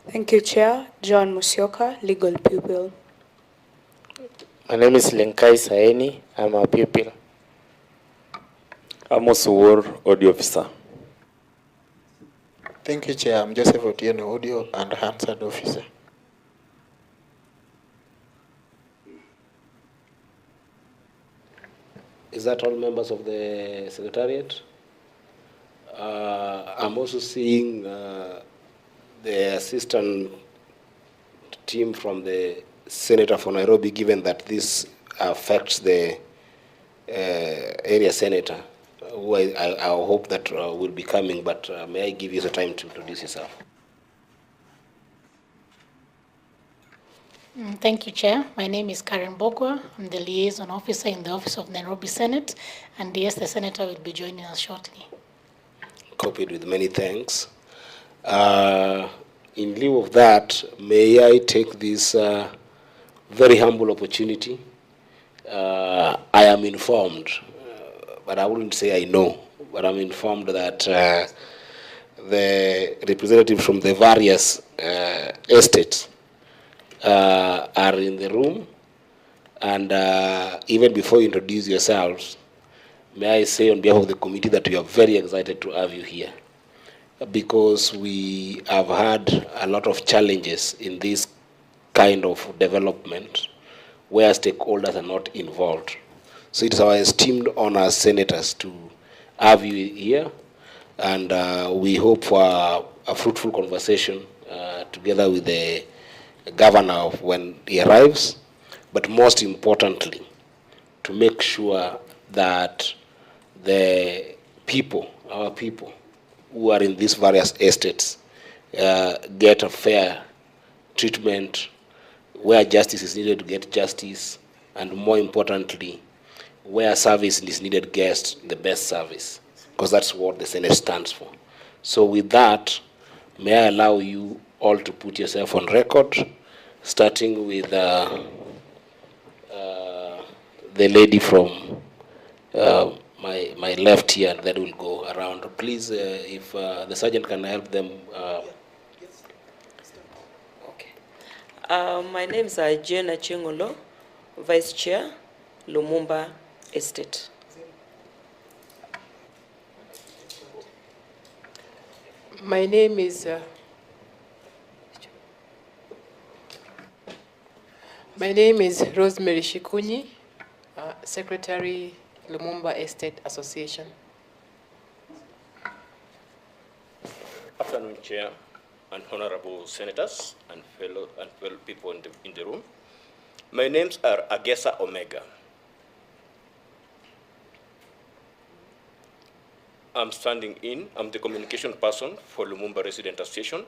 Thank you, Chair. John Musyoka, legal pupil. My name is Lenkai Saini. I'm a pupil. Amos War, audio officer. Thank you, Chair. I'm Joseph Otieno, audio and Hansard officer. Is that all members of the Secretariat? I'm also seeing the assistant team from the Senator for Nairobi, given that this affects the area senator, who I hope that will be coming, but may I give you the time to introduce yourself? Thank you, Chair. My name is Karen Bogwa. I'm the liaison officer in the Office of Nairobi Senate, and yes, the Senator will be joining us shortly. Copied with many thanks. In lieu of that, may I take this very humble opportunity? I am informed, but I wouldn't say I know, but I'm informed that the representatives from the various estates are in the room, and even before you introduce yourselves, may I say on behalf of the committee that we are very excited to have you here, because we have had a lot of challenges in this kind of development where stakeholders are not involved. So it's our esteemed honor as senators to have you here, and we hope for a fruitful conversation together with the governor when he arrives, but most importantly, to make sure that the people, our people, who are in these various estates get a fair treatment, where justice is needed to get justice, and more importantly, where service is needed, get the best service, because that's what the Senate stands for. So with that, may I allow you all to put yourself on record, starting with the lady from my left here, and then we'll go around. Please, if the sergeant can help them. Okay. My name is Jenna Chengolo, Vice Chair, Lumumba Estate. My name is Rosemary Shikunyi, Secretary, Lumumba Estate Association. Afternoon, Chair, and honorable senators and fellow people in the room. My names are Agesa Omega. I'm the communication person for Lumumba Resident Association,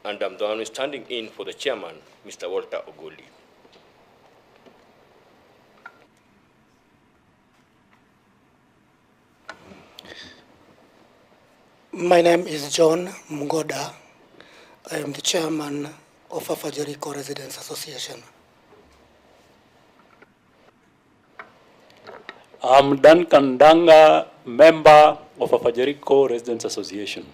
and I'm the one standing in for the chairman, Mr. Walter Ogoli. My name is John Mgoda. I am the chairman of Afajerico Residents Association. I'm Duncan Danga, member of Afajerico Residents Association.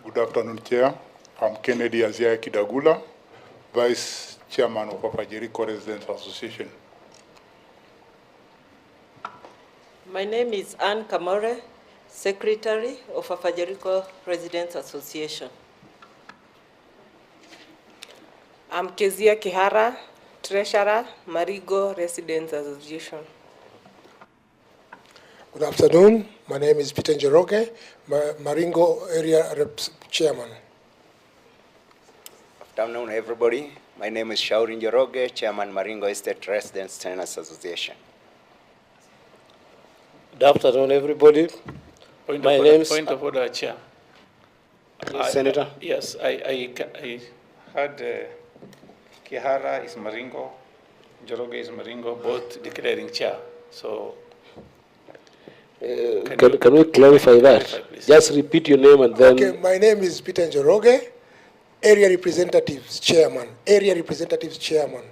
Good afternoon, Chair. I'm Kennedy Azia Kidagula, Vice Chairman of Afajerico Residents Association. My name is Anne Kamore, Secretary of Afajerico Residents Association. I'm Kezia Kihara, Treasurer, Marigo Residents Association. Good afternoon. My name is Peter Njoroge, Maringo Area Reps Chairman. Good afternoon, everybody. My name is Shauri Njoroge, Chairman, Maringo Estate Residents Tenants Association. Good afternoon, everybody. Point of order, Chair. Yes, Senator? Yes, I heard Kihara is Maringo, Njoroge is Maringo, both declaring chair. So, can we clarify that? Just repeat your name and then. Okay, my name is Peter Njoroge, Area Representatives Chairman. Area Representatives Chairman.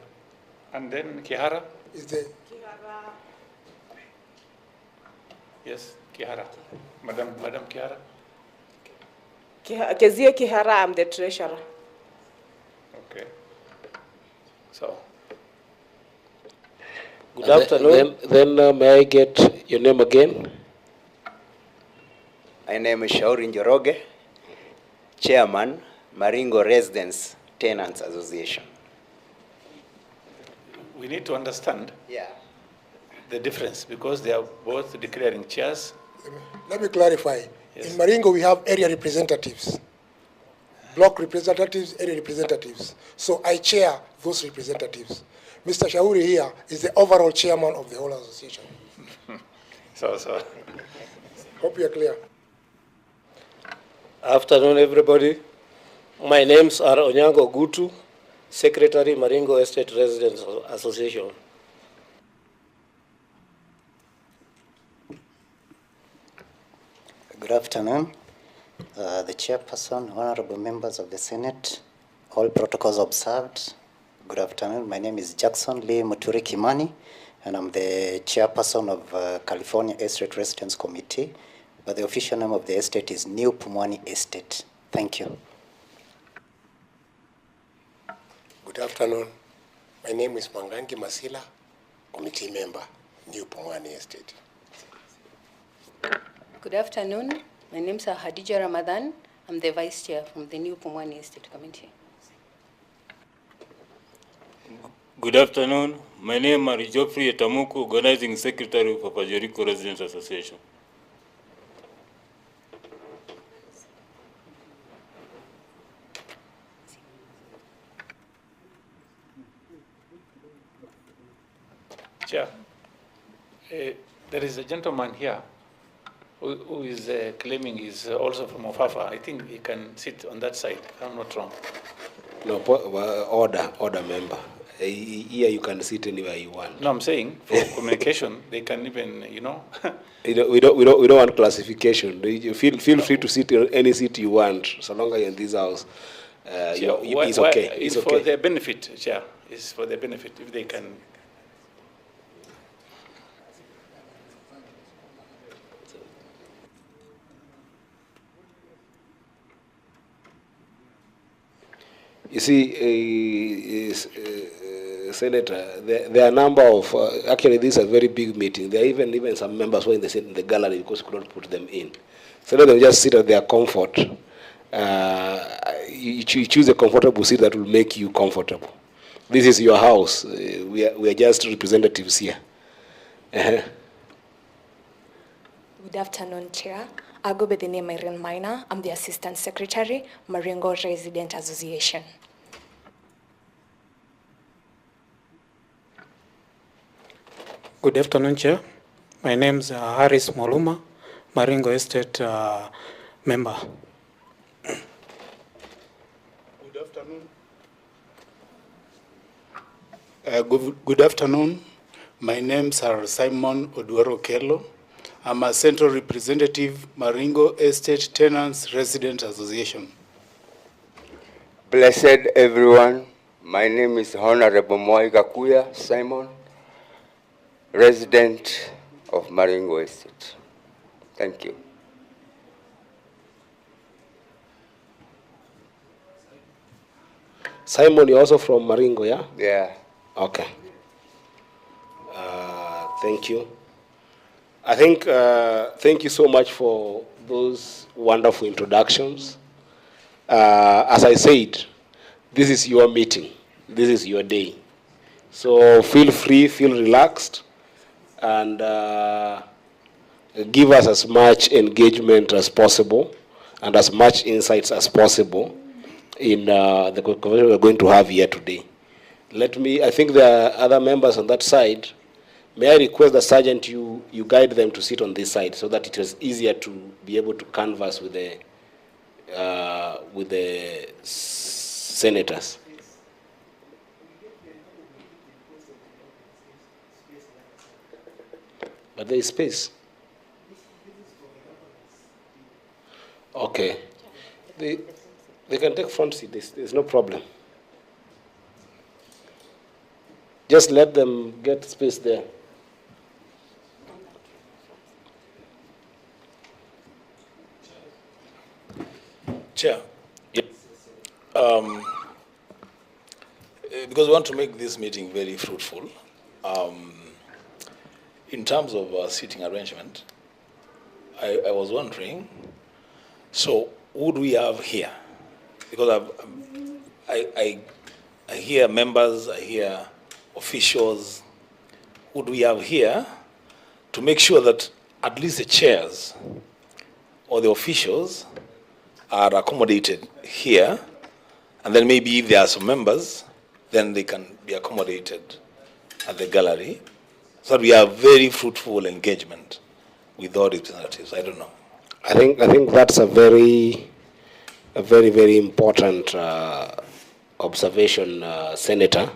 And then Kihara? Is the Yes, Kihara. Madam Kihara. Kezia Kihara, I'm the treasurer. Okay. So, Good afternoon. Then may I get your name again? My name is Shauri Njoroge, Chairman, Maringo Residence Tenants Association. we need to understand Yeah. the difference because they are both declaring chairs. Let me clarify. In Maringo, we have area representatives, block representatives, area representatives. So I chair those representatives. Mr. Shauri here is the overall chairman of the whole association. So. Hope you are clear. Afternoon, everybody. My names are Onyango Gutu, Secretary, Maringo Estate Residents Association. Good afternoon. The chairperson, honorable members of the Senate, all protocols observed. Good afternoon. My name is Jackson Lee Muturi Kimani, and I'm the chairperson of California Estate Residents Committee, but the official name of the estate is New Pumani Estate. Thank you. Good afternoon. My name is Mangangi Masila, committee member, New Pumani Estate. Good afternoon. My name is Hadija Ramadan. I'm the vice chair from the New Pumani Estate Committee. Good afternoon. My name is Geoffrey Etamuku, organizing secretary of Papa Jericho Residents Association. Chair, there is a gentleman here who is claiming he's also from Ofafa. I think he can sit on that side, if I'm not wrong. No, order member. Here you can sit anywhere you want. No, I'm saying for communication, they can even, We don't want classification. You feel free to sit in any seat you want, so long as you're in this house. It's okay. It's for their benefit, Chair. It's for their benefit if they can. You see, Senator, there are a number of, actually this is a very big meeting. There are even some members who are in the gallery because we could not put them in. So let them just sit at their comfort. You choose a comfortable seat that will make you comfortable. This is your house. We are just representatives here. Good afternoon, Chair. I go by the name Irene Minor. I'm the Assistant Secretary, Maringo Resident Association. Good afternoon, Chair. My name is Haris Moluma, Maringo Estate member. Good afternoon. Good afternoon. My names are Simon Oduoro Kello. I'm a central representative, Maringo Estate Tenants Resident Association. Blessed everyone. My name is Honorable Moi Gakuya Simon, resident of Maringo Estate. Thank you. Simon, you're also from Maringo, yeah? Yeah. Okay. Thank you. I think, thank you so much for those wonderful introductions. As I said, this is your meeting. This is your day. So feel free, feel relaxed, and give us as much engagement as possible and as much insights as possible in the conversation we're going to have here today. I think there are other members on that side. May I request the sergeant you guide them to sit on this side so that it is easier to be able to canvass with the senators. But there is space. Okay. They can take front seat. There's no problem. Just let them get space there. Chair, because we want to make this meeting very fruitful, in terms of seating arrangement, I was wondering, so would we have here? Because I hear members, I hear officials, would we have here to make sure that at least the chairs or the officials are accommodated here, and then maybe if there are some members, then they can be accommodated at the gallery, so that we have very fruitful engagement with all representatives. I don't know. I think that's a very important observation, Senator.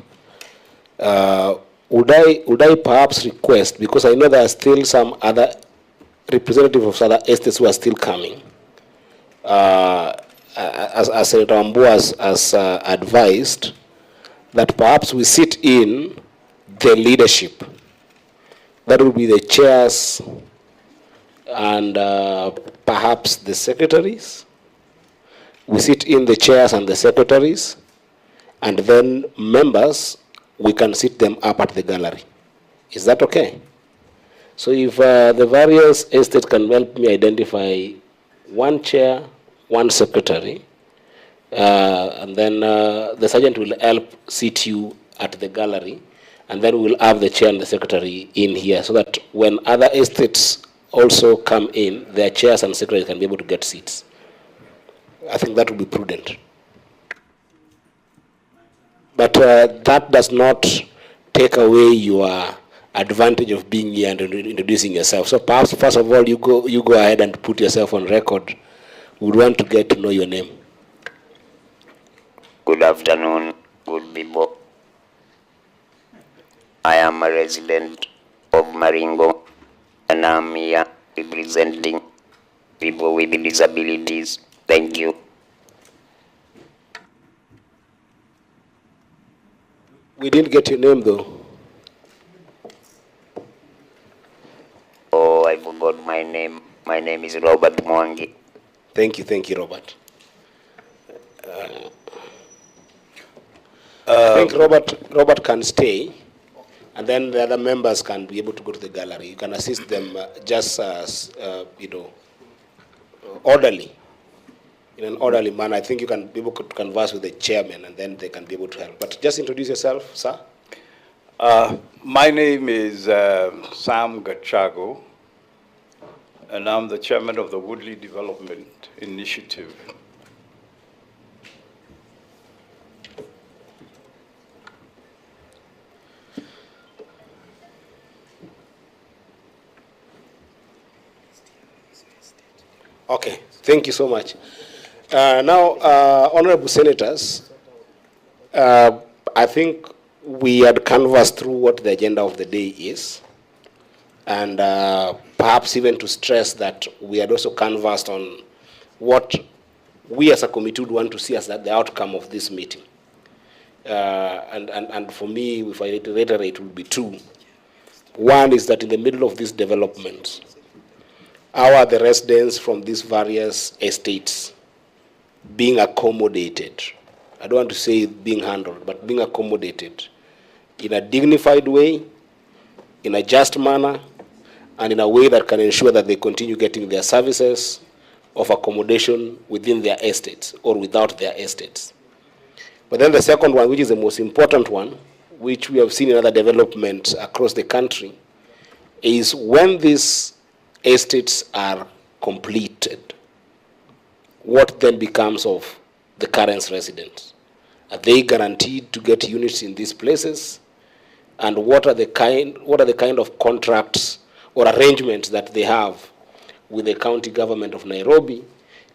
Would I perhaps request, because I know there are still some other representatives of other estates who are still coming, as Senator Wambu has advised, that perhaps we sit in the leadership. That will be the chairs and perhaps the secretaries. We sit in the chairs and the secretaries, and then members, we can sit them up at the gallery. Is that okay? So if the various estates can help me identify one chair, one secretary, and then the sergeant will help seat you at the gallery, and then we'll have the chair and the secretary in here, so that when other estates also come in, their chairs and secretaries can be able to get seats. I think that would be prudent. But that does not take away your advantage of being here and introducing yourself. So perhaps, first of all, you go ahead and put yourself on record. We would want to get to know your name. Good afternoon, good people. I am a resident of Maringo, and I'm here representing people with disabilities. Thank you. We didn't get your name, though. Oh, I forgot my name. My name is Robert Mwangi. Thank you, Robert. I think Robert can stay, and then the other members can be able to go to the gallery. You can assist them just as, orderly, in an orderly manner. I think you can be able to converse with the chairman, and then they can be able to help. But just introduce yourself, sir. My name is Sam Gachago, and I'm the chairman of the Woodley Development Initiative. Okay, thank you so much. Now, honorable senators, I think we had canvassed through what the agenda of the day is, and perhaps even to stress that we had also canvassed on what we as a committee would want to see as the outcome of this meeting. And for me, if I reiterate, it would be two. One is that in the middle of this development, how are the residents from these various estates being accommodated? I don't want to say being handled, but being accommodated in a dignified way, in a just manner, and in a way that can ensure that they continue getting their services of accommodation within their estates or without their estates. But then the second one, which is the most important one, which we have seen in other developments across the country, is when these estates are completed, what then becomes of the current residents? Are they guaranteed to get units in these places? And what are the kind of contracts or arrangements that they have with the county government of Nairobi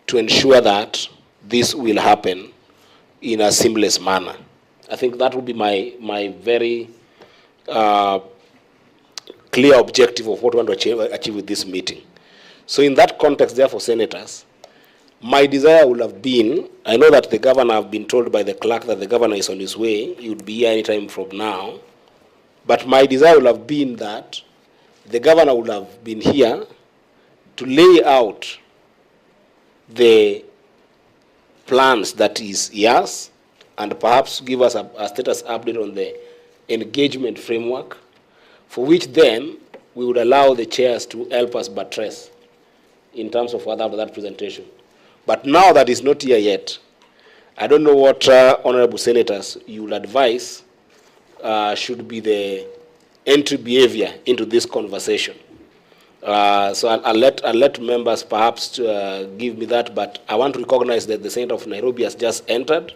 to ensure that this will happen in a seamless manner? I think that would be my very clear objective of what we want to achieve with this meeting. So in that context, therefore, senators, my desire would have been, I know that the governor, have been told by the clerk that the governor is on his way, he would be here anytime from now, but my desire would have been that the governor would have been here to lay out the plans that is yes, and perhaps give us a status update on the engagement framework, for which then we would allow the chairs to help us buttress in terms of what after that presentation. But now that is not here yet, I don't know what honorable senators you will advise should be the entry behavior into this conversation. So I'll let members perhaps give me that, but I want to recognize that the Senator of Nairobi has just entered,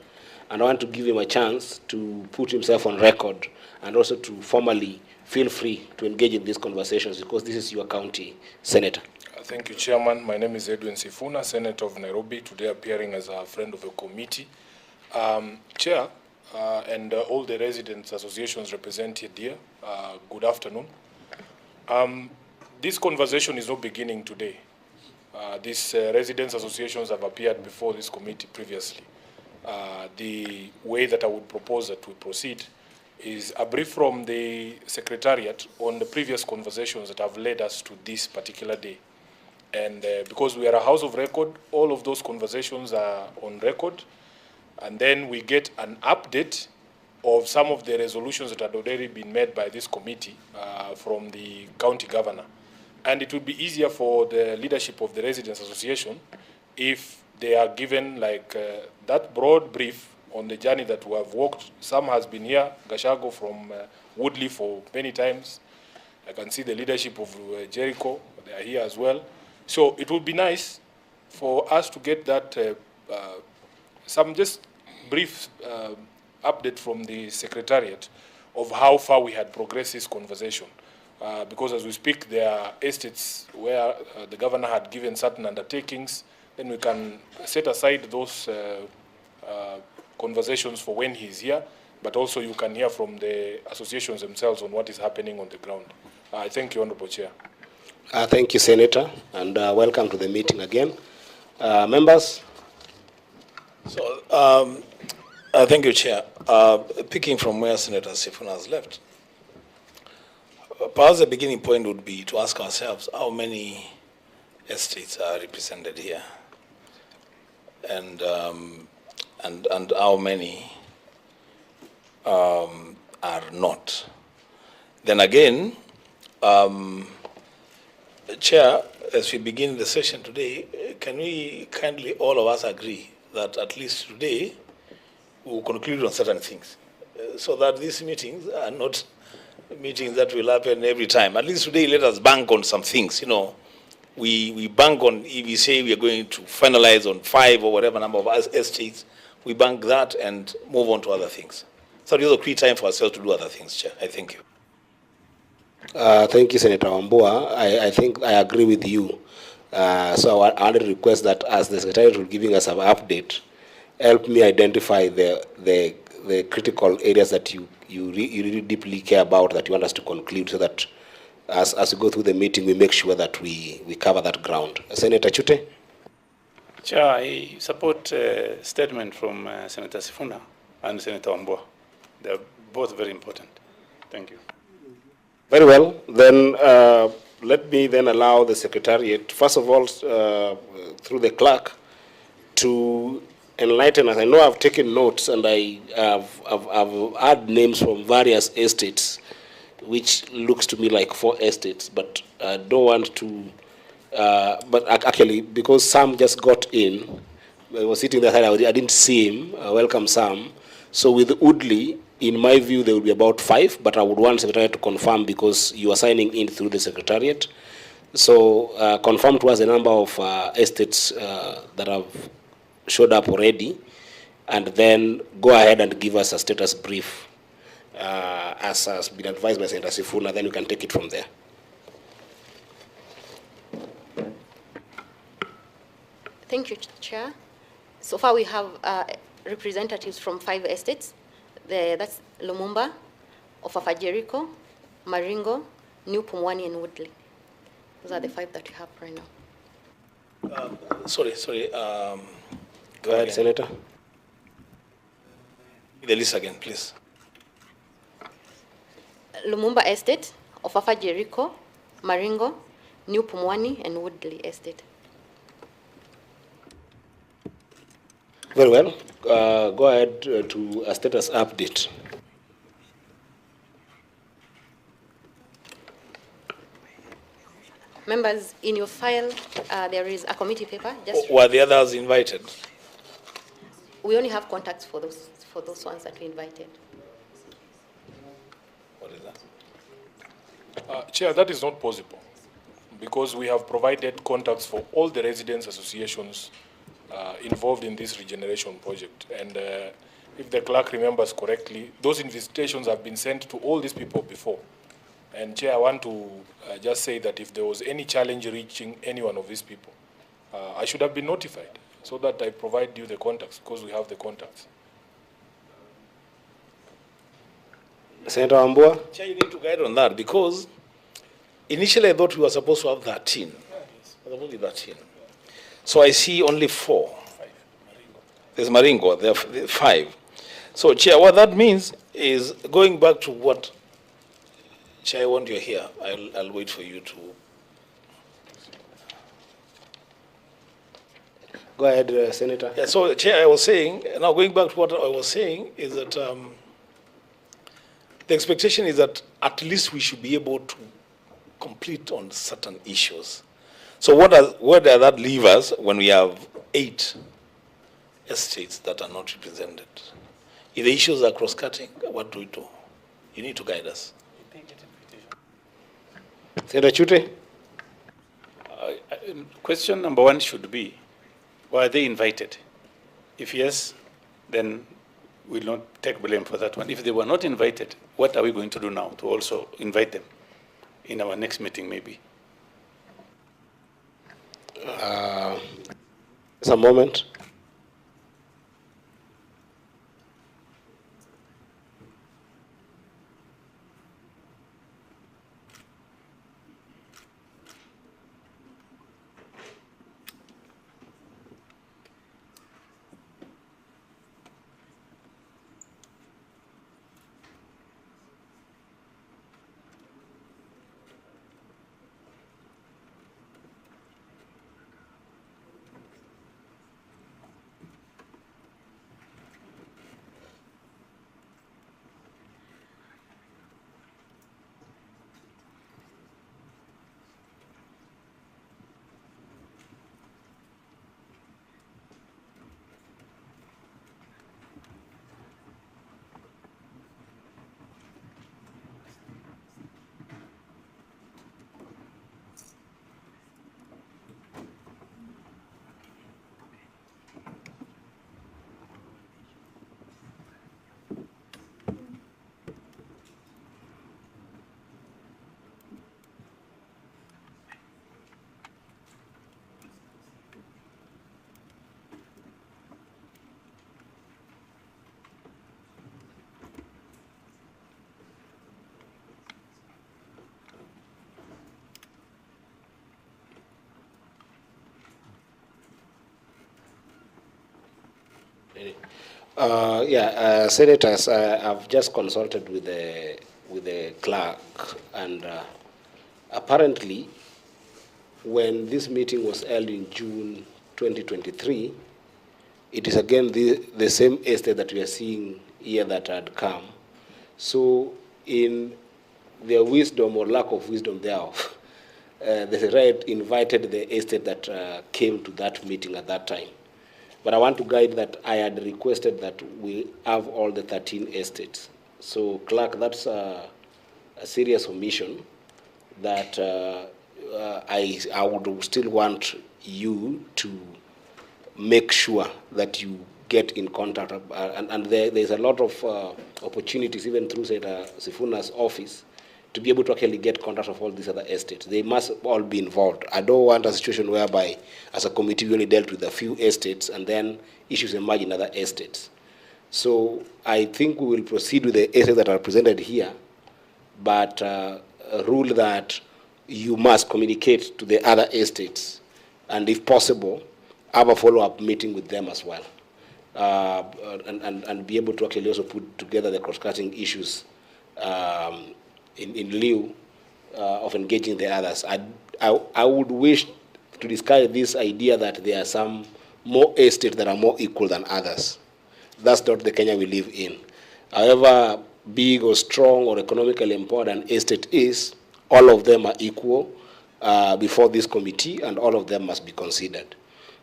and I want to give him a chance to put himself on record and also to formally feel free to engage in these conversations, because this is your county, Senator. Thank you, Chairman. My name is Edwin Sifuna, Senator of Nairobi, today appearing as a friend of the committee. Chair, and all the residents associations represented here, good afternoon. This conversation is not beginning today. These residents associations have appeared before this committee previously. The way that I would propose that we proceed is a brief from the Secretariat on the previous conversations that have led us to this particular day. And because we are a house of record, all of those conversations are on record. And then we get an update of some of the resolutions that had already been made by this committee from the county governor. And it would be easier for the leadership of the Residents Association if they are given like that broad brief on the journey that we have walked. Some has been here, Gashago from Woodley for many times. I can see the leadership of Jericho, they are here as well. So it would be nice for us to get that some just brief update from the Secretariat of how far we had progressed this conversation. Because as we speak, there are estates where the governor had given certain undertakings. Then we can set aside those conversations for when he's here, but also you can hear from the associations themselves on what is happening on the ground. I thank you, Honorable Chair. Thank you, Senator, and welcome to the meeting again. Members? So, thank you, Chair. Picking from where Senator Sifuna has left, perhaps the beginning point would be to ask ourselves how many estates are represented here, and how many are not. Then again, Chair, as we begin the session today, can we kindly all of us agree that at least today we will conclude on certain things, so that these meetings are not meetings that will happen every time. At least today, let us bank on some things. You know, we bank on, if we say we are going to finalize on 5 or whatever number of estates, we bank that and move on to other things. So there's a clear time for ourselves to do other things, Chair. I thank you. Thank you, Senator Wambua. I think I agree with you. So I want to request that as the Secretariat will giving us an update, help me identify the critical areas that you really deeply care about, that you want us to conclude, so that as we go through the meeting, we make sure that we cover that ground. Senator Chute? Chair, I support a statement from Senator Sifuna and Senator Wambua. They are both very important. Thank you. Very well. Then let me then allow the Secretariat, first of all, through the clerk, to enlighten us. I know I've taken notes, and I've had names from various estates, which looks to me like 4 estates, but I don't want to, but actually, because Sam just got in, I was sitting there, I didn't see him. Welcome, Sam. So with Woodley, in my view, there will be about 5, but I would want the Secretariat to confirm, because you are signing in through the Secretariat. So confirm to us the number of estates that have showed up already, and then go ahead and give us a status brief as has been advised by Senator Sifuna. Then you can take it from there. Thank you, Chair. So far we have representatives from 5 estates. That's Lumumba, Ofafa Jericho, Maringo, New Pumani, and Woodley. Those are the 5 that we have right now. Sorry. Go ahead, Senator. The list again, please. Lumumba Estate, Ofafa Jericho, Maringo, New Pumwani, and Woodley Estate. Very well. Go ahead to a status update. Members, in your file, there is a committee paper. Just Were the others invited? we only have contacts for those ones that we invited. What is that? Chair, that is not possible because we have provided contacts for all the residents associations involved in this regeneration project. And if the clerk remembers correctly, those invitations have been sent to all these people before. And Chair, I want to just say that if there was any challenge reaching any one of these people, I should have been notified so that I provide you the contacts because we have the contacts. Senator Ambua? Chair, you need to guide on that because initially I thought we were supposed to have 13. Only 13. So I see only 4. There's Maringo, there are 5. So Chair, what that means is going back to what Chair, I want you here. I'll wait for you to. Go ahead, Senator. Yeah, so Chair, I was saying, now going back to what I was saying is that the expectation is that at least we should be able to complete on certain issues. So where does that leave us when we have 8 estates that are not represented? If the issues are cross-cutting, what do we do? You need to guide us. Senator Chute? Question number 1 should be, were they invited? If yes, then we'll not take blame for that one. If they were not invited, what are we going to do now to also invite them in our next meeting maybe? Just a moment. Senators, I've just consulted with the clerk, and apparently, when this meeting was held in June 2023, it is again the same estate that we are seeing here that had come. So, in their wisdom or lack of wisdom thereof, the Secretariat invited the estate that came to that meeting at that time. But I want to guide that I had requested that we have all the 13 estates. So, clerk, that's a serious omission that I would still want you to make sure that you get in contact. And there's a lot of opportunities, even through Senator Sifuna's office, to be able to actually get contact of all these other estates. They must all be involved. I don't want a situation whereby, as a committee, we only dealt with a few estates and then issues emerge in other estates. So I think we will proceed with the estates that are presented here, but rule that you must communicate to the other estates, and if possible, have a follow-up meeting with them as well, and be able to actually also put together the cross-cutting issues in lieu of engaging the others. I would wish to discuss this idea that there are some more estates that are more equal than others. That's not the Kenya we live in. However big or strong or economically important estate is, all of them are equal before this committee, and all of them must be considered.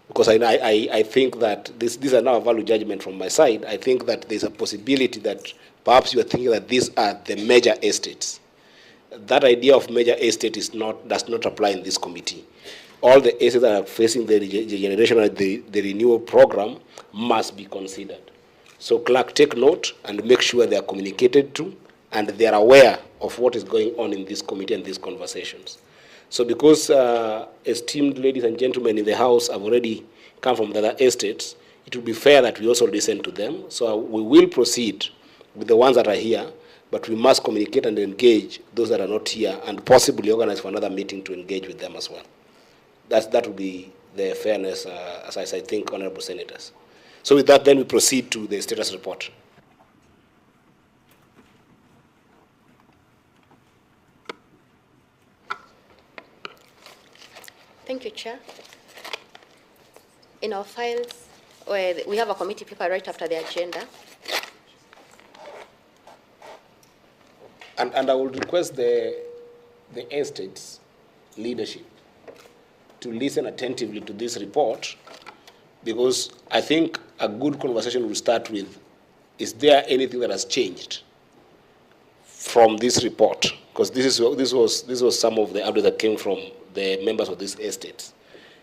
Because I think that these are now a value judgment from my side. I think that there's a possibility that perhaps you are thinking that these are the major estates. That idea of major estate does not apply in this committee. All the estates that are facing the regeneration and the renewal program must be considered. So clerk, take note and make sure they are communicated to and they are aware of what is going on in this committee and these conversations. So because esteemed ladies and gentlemen in the House have already come from the other estates, it will be fair that we also listen to them. So we will proceed with the ones that are here, but we must communicate and engage those that are not here and possibly organize for another meeting to engage with them as well. That will be the fairness, as I think, honorable senators. So with that, then we proceed to the status report. Thank you, Chair. In our files, we have a committee paper right after the agenda. And I will request the estate's leadership to listen attentively to this report, because I think a good conversation will start with, is there anything that has changed from this report? Because this was some of the updates that came from the members of these estates.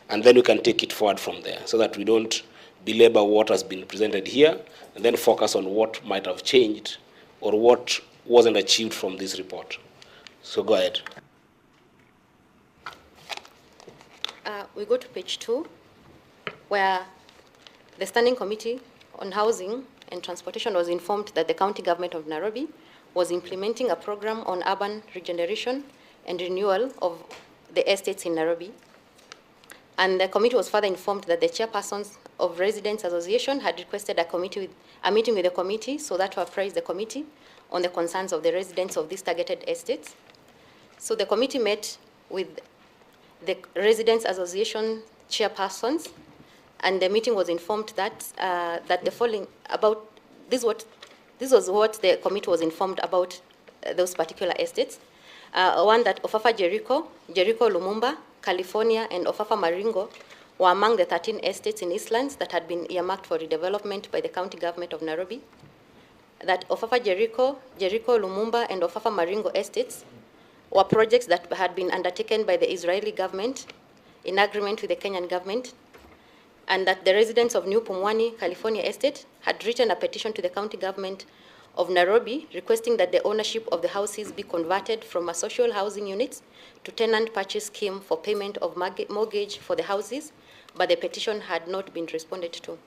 And then we can take it forward from there so that we don't belabor what has been presented here and then focus on what might have changed or what wasn't achieved from this report. So go ahead. We go to page 2, where the Standing Committee on Housing and Transportation was informed that the County Government of Nairobi was implementing a program on urban regeneration and renewal of the estates in Nairobi. And the committee was further informed that the chairpersons of Residents Association had requested a meeting with the committee so that to apprise the committee on the concerns of the residents of these targeted estates. So the committee met with the Residents Association chairpersons, and the meeting was informed that that the following about this was what the committee was informed about those particular estates. One, that Ofafa Jericho, Lumumba, California, and Ofafa Maringo were among the 13 estates in Eastlands that had been earmarked for redevelopment by the county government of Nairobi. That Ofafa Jericho, Lumumba, and Ofafa Maringo estates were projects that had been undertaken by the Israeli government in agreement with the Kenyan government, and that the residents of New Pumani, California estate had written a petition to the county government of Nairobi requesting that the ownership of the houses be converted from a social housing unit to tenant purchase scheme for payment of mortgage for the houses, but the petition had not been responded to.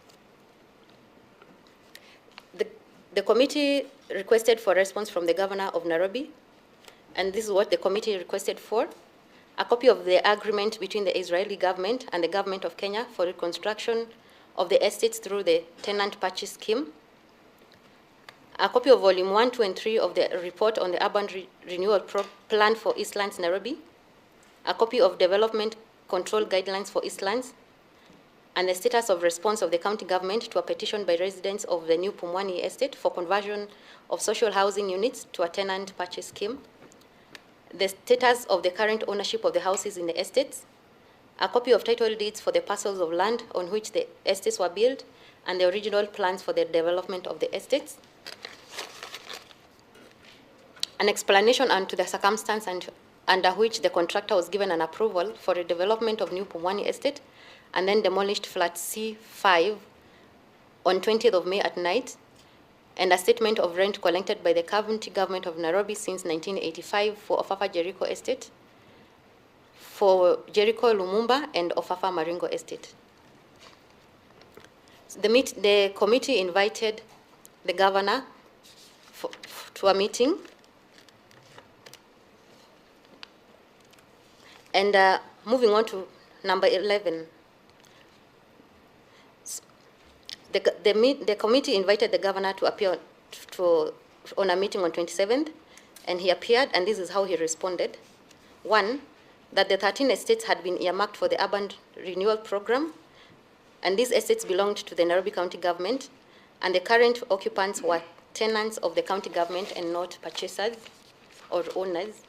The committee requested for a response from the governor of Nairobi, and this is what the committee requested for: a copy of the agreement between the Israeli government and the government of Kenya for reconstruction of the estates through the tenant purchase scheme, a copy of volume 1, 2, and 3 of the report on the urban renewal plan for Eastlands, Nairobi, a copy of development control guidelines for Eastlands, and the status of response of the county government to a petition by residents of the New Pumwani estate for conversion of social housing units to a tenant purchase scheme, the status of the current ownership of the houses in the estates, a copy of title deeds for the parcels of land on which the estates were built, and the original plans for the development of the estates, an explanation onto the circumstance under which the contractor was given an approval for the development of New Pumwani estate and then demolished flat C5 on 20th of May at night, and a statement of rent collected by the county government of Nairobi since 1985 for Ofafa Jericho estate, for Jericho Lumumba, and Ofafa Maringo estate. The committee invited the governor to a meeting, and moving on to number 11. The committee invited the governor to appear on a meeting on 27th, and he appeared, and this is how he responded. 1, that the 13 estates had been earmarked for the urban renewal program, and these estates belonged to the Nairobi County government, and the current occupants were tenants of the county government and not purchasers or owners,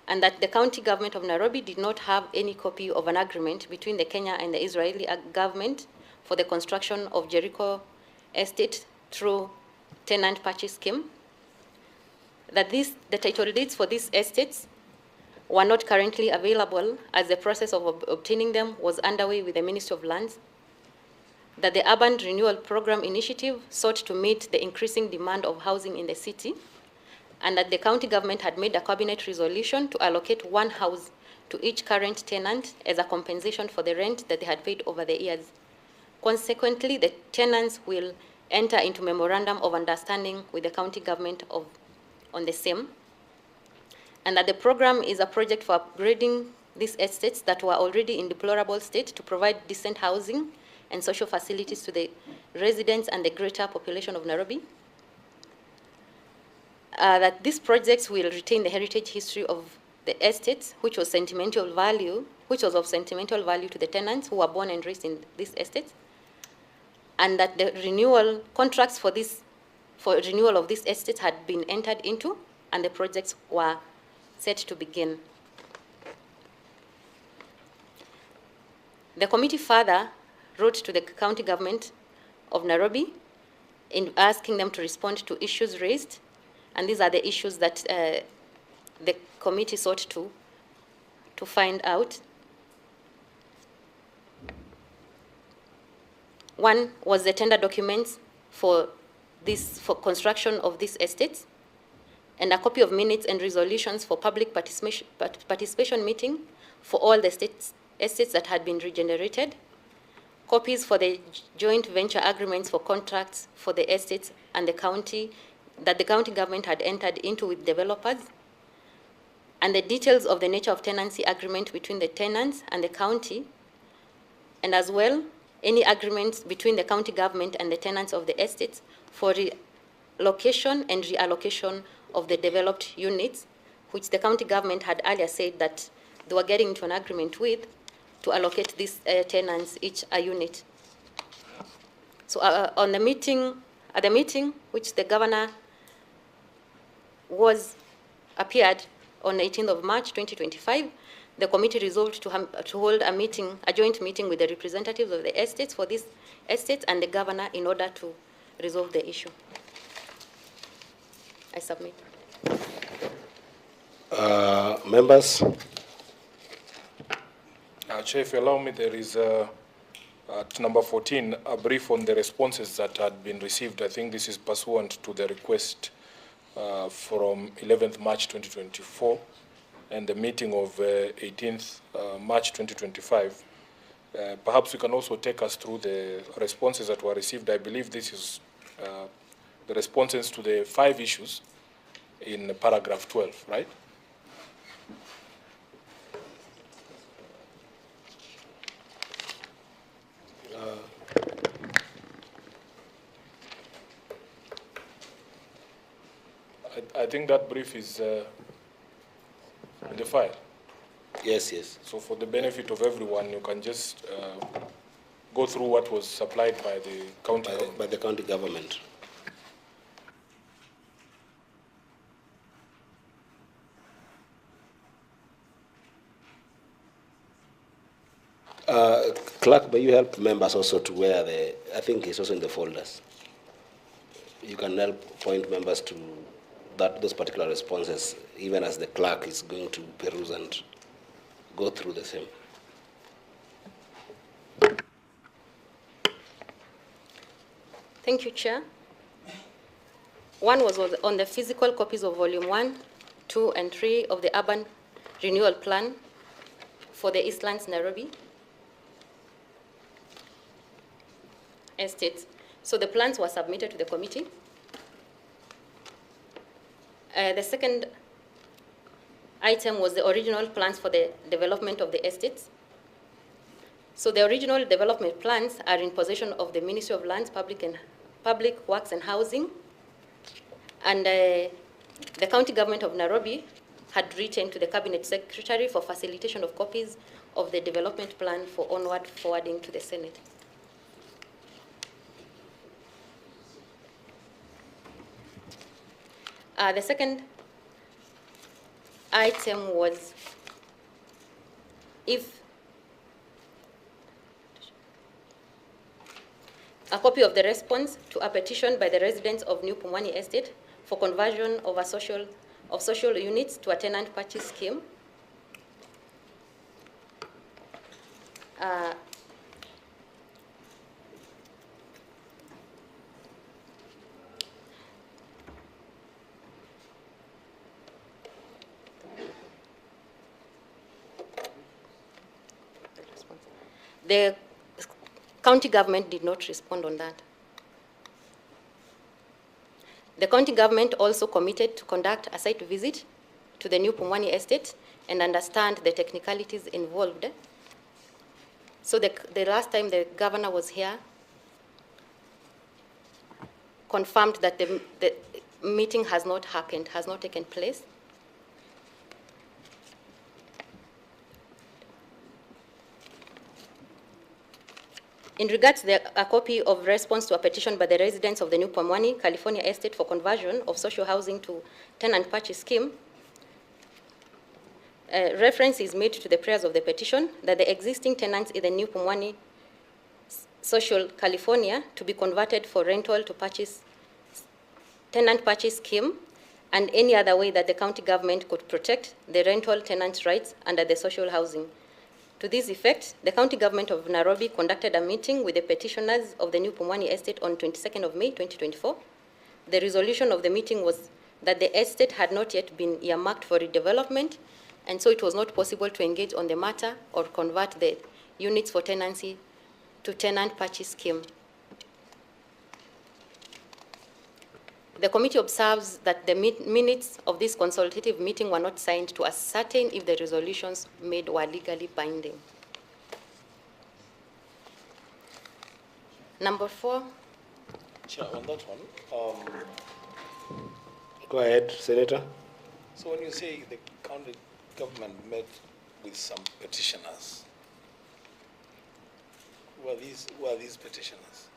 and that the county government of Nairobi did not have any copy of an agreement between the Kenya and the Israeli government for the construction of Jericho Estate through tenant purchase scheme, that the title deeds for these estates were not currently available as the process of obtaining them was underway with the Ministry of Lands, that the Urban Renewal Program Initiative sought to meet the increasing demand of housing in the city, and that the county government had made a cabinet resolution to allocate one house to each current tenant as a compensation for the rent that they had paid over the years. Consequently, the tenants will enter into memorandum of understanding with the county government on the same, and that the program is a project for upgrading these estates that were already in deplorable state to provide decent housing and social facilities to the residents and the greater population of Nairobi. That these projects will retain the heritage history of the estates, which was of sentimental value to the tenants who were born and raised in these estates, and that the renewal contracts for renewal of these estates had been entered into, and the projects were set to begin. The committee further wrote to the county government of Nairobi in asking them to respond to issues raised, and these are the issues that the committee sought to find out. One was the tender documents for construction of these estates, and a copy of minutes and resolutions for public participation meeting for all the estates that had been regenerated, copies for the joint venture agreements for contracts for the estates and the county that the county government had entered into with developers, and the details of the nature of tenancy agreement between the tenants and the county, and as well any agreements between the county government and the tenants of the estates for relocation and reallocation of the developed units, which the county government had earlier said that they were getting into an agreement with to allocate these tenants each a unit. So at the meeting which the governor appeared on 18th of March 2025, the committee resolved to hold a joint meeting with the representatives of the estates for these estates and the governor in order to resolve the issue. I submit. Members? Chair, if you allow me, there is at number 14 a brief on the responses that had been received. I think this is pursuant to the request from 11th March 2024 and the meeting of 18th March 2025. Perhaps you can also take us through the responses that were received. I believe this is the responses to the 5 issues in paragraph 12, right? I think that brief is in the file. Yes, yes. So for the benefit of everyone, you can just go through what was supplied by the county government. By the county government. Clerk, may you help members also to where I think it's also in the folders. You can help point members to those particular responses, even as the clerk is going to peruse and go through the same. Thank you, Chair. One was on the physical copies of Volume 1, 2, and 3 of the Urban Renewal Plan for the Eastlands Nairobi estates. So the plans were submitted to the committee. The second item was the original plans for the development of the estates. So the original development plans are in possession of the Ministry of Lands, Public Works and Housing, and the county government of Nairobi had written to the Cabinet Secretary for facilitation of copies of the development plan for onward forwarding to the Senate. The second item was if a copy of the response to a petition by the residents of New Pumani Estate for conversion of social units to a tenant purchase scheme. The county government did not respond on that. The county government also committed to conduct a site visit to the New Pumani Estate and understand the technicalities involved. So the last time the governor was here, confirmed that the meeting has not happened, has not taken place. In regards to a copy of response to a petition by the residents of the New Pumani, California Estate for conversion of social housing to tenant purchase scheme, reference is made to the prayers of the petition that the existing tenants in the New Pumani Social California to be converted for rental to purchase tenant purchase scheme and any other way that the county government could protect the rental tenants' rights under the social housing. To this effect, the county government of Nairobi conducted a meeting with the petitioners of the New Pumani Estate on 22nd of May 2024. The resolution of the meeting was that the estate had not yet been earmarked for redevelopment, and so it was not possible to engage on the matter or convert the units for tenancy to tenant purchase scheme. The committee observes that the minutes of this consultative meeting were not signed to ascertain if the resolutions made were legally binding. Number 4. Chair, on that one, Go ahead, Senator. so when you say the county government met with some petitioners, who are these petitioners?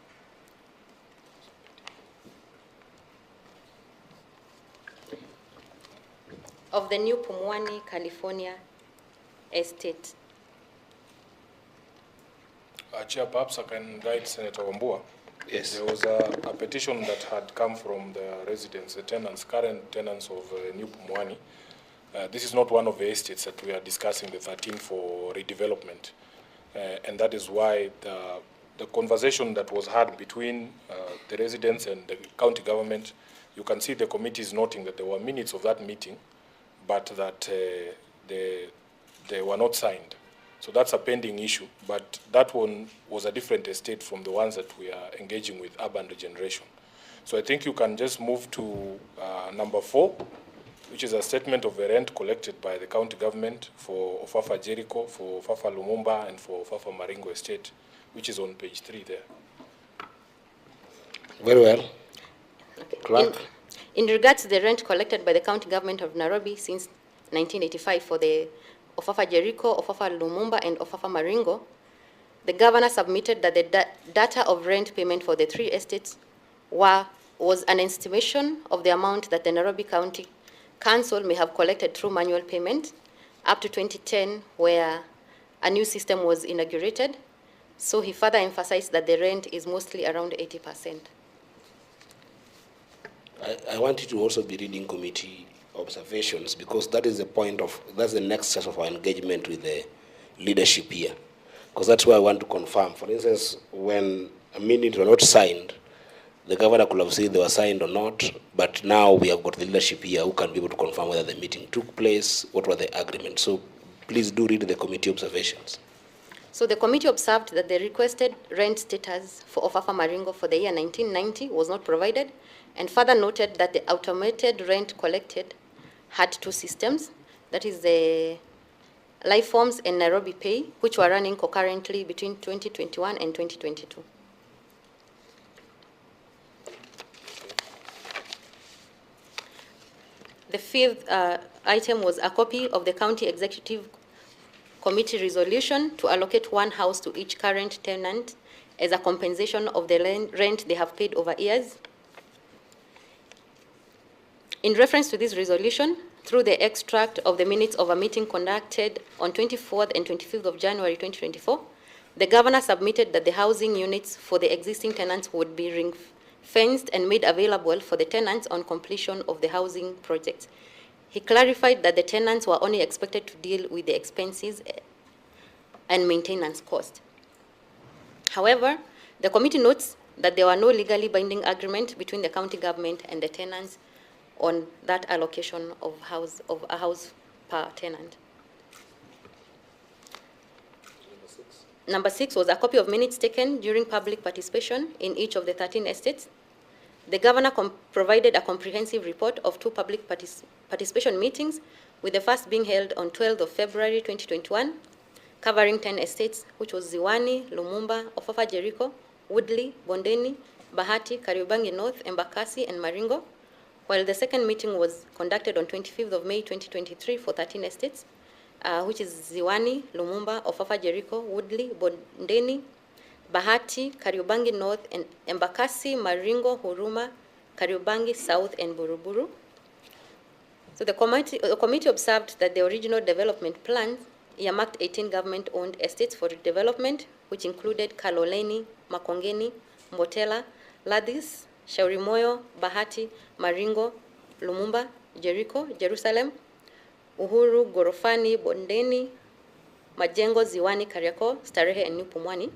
Of the New Pumani, California Estate. Chair, perhaps I can guide Senator Wambua. Yes. There was a petition that had come from the residents, the tenants, current tenants of New Pumani. This is not one of the estates that we are discussing, the 13 for redevelopment. And that is why the conversation that was had between the residents and the county government, you can see the committee is noting that there were minutes of that meeting, but that they were not signed. So that's a pending issue, but that one was a different estate from the ones that we are engaging with, urban regeneration. So I think you can just move to number 4, which is a statement of the rent collected by the county government for Ofafa Jericho, for Ofafa Lumumba, and for Ofafa Maringo Estate, which is on page 3 there. Very well. Clerk. In regards to the rent collected by the county government of Nairobi since 1985 for the Ofafa Jericho, Ofafa Lumumba, and Ofafa Maringo, the governor submitted that the data of rent payment for the 3 estates was an estimation of the amount that the Nairobi County Council may have collected through manual payment up to 2010, where a new system was inaugurated. So he further emphasized that the rent is mostly around 80%. I want you to also be reading committee observations, because that is the point of, that's the next step of our engagement with the leadership here. Because that's why I want to confirm. For instance, when a minute were not signed, the governor could have said they were signed or not, but now we have got the leadership here who can be able to confirm whether the meeting took place, what were the agreements. So please do read the committee observations. So the committee observed that the requested rent status for Ofafa Maringo for the year 1990 was not provided, and further noted that the automated rent collected had 2 systems, that is the Life Forms and Nairobi Pay, which were running concurrently between 2021 and 2022. The 5th item was a copy of the County Executive Committee resolution to allocate 1 house to each current tenant as a compensation of the rent they have paid over years. In reference to this resolution, through the extract of the minutes of a meeting conducted on 24th and 25th of January 2024, the governor submitted that the housing units for the existing tenants would be ring-fenced and made available for the tenants on completion of the housing project. He clarified that the tenants were only expected to deal with the expenses and maintenance cost. However, the committee notes that there were no legally binding agreement between the county government and the tenants on that allocation of a house per tenant. Number 6 was a copy of minutes taken during public participation in each of the 13 estates. The governor provided a comprehensive report of 2 public participation meetings, with the first being held on 12th of February 2021, covering 10 estates, which was Ziwani, Lumumba, Ofafa Jericho, Woodley, Bondeni, Bahati, Kariobangi North, Embakasi, and Maringo, while the second meeting was conducted on 25th of May 2023 for 13 estates, which is Ziwani, Lumumba, Ofafa Jericho, Woodley, Bondeni, Bahati, Kariobangi North, and Embakasi, Maringo, Huruma, Kariobangi South, and Buruburu. So the committee observed that the original development plan earmarked 18 government-owned estates for redevelopment, which included Kaloleni, Makongeni, Mbotela, Ladis, Shaurimoyo, Bahati, Maringo, Lumumba, Jericho, Jerusalem, Uhuru, Gorofani, Bondeni, Majengo, Ziwani, Kariako, Starehe, and New Pumani.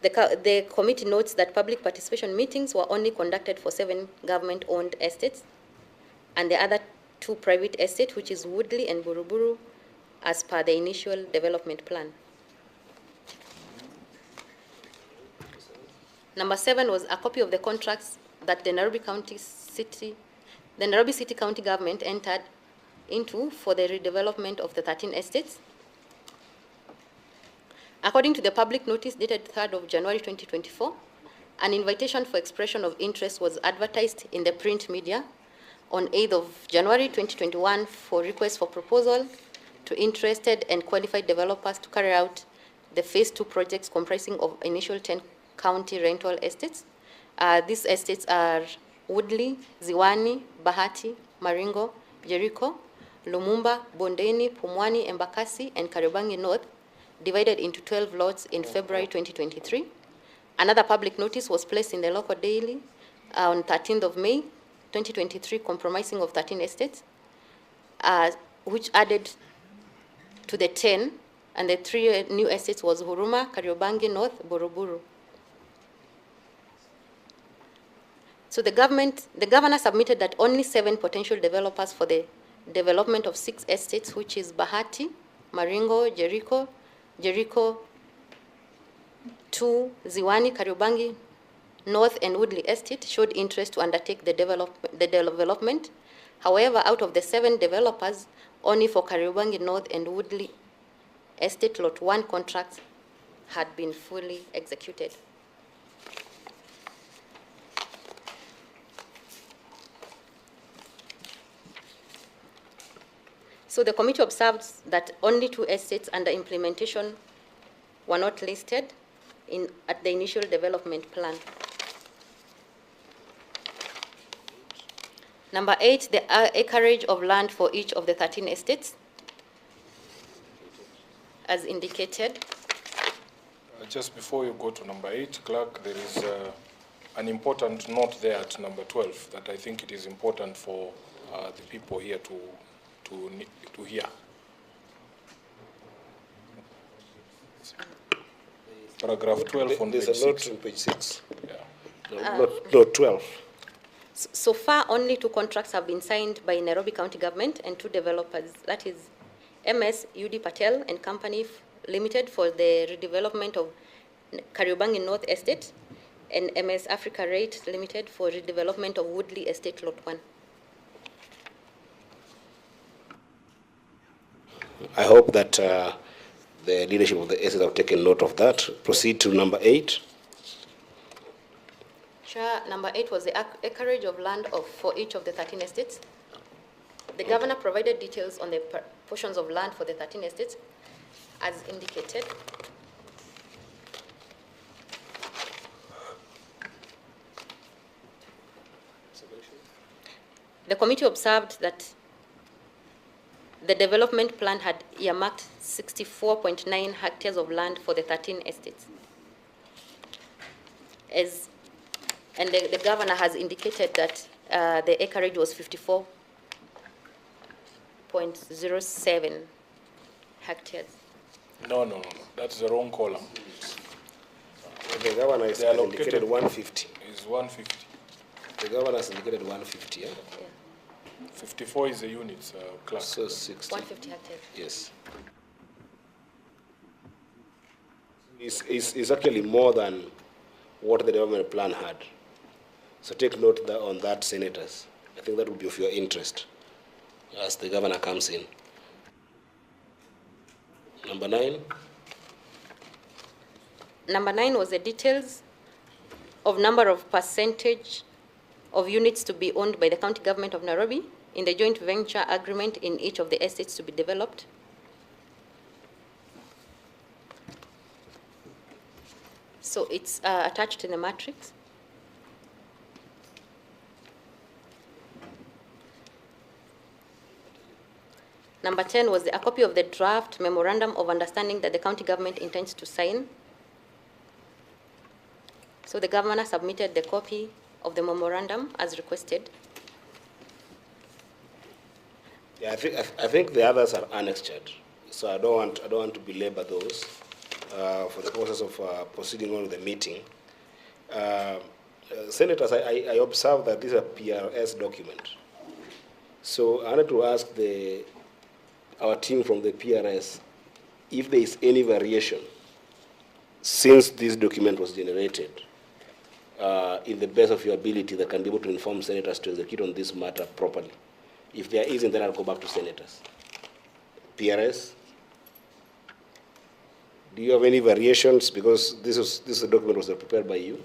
The committee notes that public participation meetings were only conducted for 7 government-owned estates, and the other 2 private estates, which is Woodley and Buruburu, as per the initial development plan. Number 7 was a copy of the contracts that the Nairobi City County Government entered into for the redevelopment of the 13 estates. According to the public notice dated 3rd of January 2024, an invitation for expression of interest was advertised in the print media on 8th of January 2021 for requests for proposal to interested and qualified developers to carry out the phase 2 projects comprising of initial 10 county rental estates. These estates are Woodley, Ziwani, Bahati, Maringo, Jericho, Lumumba, Bondeni, Pumani, Embakasi, and Kariobangi North, divided into 12 lots in February 2023. Another public notice was placed in the local daily on 13th of May 2023, comprising of 13 estates, which added to the 10, and the 3 new estates was Huruma, Kariobangi North, Buruburu. So the governor submitted that only 7 potential developers for the development of 6 estates, which is Bahati, Maringo, Jericho 2, Ziwani, Kariobangi North, and Woodley Estate, showed interest to undertake the development. However, out of the 7 developers, only for Kariobangi North and Woodley Estate Lot 1 contracts had been fully executed. So the committee observes that only 2 estates under implementation were not listed at the initial development plan. Number 8, the acreage of land for each of the 13 estates, as indicated. Just before you go to number 8, Clerk, there is an important note there at number 12 that I think it is important for the people here to hear. Paragraph 12 on page 6. There's a note on page 6. Yeah. Note 12. So far, only 2 contracts have been signed by Nairobi County Government and 2 developers. That is MS UD Patel and Company Limited for the redevelopment of Kariobangi North Estate, and MS Africa Rate Limited for redevelopment of Woodley Estate Lot 1. I hope that the leadership of the estates have taken note of that. Proceed to number 8. Chair, number 8 was the acreage of land for each of the 13 estates. The governor provided details on the portions of land for the 13 estates, as indicated. The committee observed that the development plan had earmarked 64.9 hectares of land for the 13 estates. And the governor has indicated that the acreage was 54.07 hectares. No. That's the wrong column. The governor has indicated 150. Is 150. The governor has indicated 150, yeah? 54 is the units, clerk. So 60. 150 hectares. Yes. It's actually more than what the development plan had. So take note on that, senators. I think that would be of your interest as the governor comes in. Number 9. Number 9 was the details of number of percentage of units to be owned by the county government of Nairobi in the joint venture agreement in each of the estates to be developed. So it's attached in the matrix. Number 10 was a copy of the draft memorandum of understanding that the county government intends to sign. So the governor submitted the copy of the memorandum as requested. Yeah, I think the others are annexed, so I don't want to belabor those for the process of proceeding on with the meeting. Senators, I observe that this is a PRS document. So I wanted to ask our team from the PRS if there is any variation since this document was generated in the best of your ability that can be able to inform senators to execute on this matter properly. If there isn't, then I'll go back to senators. PRS, do you have any variations? Because this document was prepared by you.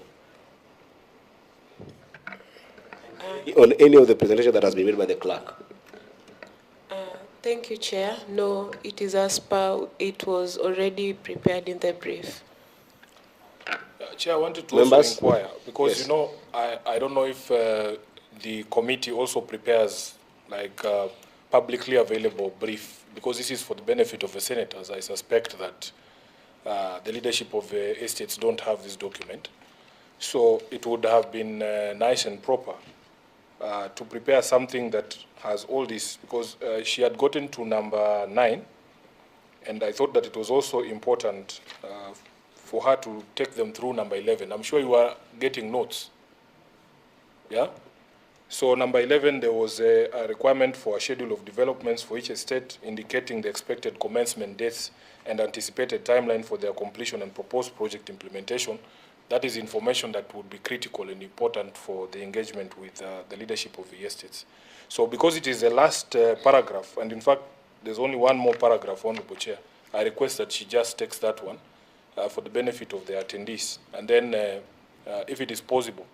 On any of the presentation that has been made by the clerk. Thank you, Chair. No, it is as per it was already prepared in the brief. Chair, I wanted to also inquire, because yes, you know, I don't know if the committee also prepares like publicly available brief, because this is for the benefit of the senators. I suspect that the leadership of the estates don't have this document. So it would have been nice and proper to prepare something that has all this, because she had gotten to number 9, and I thought that it was also important for her to take them through number 11. I'm sure you are getting notes. Yeah? So number 11, there was a requirement for a schedule of developments for each estate indicating the expected commencement dates and anticipated timeline for their completion and proposed project implementation. That is information that would be critical and important for the engagement with the leadership of the estates. So because it is the last paragraph, and in fact, there's only one more paragraph, Honorable Chair, I request that she just takes that one for the benefit of the attendees. And then, if it is possible,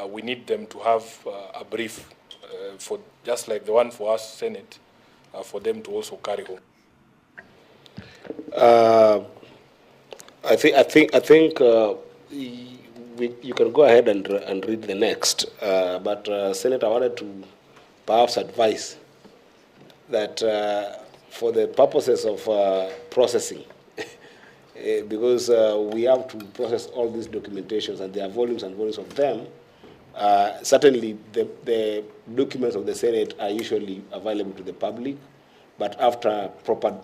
we need them to have a brief for just like the one for us, Senate, for them to also carry home. I think you can go ahead and read the next. But Senator, I wanted to perhaps advise that for the purposes of processing, because we have to process all these documentations, and there are volumes and volumes of them. Certainly, the documents of the Senate are usually available to the public, but after proper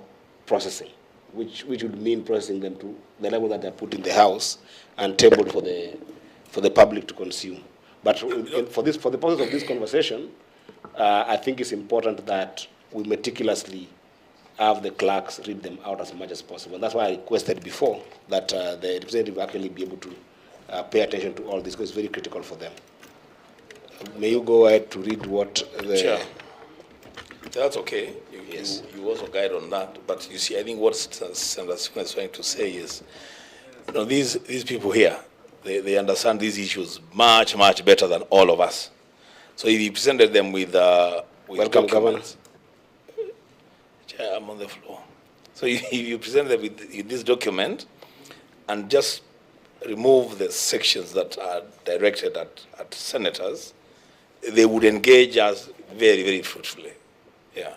processing, which would mean processing them to the level that they're put in the House and tabled for the public to consume. But for the purpose of this conversation, I think it's important that we meticulously have the clerks read them out as much as possible. That's why I requested before that the representative actually be able to pay attention to all this, because it's very critical for them. May you go ahead to read what the... Chair. That's okay. You also guide on that. But you see, I think what Senator Sukuna is trying to say is, you know, these people here, they understand these issues much, much better than all of us. So if you presented them with welcome, Governor. Chair, I'm on the floor. So if you present them with this document and just remove the sections that are directed at senators, they would engage us very, very fruitfully. Yeah.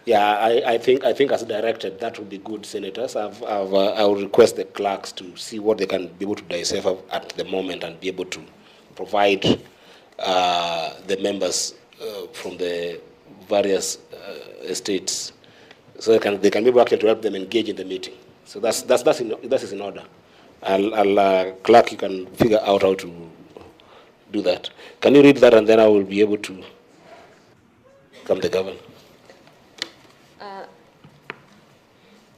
Yeah, I think as directed, that would be good, senators. I will request the clerks to see what they can be able to decipher at the moment and be able to provide the members from the various estates, so they can be able actually to help them engage in the meeting. So that is in order. I'll clerk, you can figure out how to do that. Can you read that, and then I will be able to come the governor.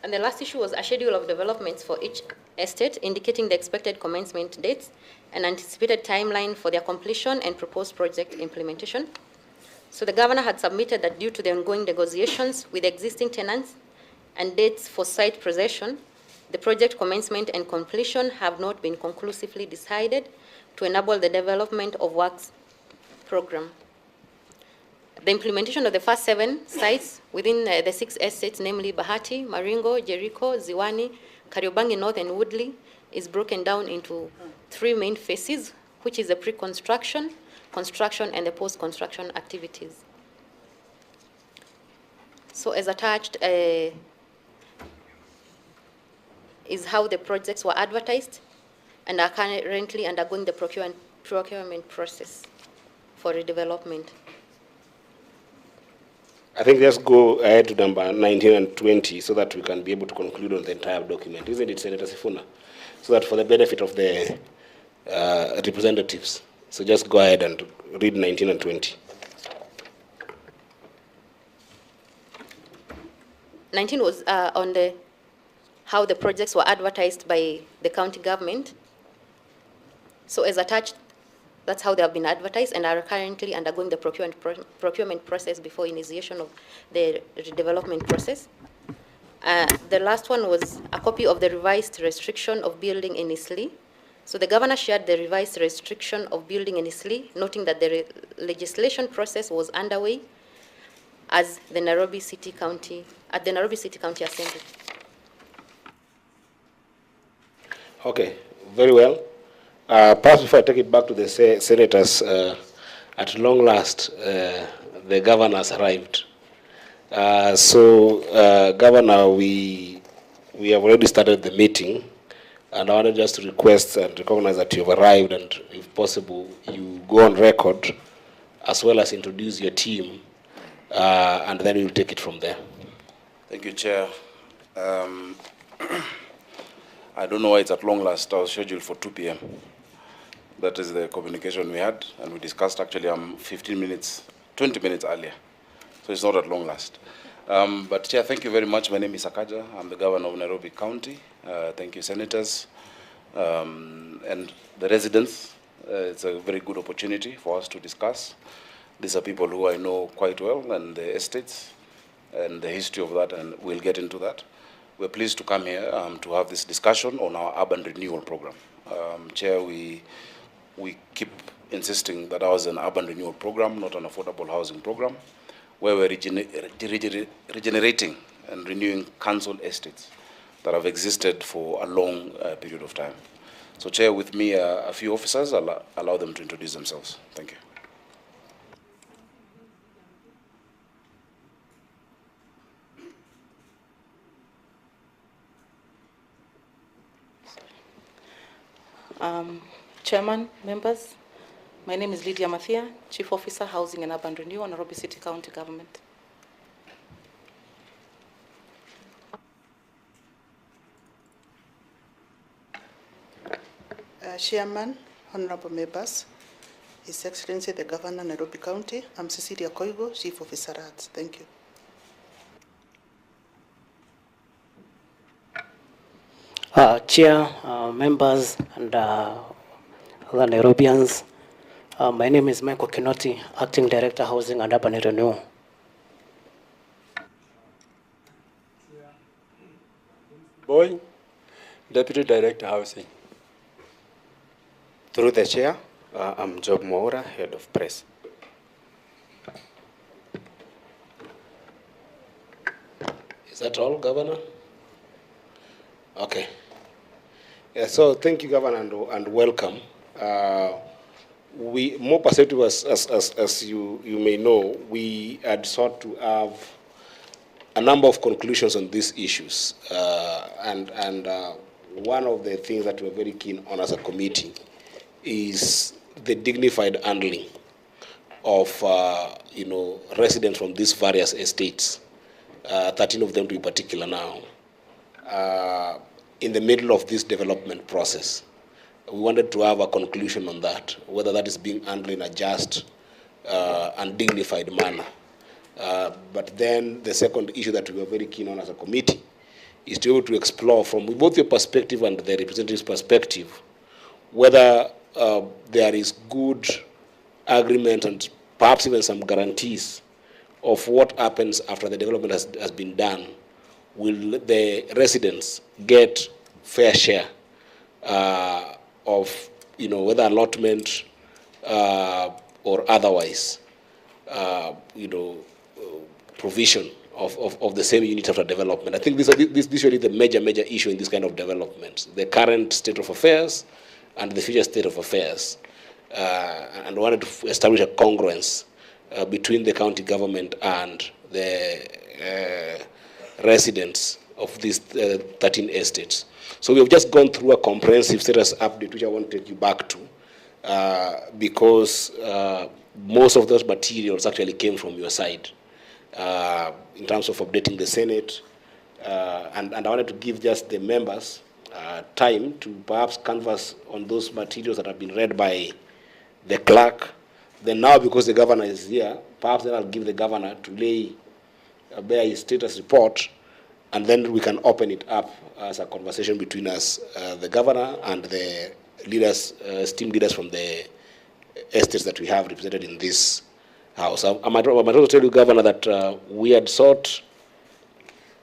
And the last issue was a schedule of developments for each estate, indicating the expected commencement dates, an anticipated timeline for their completion, and proposed project implementation. So the governor had submitted that due to the ongoing negotiations with existing tenants and dates for site possession, the project commencement and completion have not been conclusively decided to enable the development of works program. The implementation of the first 7 sites within the 6 estates, namely Bahati, Maringo, Jericho, Ziwani, Kariobangi North, and Woodley, is broken down into 3 main phases, which is the pre-construction, construction, and the post-construction activities. So as attached is how the projects were advertised and are currently undergoing the procurement process for redevelopment. I think let's go ahead to number 19 and 20 so that we can be able to conclude on the entire document. Isn't it, Senator Sifuna? So that for the benefit of the representatives. So just go ahead and read 19 and 20. 19 was on how the projects were advertised by the county government. So as attached, that's how they have been advertised and are currently undergoing the procurement process before initiation of the redevelopment process. The last one was a copy of the revised restriction of building in Isli. So the governor shared the revised restriction of building in Isli, noting that the legislation process was underway as the Nairobi City County Assembly. Okay, very well. Perhaps before I take it back to the senators, at long last, the governor has arrived. Governor, we have already started the meeting, and I wanted just to request and recognize that you have arrived, and if possible, you go on record, as well as introduce your team, and then we'll take it from there. Thank you, Chair. I don't know why it's at long last. I was scheduled for 2 p.m. That is the communication we had, and we discussed actually 20 minutes earlier. So it's not at long last. But Chair, thank you very much. My name is Sakaja. I'm the governor of Nairobi County. Thank you, senators, and the residents. It's a very good opportunity for us to discuss. These are people who I know quite well, and the estates, and the history of that, and we'll get into that. We're pleased to come here to have this discussion on our urban renewal program. Chair, we keep insisting that ours is an urban renewal program, not an affordable housing program, where we're regenerating and renewing council estates that have existed for a long period of time. So, Chair, with me, a few officers, I'll allow them to introduce themselves. Thank you. Chairman, members, my name is Lydia Mathia, Chief Officer, Housing and Urban Renewal, Nairobi City County Government. Chairman, honorable members, His Excellency the Governor, Nairobi County, I'm Cecilia Koigo, Chief of Secretariat. Thank you. Chair, members, and other Nairobians, my name is Michael Kinoti, Acting Director, Housing and Urban Renewal. Boy, Deputy Director, Housing. Through the chair, I'm Job Moura, Head of Press. that all, Governor? Okay. Yeah, so thank you, Governor, and welcome. We more perceptive, as you may know, we had sought to have a number of conclusions on these issues, and one of the things that we're very keen on as a committee is the dignified handling of residents from these various estates, 13 of them to be particular now, in the middle of this development process. We wanted to have a conclusion on that, whether that is being handled in a just and dignified manner. But then the second issue that we were very keen on as a committee is to be able to explore from both your perspective and the representative's perspective whether there is good agreement and perhaps even some guarantees of what happens after the development has been done. Will the residents get fair share of, whether allotment or otherwise, provision of the same unit after development? I think this is really the major issue in this kind of development: the current state of affairs and the future state of affairs. And wanted to establish a congruence between the county government and the residents of these 13 estates. So we have just gone through a comprehensive status update, which I want to take you back to, because most of those materials actually came from your side in terms of updating the Senate. And I wanted to give just the members time to perhaps canvass on those materials that have been read by the clerk. Then now, because the governor is here, perhaps then I'll give the governor to lay bare his status report, and then we can open it up as a conversation between us, the governor and the leaders, esteemed leaders from the estates that we have represented in this house. I might also tell you, Governor, that we had sought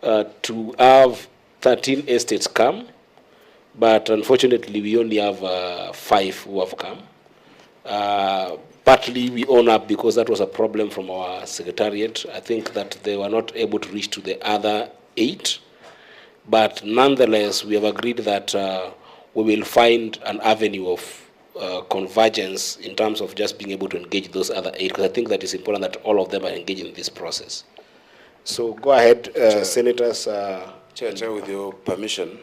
to have 13 estates come, but unfortunately we only have 5 who have come. Partly we own up because that was a problem from our Secretariat. I think that they were not able to reach to the other 8. But nonetheless, we have agreed that we will find an avenue of convergence in terms of just being able to engage those other 8, because I think that it's important that all of them are engaged in this process. So go ahead, Senators. Chair, with your permission,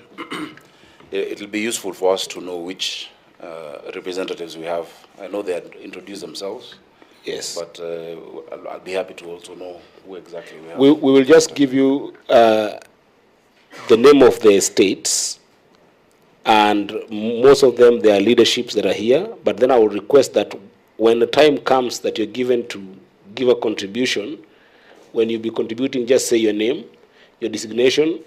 it will be useful for us to know which representatives we have. I know they had introduced themselves. Yes. But I'll be happy to also know who exactly we have. We will just give you the name of the estates, and most of them, there are leaderships that are here. But then I will request that when the time comes that you're given to give a contribution, when you be contributing, just say your name, your designation,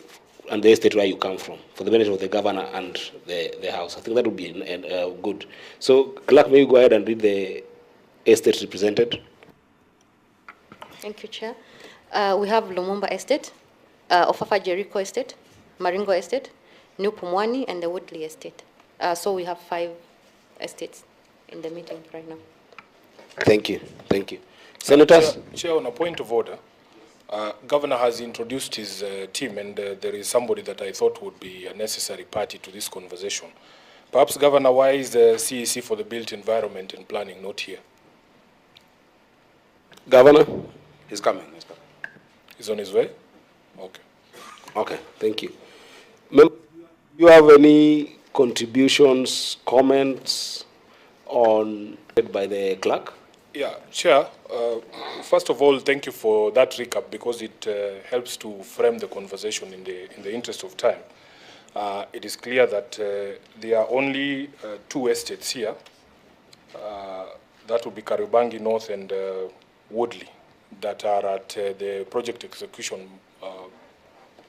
and the estate where you come from, for the benefit of the governor and the house. I think that would be good. So, clerk, may you go ahead and read the estate represented? Thank you, Chair. We have Lumumba Estate, Ofafa Jericho Estate, Maringo Estate, New Pumani, and the Woodley Estate. So we have 5 estates in the meeting right now. Thank you. Thank you. Senators? Chair, on a point of order, Governor has introduced his team, and there is somebody that I thought would be a necessary party to this conversation. Perhaps, Governor, why is the CEC for the Built Environment and Planning not here? Governor? He's coming. He's on his way? Okay. Okay, thank you. Do you have any contributions, comments on by the clerk? Yeah, Chair. First of all, thank you for that recap, because it helps to frame the conversation in the interest of time. It is clear that there are only 2 estates here. That would be Kariobangi North and Woodley, that are at the project execution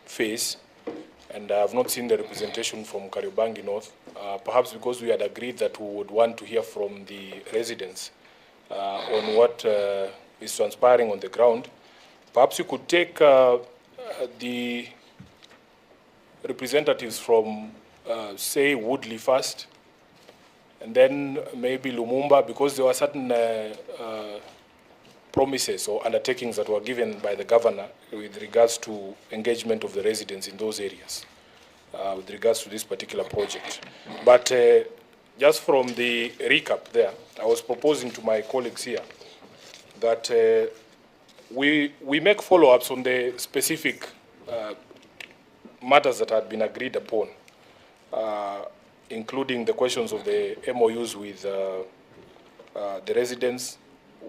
phase. And I have not seen the representation from Kariobangi North, perhaps because we had agreed that we would want to hear from the residents on what is transpiring on the ground. Perhaps you could take the representatives from, say, Woodley first, and then maybe Lumumba, because there were certain promises or undertakings that were given by the governor with regards to engagement of the residents in those areas with regards to this particular project. But just from the recap there, I was proposing to my colleagues here that we make follow-ups on the specific matters that had been agreed upon, including the questions of the MOUs with the residents,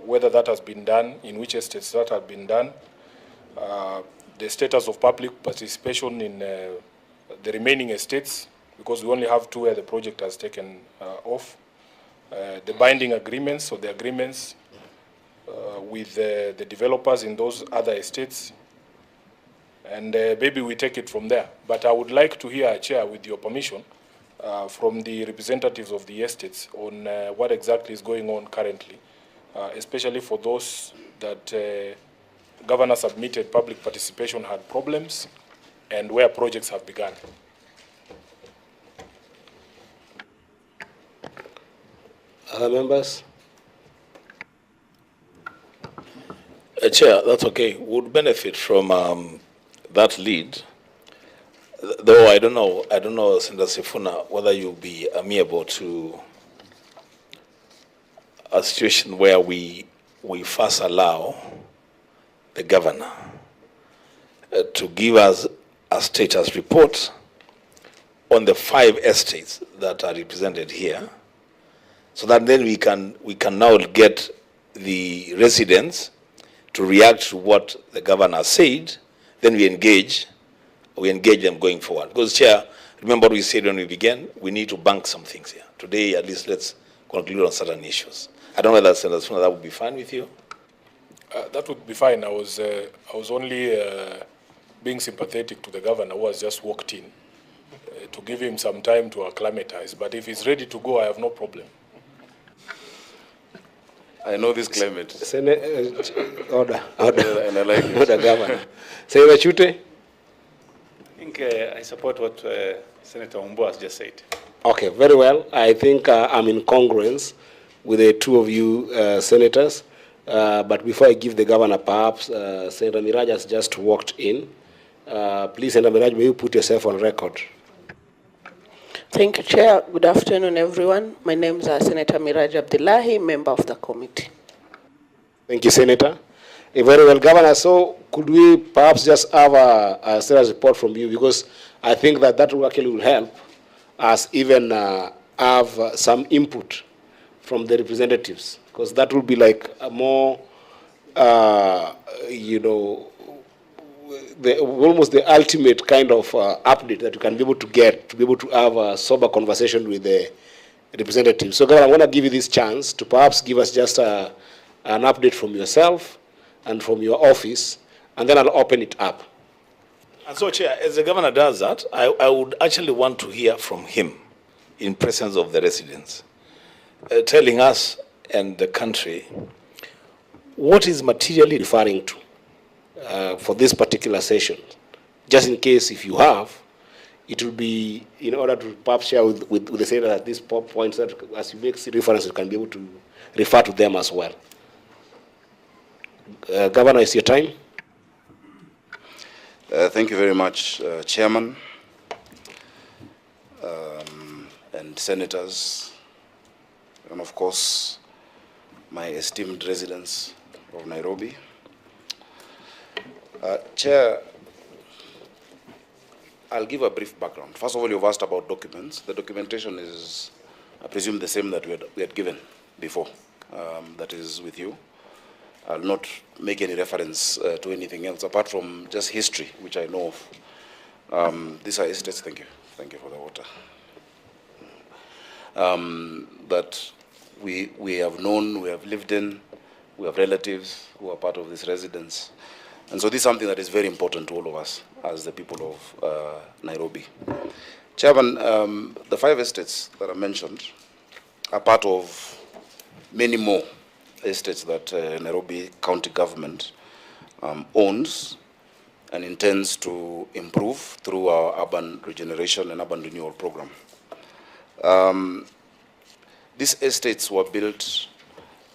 whether that has been done, in which estates that had been done, the status of public participation in the remaining estates, because we only have 2 where the project has taken off, the binding agreements or the agreements with the developers in those other estates, and maybe we take it from there. But I would like to hear, Chair, with your permission, from the representatives of the estates on what exactly is going on currently, especially for those that governor submitted public participation had problems and where projects have begun. Other members? Chair, that's okay. Would benefit from that lead. Though I don't know, Senator Sifuna, whether you'll be amenable to a situation where we first allow the governor to give us a status report on the 5 estates that are represented here, so that then we can now get the residents to react to what the governor said. Then we engage them going forward. Because, Chair, remember what we said when we began, we need to bank some things here. Today, at least, let's conclude on certain issues. I don't know whether, Senator Sifuna, that would be fine with you? That would be fine. I was only being sympathetic to the governor who has just walked in to give him some time to acclimatize. But if he's ready to go, I have no problem. I know this climate. Order. And I like it. Order, Governor. Senator Chute? I think I support what Senator Umbo has just said. Okay, very well. I think I'm in congruence with the 2 of you senators. But before I give the governor, perhaps Senator Miraj has just walked in. Please, Senator Miraj, may you put yourself on record? Thank you, Chair. Good afternoon, everyone. My name is Senator Miraj Abdullahi, member of the committee. Thank you, Senator. Very well, Governor. So could we perhaps just have a status report from you? Because I think that will actually help us even have some input from the representatives, because that will be like a more, almost the ultimate kind of update that you can be able to get, to be able to have a sober conversation with the representatives. So, Governor, I'm going to give you this chance to perhaps give us just an update from yourself and from your office, and then I'll open it up. And so, Chair, as the governor does that, I would actually want to hear from him in presence of the residents, telling us and the country what is materially referring to for this particular session. Just in case if you have, it will be in order to perhaps share with the Senator at these points that as you make reference, you can be able to refer to them as well. Governor, it's your time. Thank you very much, Chairman and Senators, and of course, my esteemed residents of Nairobi. Chair, I'll give a brief background. First of all, you've asked about documents. The documentation is, I presume, the same that we had given before, that is with you. I'll not make any reference to anything else apart from just history, which I know of. These are estates, thank you for the water, that we have known, we have lived in, we have relatives who are part of this residence. And so this is something that is very important to all of us as the people of Nairobi. Chairman, the 5 estates that I mentioned are part of many more estates that Nairobi County government owns and intends to improve through our urban regeneration and urban renewal program. These estates were built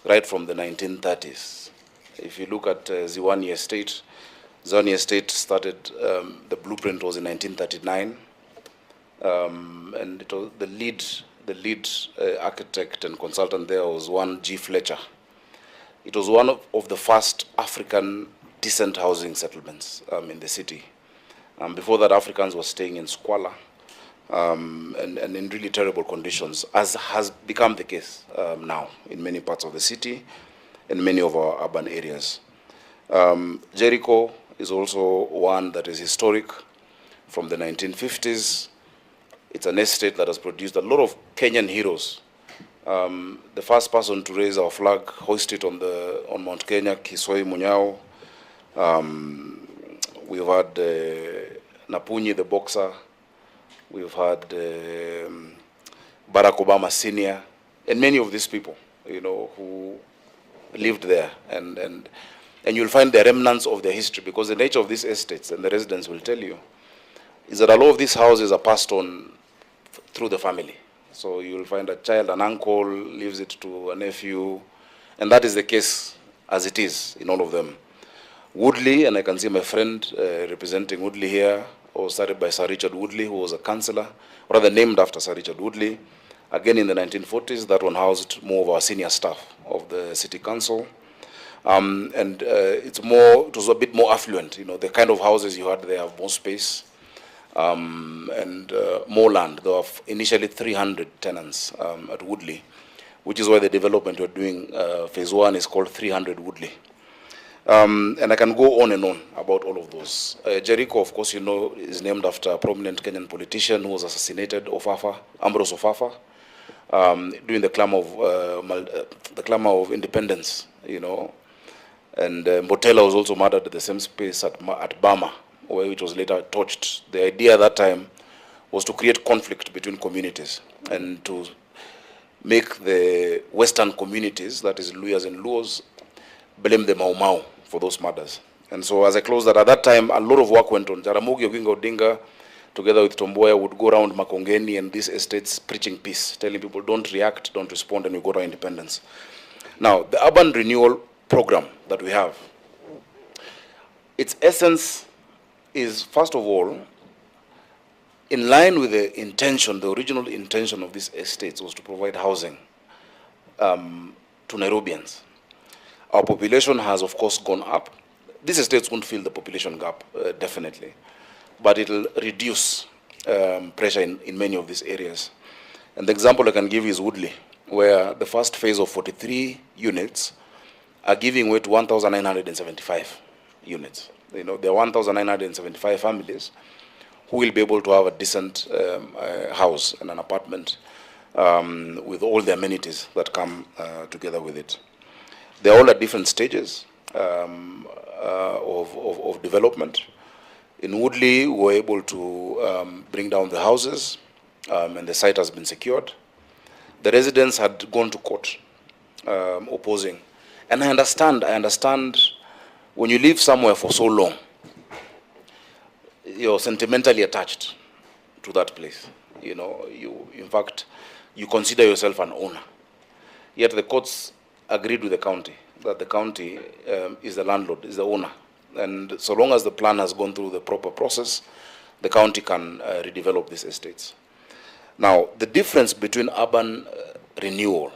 right from the 1930s If you look at Ziwani Estate, Ziwani Estate started, the blueprint was in 1939, and it was the lead architect and consultant there was one G. Fletcher. It was one of the first African decent housing settlements in the city. Before that, Africans were staying in squalor and in really terrible conditions, as has become the case now in many parts of the city and many of our urban areas. Jericho is also one that is historic from the 1950s. It's an estate that has produced a lot of Kenyan heroes. The first person to raise our flag, hoist it on Mount Kenya, Kisoi Munyao. We've had Napunyi, the boxer. We've had Barack Obama Sr. and many of these people, you know, who lived there. And you'll find the remnants of their history, because the nature of these estates, and the residents will tell you, is that a lot of these houses are passed on through the family. So you'll find a child, an uncle, leaves it to a nephew, and that is the case as it is in all of them. Woodley, and I can see my friend representing Woodley here, was started by Sir Richard Woodley, who was a councillor, rather named after Sir Richard Woodley. Again in the 1940s, that one housed more of our senior staff of the city council. It was a bit more affluent, you know, the kind of houses you had there have more space. More land. There were initially 300 tenants at Woodley, which is why the development we're doing, phase 1, is called 300 Woodley. And I can go on and on about all of those. Jericho, of course, you know, is named after a prominent Kenyan politician who was assassinated, Ambrose Ofafa, during the clamor of independence, you know. And Mbotela was also murdered at the same space at Bama, which was later torched. The idea at that time was to create conflict between communities and to make the Western communities, that is Luyas and Luos, blame the Mau Mau for those murders. And so as I close that, at that time, a lot of work went on. Jaramogi Oginga Odinga, together with Tomboya, would go around Makongeni and these estates preaching peace, telling people don't react, don't respond, and we go to our independence. Now, the urban renewal program that we have, its essence is, first of all, in line with the intention, the original intention of these estates was to provide housing to Nairobians. Our population has, of course, gone up. These estates won't fill the population gap, definitely, but it'll reduce pressure in many of these areas. And the example I can give is Woodley, where the first phase of 43 units are giving way to 1,975 units. You know, there are 1,975 families who will be able to have a decent house and an apartment with all the amenities that come together with it. They're all at different stages of development. In Woodley, we were able to bring down the houses, and the site has been secured. The residents had gone to court opposing. And I understand when you live somewhere for so long, you're sentimentally attached to that place. You know, in fact, you consider yourself an owner. Yet the courts agreed with the county that the county is the landlord, is the owner. And so long as the plan has gone through the proper process, the county can redevelop these estates. Now, the difference between urban renewal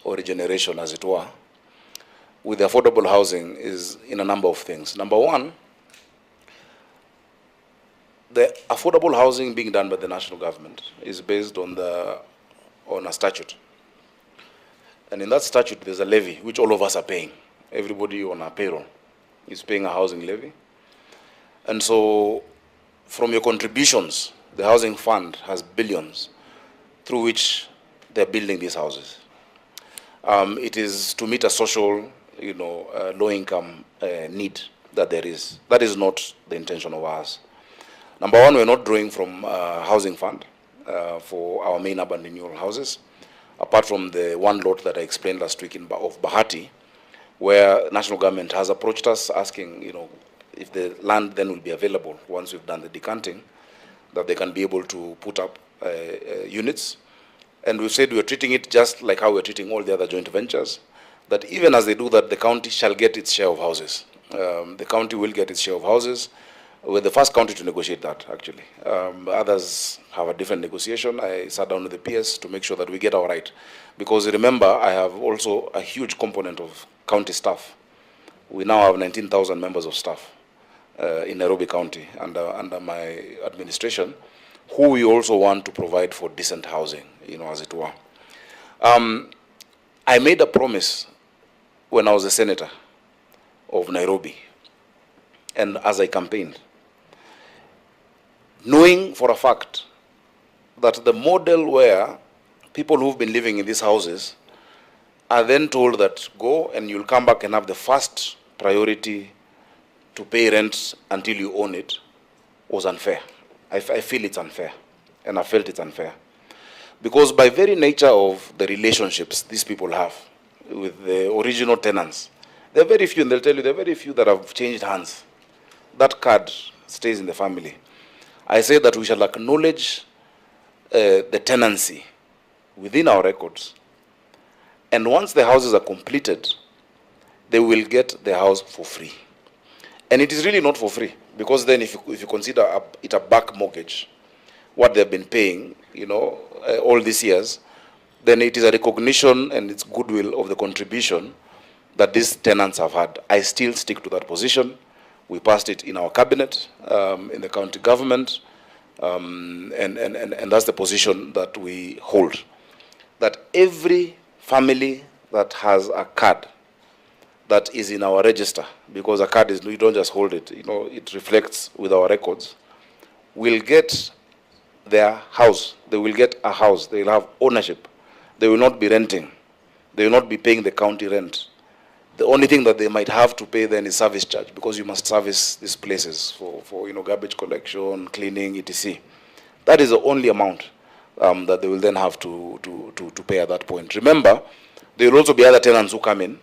or regeneration, as it were, with affordable housing is in a number of things. Number one, the affordable housing being done by the national government is based on a statute. And in that statute, there's a levy, which all of us are paying. Everybody on our payroll is paying a housing levy. And so from your contributions, the housing fund has billions through which they're building these houses. It is to meet a social, low-income need that there is. That is not the intention of ours. Number one, we're not drawing from housing fund for our main urban renewal houses, apart from the one lot that I explained last week of Bahati, where national government has approached us asking, if the land then will be available once we've done the decanting, that they can be able to put up units. And we've said we're treating it just like how we're treating all the other joint ventures, that even as they do that, the county shall get its share of houses. The county will get its share of houses. We're the first county to negotiate that, actually. Others have a different negotiation. I sat down with the PS to make sure that we get our right. Because remember, I have also a huge component of county staff. We now have 19,000 members of staff in Nairobi County under my administration, who we also want to provide for decent housing, as it were. I made a promise when I was a senator of Nairobi, and as I campaigned, knowing for a fact that the model where people who've been living in these houses are then told that go and you'll come back and have the first priority to pay rent until you own it was unfair. I feel it's unfair, and I felt it's unfair. Because by very nature of the relationships these people have with the original tenants, there are very few, and they'll tell you there are very few that have changed hands. That card stays in the family. I say that we shall acknowledge the tenancy within our records, and once the houses are completed, they will get the house for free. And it is really not for free, because then if you consider it a back mortgage, what they've been paying, all these years, then it is a recognition and it's goodwill of the contribution that these tenants have had. I still stick to that position. We passed it in our cabinet, in the county government, and that's the position that we hold. That every family that has a card that is in our register, because a card is, you don't just hold it, it reflects with our records, will get their house. They will get a house. They will have ownership. They will not be renting. They will not be paying the county rent. The only thing that they might have to pay then is service charge, because you must service these places for garbage collection, cleaning, etc. That is the only amount that they will then have to pay at that point. Remember, there will also be other tenants who come in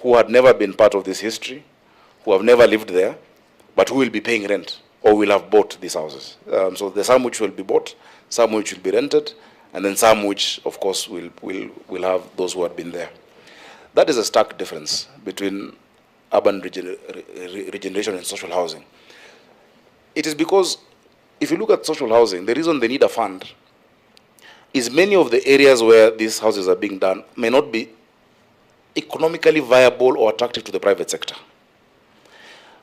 who had never been part of this history, who have never lived there, but who will be paying rent or will have bought these houses. So there's some which will be bought, some which will be rented, and then some which, of course, will have those who had been there. That is a stark difference between urban regeneration and social housing. It is because if you look at social housing, the reason they need a fund is many of the areas where these houses are being done may not be economically viable or attractive to the private sector.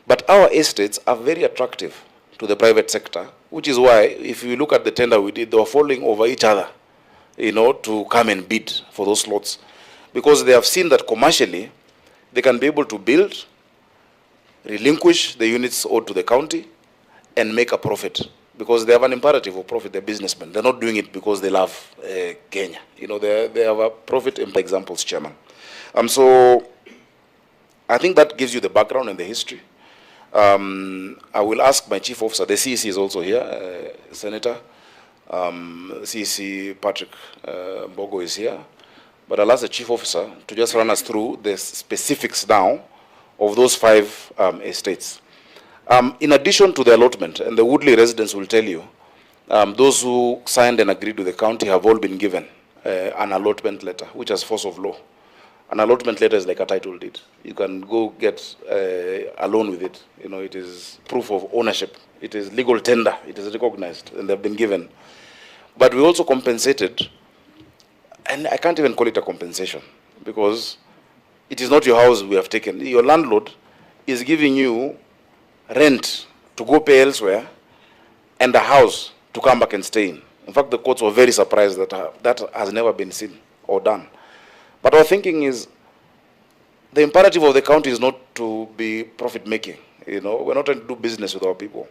But our estates are very attractive to the private sector, which is why, if you look at the tender we did, they were falling over each other, to come and bid for those slots. Because they have seen that commercially, they can be able to build, relinquish the units owed to the county, and make a profit. Because they have an imperative of profit, they're businessmen. They're not doing it because they love Kenya. They have a profit in examples, Chairman. So I think that gives you the background and the history. I will ask my chief officer, the CEC is also here, Senator. CEC Patrick Mbogo is here. But I'll ask the chief officer to just run us through the specifics now of those 5 estates. In addition to the allotment, and the Woodley residents will tell you, those who signed and agreed with the county have all been given an allotment letter, which has force of law. An allotment letter is like a title deed. You can go get a loan with it. It is proof of ownership. It is legal tender. It is recognized, and they've been given. But we also compensated, and I can't even call it a compensation, because it is not your house we have taken. Your landlord is giving you rent to go pay elsewhere and a house to come back and stay in. In fact, the courts were very surprised that that has never been seen or done. But our thinking is, the imperative of the county is not to be profit-making. We're not trying to do business with our people.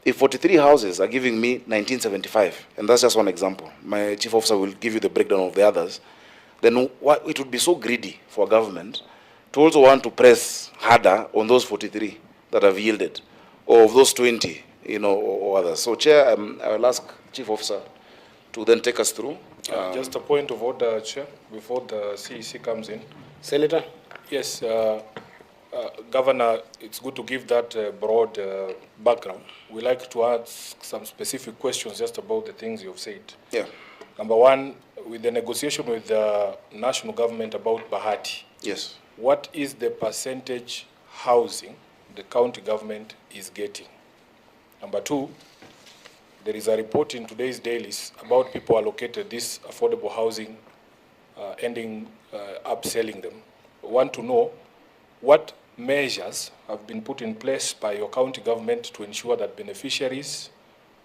If 43 houses are giving me 1975, and that's just one example, my chief officer will give you the breakdown of the others, then it would be so greedy for government to also want to press harder on those 43 that have yielded, or of those 20, or others. So, Chair, I will ask Chief Officer to then take us through. Just a point of order, Chair, before the CEC comes in. Senator? Yes, Governor, it's good to give that broad background. We like to ask some specific questions just about the things you've said. Yeah. Number one, with the negotiation with the national government about Bahati, Yes. what is the percentage housing the county government is getting? Number two, there is a report in today's dailies about people allocated this affordable housing, ending up selling them. I want to know what measures have been put in place by your county government to ensure that beneficiaries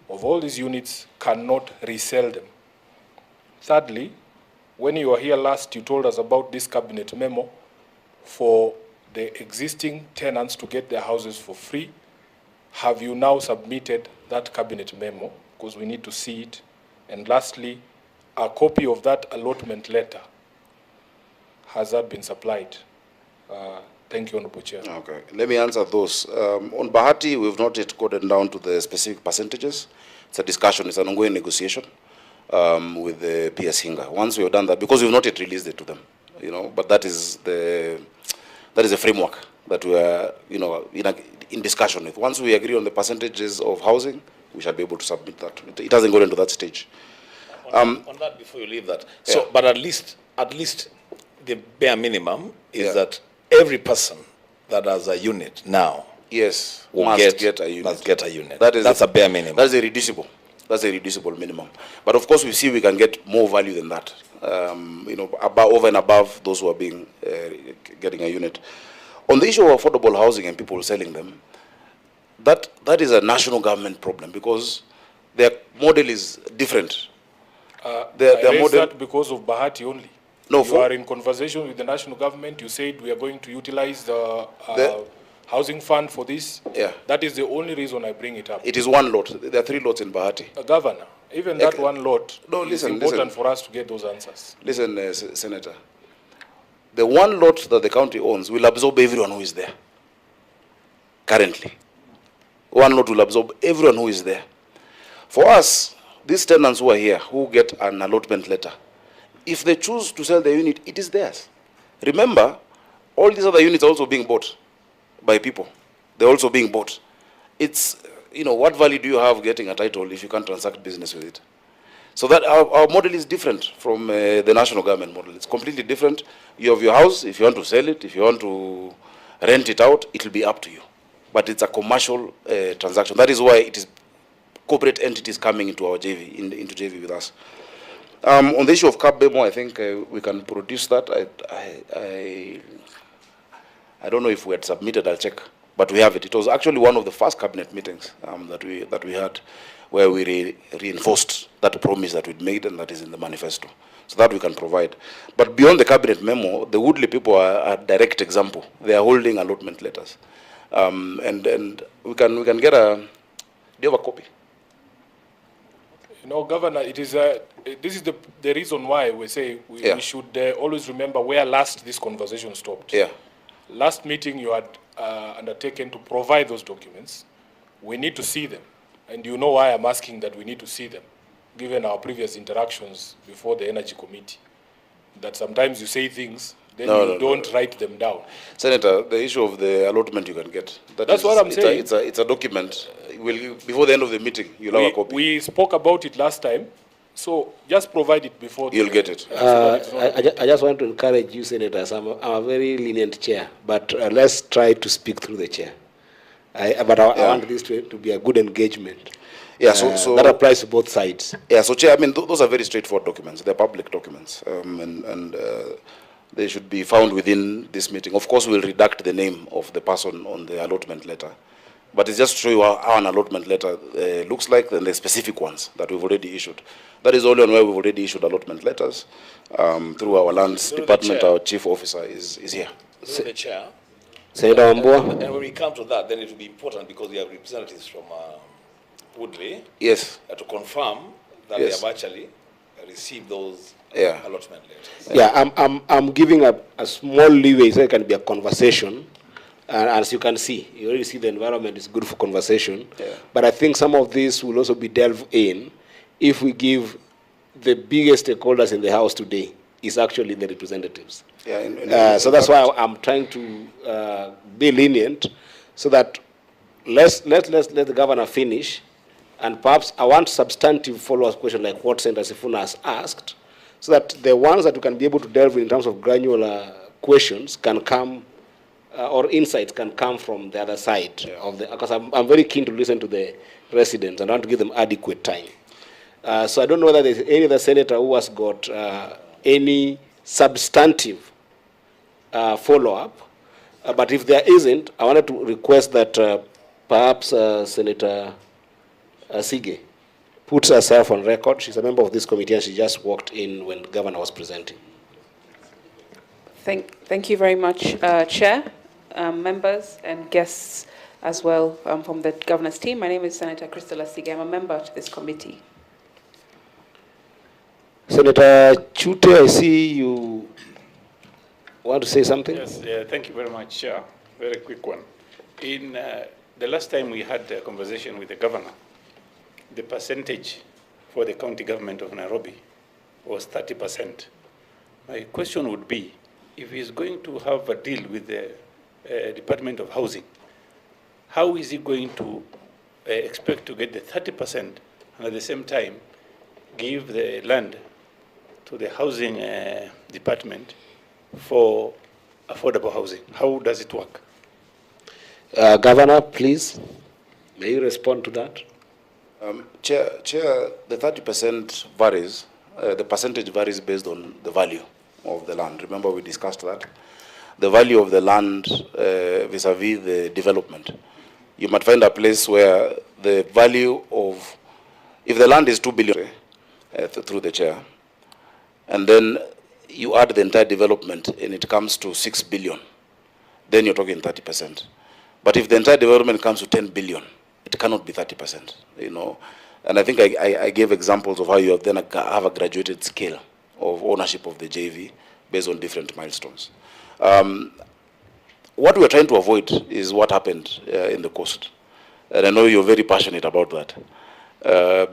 of all these units cannot resell them. Thirdly, when you were here last, you told us about this cabinet memo for the existing tenants to get their houses for free. Have you now submitted that cabinet memo? Because we need to see it. And lastly, a copy of that allotment letter, has that been supplied? Thank you, Honorable Chair. Okay, let me answer those. On Bahati, we've not yet gotten down to the specific percentages. It's a discussion, it's an ongoing negotiation with the PS Hinga. Once we've done that, because we've not yet released it to them, but that is the framework that we are, in discussion with. Once we agree on the percentages of housing, we shall be able to submit that. It hasn't gone into that stage. On that, before you leave that, so, but at least the bare minimum is that every person that has a unit now, must get a unit. Must get a unit. That's a bare minimum. That's a reducible. That's a reducible minimum. But of course, we see we can get more value than that. Over and above those who are getting a unit. On the issue of affordable housing and people selling them, that is a national government problem because their model is different. Their model that because of Bahati only. No, you are in conversation with the national government. You said we are going to utilize the housing fund for this. Yeah. That is the only reason I bring it up. It is one lot. There are 3 lots in Bahati. Governor, even that one lot is listen, important for us to get those answers. Listen, Senator. The one lot that the county owns will absorb everyone who is there. Currently. One lot will absorb everyone who is there. For us, these tenants who are here, who get an allotment letter, if they choose to sell their unit, it is theirs. Remember, all these other units are also being bought by people. They're also being bought. It's, what value do you have getting a title if you can't transact business with it? So that our model is different from the national government model. It's completely different. You have your house. If you want to sell it, if you want to rent it out, it will be up to you. But it's a commercial transaction. That is why it is corporate entities coming into our JV, into JV with us. On the issue of CAB memo, I think we can produce that. I don't know if we had submitted, I'll check, but we have it. It was actually one of the first cabinet meetings that we had where we reinforced that promise that we'd made and that is in the manifesto. So that we can provide. But beyond the cabinet memo, the Woodley people are a direct example. They are holding allotment letters. And we can get a, do you have a copy? Governor, it is this is the reason why we say we should always remember where last this conversation stopped. Yeah. Last meeting you had undertaken to provide those documents. We need to see them. And you know why I'm asking that we need to see them, given our previous interactions before the Energy Committee, that sometimes you say things, then you don't write them down. Senator, the issue of the allotment you can get. That's what I'm saying. It's a document. Before the end of the meeting, you'll have a copy. We spoke about it last time, so just provide it before. You'll get it. I just want to encourage you, Senators. I'm a very lenient chair, but let's try to speak through the chair. I want this to be a good engagement. Yeah, so that applies to both sides. Yeah, so Chair, those are very straightforward documents. They're public documents, and they should be found within this meeting. Of course, we'll redact the name of the person on the allotment letter, but it's just to show you how an allotment letter looks like, and the specific ones that we've already issued. That is only on where we've already issued allotment letters through our lands department. Our chief officer is here. Through the chair. Senator Ambua. And when we come to that, then it will be important because we have representatives from Woodley. Yes. To confirm that they have actually received those allotment letters. Yeah, I'm giving a small leeway so it can be a conversation. And as you can see, you already see the environment is good for conversation. Yeah. But I think some of this will also be delved in if we give the biggest stakeholders in the house today is actually the representatives. Yeah, so that's why I'm trying to be lenient, so that let the governor finish, and perhaps I want substantive follow-up question like what Senator Sifuna has asked, so that the ones that we can be able to delve in terms of granular questions can come, or insights can come from the other side of the, because I'm very keen to listen to the residents and I want to give them adequate time. So I don't know whether there's any other senator who has got any substantive follow-up, but if there isn't, I wanted to request that perhaps Senator Sige puts herself on record. She's a member of this committee and she just walked in when the governor was presenting. Thank you very much, Chair, members and guests as well from the governor's team. My name is Senator Crystal Asige. I'm a member to this committee. Senator Chute, I see you want to say something? Yes, thank you very much, Chair. Very quick one. In the last time we had a conversation with the governor, the percentage for the county government of Nairobi was 30%. My question would be, if he's going to have a deal with the Department of Housing, how is he going to expect to get the 30% and at the same time give the land to the housing department for affordable housing? How does it work? Governor, please, may you respond to that? Chair, the 30% varies. The percentage varies based on the value of the land. Remember, we discussed that. The value of the land vis-a-vis the development. You might find a place where the value of, if the land is 2 billion through the chair, and then you add the entire development and it comes to 6 billion, then you're talking 30%. But if the entire development comes to 10 billion, it cannot be 30%, you know. And I think I gave examples of how you then have a graduated scale of ownership of the JV based on different milestones. What we're trying to avoid is what happened in the coast. And I know you're very passionate about that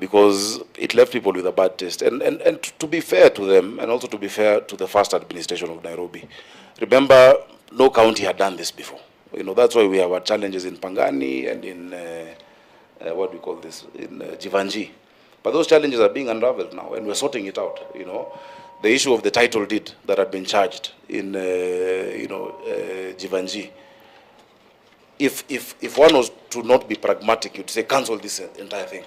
because it left people with a bad taste. And to be fair to them, and also to be fair to the first administration of Nairobi, remember, no county had done this before. You know, that's why we have our challenges in Pangani and in, what do we call this, in Jivanji. But those challenges are being unraveled now, and we're sorting it out, you know. The issue of the title deed that had been charged in, Jivanji. If one was to not be pragmatic, you'd say cancel this entire thing.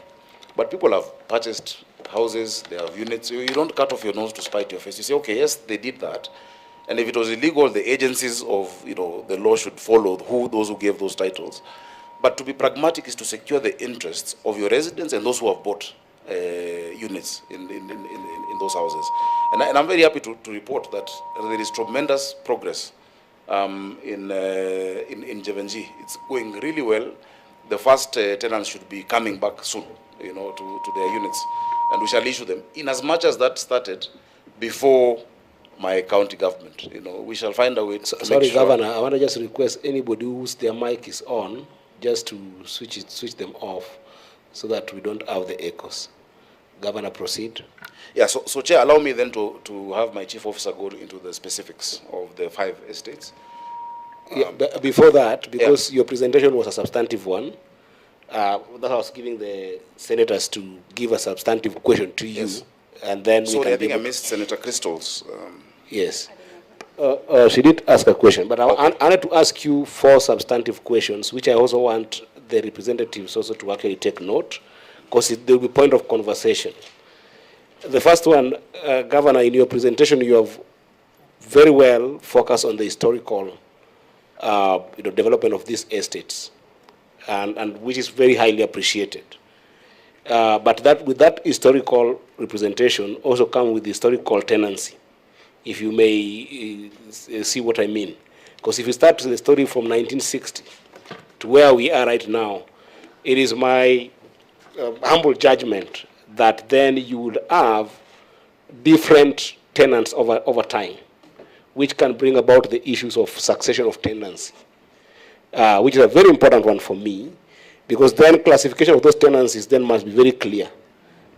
But people have purchased houses, they have units. You don't cut off your nose to spite your face. You say, okay, yes, they did that. And if it was illegal, the agencies of the law should follow those who gave those titles. But to be pragmatic is to secure the interests of your residents and those who have bought units in those houses. And I'm very happy to report that there is tremendous progress in Jivanji. It's going really well. The first tenants should be coming back soon, to their units, and we shall issue them. In as much as that started before my county government, we shall find a way to Sorry, make sure. Governor, I want to just request anybody whose their mic is on, just to switch them off, so that we don't have the echoes. Governor, proceed. Yeah, so Chair, allow me then to have my chief officer go into the specifics of the 5 estates. Yeah, but before that, because your presentation was a substantive one, that I was giving the senators to give a substantive question to you, and then Sorry, I think I missed Senator Crystal's. Yes. She did ask a question, but I wanted to ask you 4 substantive questions, which I also want the representatives also to actually take note, because there will be point of conversation. The first one, Governor, in your presentation, you have very well focused on the historical development of these estates, and which is very highly appreciated. But with that historical representation also come with historical tenancy, if you may see what I mean. Because if you start the story from 1960 to where we are right now, it is my humble judgment that then you would have different tenants over time, which can bring about the issues of succession of tenancy, which is a very important one for me, because then classification of those tenancies then must be very clear.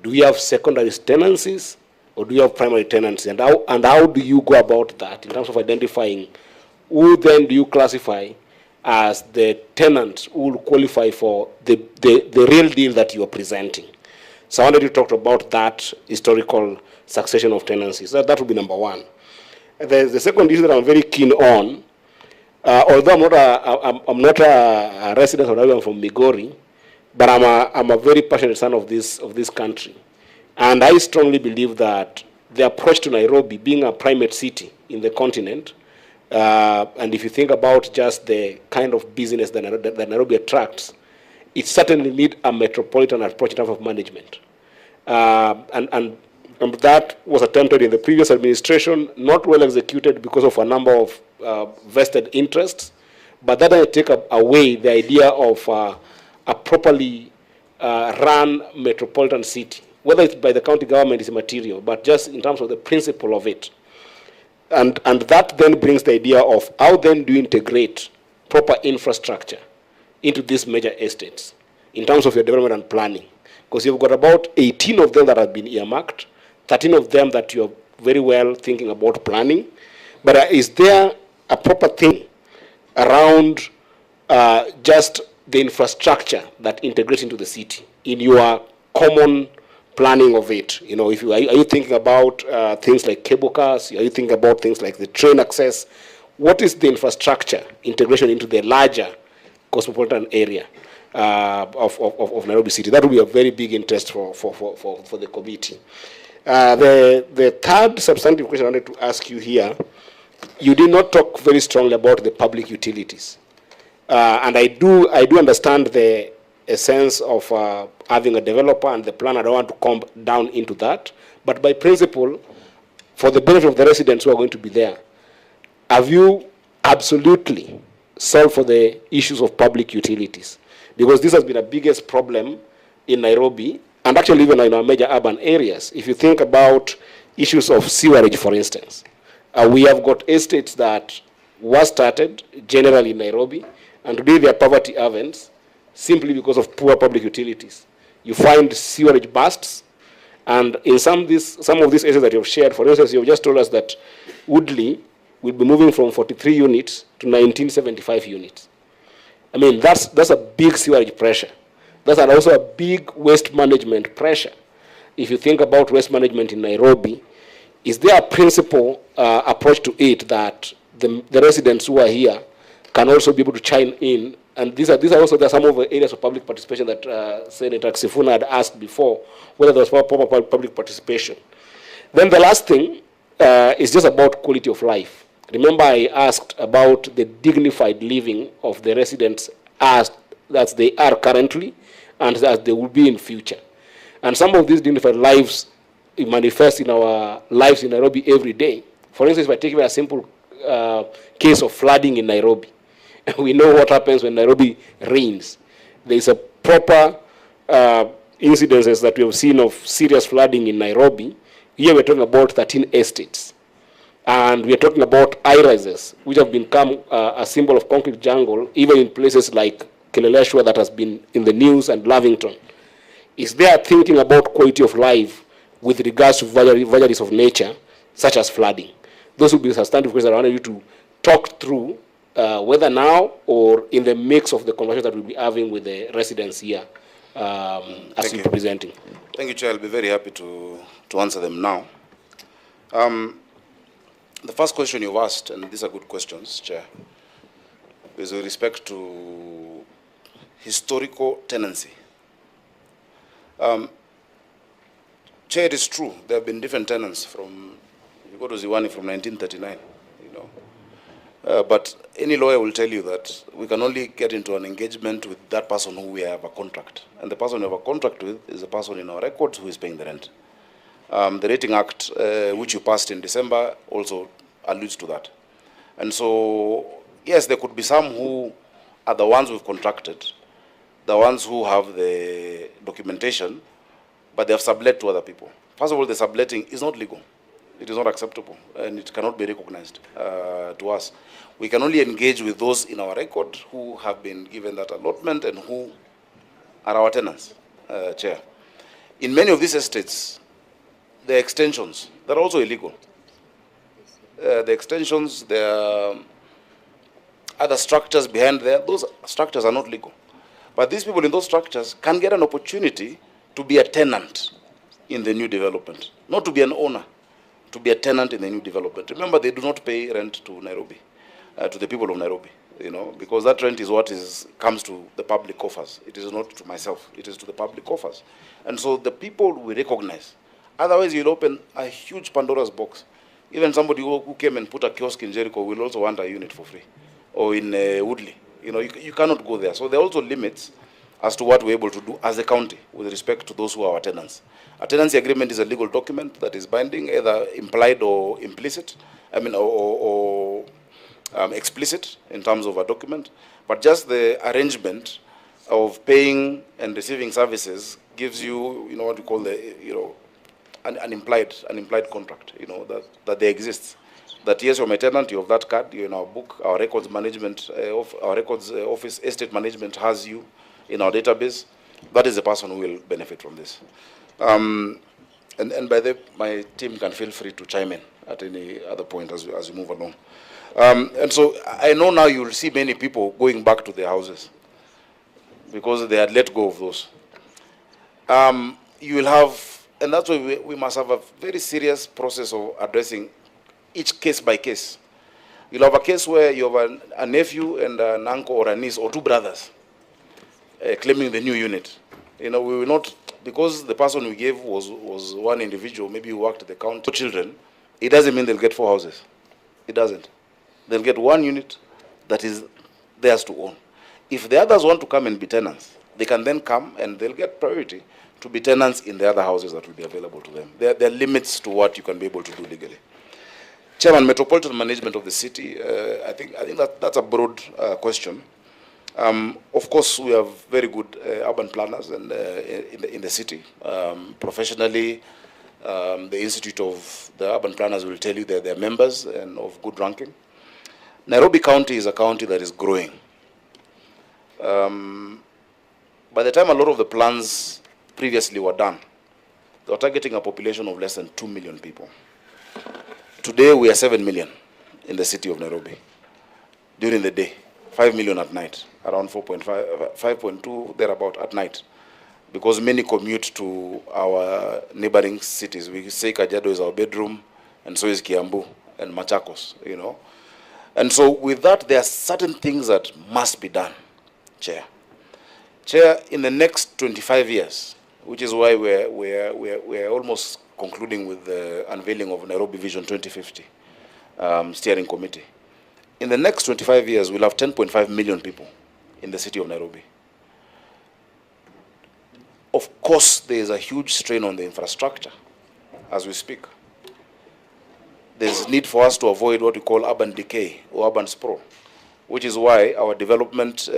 Do we have secondary tenancies or do you have primary tenancy? And how do you go about that in terms of identifying who then do you classify as the tenants who will qualify for the real deal that you are presenting? So I wanted you to talk about that historical succession of tenancies. That would be number one. The second issue that I'm very keen on, although I'm not a resident of Nairobi, I'm from Migori, but I'm a very passionate son of this country. And I strongly believe that the approach to Nairobi, being a primate city in the continent, and if you think about just the kind of business that Nairobi attracts, it certainly needs a metropolitan approach in terms of management. And that was attempted in the previous administration, not well executed because of a number of vested interests, but that I take away the idea of a properly run metropolitan city. Whether it's by the county government is immaterial, but just in terms of the principle of it. And that then brings the idea of how then do you integrate proper infrastructure into these major estates in terms of your development and planning. Because you've got about 18 of them that have been earmarked, 13 of them that you're very well thinking about planning. But is there a proper thing around just the infrastructure that integrates into the city in your common planning of it? You know, are you thinking about things like cable cars? Are you thinking about things like the train access? What is the infrastructure integration into the larger cosmopolitan area of Nairobi City? That would be a very big interest for the committee. The third substantive question I wanted to ask you here, you did not talk very strongly about the public utilities. And I do understand the essence of having a developer and the plan. I don't want to come down into that. But by principle, for the benefit of the residents who are going to be there, have you absolutely solved for the issues of public utilities? Because this has been the biggest problem in Nairobi, and actually even in our major urban areas. If you think about issues of sewerage, for instance, we have got estates that were started generally in Nairobi, and today they are poverty havens simply because of poor public utilities. You find sewerage bursts, and in some of these areas that you have shared, for instance, you have just told us that Woodley will be moving from 43 units to 1975 units. I mean, that's a big sewerage pressure. That's also a big waste management pressure. If you think about waste management in Nairobi, is there a principle approach to it that the residents who are here can also be able to chime in? And these are also some of the areas of public participation that Senator Sifuna had asked before, whether there was proper public participation. Then the last thing is just about quality of life. Remember, I asked about the dignified living of the residents as they are currently and as they will be in future. And some of these dignified lives manifest in our lives in Nairobi every day. For instance, if I take a simple case of flooding in Nairobi, we know what happens when Nairobi rains. There is a proper incidences that we have seen of serious flooding in Nairobi. Here we're talking about 13 estates. And we are talking about high-rises, which have become a symbol of concrete jungle, even in places like Kileleshwa that has been in the news, and Lavington. Is there thinking about quality of life with regards to vagaries of nature, such as flooding? Those would be substantive questions I wanted you to talk through, whether now or in the mix of the conversations that we'll be having with the residents here as you're presenting. Thank you, Chair. I'll be very happy to answer them now. The first question you've asked, and these are good questions, Chair, is with respect to historical tenancy. Chair, it is true, there have been different tenants from, you go to Ziwani from 1939, you know. But any lawyer will tell you that we can only get into an engagement with that person who we have a contract. And the person we have a contract with is the person in our records who is paying the rent. The Rating Act, which you passed in December, also alludes to that. And so, yes, there could be some who are the ones we've contracted, the ones who have the documentation, but they have sublet to other people. First of all, the subletting is not legal. It is not acceptable, and it cannot be recognized to us. We can only engage with those in our record who have been given that allotment and who are our tenants, Chair. In many of these estates, the extensions, they're also illegal. The extensions, there are other structures behind there. Those structures are not legal. But these people in those structures can get an opportunity to be a tenant in the new development, not to be an owner, to be a tenant in the new development. Remember, they do not pay rent to Nairobi, to the people of Nairobi, because that rent is what comes to the public coffers. It is not to myself, it is to the public coffers. And so the people we recognize. Otherwise, you'll open a huge Pandora's box. Even somebody who came and put a kiosk in Jericho will also want a unit for free, or in Woodley. You cannot go there. So there are also limits as to what we're able to do as a county with respect to those who are our tenants. A tenancy agreement is a legal document that is binding, either implied or implicit, or explicit in terms of a document. But just the arrangement of paying and receiving services gives you, what we call an implied contract, that there exists. That yes, you're my tenant, you have that card, you're in our book, our records management, our records office, estate management has you in our database. That is the person who will benefit from this. And my team can feel free to chime in at any other point as we move along. And so I know now you'll see many people going back to their houses because they had let go of those. You will have, and that's why we must have a very serious process of addressing each case by case. You'll have a case where you have a nephew and an uncle or a niece or two brothers claiming the new unit. We will not, because the person we gave was one individual, maybe who worked at the county, children, it doesn't mean they'll get 4 houses. It doesn't. They'll get 1 unit that is theirs to own. If the others want to come and be tenants, they can then come and they'll get priority to be tenants in the other houses that will be available to them. There are limits to what you can be able to do legally. Chairman, metropolitan management of the city, I think that's a broad question. Of course, we have very good urban planners and in the city. Professionally, the Institute of the Urban Planners will tell you that they're members and of good ranking. Nairobi County is a county that is growing. By the time a lot of the plans previously were done, they were targeting a population of less than 2 million people. Today, we are 7 million in the city of Nairobi during the day, 5 million at night, around 4.5, 5.2 thereabout at night, because many commute to our neighboring cities. We say Kajiado is our bedroom, and so is Kiambu and Machakos, And so with that, there are certain things that must be done, Chair. Chair, in the next 25 years, which is why we're almost concluding with the unveiling of Nairobi Vision 2050 steering committee. In the next 25 years, we'll have 10.5 million people in the city of Nairobi. Of course, there is a huge strain on the infrastructure as we speak. There's need for us to avoid what we call urban decay or urban sprawl, which is why our development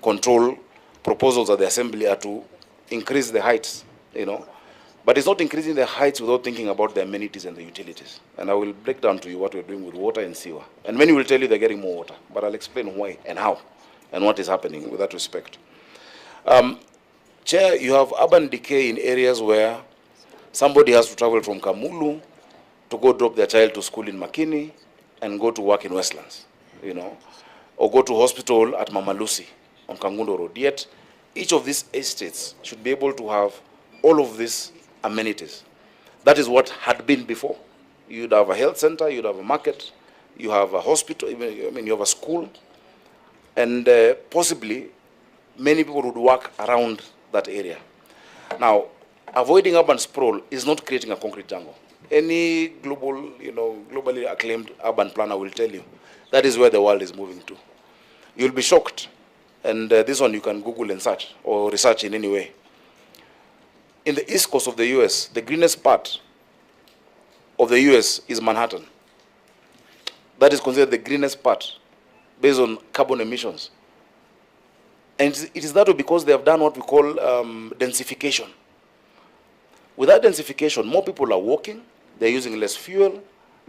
control proposals at the Assembly are to increase the heights, But it's not increasing the heights without thinking about the amenities and the utilities. And I will break down to you what we're doing with water and sewer. And many will tell you they're getting more water, but I'll explain why and how and what is happening with that respect. Chair, you have urban decay in areas where somebody has to travel from Kamulu to go drop their child to school in Makini and go to work in Westlands, or go to hospital at Mama Lucy on Kangundo Road. Yet, each of these estates should be able to have all of these amenities. That is what had been before. You'd have a health center, you'd have a market, you have a hospital, you have a school, and possibly many people would work around that area. Now, avoiding urban sprawl is not creating a concrete jungle. Any globally acclaimed urban planner will tell you that is where the world is moving to. You'll be shocked, and this one you can Google and search or research in any way. In the east coast of the US, the greenest part of the US is Manhattan. That is considered the greenest part based on carbon emissions. And it is that way because they have done what we call densification. With that densification, more people are walking, they're using less fuel,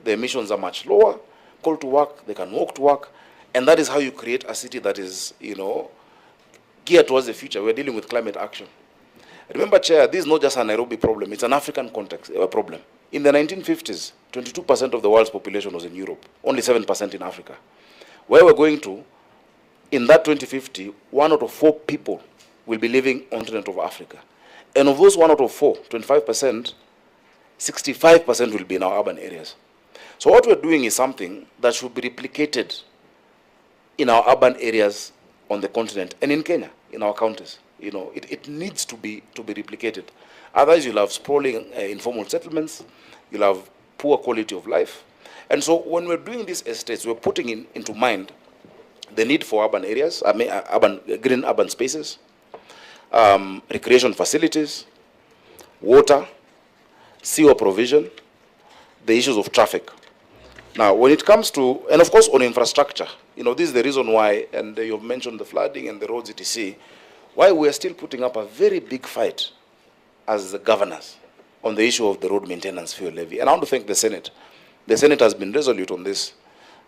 the emissions are much lower, call to work, they can walk to work, and that is how you create a city that is, geared towards the future. We're dealing with climate action. Remember, Chair, this is not just a Nairobi problem, it's an African context problem. In the 1950s, 22% of the world's population was in Europe, only 7% in Africa. Where we're going to, in that 2050, 1 out of 4 people will be living on the continent of Africa. And of those 1 out of 4, 25%, 65% will be in our urban areas. So what we're doing is something that should be replicated in our urban areas on the continent and in Kenya, in our counties. You know, it needs to be replicated. Otherwise, you'll have sprawling informal settlements, you'll have poor quality of life. And so when we're doing these estates, we're putting into mind the need for urban areas, green urban spaces, recreation facilities, water, sewer provision, the issues of traffic. Now, when it comes to, and of course on infrastructure, you know, this is the reason why, and you've mentioned the flooding and the roads etc., why we are still putting up a very big fight as the governors on the issue of the road maintenance fuel levy. And I want to thank the Senate. The Senate has been resolute on this.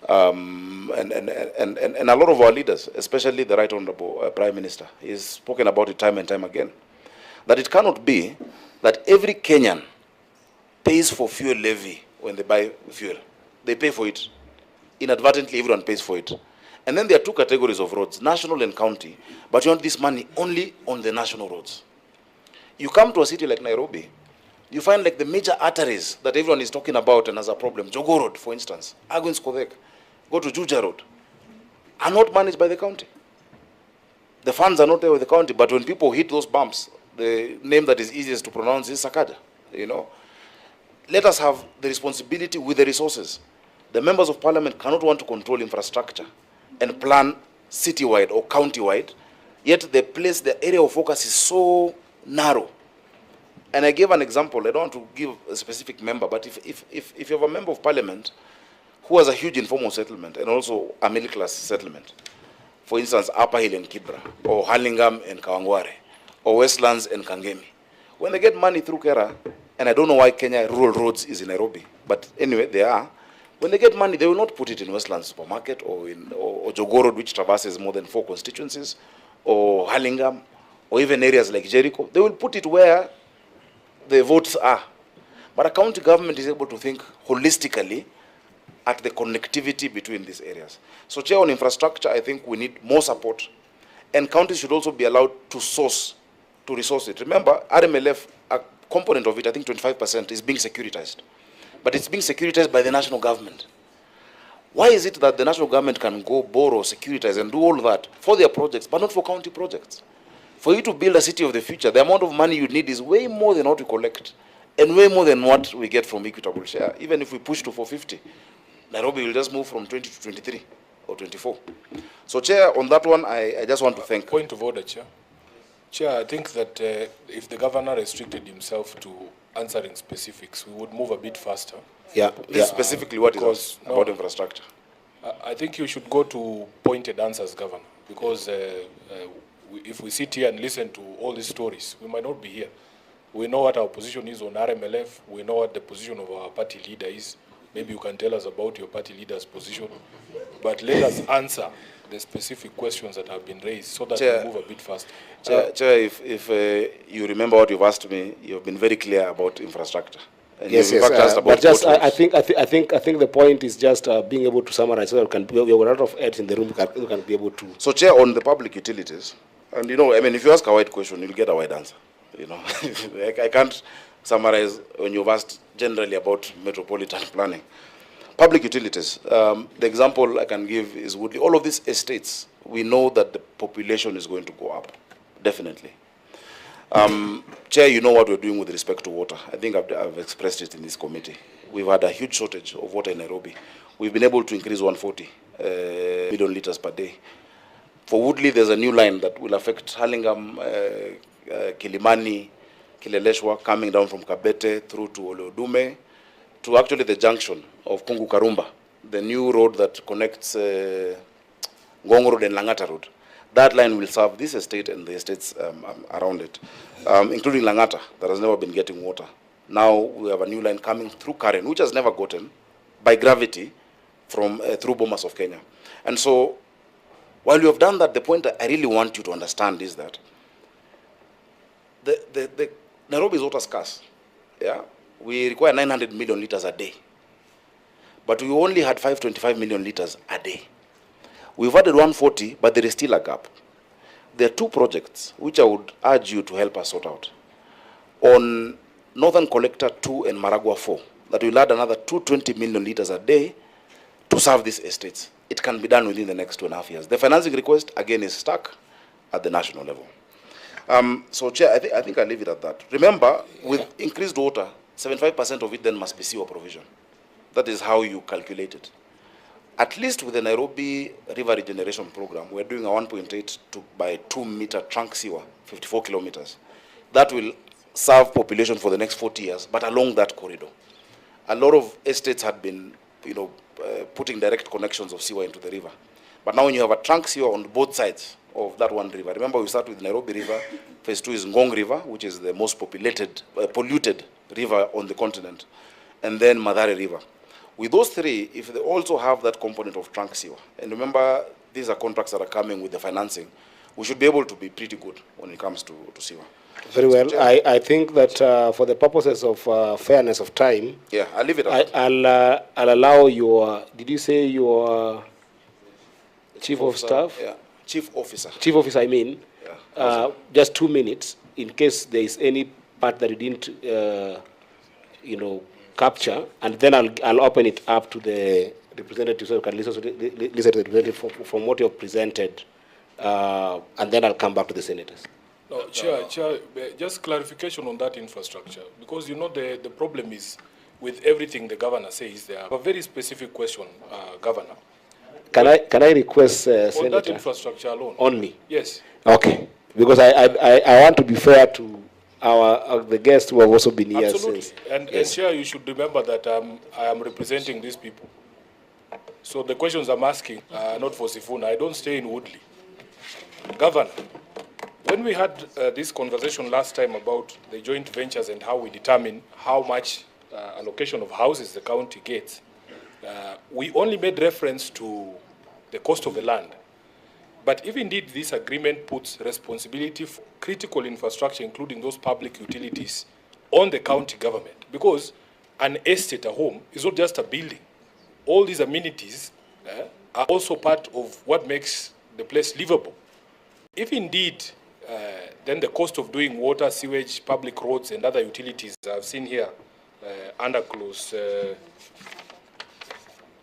And a lot of our leaders, especially the Right Honorable Prime Minister, he's spoken about it time and time again, that it cannot be that every Kenyan pays for fuel levy when they buy fuel. They pay for it. Inadvertently, everyone pays for it. And then there are two categories of roads, national and county, but you want this money only on the national roads. You come to a city like Nairobi, you find like the major arteries that everyone is talking about and has a problem, Jogo Road, for instance, Agwins Kodhek, go to Juja Road, are not managed by the county. The funds are not there with the county, but when people hit those bumps, the name that is easiest to pronounce is Sakaja, you know. Let us have the responsibility with the resources. The members of parliament cannot want to control infrastructure and plan citywide or countywide, yet the area of focus is so narrow. And I gave an example. I don't want to give a specific member, but if you have a member of parliament who has a huge informal settlement and also a middle class settlement, for instance, Upper Hill and Kibra, or Hurlingham and Kawangware, or Westlands and Kangemi, when they get money through Kera, and I don't know why Kenya rural roads is in Nairobi, but anyway, they are. When they get money, they will not put it in Westlands Supermarket or in Jogo Road, which traverses more than 4 constituencies, or Hurlingham, or even areas like Jericho. They will put it where the votes are. But a county government is able to think holistically at the connectivity between these areas. So, Chair, on infrastructure, I think we need more support. And counties should also be allowed to resource it. Remember, RMLF, a component of it, I think 25%, is being securitized. But it's being securitized by the national government. Why is it that the national government can go borrow, securitize, and do all that for their projects, but not for county projects? For you to build a city of the future, the amount of money you need is way more than what we collect, and way more than what we get from equitable share. Even if we push to 450, Nairobi will just move from 20 to 23 or 24. So, Chair, on that one, I just want to thank. Point of order, Chair. Chair, I think that if the governor restricted himself to answering specifics, we would move a bit faster. Yeah, specifically what is about infrastructure? I think you should go to pointed answers, Governor, because if we sit here and listen to all these stories, we might not be here. We know what our position is on RMLF. We know what the position of our party leader is. Maybe you can tell us about your party leader's position. But let us answer the specific questions that have been raised so that Chair, we move a bit faster. Chair, if you remember what you've asked me, you've been very clear about infrastructure. And yes, yes. But just I think the point is just being able to summarize so that we have a lot of heads in the room who can be able to. So, Chair, on the public utilities, and you know, I mean, if you ask a wide question, you'll get a wide answer. You know, I can't summarize when you've asked generally about metropolitan planning. Public utilities, the example I can give is Woodley. All of these estates, we know that the population is going to go up, definitely. Chair, you know what we're doing with respect to water. I think I've expressed it in this committee. We've had a huge shortage of water in Nairobi. We've been able to increase 140 million liters per day. For Woodley, there's a new line that will affect Hurlingham, Kilimani, Kileleshwa, coming down from Kabete through to Oleodume, to actually the junction of Kungu Karumba, the new road that connects Ngong Road and Langata Road. That line will serve this estate and the estates around it, including Langata, that has never been getting water. Now we have a new line coming through Karen, which has never gotten, by gravity, from through Bomas of Kenya. And so, while you have done that, the point I really want you to understand is that the Nairobi is water scarce. Yeah, we require 900 million liters a day, but we only had 525 million liters a day. We've added 140, but there is still a gap. There are two projects which I would urge you to help us sort out. on Northern Collector 2 and Maragua 4, that will add another 220 million liters a day to serve these estates. It can be done within the next 2.5 years. The financing request, again, is stuck at the national level. So, Chair, I think I'll leave it at that. Remember, with increased water, 75% of it then must be sewer provision. That is how you calculate it. At least with the Nairobi River Regeneration Program, we're doing a 1.8 by 2 meter trunk sewer, 54 kilometers. That will serve population for the next 40 years, but along that corridor. A lot of estates had been, putting direct connections of sewer into the river. But now when you have a trunk sewer on both sides of that one river, remember we start with Nairobi River, phase 2 is Ngong River, which is the most polluted river on the continent, and then Mathare River. With those three, if they also have that component of trunk sewer, and remember these are contracts that are coming with the financing, we should be able to be pretty good when it comes to sewer. Very well. I think that for the purposes of fairness of time, yeah, I'll leave it at that. I'll allow your, did you say your Chief of Staff? Yeah, Chief Officer. Chief Officer, I mean, just 2 minutes in case there is any part that you didn't, capture, and then I'll open it up to the representatives, so you can listen to the representative from what you have presented, and then I'll come back to the senators. No, Chair, just clarification on that infrastructure, because the problem is with everything the governor says. There are a very specific question, Governor. Can I request, on Senator? that infrastructure alone? Only. Yes. Okay, because I want to be fair to the guests who have also been here. Absolutely. Since. And Chair, you should remember that I am representing these people. So the questions I'm asking are not for Sifuna. I don't stay in Woodley. Governor, when we had this conversation last time about the joint ventures and how we determine how much allocation of houses the county gets, we only made reference to the cost of the land. But if indeed this agreement puts responsibility for critical infrastructure, including those public utilities, on the county government, because an estate, a home, is not just a building. All these amenities are also part of what makes the place livable. If indeed, then the cost of doing water, sewage, public roads, and other utilities I've seen here under clause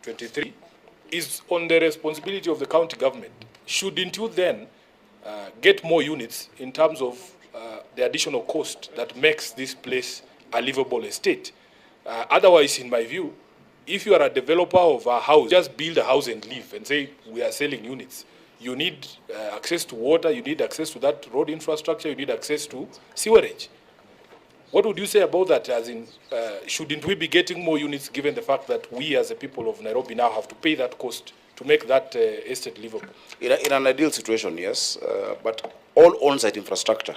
23 is on the responsibility of the county government, shouldn't you then get more units in terms of the additional cost that makes this place a livable estate? Otherwise, in my view, if you are a developer of a house, just build a house and live and say, we are selling units. You need access to water, you need access to that road infrastructure, you need access to sewerage. What would you say about that, as in, shouldn't we be getting more units given the fact that we as a people of Nairobi now have to pay that cost to make that estate livable? In an ideal situation, yes, but all on-site infrastructure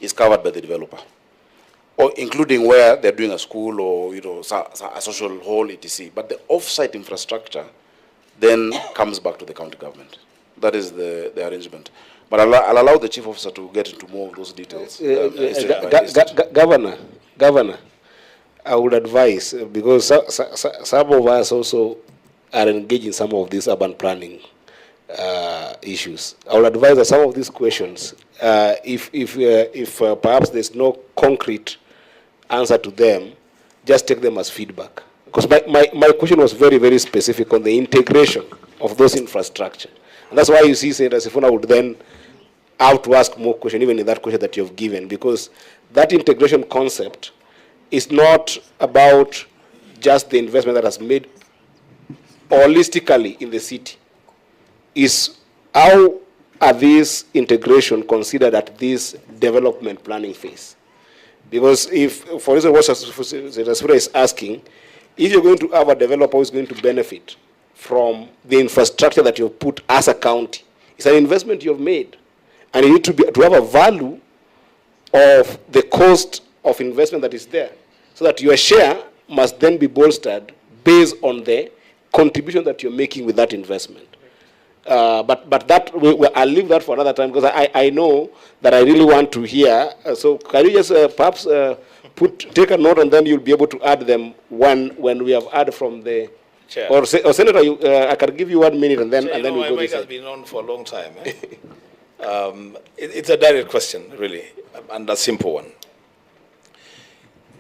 is covered by the developer, or including where they're doing a school or a social hall, etc. But the off-site infrastructure then comes back to the county government. That is the arrangement. But I'll allow the chief officer to get into more of those details. Governor, I would advise, because some of us also are engaged in some of these urban planning issues. I would advise that some of these questions, if perhaps there's no concrete answer to them, just take them as feedback. Because my question was very, very specific on the integration of those infrastructure. And that's why you see Senator Sifuna would then have to ask more questions, even in that question that you've given, because that integration concept is not about just the investment that has made holistically in the city. Is how are these integration considered at this development planning phase? Because if, for instance, what Senator Sifuna is asking, if you're going to have a developer who's going to benefit from the infrastructure that you've put as a county, it's an investment you've made. And you need to have a value of the cost of investment that is there, so that your share must then be bolstered based on the contribution that you're making with that investment. But that I'll leave that for another time, because I know that I really want to hear. So can you just perhaps take a note, and then you'll be able to add them when we have heard from the Chair. Or Senator, I can give you 1 minute, and then Chair, we'll go. My mic has been on for a long time. It's a direct question, really, and a simple one.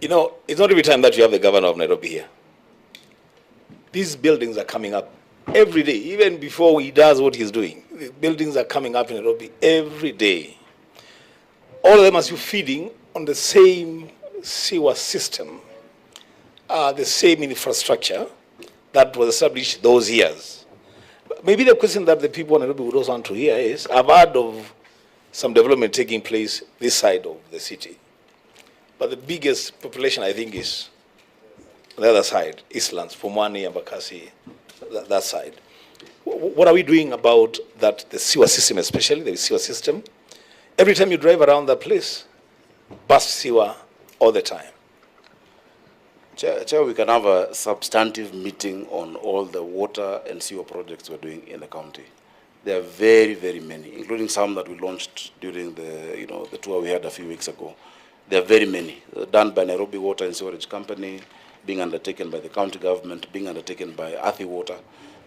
You know, it's not every time that you have the governor of Nairobi here. These buildings are coming up every day, even before he does what he's doing. The buildings are coming up in Nairobi every day. All of them are feeding on the same sewer system, the same infrastructure that was established those years. Maybe the question that the people in Nairobi would also want to hear is, I've heard of some development taking place this side of the city. But the biggest population, I think, is on the other side, Eastlands, Pumani, Embakasi, that side. What are we doing about that, the sewer system especially, the sewer system? Every time you drive around that place, burst sewer all the time. Chair, we can have a substantive meeting on all the water and sewer projects we're doing in the county. There are very, very many, including some that we launched during the tour we had a few weeks ago. There are very many, done by Nairobi Water and Sewerage Company, being undertaken by the county government, being undertaken by Athi Water.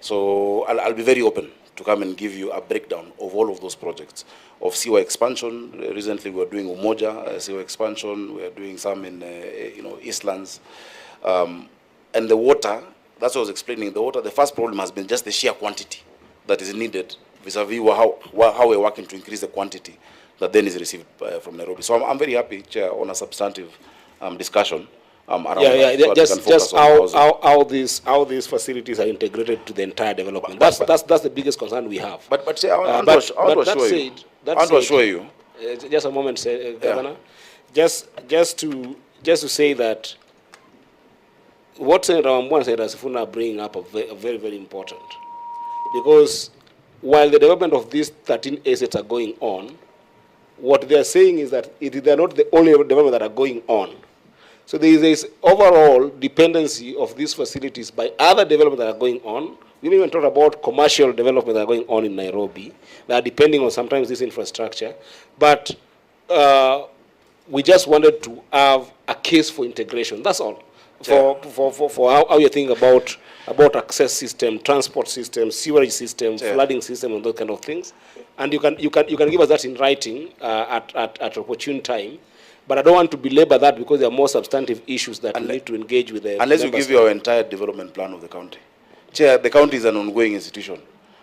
So I'll be very open to come and give you a breakdown of all of those projects. Of sewer expansion, recently we're doing Umoja sewer expansion, we're doing some in Eastlands. And the water, that's what I was explaining, the water, the first problem has been just the sheer quantity that is needed vis-a-vis how we're working to increase the quantity that then is received from Nairobi. So I'm very happy, Chair, on a substantive discussion around that, just how these facilities are integrated to the entire development. That's the biggest concern we have. But Chair, I want to assure you. Just a moment, Governor. Just to say that what Senator Wambua and Senator Sifuna are bringing up are very, very important. Because while the development of these 13 assets are going on, what they are saying is that they are not the only development that are going on. So there is this overall dependency of these facilities by other developments that are going on. We even talk about commercial development that are going on in Nairobi that are depending on sometimes this infrastructure. But we just wanted to have a case for integration. That's all. For how you think about access system, transport system, sewerage system, flooding system, and those kind of things. And you can give us that in writing at opportune time. But I don't want to belabor that because there are more substantive issues that we need to engage with the unless you give you our entire development plan of the county. Chair, the county is an ongoing institution.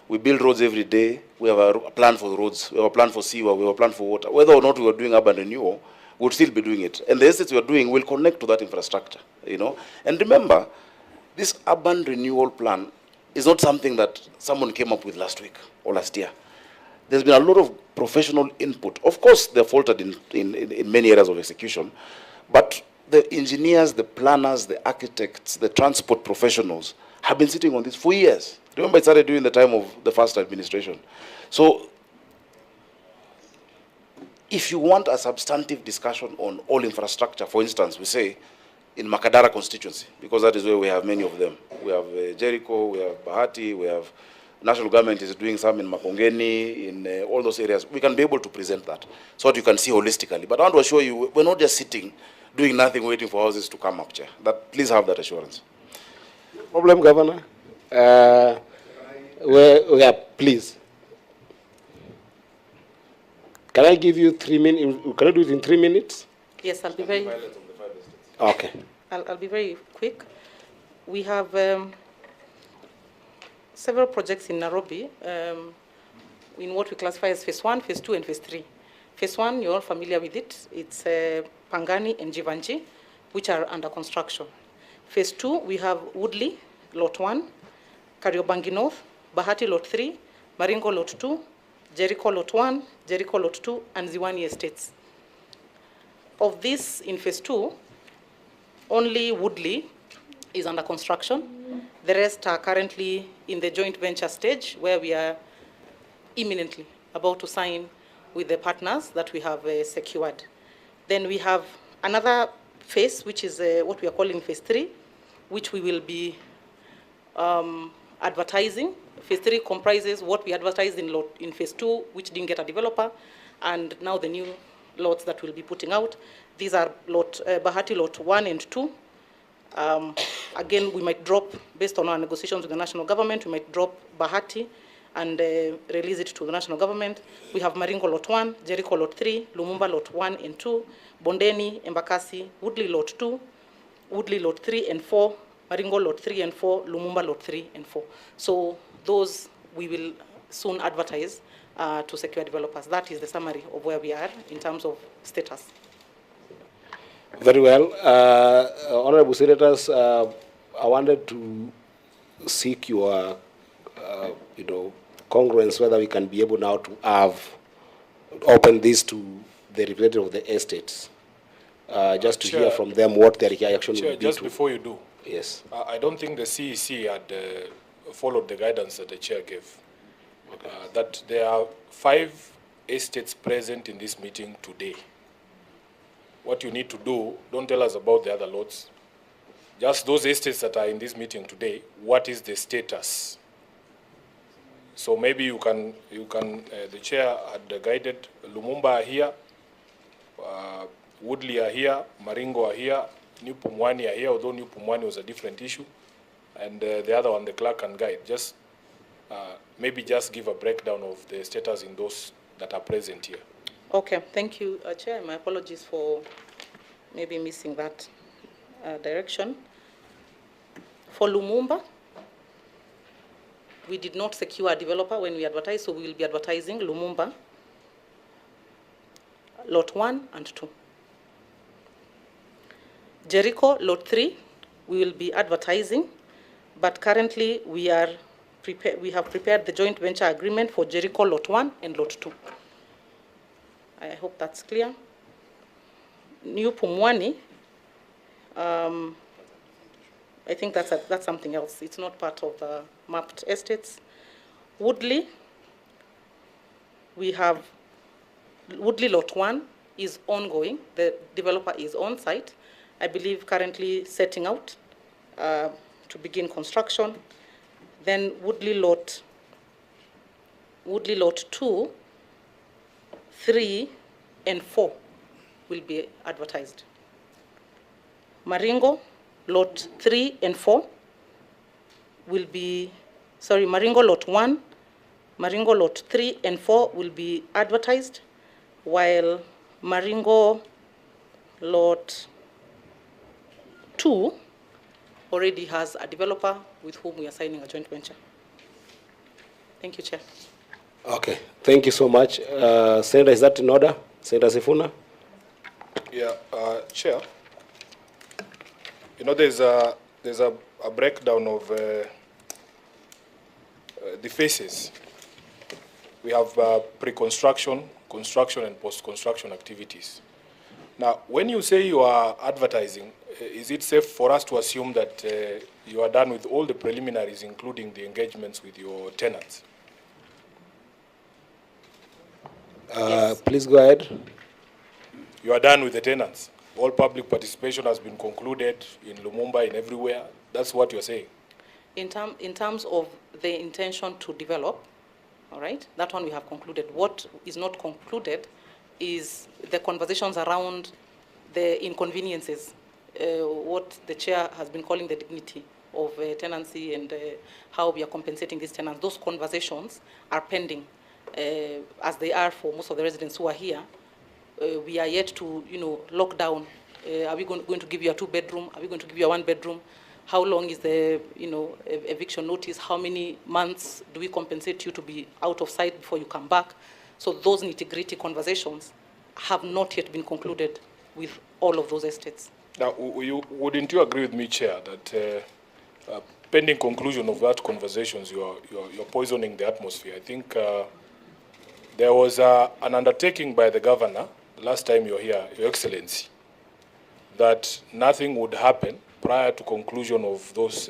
We build roads every day. We have a plan for the roads. We have a plan for sewer. We have a plan for water. Whether or not we are doing urban renewal, we would still be doing it. And the assets we are doing will connect to that infrastructure, And remember, this urban renewal plan is not something that someone came up with last week or last year. There's been a lot of professional input. Of course, they're faltered in many areas of execution, but the engineers, the planners, the architects, the transport professionals have been sitting on this for years. Remember, it started during the time of the first administration. So, if you want a substantive discussion on all infrastructure, for instance, we say in Makadara constituency, because that is where we have many of them. We have Jericho, we have Bahati, we have national government is doing some in Makongeni, in all those areas. We can be able to present that so that you can see holistically. But I want to assure you, we're not just sitting, doing nothing, waiting for houses to come up, Chair. Please have that assurance. Problem, Governor? Please. Can I give you 3 minutes? Can I do it in 3 minutes? Yes, I'll be very. Okay. I'll be very quick. We have several projects in Nairobi in what we classify as phase 1, phase 2, and phase 3. Phase 1, you're all familiar with it. It's Pangani and Jivanji, which are under construction. Phase 2, we have Woodley, Lot 1, Kariobangi North, Bahati Lot 3, Maringo Lot 2, Jericho Lot 1, Jericho Lot 2, and Ziwani Estates. Of this, in phase 2, only Woodley is under construction. The rest are currently in the joint venture stage, where we are imminently about to sign with the partners that we have secured. Then we have another phase, which is what we are calling phase 3, which we will be advertising. Phase 3 comprises what we advertised in phase 2, which didn't get a developer, and now the new lots that we'll be putting out. These are Bahati Lot 1 and 2. Again, we might drop, based on our negotiations with the national government, we might drop Bahati and release it to the national government. We have Maringo Lot 1, Jericho Lot 3, Lumumba Lot 1 and 2, Bondeni, Embakasi, Woodley Lot 2, Woodley Lot 3 and 4, Maringo Lot 3 and 4, Lumumba Lot 3 and 4. So those we will soon advertise to secure developers. That is the summary of where we are in terms of status. Very well. Honorable Senators, I wanted to seek your, congruence whether we can be able now to have open this to the representative of the estates, just to Chair, hear from them what their reaction Chair, would be. just before you do, yes, I don't think the CEC had followed the guidance that the chair gave. That there are 5 estates present in this meeting today. What you need to do, don't tell us about the other lots. Just those estates that are in this meeting today, what is the status? So maybe you can the chair had guided Lumumba are here, Woodley are here, Maringo are here, New Pumani are here, although New Pumani was a different issue, and the other one, the clerk can guide. Just maybe just give a breakdown of the status in those that are present here. Okay, thank you, Chair. My apologies for maybe missing that direction. For Lumumba, we did not secure a developer when we advertised, so we will be advertising Lumumba, Lot 1 and 2. Jericho, Lot 3, we will be advertising, but currently we have prepared the joint venture agreement for Jericho, Lot 1 and Lot 2. I hope that's clear. New Pumwani, I think that's something else. It's not part of the mapped estates. Woodley, we have Woodley Lot 1 is ongoing. The developer is on site. I believe currently setting out to begin construction. Then Woodley Lot 2, 3 and 4 will be advertised. Maringo, Lot 3 and 4 will be, Maringo Lot 1, Maringo Lot 3 and 4 will be advertised, while Maringo Lot 2 already has a developer with whom we are signing a joint venture. Thank you, Chair. Okay, thank you so much. Senator, is that in order? Senator Sifuna? Yeah, Chair. You know, there's a breakdown of the phases. We have pre-construction, construction, and post-construction activities. Now, when you say you are advertising, is it safe for us to assume that you are done with all the preliminaries, including the engagements with your tenants? Yes. Please go ahead. You are done with the tenants. All public participation has been concluded in Lumumba and everywhere. That's what you're saying. In terms of the intention to develop, all right, that one we have concluded. What is not concluded is the conversations around the inconveniences, what the chair has been calling the dignity of tenancy and how we are compensating these tenants. Those conversations are pending, as they are for most of the residents who are here. We are yet to, lock down. Are we going to give you a 2-bedroom? Are we going to give you a 1-bedroom? How long is the, eviction notice? How many months do we compensate you to be out of sight before you come back? So those nitty-gritty conversations have not yet been concluded with all of those estates. Now, wouldn't you agree with me, Chair, that pending conclusion of that conversations, you're poisoning the atmosphere? I think there was an undertaking by the governor last time you were here, Your Excellency, that nothing would happen prior to conclusion of those.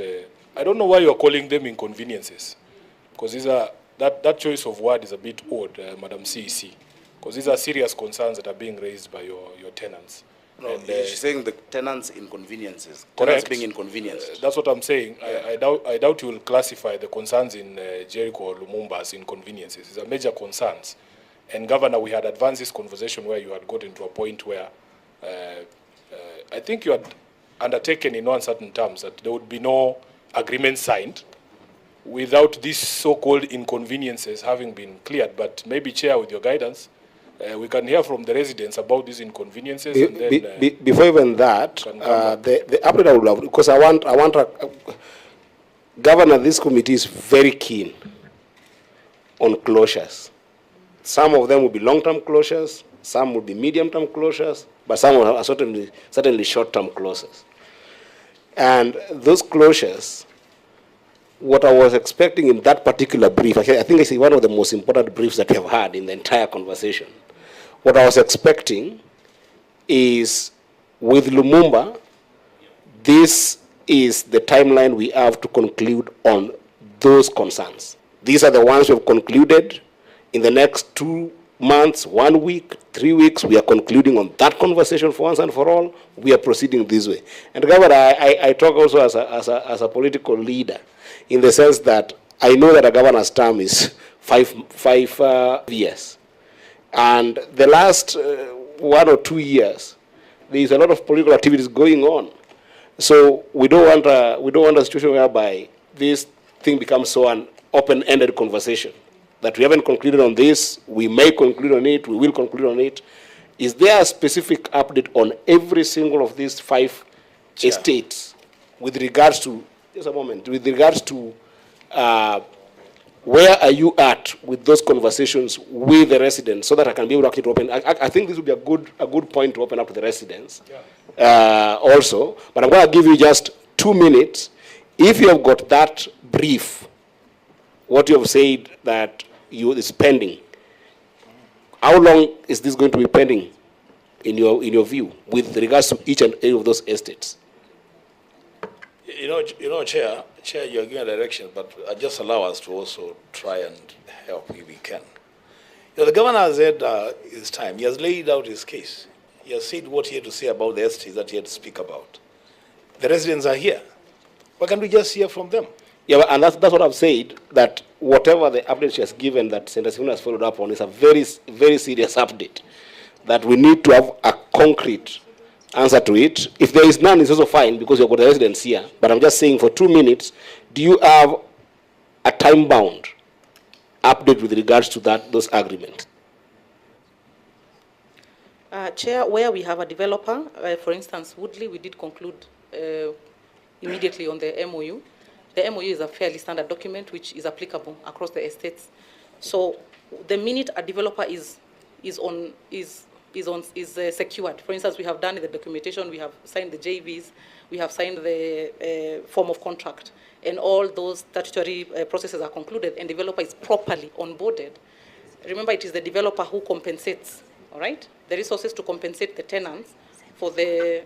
I don't know why you're calling them inconveniences, because these are that choice of word is a bit odd, Madam CEC, because these are serious concerns that are being raised by your tenants. No, and, she's saying the tenants' inconveniences. Correct. Tenants being inconvenienced. That's what I'm saying. I doubt you will classify the concerns in Jericho or Lumumba as inconveniences. These are major concerns. And Governor, we had advanced this conversation where you had gotten to a point where I think you had undertaken in uncertain terms that there would be no agreement signed without these so-called inconveniences having been cleared. But maybe, Chair, with your guidance, we can hear from the residents about these inconveniences. And then, before even that, the update I would love, because I want Governor, this committee is very keen on closures. Some of them will be long-term closures, some will be medium-term closures, but some are certainly short-term closures. And those closures, what I was expecting in that particular brief, I think it's one of the most important briefs that we have had in the entire conversation. What I was expecting is, with Lumumba, this is the timeline we have to conclude on those concerns. These are the ones we have concluded. In the next 2 months, 1 week, 3 weeks, we are concluding on that conversation for once and for all. We are proceeding this way. And Governor, I talk also as a political leader, in the sense that I know that a governor's term is five years. And the last 1 or 2 years, there is a lot of political activities going on. So we don't want a situation whereby this thing becomes so an open-ended conversation, that we haven't concluded on this, we may conclude on it, we will conclude on it. Is there a specific update on every single of these 5 estates with regards to, just a moment, with regards to where are you at with those conversations with the residents, so that I can be able to actually open? I think this would be a good point to open up to the residents also. But I'm going to give you just 2 minutes. If you have got that brief, what you have said that is pending, how long is this going to be pending in your view with regards to each and every of those estates? You know, Chair, you're giving a direction, but just allow us to also try and help if we can. You know, the governor has had his time. He has laid out his case. He has said what he had to say about the estates that he had to speak about. The residents are here. Why can't we just hear from them? Yeah, and that's what I've said, that whatever the update she has given that Senator Simon has followed up on is a very, very serious update, that we need to have a concrete answer to it. If there is none, it's also fine, because you've got the residents here. But I'm just saying, for 2 minutes, do you have a time-bound update with regards to those agreements? Chair, where we have a developer, for instance, Woodley, we did conclude immediately on the MOU. The MOU is a fairly standard document which is applicable across the estates. So the minute a developer is secured, for instance, we have done the documentation, we have signed the JVs, we have signed the form of contract, and all those statutory processes are concluded, and the developer is properly onboarded. Remember, it is the developer who compensates, all right? The resources to compensate the tenants for the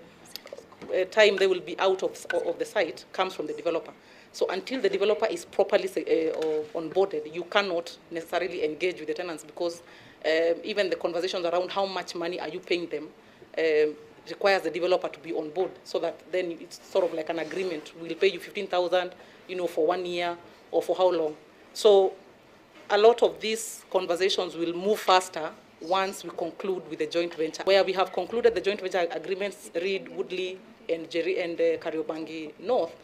time they will be out of the site comes from the developer. So until the developer is properly onboarded, you cannot necessarily engage with the tenants, because even the conversations around how much money are you paying them requires the developer to be on board, so that then it's sort of like an agreement. We'll pay you 15,000, for 1 year, or for how long. So a lot of these conversations will move faster once we conclude with the joint venture. Where we have concluded the joint venture agreements, Reed, Woodley, and Kariobangi North,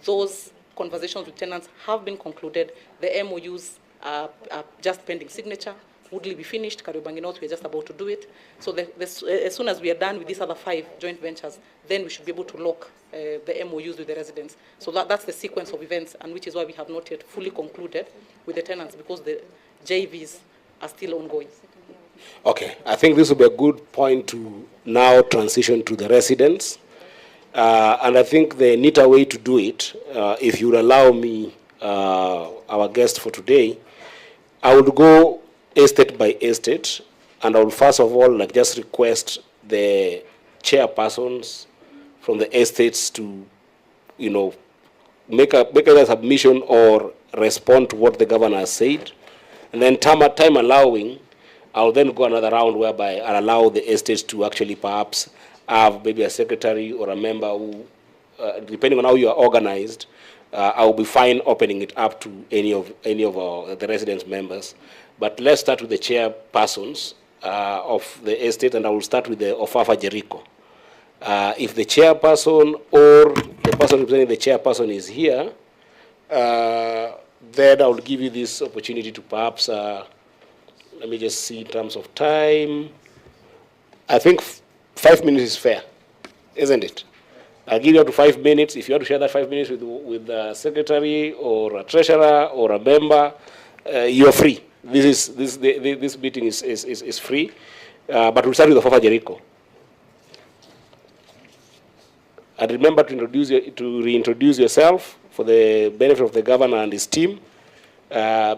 those conversations with tenants have been concluded. The MOUs are just pending signature. Woodley be finished, Kariobangi North, we're just about to do it. So as soon as we are done with these other 5 joint ventures, then we should be able to lock the MOUs with the residents. So that's the sequence of events, and which is why we have not yet fully concluded with the tenants, because the JVs are still ongoing. Okay, I think this will be a good point to now transition to the residents. And I think the neater way to do it, if you would allow me, our guest for today, I would go estate by estate, and I will first of all just request the chairpersons from the estates to, make a submission or respond to what the governor has said, and then time allowing, I'll then go another round whereby I'll allow the estates to actually perhaps have maybe a secretary or a member who, depending on how you are organized, I will be fine opening it up to any of the residents' members. But let's start with the chairpersons of the estate, and I will start with the Ofafa Jericho. If the chairperson or the person representing the chairperson is here, Then I'll give you this opportunity to perhaps, let me just see in terms of time. I think 5 minutes is fair, isn't it? I'll give you up to 5 minutes. If you want to share that 5 minutes with the secretary or a treasurer or a member, you're free. This meeting is free, but we'll start with the Fafa Jericho. And remember to reintroduce yourself for the benefit of the governor and his team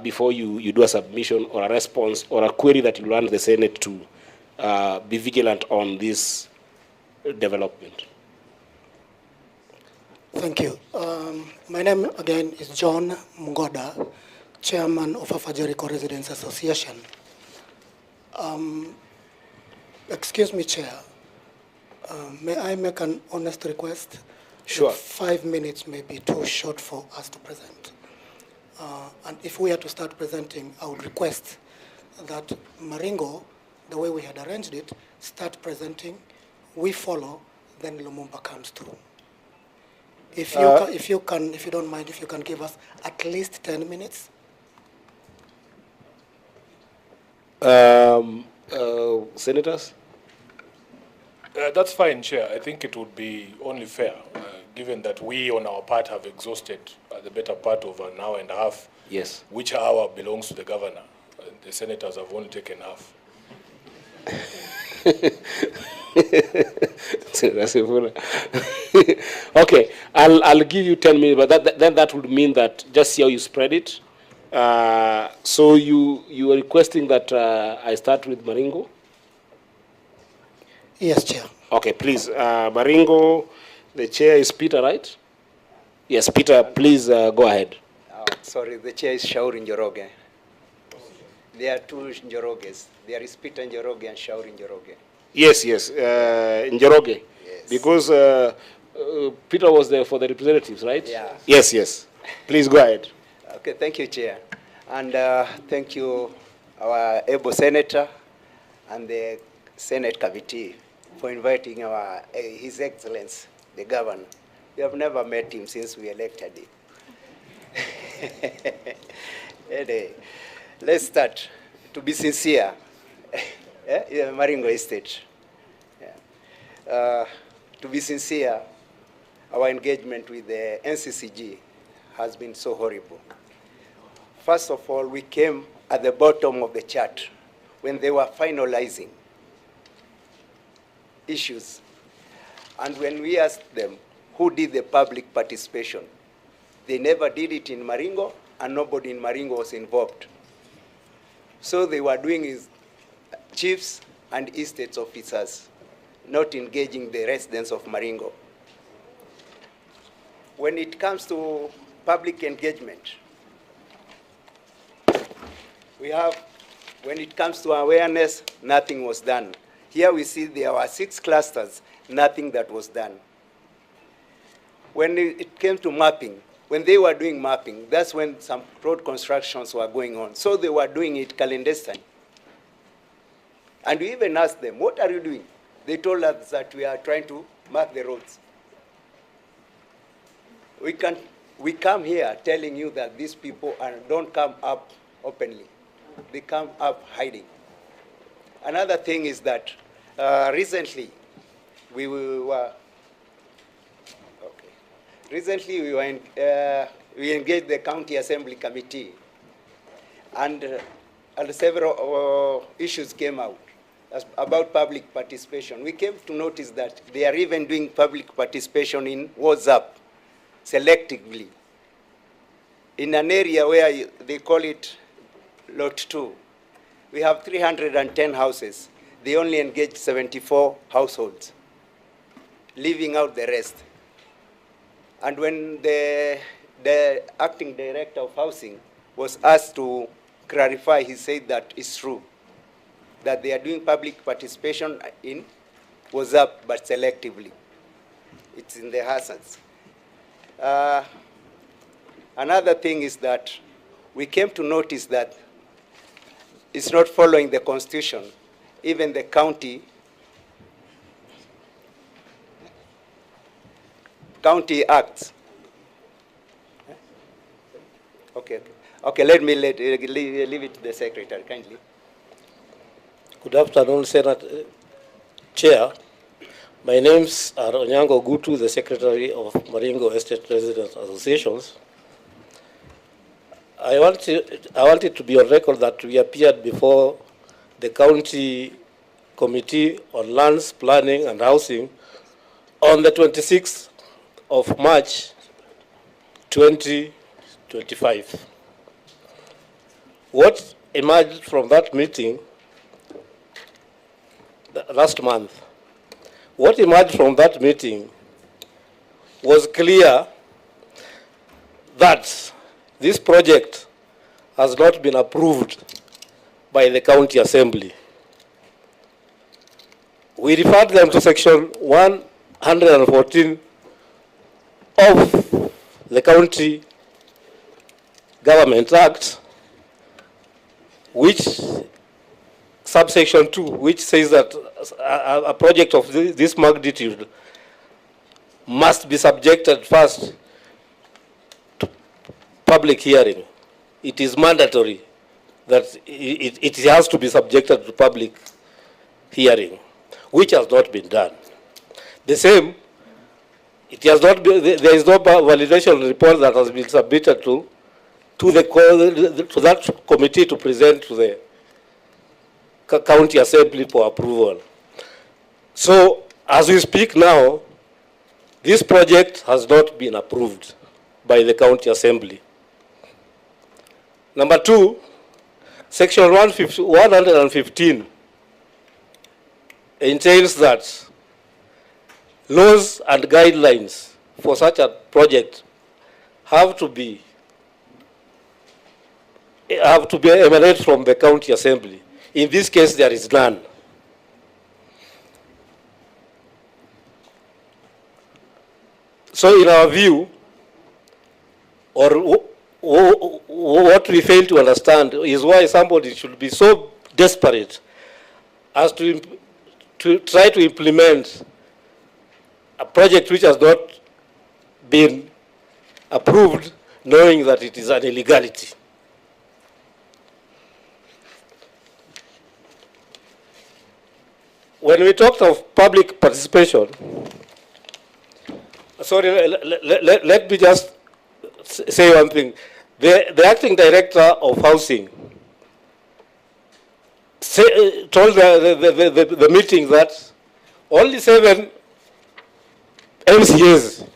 before you do a submission or a response or a query that you want the Senate to be vigilant on this development. Thank you. My name again is John Mgoda, Chairman of Afajerico Residents Association. Excuse me, Chair. May I make an honest request? Sure. 5 minutes may be too short for us to present. And if we are to start presenting, I would request that Maringo, the way we had arranged it, start presenting, we follow, then Lumumba comes through. If you don't mind, if you can give us at least 10 minutes. Senators? That's fine, Chair. I think it would be only fair, given that we on our part have exhausted the better part of an hour and a half. Yes. Which hour belongs to the governor. The senators have only taken half. Okay, I'll give you 10 minutes, but then that would mean that just see how you spread it. So you are requesting that I start with Maringo? Yes, Chair. Okay, please, Maringo, the chair is Peter, right? Yes, Peter, please go ahead. Sorry, the chair is Shauri Njoroge. There are two Njoroges. There is Peter Njoroge and Shauri Njoroge. Yes, Njoroge. Yes. Because Peter was there for the representatives, right? Yeah. Yes. Please go ahead. Okay, thank you, Chair. And thank you, our able senator and the Senate committee for inviting His Excellency, the governor. We have never met him since we elected him. Anyway, let's start. To be sincere, Maringo Estate. To be sincere, our engagement with the NCCG has been so horrible. First of all, we came at the bottom of the chart when they were finalizing issues. And when we asked them who did the public participation, they never did it in Maringo, and nobody in Maringo was involved. So they were doing is chiefs and estates officers, not engaging the residents of Maringo. When it comes to public engagement, when it comes to awareness, nothing was done. Here we see there were 6 clusters, nothing that was done. When it came to mapping, when they were doing mapping, that's when some road constructions were going on. So they were doing it clandestine. And we even asked them, what are you doing? They told us that we are trying to mark the roads. We come here telling you that these people don't come up openly. They come up hiding. Another thing is that recently we engaged the county assembly committee, and several issues came out about public participation. We came to notice that they are even doing public participation in WhatsApp selectively in an area where they call it Lot 2. We have 310 houses. They only engaged 74 households, leaving out the rest. And when the acting director of housing was asked to clarify, he said that it's true, that they are doing public participation in WhatsApp, but selectively. It's in the hazards. Another thing is that we came to notice that it's not following the Constitution. Even the county acts. Okay, let me leave it to the Secretary, kindly. Good afternoon, Senate Chair. My name's Onyango Gutu, the Secretary of Maringo Estate Residents Associations. I wanted to be on record that we appeared before the County Committee on Lands, Planning and Housing on the 26th of March 2025. What emerged from that meeting last month, what emerged from that meeting was clear that this project has not been approved by the County Assembly. We referred them to Section 114 of the County Government Act, which subsection 2, which says that a project of this magnitude must be subjected first to public hearing. It is mandatory that it has to be subjected to public hearing, which has not been done. The same, it has not been, there is no validation report that has been submitted to that committee to present to the County Assembly for approval. So, as we speak now, this project has not been approved by the County Assembly. Number two, Section 115 entails that laws and guidelines for such a project have to emanate from the County Assembly. In this case, there is none. So in our view, or what we fail to understand is why somebody should be so desperate as to try to implement a project which has not been approved, knowing that it is an illegality. When we talked of public participation, sorry, let me just say one thing. The acting director of housing told the meeting that only 7 MCAs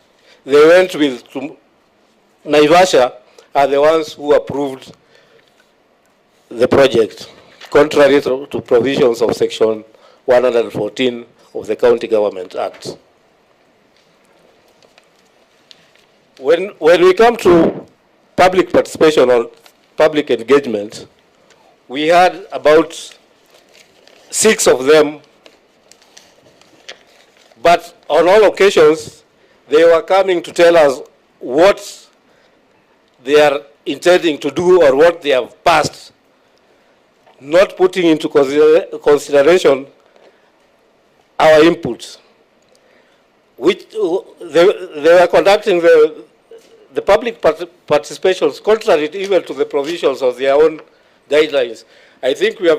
they went with to Naivasha are the ones who approved the project, contrary to provisions of Section 114 of the County Government Act. When we come to public participation or public engagement, we had about 6 of them, but on all occasions, they were coming to tell us what they are intending to do or what they have passed, not putting into consideration our inputs, which they were conducting the public participations contrary even to the provisions of their own guidelines. I think we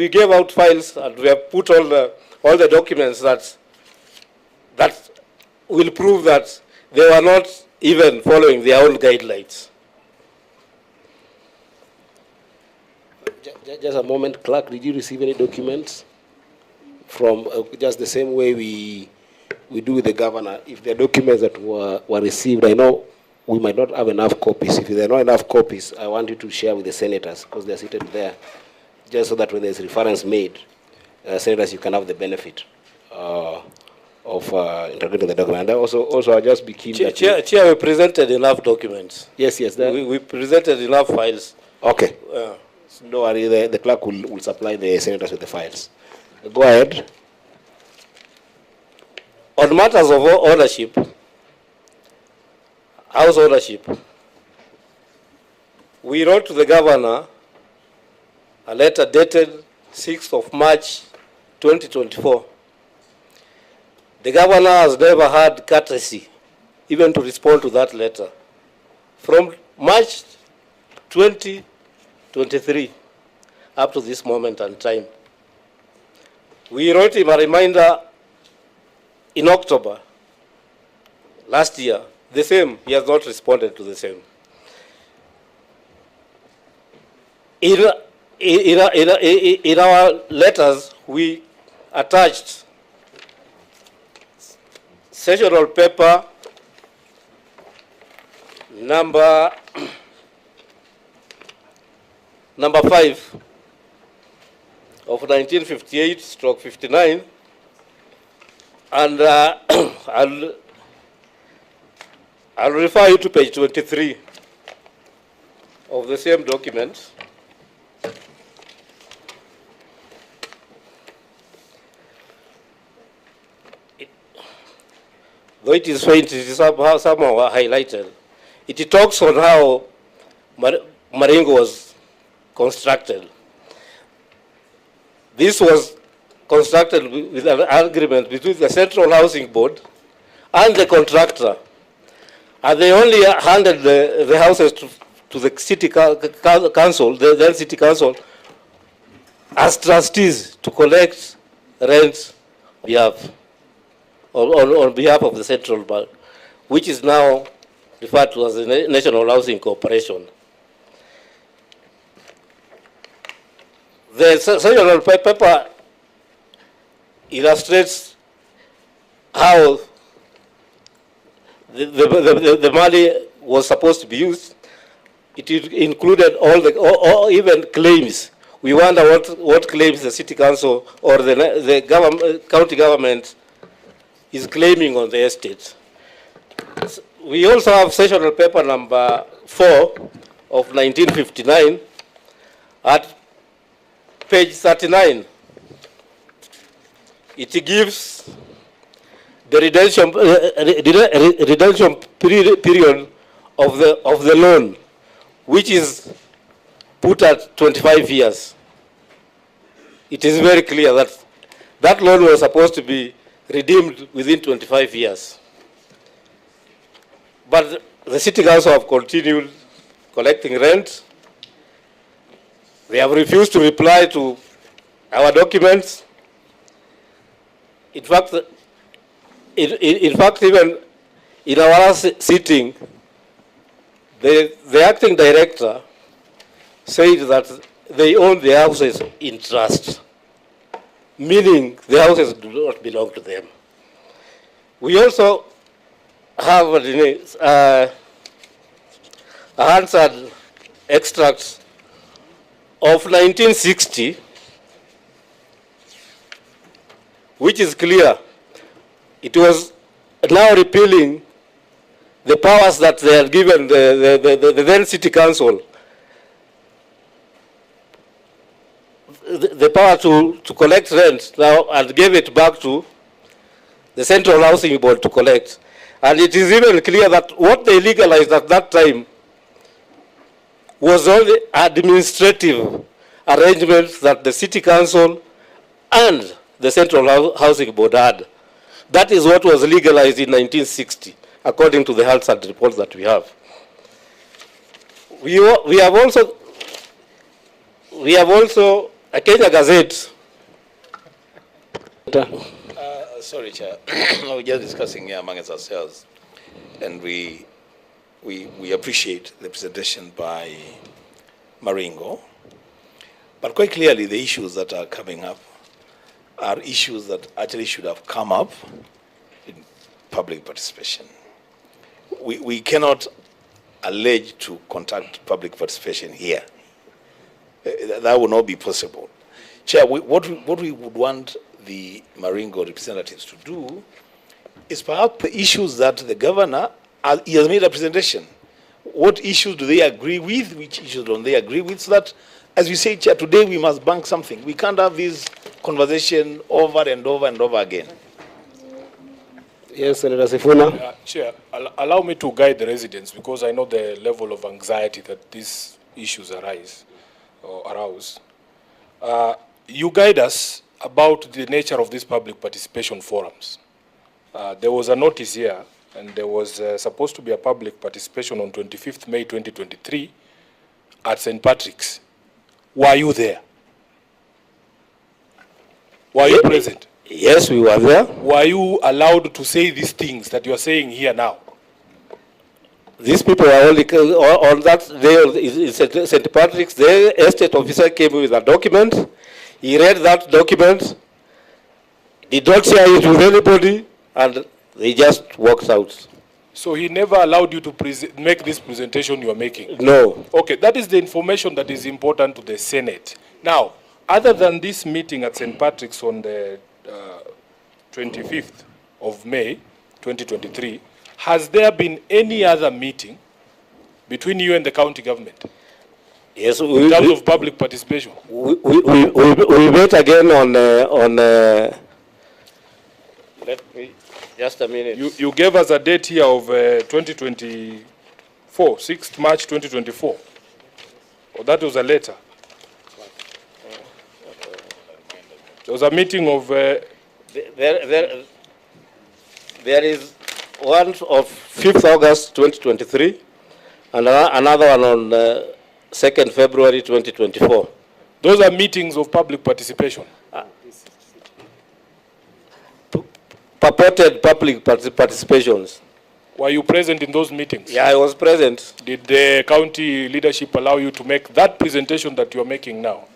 gave out files and we have put all the documents that will prove that they were not even following their own guidelines. Just a moment, Clerk, did you receive any documents from just the same way we do with the governor? If there are documents that were received, I know we might not have enough copies. If there are not enough copies, I want you to share with the senators because they're seated there, just so that when there's reference made, senators, you can have the benefit of interpreting the document. And also I'll just be keen Chair, we presented enough documents. Yes. We presented enough files. Okay. No worry, the clerk will supply the senators with the files. Go ahead. On matters of ownership, house ownership, we wrote to the governor a letter dated 6th of March 2024. The governor has never had courtesy even to respond to that letter. From March 2023 up to this moment and time. We wrote him a reminder in October last year. The same, he has not responded to the same. In our letters, we attached sessional paper number 5 of 1958/59, and I'll refer you to page 23 of the same document. Though it is faint, it is somehow highlighted. It talks on how Maringo was constructed. This was constructed with an agreement between the Central Housing Board and the contractor. And they only handed the houses to the city council, the then city council, as trustees to collect rent on behalf of the Central Bank, which is now referred to as the National Housing Corporation. The sessional paper illustrates how the money was supposed to be used. It included all even claims. We wonder what claims the city council or the county government is claiming on the estate. We also have sessional paper number 4 of 1959 at page 39. It gives the redemption period of the loan, which is put at 25 years. It is very clear that that loan was supposed to be redeemed within 25 years. But the city council have continued collecting rent. They have refused to reply to our documents. In fact, even in our last sitting, the acting director said that they own the houses in trust, meaning the houses do not belong to them. We also have a Hansard extract of 1960, which is clear. It was now repealing the powers that they had given the then city council, the power to collect rent now, and gave it back to the Central Housing Board to collect. And it is even clear that what they legalized at that time was only administrative arrangements that the city council and the Central Housing Board had. That is what was legalized in 1960, according to the Hansard report that we have. We have also a Kenya Gazette. Sorry, Chair. We're just discussing here among ourselves, and we appreciate the presentation by Maringo, but quite clearly the issues that are coming up are issues that actually should have come up in public participation. We cannot allege to conduct public participation here. That would not be possible. Chair, what we would want the Maringo representatives to do is perhaps the issues that the governor he has made a presentation. What issues do they agree with? Which issues don't they agree with? So that, as we say, Chair, today we must bank something. We can't have this conversation over and over and over again. Yes, Senator Sifuna. Chair, allow me to guide the residents, because I know the level of anxiety that these issues arouse. You guide us about the nature of these public participation forums. There was a notice here and there was supposed to be a public participation on 25th May 2023 at St. Patrick's. Were you there? Were you present? Yes, we were there. Were you allowed to say these things that you are saying here now? These people are only on that day in St. Patrick's. The estate officer came with a document. He read that document, did not share it with anybody, and they just walked out. So he never allowed you to make this presentation you are making? No. Okay, that is the information that is important to the Senate. Now, other than this meeting at St. Patrick's on the 25th of May 2023, has there been any other meeting between you and the county government? Yes, in terms of public participation. We met again on let me, just a minute. You gave us a date here of 2024, 6th March 2024. Oh, that was a letter. There was a meeting of... There is one of 5th August 2023 and another one on 2nd February 2024. Those are meetings of public participation? Purported public participations. Were you present in those meetings? Yeah, I was present. Did the county leadership allow you to make that presentation that you are making now?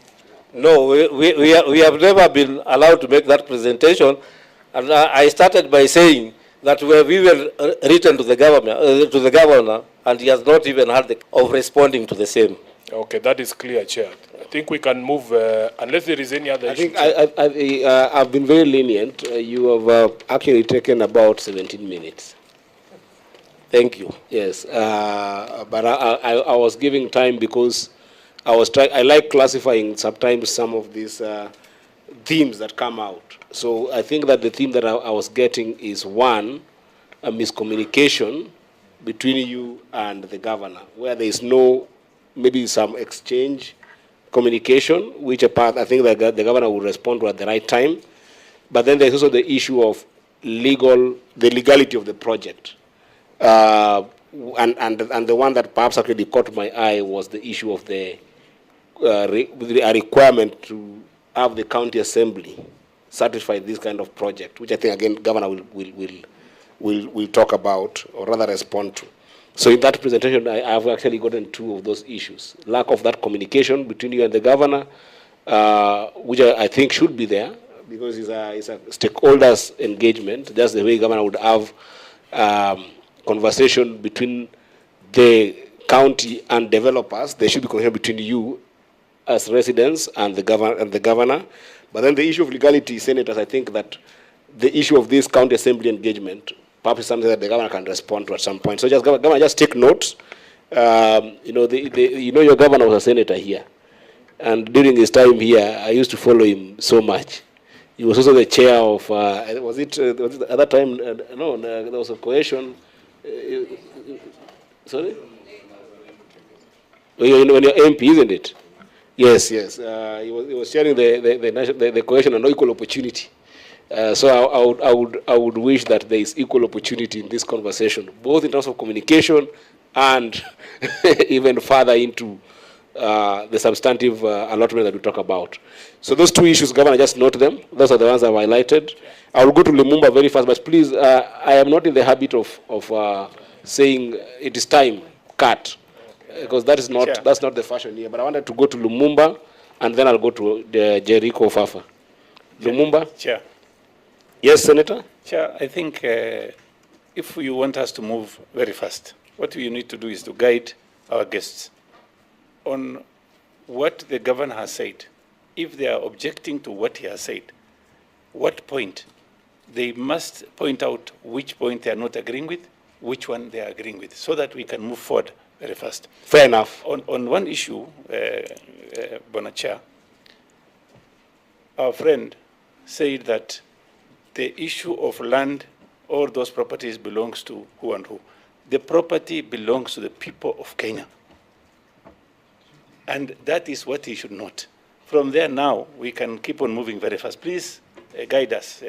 No, we have never been allowed to make that presentation. And I started by saying that we were written to the governor, and he has not even had of responding to the same. Okay, that is clear, Chair. I think we can move, unless there is any other issue. I've been very lenient. You have actually taken about 17 minutes. Thank you. Yes, but I was giving time because I like classifying sometimes some of these themes that come out. So I think that the theme that I was getting is one, a miscommunication between you and the governor, where there is no, maybe some exchange communication, which apart, I think that the governor will respond to at the right time. But then there's also the issue of the legality of the project. And the one that perhaps actually caught my eye was the issue of a requirement to have the county assembly certify this kind of project, which I think again governor will talk about or rather respond to. So in that presentation, I have actually gotten two of those issues: lack of that communication between you and the governor, which I think should be there because it's a stakeholders engagement. Just the way governor would have conversation between the county and developers, there should be conversation between you as residents and the governor. But then the issue of legality, senators, I think that the issue of this county assembly engagement perhaps is something that the governor can respond to at some point. So just governor, just take notes. Your governor was a senator here, and during his time here, I used to follow him so much. He was also the chair of was it at that time? No, there was a coalition. Sorry? When you're MP, isn't it? Yes. He was sharing the coalition on equal opportunity. So I would wish that there is equal opportunity in this conversation, both in terms of communication and even further into the substantive allotment that we talk about. So those two issues, Governor, just note them. Those are the ones I've highlighted. I will go to Lumumba very fast, but please, I am not in the habit of saying it is time, cut, because that's not the fashion here. But I wanted to go to Lumumba, and then I'll go to Jericho Fafa. Lumumba? Chair. Yes, Senator? Chair, I think if you want us to move very fast, what you need to do is to guide our guests on what the governor has said. If they are objecting to what he has said, what point? They must point out which point they are not agreeing with, which one they are agreeing with, so that we can move forward very fast. Fair enough. On one issue, Bonachair, our friend said that the issue of land or those properties belongs to who and who. The property belongs to the people of Kenya. And that is what he should note. From there now, we can keep on moving very fast. Please guide us.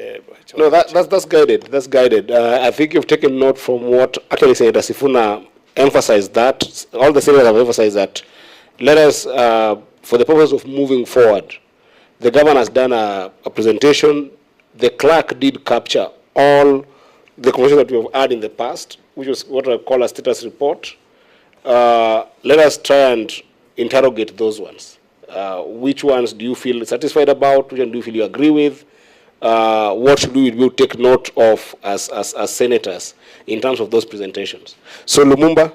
No, that's guided. That's guided. I think you've taken note from what actually Senator Sifuna emphasized that. All the senators have emphasized that. Let us, for the purpose of moving forward, the governor has done a presentation. The clerk did capture all the conversations that we have had in the past, which was what I call a status report. Let us try and interrogate those ones. Which ones do you feel satisfied about? Which one do you feel you agree with? What should we take note of as senators in terms of those presentations? So Lumumba.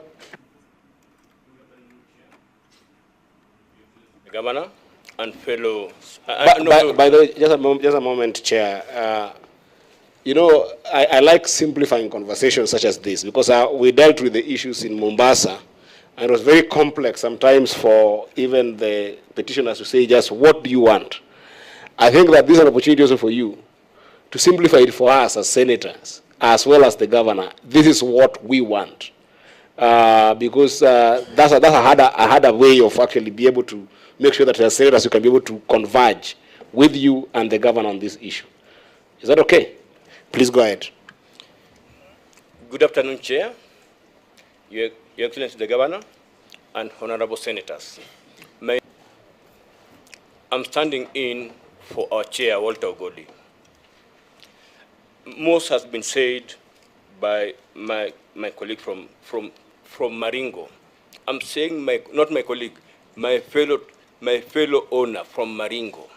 Governor and fellow. By the way, just a moment, Chair. You know, I like simplifying conversations such as this because we dealt with the issues in Mombasa, and it was very complex sometimes for even the petitioners to say just what do you want. I think that this is an opportunity also for you to simplify it for us as senators, as well as the governor. This is what we want, because that's a harder way of actually be able to make sure that as senators you can be able to converge with you and the governor on this issue. Is that okay? Please go ahead. Good afternoon, Chair, Your Excellency the Governor, and honorable senators. I'm standing in for our Chair, Walter Ogodi. Most has been said by my colleague from Maringo. I'm saying not my colleague, my fellow owner from Maringo.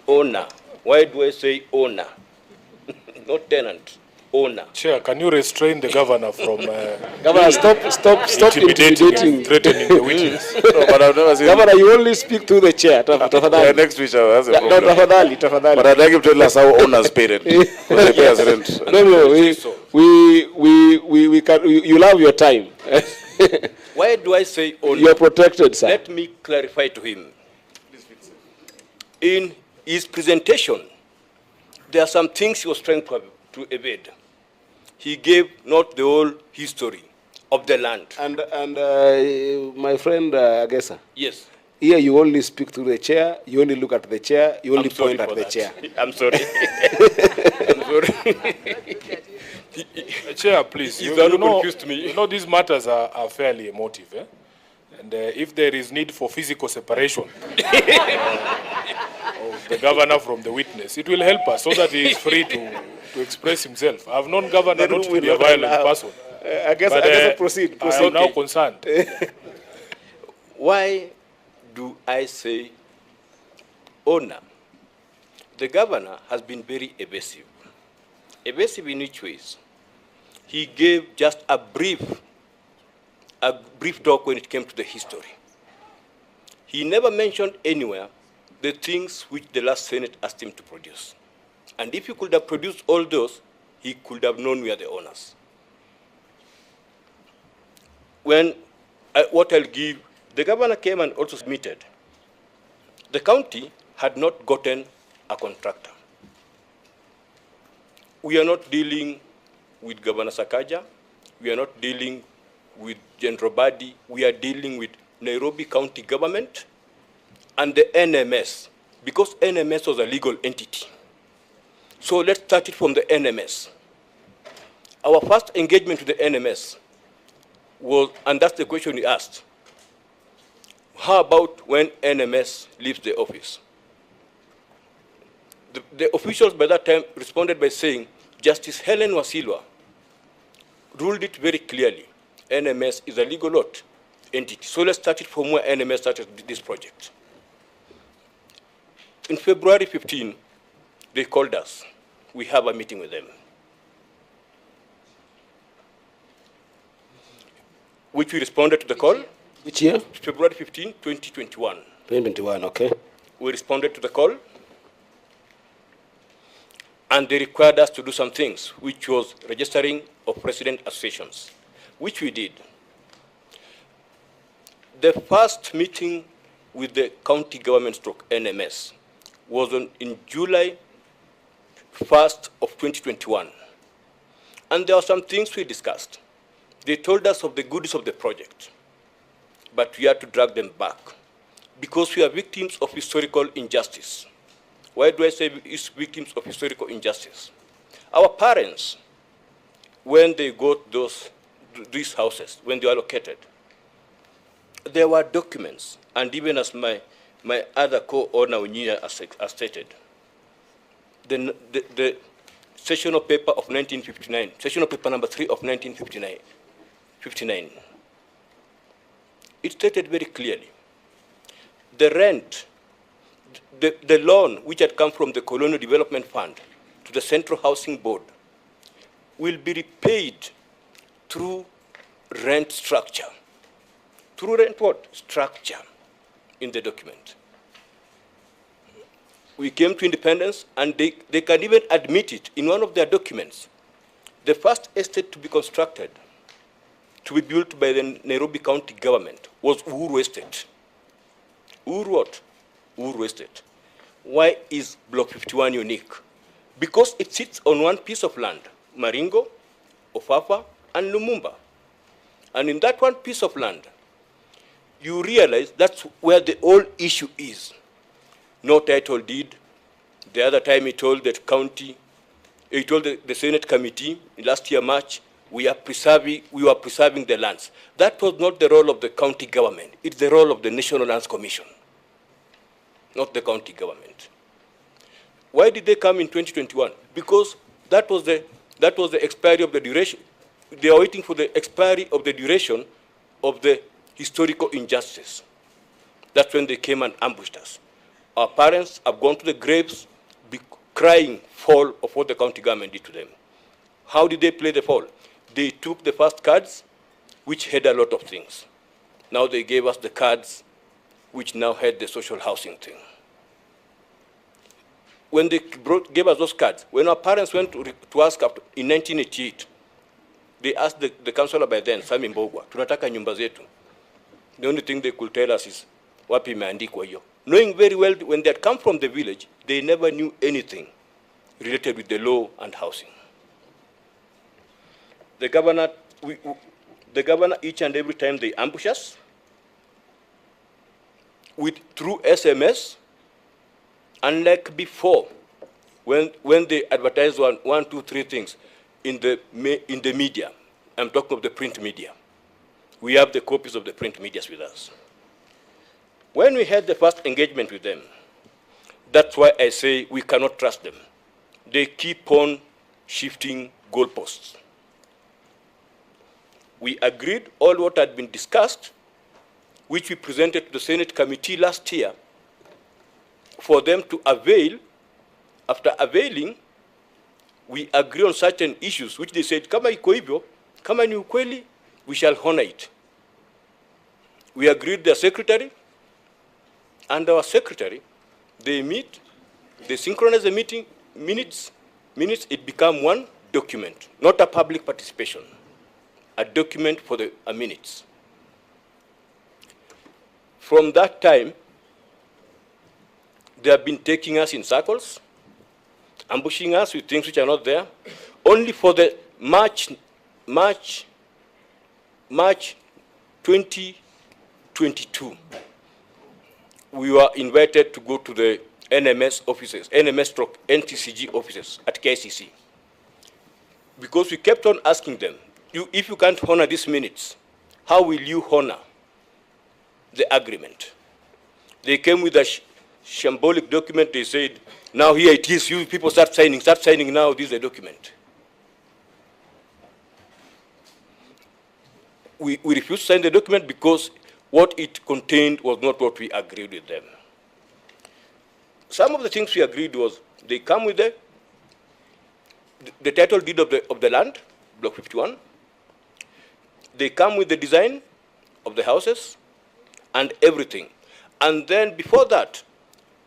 Owner. Why do I say owner? Not tenant, owner. Chair, can you restrain the governor from Governor, stop intimidating and threatening the witness? No, but I've never seen. Governor, you only speak to the chair. Yeah, next week has a problem. No, tafadhali. But I'd like him to tell us how owners paid it. They pay us rent. We can. You'll have your time. Why do I say owner? You're protected, sir. Let me clarify to him. In his presentation, there are some things he was trying to evade. He gave not the whole history of the land. And my friend Agesa. Yes. Here you only speak to the chair, you only look at the chair, you only point at the chair. I'm sorry. Chair, please. You know these matters are fairly emotive. Eh? And if there is need for physical separation of the governor from the witness, it will help us so that he is free to express himself. I've known governor not to be a violent person. I guess proceed. I am now concerned. Why do I say owner? The governor has been very evasive. Evasive in which ways? He gave just a brief talk when it came to the history. He never mentioned anywhere the things which the last Senate asked him to produce. And if he could have produced all those, he could have known we are the owners. What I'll give, the governor came and also submitted. The county had not gotten a contractor. We are not dealing with Governor Sakaja. We are not dealing with General Badi. We are dealing with Nairobi County government and the NMS, because NMS was a legal entity. So let's start it from the NMS. Our first engagement with the NMS was, and that's the question we asked, how about when NMS leaves the office? The officials by that time responded by saying, Justice Helen Wasilwa ruled it very clearly. NMS is a legal entity. So let's start it from where NMS started this project. In February 15, they called us. We have a meeting with them, which we responded to the call. Which year? February 15, 2021. 2021, okay. We responded to the call, and they required us to do some things, which was registering of resident associations, which we did. The first meeting with the county government stroke NMS was in July 1st of 2021. And there were some things we discussed. They told us of the goodies of the project, but we had to drag them back because we are victims of historical injustice. Why do I say victims of historical injustice? Our parents, when they got these houses, when they were allocated, there were documents, and even as my other co-owner Unyia has stated, the sessional paper of 1959, sessional paper number 3 of 1959, it stated very clearly, the rent, the loan which had come from the Colonial Development Fund to the Central Housing Board will be repaid through rent structure. Through rent what? Structure in the document. We came to independence, and they can even admit it in one of their documents. The first estate to be constructed, to be built by the Nairobi County government, was Uhuru Estate. Uhuru what? Uhuru Estate. Why is Block 51 unique? Because it sits on one piece of land, Maringo, Ofafa, and Lumumba. And in that one piece of land, you realize that's where the whole issue is. No title deed. The other time he told the county, he told the Senate committee last year March, we were preserving the lands. That was not the role of the county government. It's the role of the National Lands Commission, not the county government. Why did they come in 2021? Because that was the expiry of the duration. They are waiting for the expiry of the duration of the historical injustice. That's when they came and ambushed us. Our parents have gone to the graves crying fall of what the county government did to them. How did they play the fall? They took the first cards, which had a lot of things. Now they gave us the cards, which now had the social housing thing. When they gave us those cards, when our parents went to ask in 1988, they asked the councillor by then, Sami Mbogwa, tunataka nyumba zetu. The only thing they could tell us is, wapi imeandikwa hiyo. Knowing very well, when they had come from the village, they never knew anything related with the law and housing. The governor, each and every time they ambush us, through SMS, unlike before, when they advertise one, two, three things in the media. I'm talking of the print media. We have the copies of the print medias with us. When we had the first engagement with them, that's why I say we cannot trust them. They keep on shifting goalposts. We agreed all what had been discussed, which we presented to the Senate committee last year, for them to avail. After availing, we agree on certain issues, which they said, kama iko hivyo, kama ni ukweli, we shall honor it. We agreed their secretary, and our secretary, they meet, they synchronize the meeting, minutes, it become one document, not a public participation, a document for the minutes. From that time, they have been taking us in circles, ambushing us with things which are not there. Only for the March 2022, we were invited to go to the NMS offices, NMS/NTCG offices at KCC. Because we kept on asking them, if you can't honor these minutes, how will you honor the agreement? They came with a shambolic document. They said, now here it is, you people start signing now, this is a document. We refused to sign the document because what it contained was not what we agreed with them. Some of the things we agreed was, they come with the title deed of the land, Block 51. They come with the design of the houses and everything. And then before that,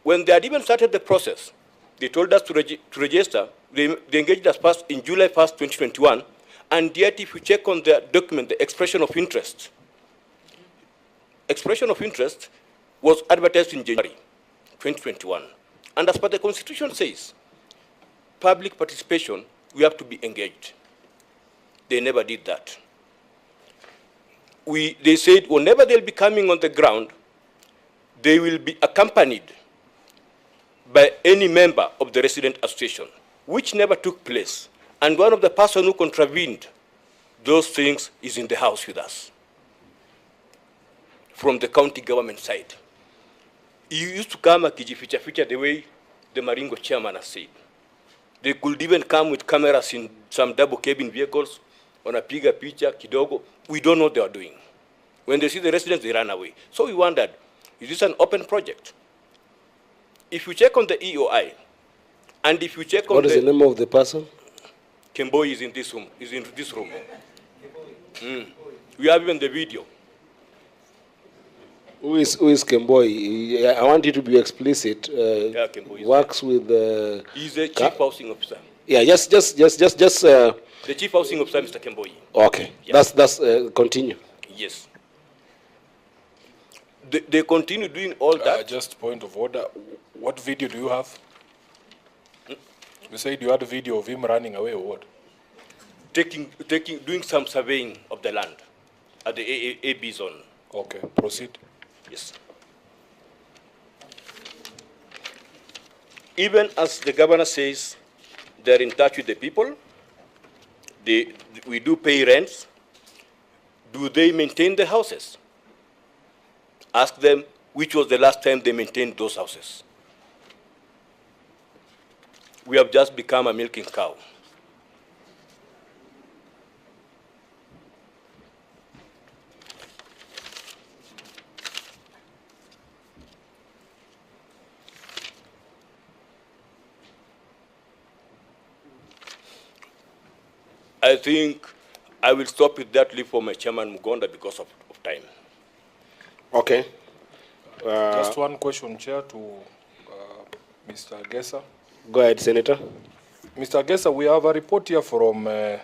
when they had even started the process, they told us to register. They engaged us first in July 1st, 2021. And yet, if you check on the document, the expression of interest was advertised in January 2021. And as per the Constitution says, public participation, we have to be engaged. They never did that. They said whenever they'll be coming on the ground, they will be accompanied by any member of the resident association, which never took place. And one of the person who contravened those things is in the house with us from the county government side. He used to come akijificha the way the Maringo chairman has said. They could even come with cameras in some double cabin vehicles, wanapiga picha kidogo. We don't know what they are doing. When they see the residents, they run away. So we wondered, is this an open project? If you check on the EOI, and if you check on What is the name of the person? Kemboi is in this room. Is in this room. We have even the video. Who is Kemboi? I want you to be explicit. Yeah, Kemboi works with the. He's a chief housing officer. Yeah, just. The chief housing officer, Mr. Kemboi. Okay, Yeah. that's continue. Yes. They continue doing all that. Just point of order. What video do you have? You said you had a video of him running away or what? Doing some surveying of the land at the AB zone. Okay, proceed. Yes. Even as the governor says, they're in touch with the people. We do pay rents. Do they maintain the houses? Ask them which was the last time they maintained those houses. We have just become a milking cow. I think I will stop with that leave for my chairman Mugonda because of time. Okay. Just one question, Chair, to Mr. Gesa. Go ahead, Senator. Mr. Gesa, we have a report here from the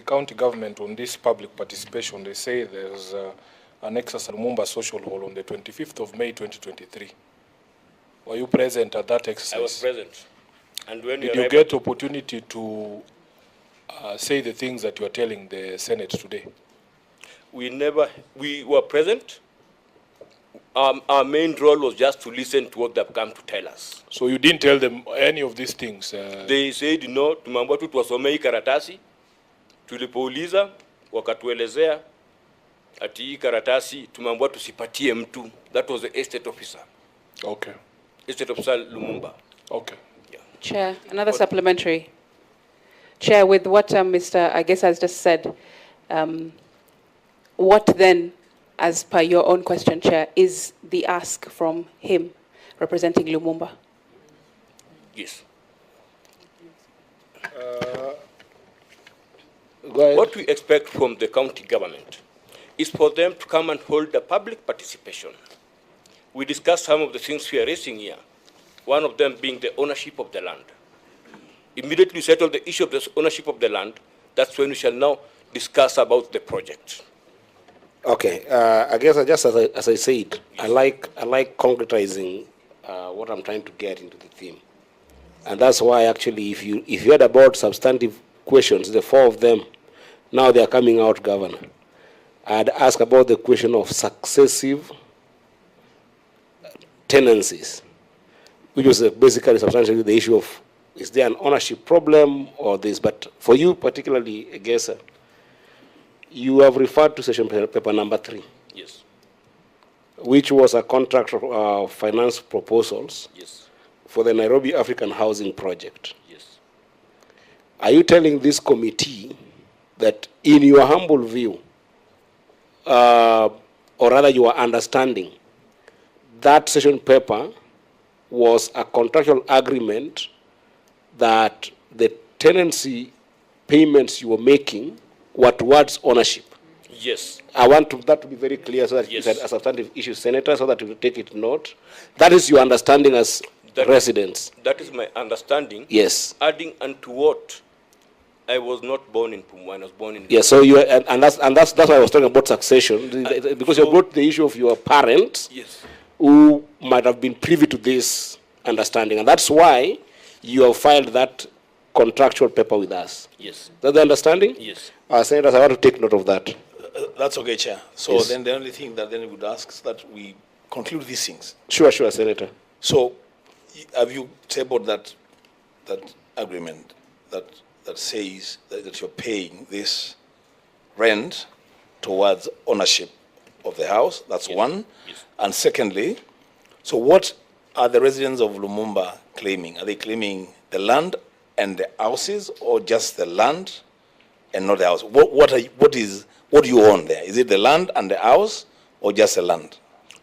county government on this public participation. They say there's an exercise at Lumumba Social Hall on the 25th of May, 2023. Were you present at that exercise? I was present. And when Did you get opportunity to say the things that you are telling the Senate today? We were present. Our main role was just to listen to what they've come to tell us. So you didn't tell them any of these things? They said, no, tumeambiwa tu tuwasomee karatasi. Tulipouliza, wakatuelezea, ati hii karatasi, tumeambiwa tusipatie mtu. That was the estate officer. Okay. Estate officer Lumumba. Okay. Yeah. Chair, another supplementary. Chair, with what Mr. Agesa has just said, what then, as per your own question, Chair, is the ask from him representing Lumumba? Yes. What we expect from the county government is for them to come and hold a public participation. We discussed some of the things we are raising here, one of them being the ownership of the land. Immediately settle the issue of the ownership of the land, that's when we shall now discuss about the project. Okay, I guess just as I said, I like concretizing what I'm trying to get into the theme, and that's why actually, if you had about substantive questions, the four of them, now they are coming out, Governor. I'd ask about the question of successive tenancies, which was basically substantially the issue of is there an ownership problem or this, but for you particularly, I guess. You have referred to session paper number 3. Yes. Which was a contract of finance proposals. Yes. For the Nairobi African Housing Project. Yes. Are you telling this committee that in your humble view, or rather your understanding, that session paper was a contractual agreement that the tenancy payments you were making were towards ownership? Yes. I want that to be very clear so that yes. It's a substantive issue, Senator, so that you take it note. That is your understanding as residents. That is my understanding. Yes. Adding unto what? I was not born in Pumani, I was born in... Yes, so you and that's why I was talking about succession, because you brought the issue of your parents, yes, who might have been privy to this understanding, and that's why you have filed that contractual paper with us. Yes. Is that the understanding? Yes. Senators, I want to take note of that. That's okay, Chair. So Yes. then the only thing that then we would ask is that we conclude these things. Sure, Senator. So have you tabled that agreement that says that you're paying this rent towards ownership of the house? That's one. Yes. And secondly, so what are the residents of Lumumba claiming? Are they claiming the land and the houses, or just the land and not the house? What do you own there? Is it the land and the house, or just the land?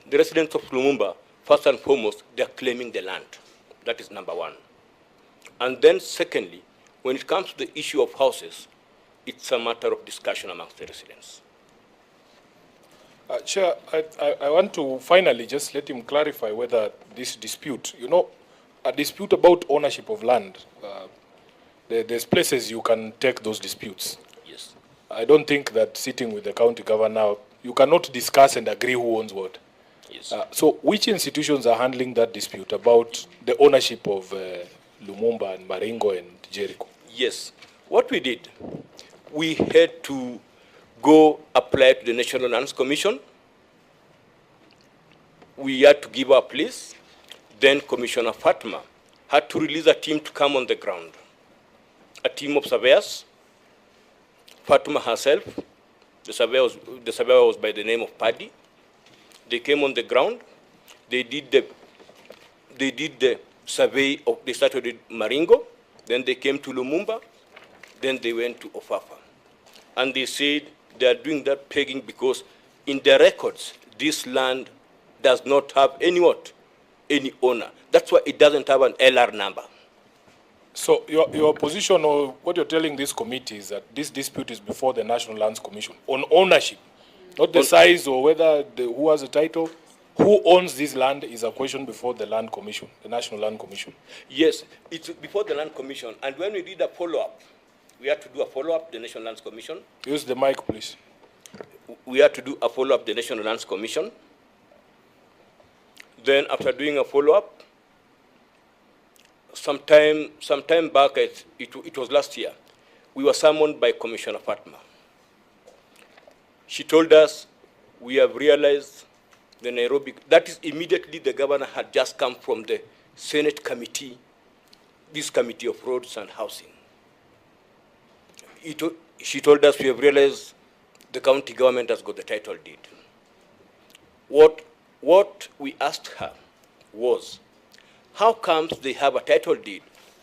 The residents of Lumumba, first and foremost, they are claiming the land. That is number one. And then secondly, when it comes to the issue of houses, it's a matter of discussion amongst the residents. Chair, I want to finally just let him clarify whether this dispute, a dispute about ownership of land, there's places you can take those disputes. Yes. I don't think that sitting with the county governor, you cannot discuss and agree who owns what. Yes. So which institutions are handling that dispute about the ownership of Lumumba and Maringo and Jericho? Yes. What we did, we had to go apply to the National Lands Commission. We had to give our place. Then Commissioner Fatma had to release a team to come on the ground. A team of surveyors. Fatma herself, the surveyor was by the name of Paddy. They came on the ground. They did the survey of, they started with Maringo, then they came to Lumumba, then they went to Ofafa. And they said they are doing that pegging because in the records, this land does not have any owner. That's why it doesn't have an LR number. So your position, or what you're telling this committee, is that this dispute is before the National Lands Commission on ownership, not the size or whether who has the title. Who owns this land is a question before the Land Commission, the National Land Commission. Yes, it's before the Land Commission. And when we did a follow-up, we had to do a follow-up, the National Lands Commission. Use the mic, please. We had to do a follow-up, the National Lands Commission. Then after doing a follow-up, sometime back, it was last year, we were summoned by Commissioner Fatma. She told us, we have realized the Nairobi, that is immediately the governor had just come from the Senate committee, this committee of roads and housing. She told us, we have realized the county government has got the title deed. What we asked her was, how comes they have a title deed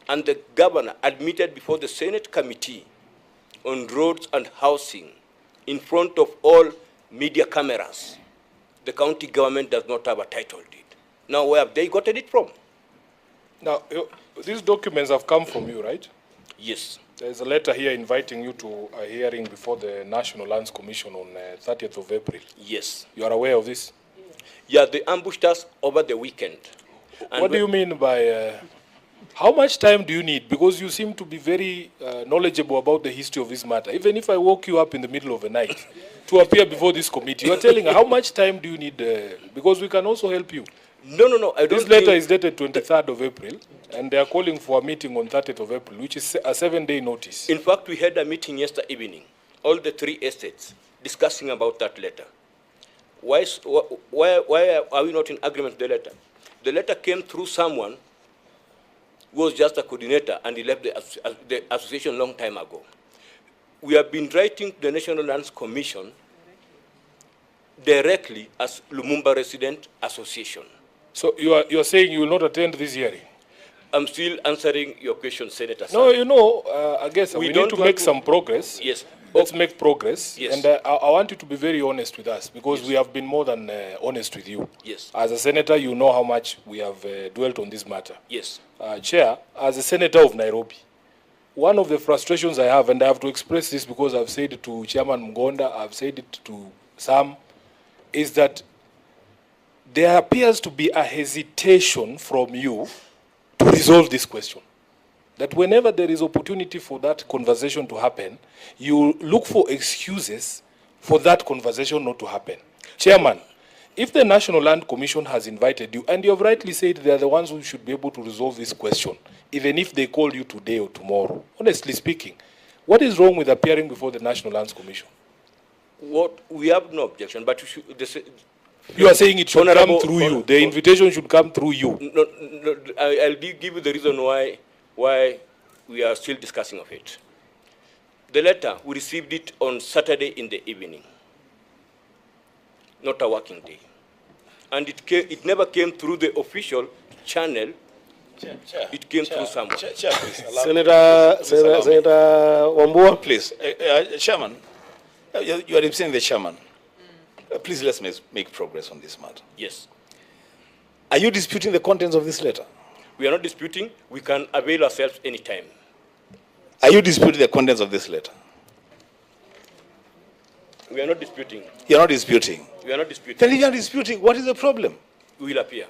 and the governor admitted before the Senate committee on roads and housing in front of all media cameras, the county government does not have a title deed? Now, where have they gotten it from? Now, these documents have come from you, right? Yes. There's a letter here inviting you to a hearing before the National Lands Commission on 30th of April. Yes. You are aware of this? Yeah, they ambushed us over the weekend. And what do you mean by, how much time do you need? Because you seem to be very knowledgeable about the history of this matter. Even if I woke you up in the middle of the night to appear before this committee, you are telling how much time do you need? Because we can also help you. No. This letter is dated 23rd of April, and they are calling for a meeting on 30th of April, which is a 7-day notice. In fact, we had a meeting yesterday evening, all the 3 estates, discussing about that letter. Why are we not in agreement with the letter? The letter came through someone who was just a coordinator, and he left the association a long time ago. We have been writing to the National Lands Commission directly as Lumumba Resident Association. So you are saying you will not attend this hearing? I'm still answering your question, Senator. No, I guess we need to make some progress. Yes. Let's make progress. Yes. And I want you to be very honest with us, because we have been more than honest with you. Yes. As a senator, you know how much we have dwelt on this matter. Yes. Chair, as a senator of Nairobi, one of the frustrations I have, and I have to express this because I've said it to Chairman Mgonda, I've said it to Sam, is that there appears to be a hesitation from you to resolve this question. That whenever there is opportunity for that conversation to happen, you look for excuses for that conversation not to happen. Chairman, if the National Land Commission has invited you, and you have rightly said they are the ones who should be able to resolve this question, even if they call you today or tomorrow, honestly speaking, what is wrong with appearing before the National Lands Commission? We have no objection, but You are saying it should come through you. The invitation should come through you. No, I'll give you the reason why we are still discussing of it. The letter, we received it on Saturday in the evening, not a working day. And it never came through the official channel. It came through someone. Senator Wambua, please. Chairman, you are representing the chairman. Please let's make progress on this matter. Yes. Are you disputing the contents of this letter? We are not disputing. We can avail ourselves anytime. Are you disputing the contents of this letter? We are not disputing. You are not disputing. We are not disputing. Then if you are disputing, what is the problem? We will appear.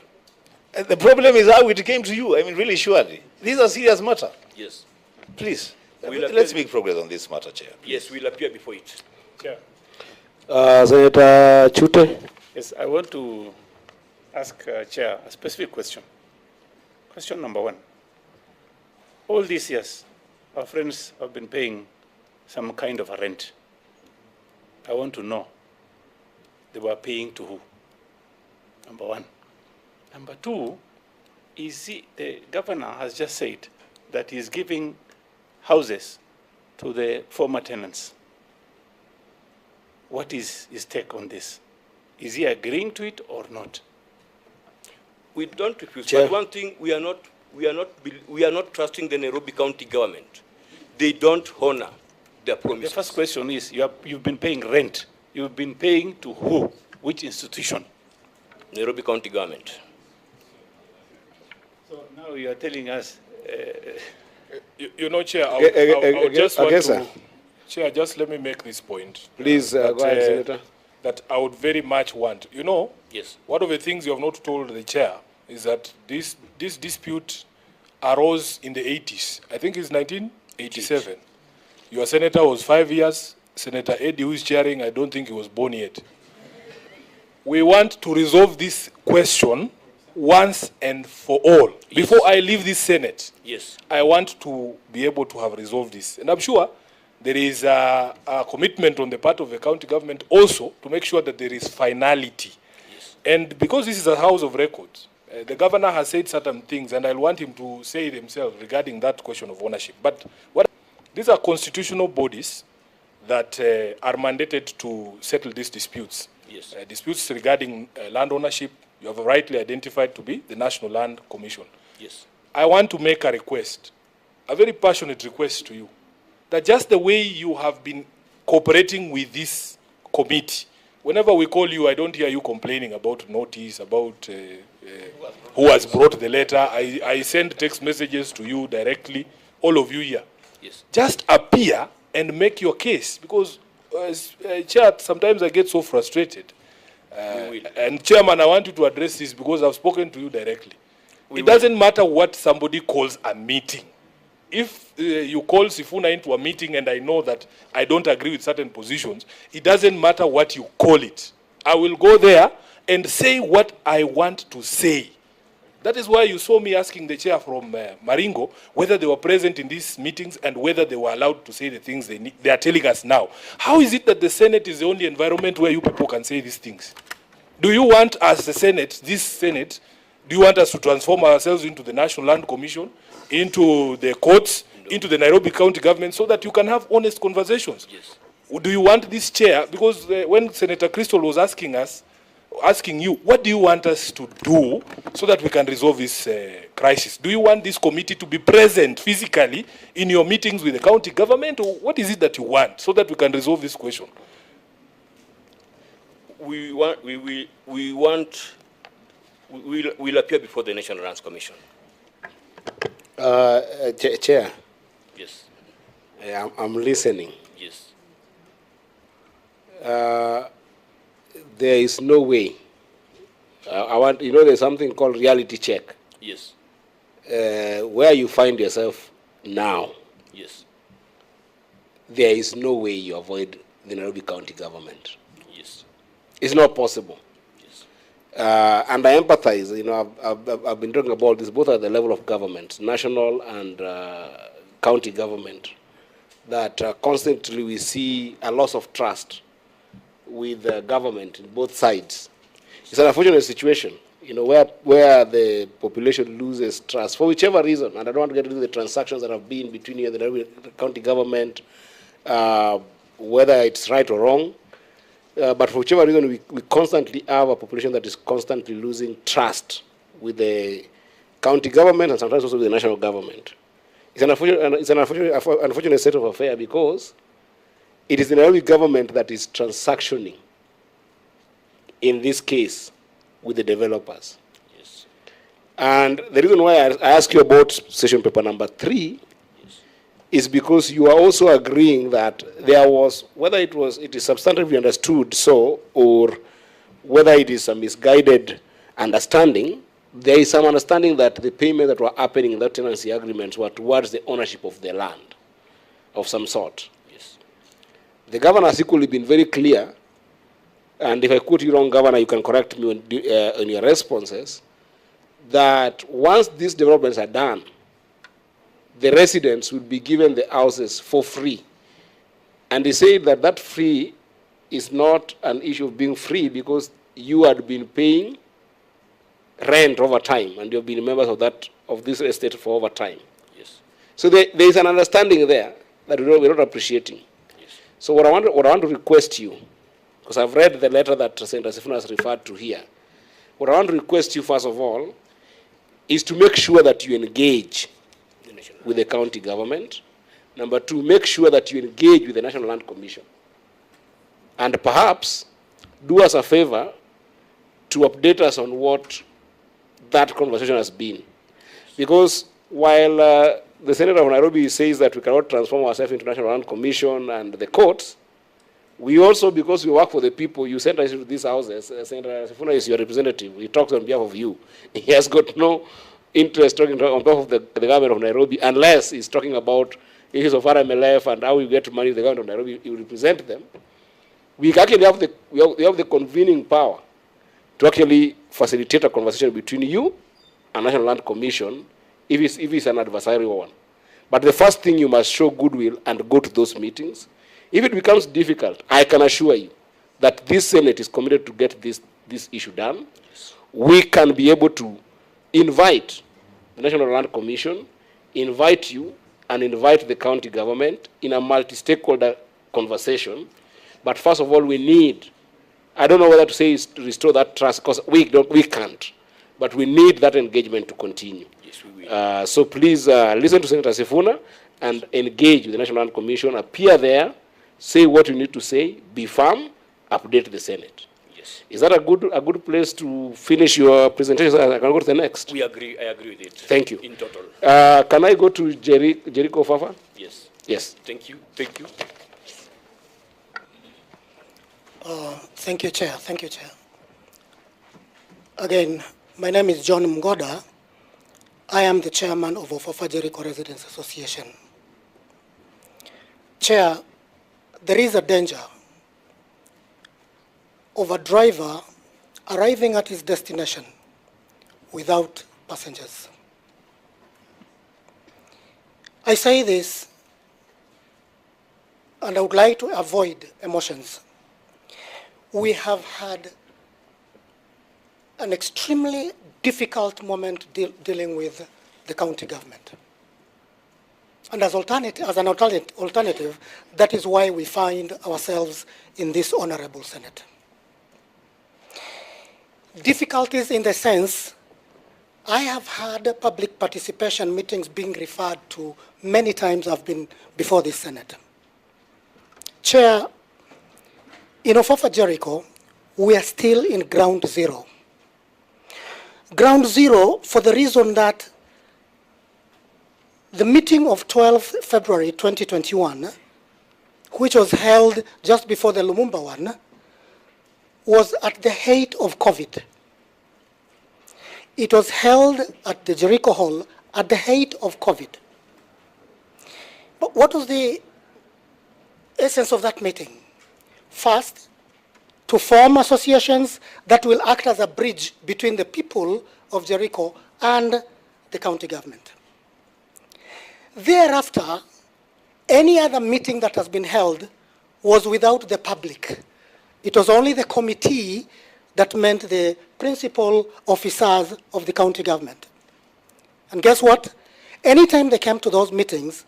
The problem is how it came to you. I mean, really, surely. This is a serious matter. Yes. Please, We'll let's make progress on this matter, Chair. Yes, we'll appear before it. Chair. Senator Chute. Yes, I want to ask Chair a specific question. Question number one. All these years, our friends have been paying some kind of a rent. I want to know, they were paying to who? Number one. Number two, the governor has just said that he's giving houses to the former tenants. What is his take on this? Is he agreeing to it or not? We don't refuse. But one thing, we are not trusting the Nairobi County government. They don't honor their promises. The first question is, you've been paying rent. You've been paying to who? Which institution? Nairobi County government. So now you are telling us... You know, Chair, I just want to... Chair, just let me make this point. Please, go ahead, Senator. That I would very much want. You know, yes. One of the things you have not told the Chair is that this dispute arose in the 80s. I think it's 1987. Your senator was 5 years. Senator Eddie, who is chairing, I don't think he was born yet. We want to resolve this question once and for all. Yes. Before I leave this Senate, yes, I want to be able to have resolved this. And I'm sure there is a commitment on the part of the county government also to make sure that there is finality. Yes. And because this is a house of records, the governor has said certain things, and I'll want him to say it himself regarding that question of ownership. But these are constitutional bodies that are mandated to settle these disputes. Yes. Disputes regarding land ownership, you have rightly identified to be the National Land Commission. Yes. I want to make a request, a very passionate request to you, that just the way you have been cooperating with this committee, whenever we call you, I don't hear you complaining about notice, about who has brought the letter. I send text messages to you directly, all of you here. Yes. Just appear and make your case, because as Chair, sometimes I get so frustrated. And Chairman, I want you to address this because I've spoken to you directly. It doesn't matter what somebody calls a meeting. If you call Sifuna into a meeting and I know that I don't agree with certain positions, it doesn't matter what you call it. I will go there and say what I want to say. That is why you saw me asking the chair from Maringo whether they were present in these meetings and whether they were allowed to say the things they are telling us now. How is it that the Senate is the only environment where you people can say these things? Do you want, as the Senate, this Senate, do you want us to transform ourselves into the National Land Commission, into the courts, into the Nairobi County government, so that you can have honest conversations? Yes. Do you want this chair? Because when Senator Crystal was asking you, what do you want us to do so that we can resolve this crisis? Do you want this committee to be present physically in your meetings with the county government, or what is it that you want so that we can resolve this question? We'll appear before the National Lands Commission. Chair. Yes. I'm listening. Yes. There is no way. There's something called reality check. Yes. Where you find yourself now. Yes. There is no way you avoid the Nairobi County government. Yes. It's not possible. Yes. And I empathize. I've been talking about this both at the level of government, national and county government, that constantly we see a loss of trust with the government in both sides. It's an unfortunate situation, where the population loses trust for whichever reason. And I don't want to get into the transactions that have been between you and the county government, whether it's right or wrong. But for whichever reason, we constantly have a population that is constantly losing trust with the county government and sometimes also with the national government. It's an unfortunate state of affairs because it is the Nairobi government that is transactioning, in this case, with the developers. Yes. And the reason why I ask you about session paper number 3 is because you are also agreeing that there was, whether it is substantively understood so, or whether it is a misguided understanding, there is some understanding that the payments that were happening in that tenancy agreements were towards the ownership of the land of some sort. Yes. The governor has equally been very clear, and if I quote you wrong, Governor, you can correct me on your responses, that once these developments are done, the residents will be given the houses for free. And they say that that free is not an issue of being free because you had been paying rent over time, and you've been members of this estate for over time. Yes. So there is an understanding there that we're not appreciating. Yes. So what I want to request you, because I've read the letter that Senator Sifuna has referred to here, what I want to request you first of all is to make sure that you engage with the county government. Number 2, make sure that you engage with the National Land Commission. And perhaps do us a favor to update us on what that conversation has been. Because while the Senator of Nairobi says that we cannot transform ourselves into National Land Commission and the courts, we also, because we work for the people, you sent us to these houses. Senator Sifuna is your representative. He talks on behalf of you. He has got no interest talking on behalf of the government of Nairobi unless he's talking about issues of RMLF and how we get money to the government of Nairobi. You represent them. We actually have the convening power to actually facilitate a conversation between you and National Land Commission if it's an adversarial one. But the first thing, you must show goodwill and go to those meetings. If it becomes difficult, I can assure you that this Senate is committed to get this issue done. We can be able to invite the National Land Commission, invite you, and invite the county government in a multi-stakeholder conversation. But first of all, we need, I don't know whether to say is to restore that trust, because we can't, but we need that engagement to continue. Yes, we will. So please listen to Senator Sifuna and engage with the National Land Commission, appear there, say what you need to say, be firm, update the Senate. Yes. Is that a good place to finish your presentation? I can go to the next. I agree with it. Thank you. In total. Can I go to Jericho Fafa? Yes. Yes. Thank you. Thank you, Chair. Thank you, Chair. Again, my name is John Mgoda. I am the chairman of Ofafa Jericho Residents Association. Chair, there is a danger of a driver arriving at his destination without passengers. I say this, and I would like to avoid emotions. We have had an extremely difficult moment dealing with the county government. And as an alternative, that is why we find ourselves in this honorable Senate. Difficulties in the sense, I have had public participation meetings being referred to many times. I've been before this Senate. Chair, in Ofafa Jericho, we are still in ground zero. Ground zero for the reason that the meeting of 12 February 2021, which was held just before the Lumumba one, was at the height of COVID. It was held at the Jericho Hall at the height of COVID. But what was the essence of that meeting? First, to form associations that will act as a bridge between the people of Jericho and the county government. Thereafter, any other meeting that has been held was without the public. It was only the committee that meant the principal officers of the county government. And guess what? Anytime they came to those meetings,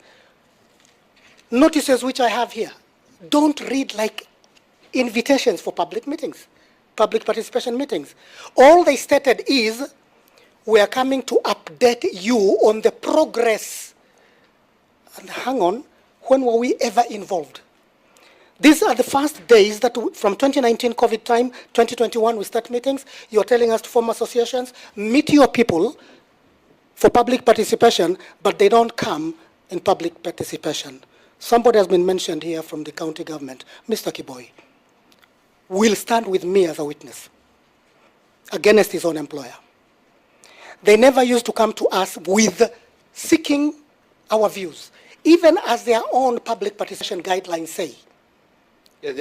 notices which I have here don't read like invitations for public meetings, public participation meetings. All they stated is, we are coming to update you on the progress. And hang on, when were we ever involved? These are the first days that from 2019 COVID time, 2021 we start meetings. You're telling us to form associations, meet your people for public participation, but they don't come in public participation. Somebody has been mentioned here from the county government, Mr. Kiboi, will stand with me as a witness against his own employer. They never used to come to us with seeking our views, even as their own public participation guidelines say.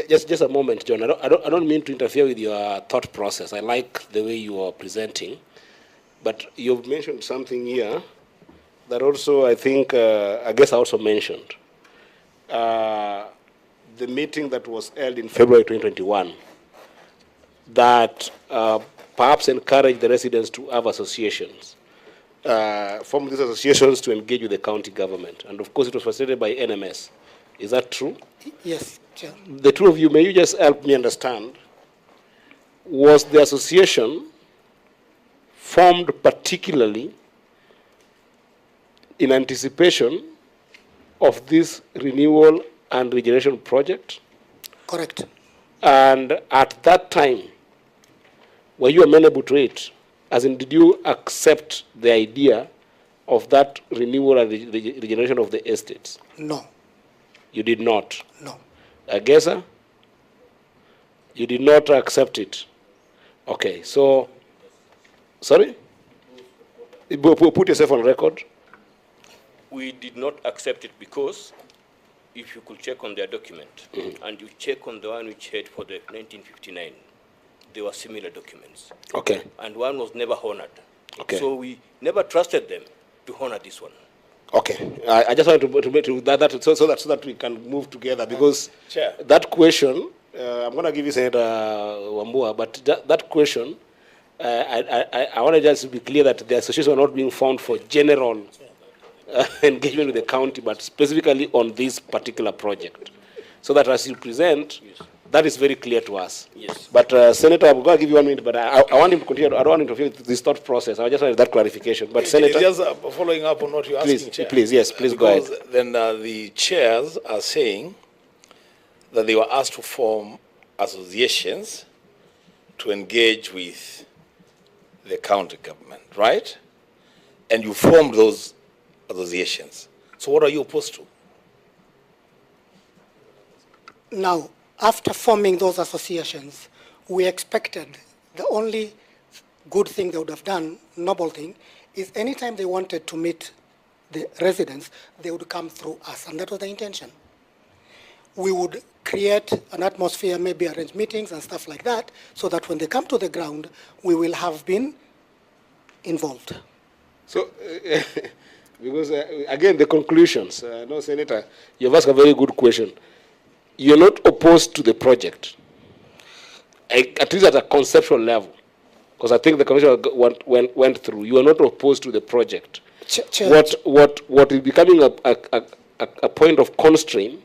Just a moment, John. I don't mean to interfere with your thought process. I like the way you are presenting, but you've mentioned something here that also I think I guess I also mentioned. The meeting that was held in February 2021 that perhaps encouraged the residents to have associations, form these associations to engage with the county government. And of course, it was facilitated by NMS. Is that true? Yes, Chair. The two of you, may you just help me understand, was the association formed particularly in anticipation of this renewal and regeneration project? Correct. And at that time, were you amenable to it? As in, did you accept the idea of that renewal and regeneration of the estates? No. You did not? No. Agesa? You did not accept it? Okay, so, sorry? Put yourself on record. We did not accept it because if you could check on their document, and you check on the one which had for the 1959, there were similar documents. Okay. And one was never honored. Okay. So we never trusted them to honor this one. Okay. I just wanted to make that so that we can move together, because Chair. that question, I'm going to give you Senator Wambua, but that question, I want to just be clear that the association are not being formed for general engagement with the county, but specifically on this particular project. So that as you present, that is very clear to us. Yes. But Senator, I'm going to give you 1 minute, but I want him to continue. I don't want him to interfere with this thought process. I just wanted that clarification. But Senator, just following up on what you're asking, Chair. Please, yes, please go ahead. Because then the chairs are saying that they were asked to form associations to engage with the county government, right? And you formed those associations. So what are you opposed to? Now, after forming those associations, we expected the only good thing they would have done, noble thing, is anytime they wanted to meet the residents, they would come through us, and that was the intention. We would create an atmosphere, maybe arrange meetings and stuff like that, so that when they come to the ground, we will have been involved. So, because again, the conclusions, no, Senator, you've asked a very good question. You're not opposed to the project, at least at a conceptual level, because I think the commission went through. You are not opposed to the project. What is becoming a point of constraint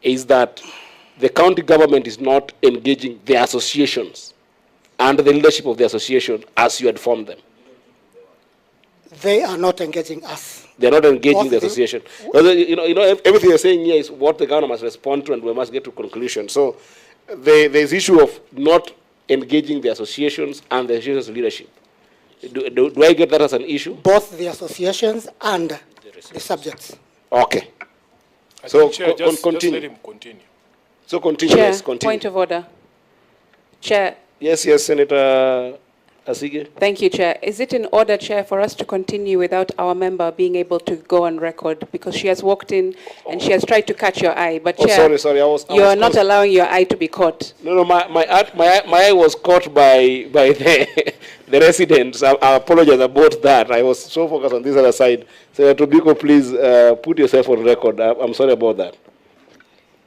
is that the county government is not engaging the associations and the leadership of the association as you had formed them. They are not engaging us. They're not engaging the association. You know, everything you're saying here is what the government must respond to, and we must get to conclusion. So there's issue of not engaging the associations and the association's leadership. Do I get that as an issue? Both the associations and the subjects. Okay. So just let him continue. So continue. Chair, Yes, continue. point of order. Chair. Yes, Senator Asige. Thank you, Chair. Is it in order, Chair, for us to continue without our member being able to go on record? Because she has walked in and she has tried to catch your eye. But, Chair, sorry, you are not allowing your eye to be caught. No, my eye was caught by the residents. I apologize about that. I was so focused on this other side. Senator Tobiko, please put yourself on record. I'm sorry about that.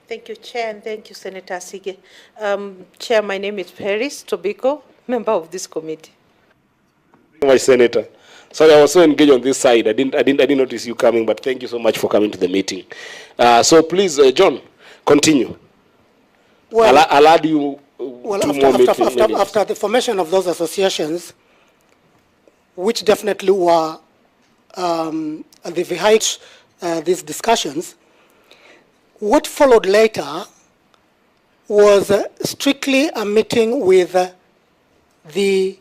Thank you, Chair, and thank you, Senator Asige. Chair, my name is Paris Tobiko, member of this committee. Thank you so much, Senator. Sorry, I was so engaged on this side. I didn't notice you coming, but thank you so much for coming to the meeting. So please, John, continue. Well, I'll add you after the formation of those associations, which definitely were at the height these discussions, what followed later was strictly a meeting with the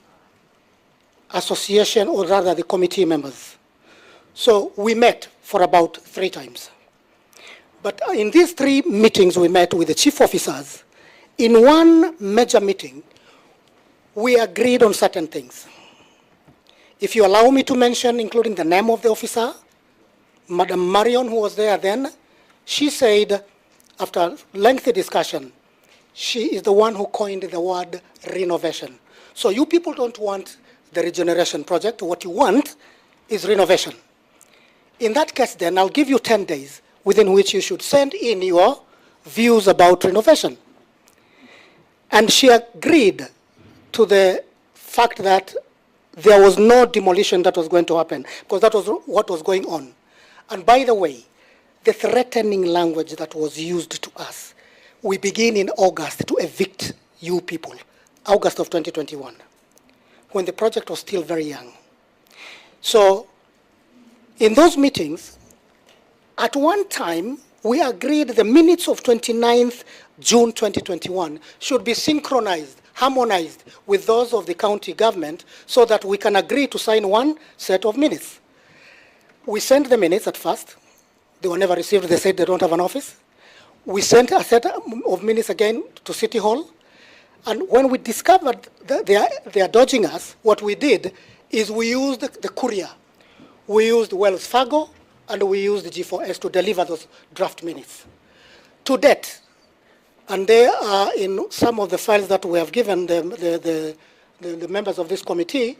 association, or rather the committee members. So we met for about 3 times. But in these 3 meetings we met with the chief officers. In one major meeting, we agreed on certain things. If you allow me to mention, including the name of the officer, Madam Marion, who was there then, she said, after lengthy discussion, she is the one who coined the word renovation. So you people don't want the regeneration project. What you want is renovation. In that case, then, I'll give you 10 days within which you should send in your views about renovation. And she agreed to the fact that there was no demolition that was going to happen, because that was what was going on. And by the way, the threatening language that was used to us, we begin in August to evict you people, August of 2021, when the project was still very young. So in those meetings, at one time, we agreed the minutes of 29th June 2021 should be synchronized, harmonized with those of the county government so that we can agree to sign one set of minutes. We sent the minutes at first. They were never received. They said they don't have an office. We sent a set of minutes again to City Hall. And when we discovered that they are dodging us, what we did is we used the courier. We used Wells Fargo, and we used the G4S to deliver those draft minutes. To date, and they are in some of the files that we have given the members of this committee,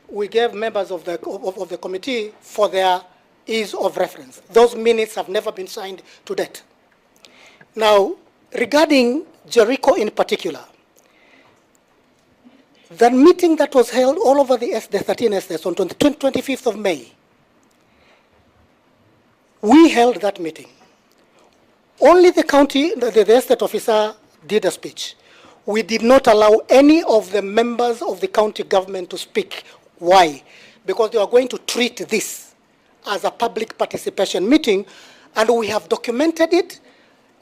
we gave members of the committee for their ease of reference. Those minutes have never been signed to date. Now, regarding Jericho in particular, the meeting that was held all over the 13 estates on 25th of May, we held that meeting. Only the county, the estate officer did a speech. We did not allow any of the members of the county government to speak. Why? Because they are going to treat this as a public participation meeting, and we have documented it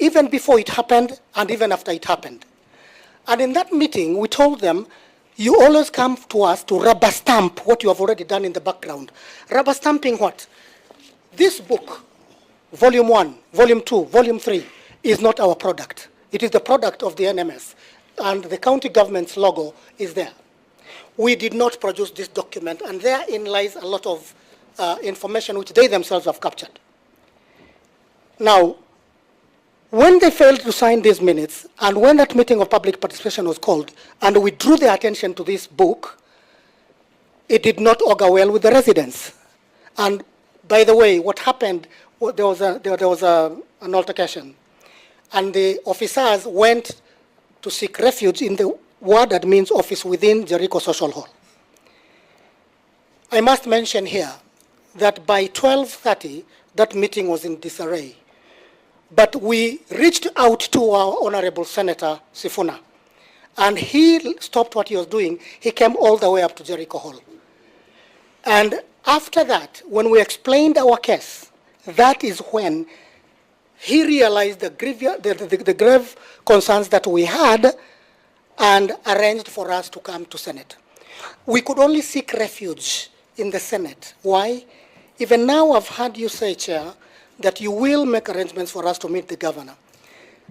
even before it happened and even after it happened. And in that meeting, we told them, you always come to us to rubber stamp what you have already done in the background. Rubber stamping what? This book, Volume 1, Volume 2, Volume 3, is not our product. It is the product of the NMS, and the county government's logo is there. We did not produce this document, and therein lies a lot of information which they themselves have captured. Now, when they failed to sign these minutes, and when that meeting of public participation was called, and we drew their attention to this book, it did not augur well with the residents. And by the way, what happened, there was an altercation, and the officers went to seek refuge in the ward admin's office within Jericho Social Hall. I must mention here that by 12:30, that meeting was in disarray. But we reached out to our Honorable Senator Sifuna, and he stopped what he was doing. He came all the way up to Jericho Hall. And after that, when we explained our case, that is when he realized the grave concerns that we had and arranged for us to come to Senate. We could only seek refuge in the Senate. Why? Even now I've heard you say, Chair, that you will make arrangements for us to meet the governor.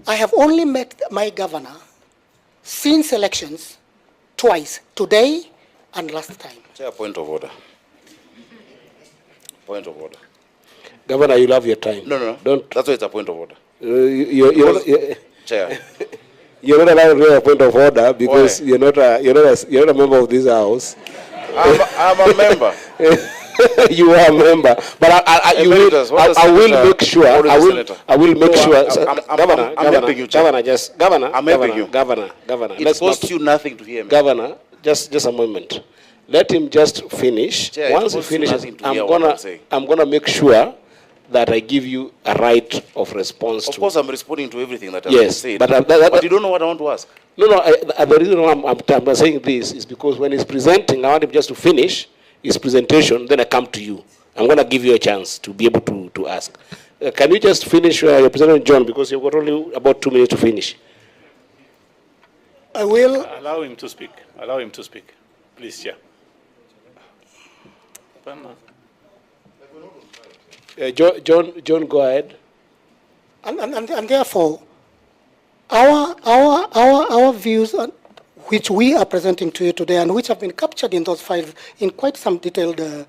I have only met my governor since elections twice, today and last time. Chair, point of order. Point of order. Governor, you'll have your time. No. Don't. That's why it's a point of order. Chair. You're not allowed to have a point of order because you're not a member of this house. I'm a member. You are a member, but I will make sure. I will make sure. Governor, It costs you nothing to hear me. Governor, just a moment. Let him just finish. Chair, once he finishes, I'm gonna make sure that I give you a right of response. Of course, I'm responding to everything that yes, I've said. But you don't know what I want to ask. No, the reason why I'm saying this is because when he's presenting, I want him just to finish his presentation, then I come to you. I'm going to give you a chance to be able to ask. Can you just finish your presentation, John, because you've got only about 2 minutes to finish. I will. Allow him to speak. Allow him to speak. Please, Chair. John, go ahead. And therefore, our views, which we are presenting to you today, and which have been captured in those files in quite some detailed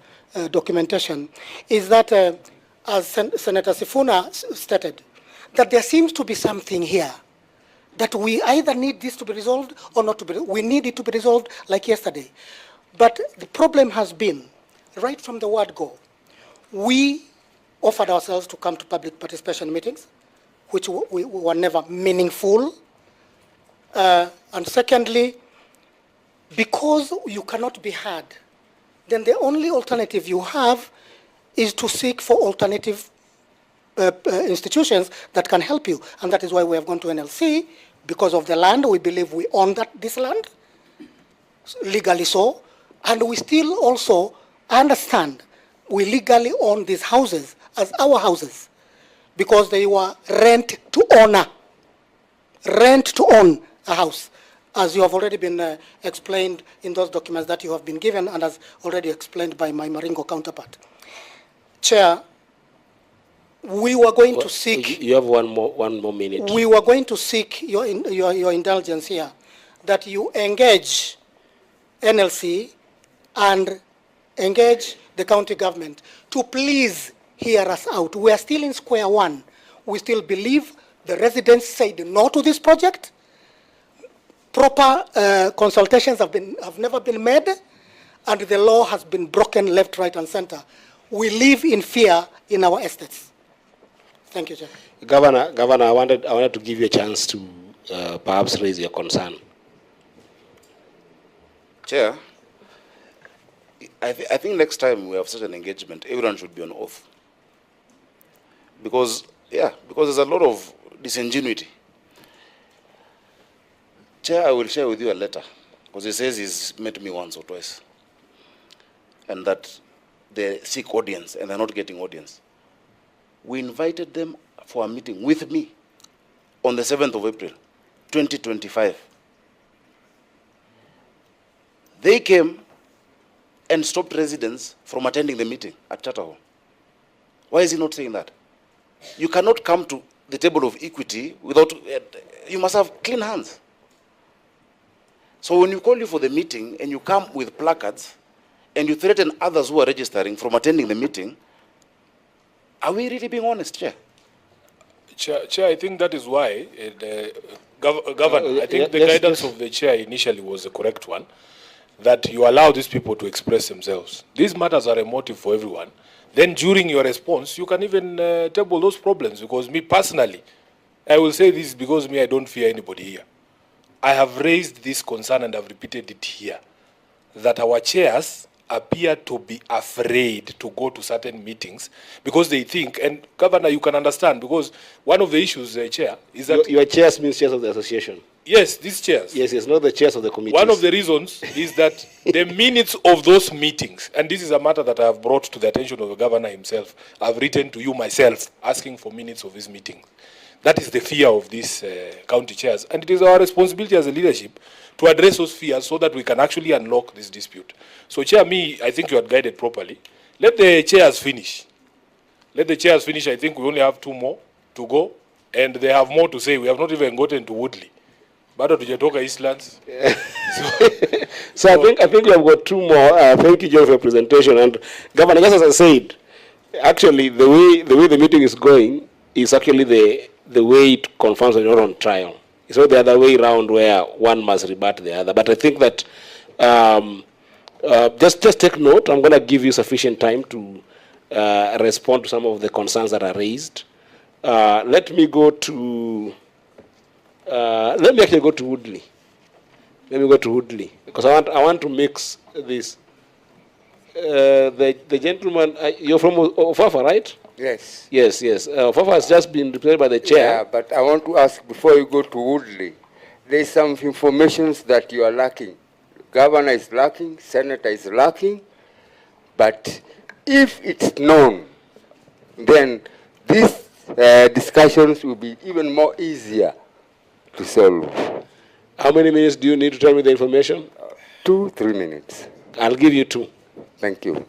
documentation, is that, as Senator Sifuna stated, that there seems to be something here that we either need this to be resolved or not to be. We need it to be resolved like yesterday. But the problem has been, right from the word go, we offered ourselves to come to public participation meetings, which were never meaningful. And secondly, because you cannot be heard, then the only alternative you have is to seek for alternative institutions that can help you. And that is why we have gone to NLC. Because of the land, we believe we own this land, legally so. And we still also understand we legally own these houses as our houses, because they were rent to own a house, as you have already been explained in those documents that you have been given, and as already explained by my Maringo counterpart. Chair, we were going to seek. You have one more minute. We were going to seek your indulgence here, that you engage NLC and engage the county government to please hear us out. We are still in square one. We still believe the residents said no to this project. Proper consultations have never been made, and the law has been broken left, right, and center. We live in fear in our estates. Thank you, Chair. Governor, I wanted to give you a chance to perhaps raise your concern. Chair, I think next time we have such an engagement, everyone should be on oath. Because there's a lot of disingenuity. Chair, I will share with you a letter, because he says he's met me once or twice, and that they seek audience and they're not getting audience. We invited them for a meeting with me on the 7th of April, 2025. They came and stopped residents from attending the meeting at Charter Hall. Why is he not saying that? You cannot come to the table of equity without, you must have clean hands. So when you call you for the meeting and you come with placards and you threaten others who are registering from attending the meeting, are we really being honest, Chair? Chair, I think that is why, Governor, I think the guidance of the Chair initially was the correct one, that you allow these people to express themselves. These matters are a motive for everyone. Then during your response, you can even table those problems, because me personally, I will say this because me, I don't fear anybody here. I have raised this concern and I've repeated it here, that our chairs appear to be afraid to go to certain meetings because they think, and Governor, you can understand, because one of the issues, Chair, is that... Your chairs means chairs of the association. Yes, these chairs. Yes, not the chairs of the committees. One of the reasons is that the minutes of those meetings, and this is a matter that I have brought to the attention of the Governor himself, I've written to you myself, asking for minutes of his meeting. That is the fear of these county chairs. And it is our responsibility as a leadership to address those fears so that we can actually unlock this dispute. So, Chair, I think you had guided properly. Let the chairs finish. Let the chairs finish. I think we only have 2 more to go, and they have more to say. We have not even gotten to Woodley. Bado tujatoka Eastlands. So I think we have got 2 more. Thank you, John, for your presentation. And Governor, just as I said, actually the way the meeting is going is actually the way it confirms that you're on trial. It's not the other way around where one must rebut the other. But I think that Just take note. I'm going to give you sufficient time to respond to some of the concerns that are raised. Let me go to. Let me actually go to Woodley. Let me go to Woodley because I want to mix this. The gentleman, you're from Ofafa, right? Yes. Yes. Ofafa has just been represented by the chair. Yeah, but I want to ask before you go to Woodley, there's some information that you are lacking. Governor is lacking, Senator is lacking, but if it's known, then these discussions will be even more easier to solve. How many minutes do you need to tell me the information? 2-3 minutes. I'll give you 2. Thank you.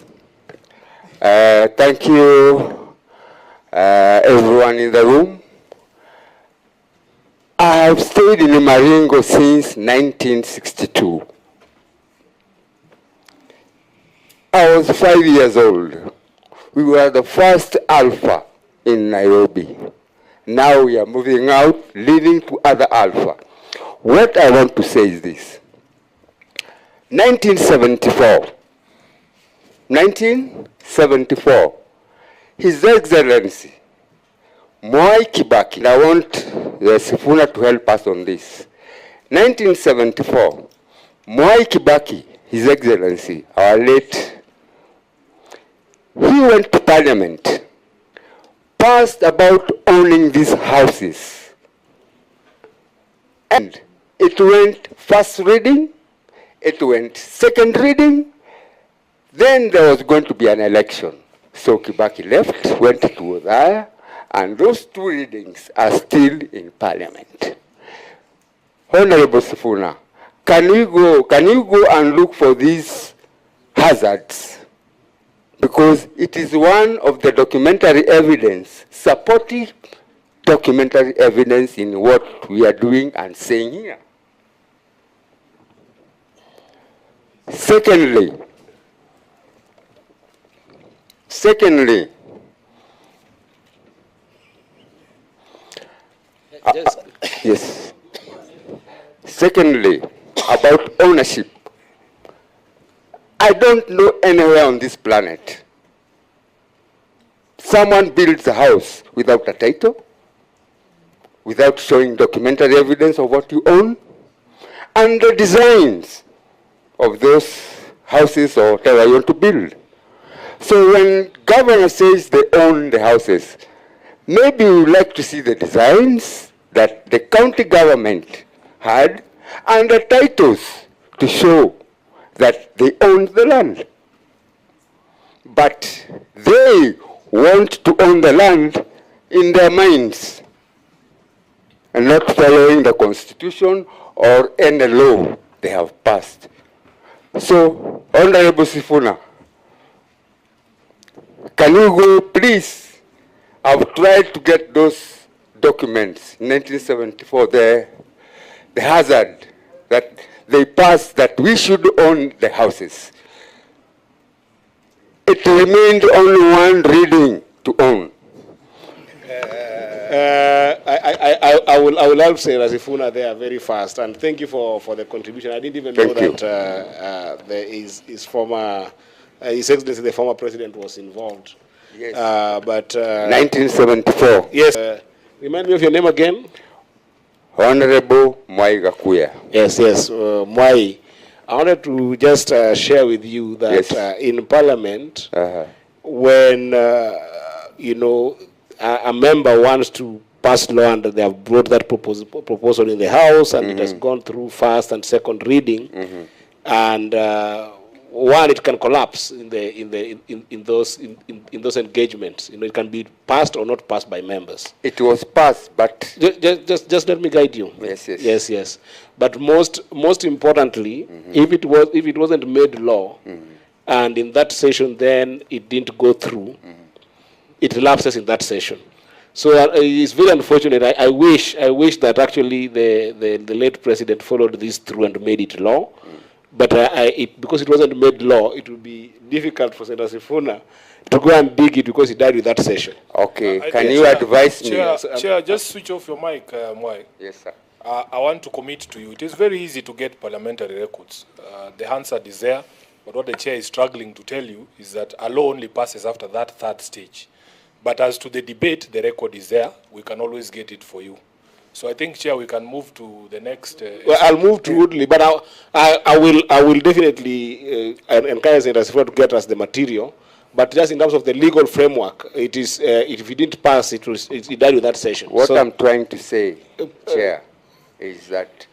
Thank you, everyone in the room. I have stayed in Maringo since 1962. I was 5 years old. We were the first alpha in Nairobi. Now we are moving out, leading to other alpha. What I want to say is this. 1974, His Excellency Mwai Kibaki, and I want Sifuna to help us on this. 1974, Mwai Kibaki, His Excellency, our late, he went to Parliament, passed about owning these houses. And it went first reading, it went second reading, then there was going to be an election. So Kibaki left, went to Uzalendo, and those 2 readings are still in Parliament. Honorable Sifuna, can you go and look for these hazards? Because it is one of the documentary evidence, supportive documentary evidence in what we are doing and saying here. Secondly, yes. Secondly, about ownership. I don't know anywhere on this planet someone builds a house without a title, without showing documentary evidence of what you own, and the designs of those houses or whatever you want to build. So when governor says they own the houses, maybe we would like to see the designs that the county government had and the titles to show that they own the land. But they want to own the land in their minds and not following the constitution or any law they have passed. So, Honorable Sifuna, can you go, please? I've tried to get those documents, 1974, the hazard that they passed that we should own the houses. It remained only one reading to own. I will help say Sifuna there very fast, and thank you for the contribution. I didn't even know that his Excellency, the former president, was involved. Yes. But 1974. Yes. Remind me of your name again. Honorable Mwai Gakuya. Yes. Mwai. I wanted to just share with you that in Parliament, when a member wants to pass law and they have brought that proposal in the House and it has gone through first and second reading, and one, it can collapse in those engagements. It can be passed or not passed by members. It was passed, but just let me guide you. Yes. But most importantly, if it wasn't made law, and in that session then it didn't go through, it lapses in that session. So it's very unfortunate. I wish that actually the late president followed this through and made it law. But because it wasn't made law, it would be difficult for Senator Sifuna to go and dig it because he died with that session. Okay, can you advise me? Chair, just switch off your mic, Mwai. Yes, sir. I want to commit to you. It is very easy to get parliamentary records. The Hansard is there. But what the chair is struggling to tell you is that a law only passes after that third stage. But as to the debate, the record is there. We can always get it for you. So I think, Chair, we can move to the next. Well, I'll move to Woodley, but I will definitely encourage the industry to get us the material. But just in terms of the legal framework, it is if it didn't pass, it died with that session. What I'm trying to say, Chair, is that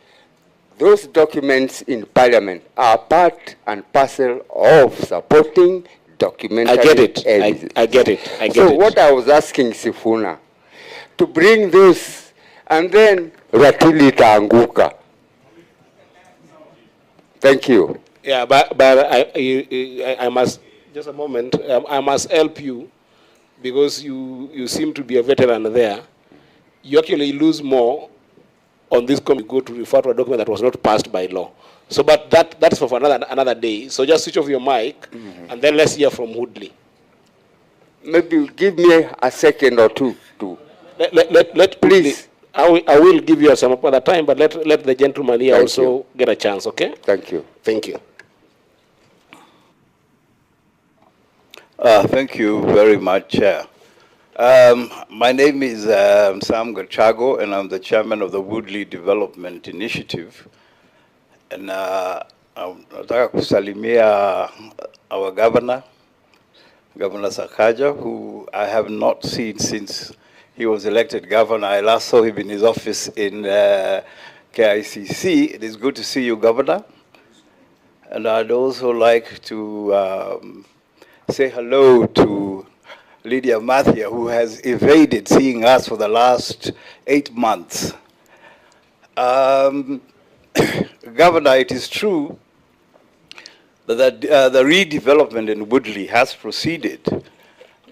those documents in Parliament are part and parcel of supporting documentary I get it. evidence. I get it. I get so it. what I was asking Sifuna, to bring those and then ratili itaanguka. Thank you. Yeah, but I must, just a moment, I must help you because you seem to be a veteran there. You actually lose more on this committee go to refer to a document that was not passed by law. So, but that's for another day. So just switch off your mic, and then let's hear from Woodley. Maybe give me a second or two to let please. I will give you some other time, but let the gentleman here also get a chance, okay? Thank you. Thank you. Thank you very much, Chair. My name is Sam Gachago, and I'm the chairman of the Woodley Development Initiative. And nataka kusalimia our governor, Governor Sakaja, who I have not seen since he was elected governor. I last saw him in his office in KICC. It is good to see you, Governor. And I'd also like to say hello to Lydia Mathia, who has evaded seeing us for the last 8 months. Governor, it is true that the redevelopment in Woodley has proceeded,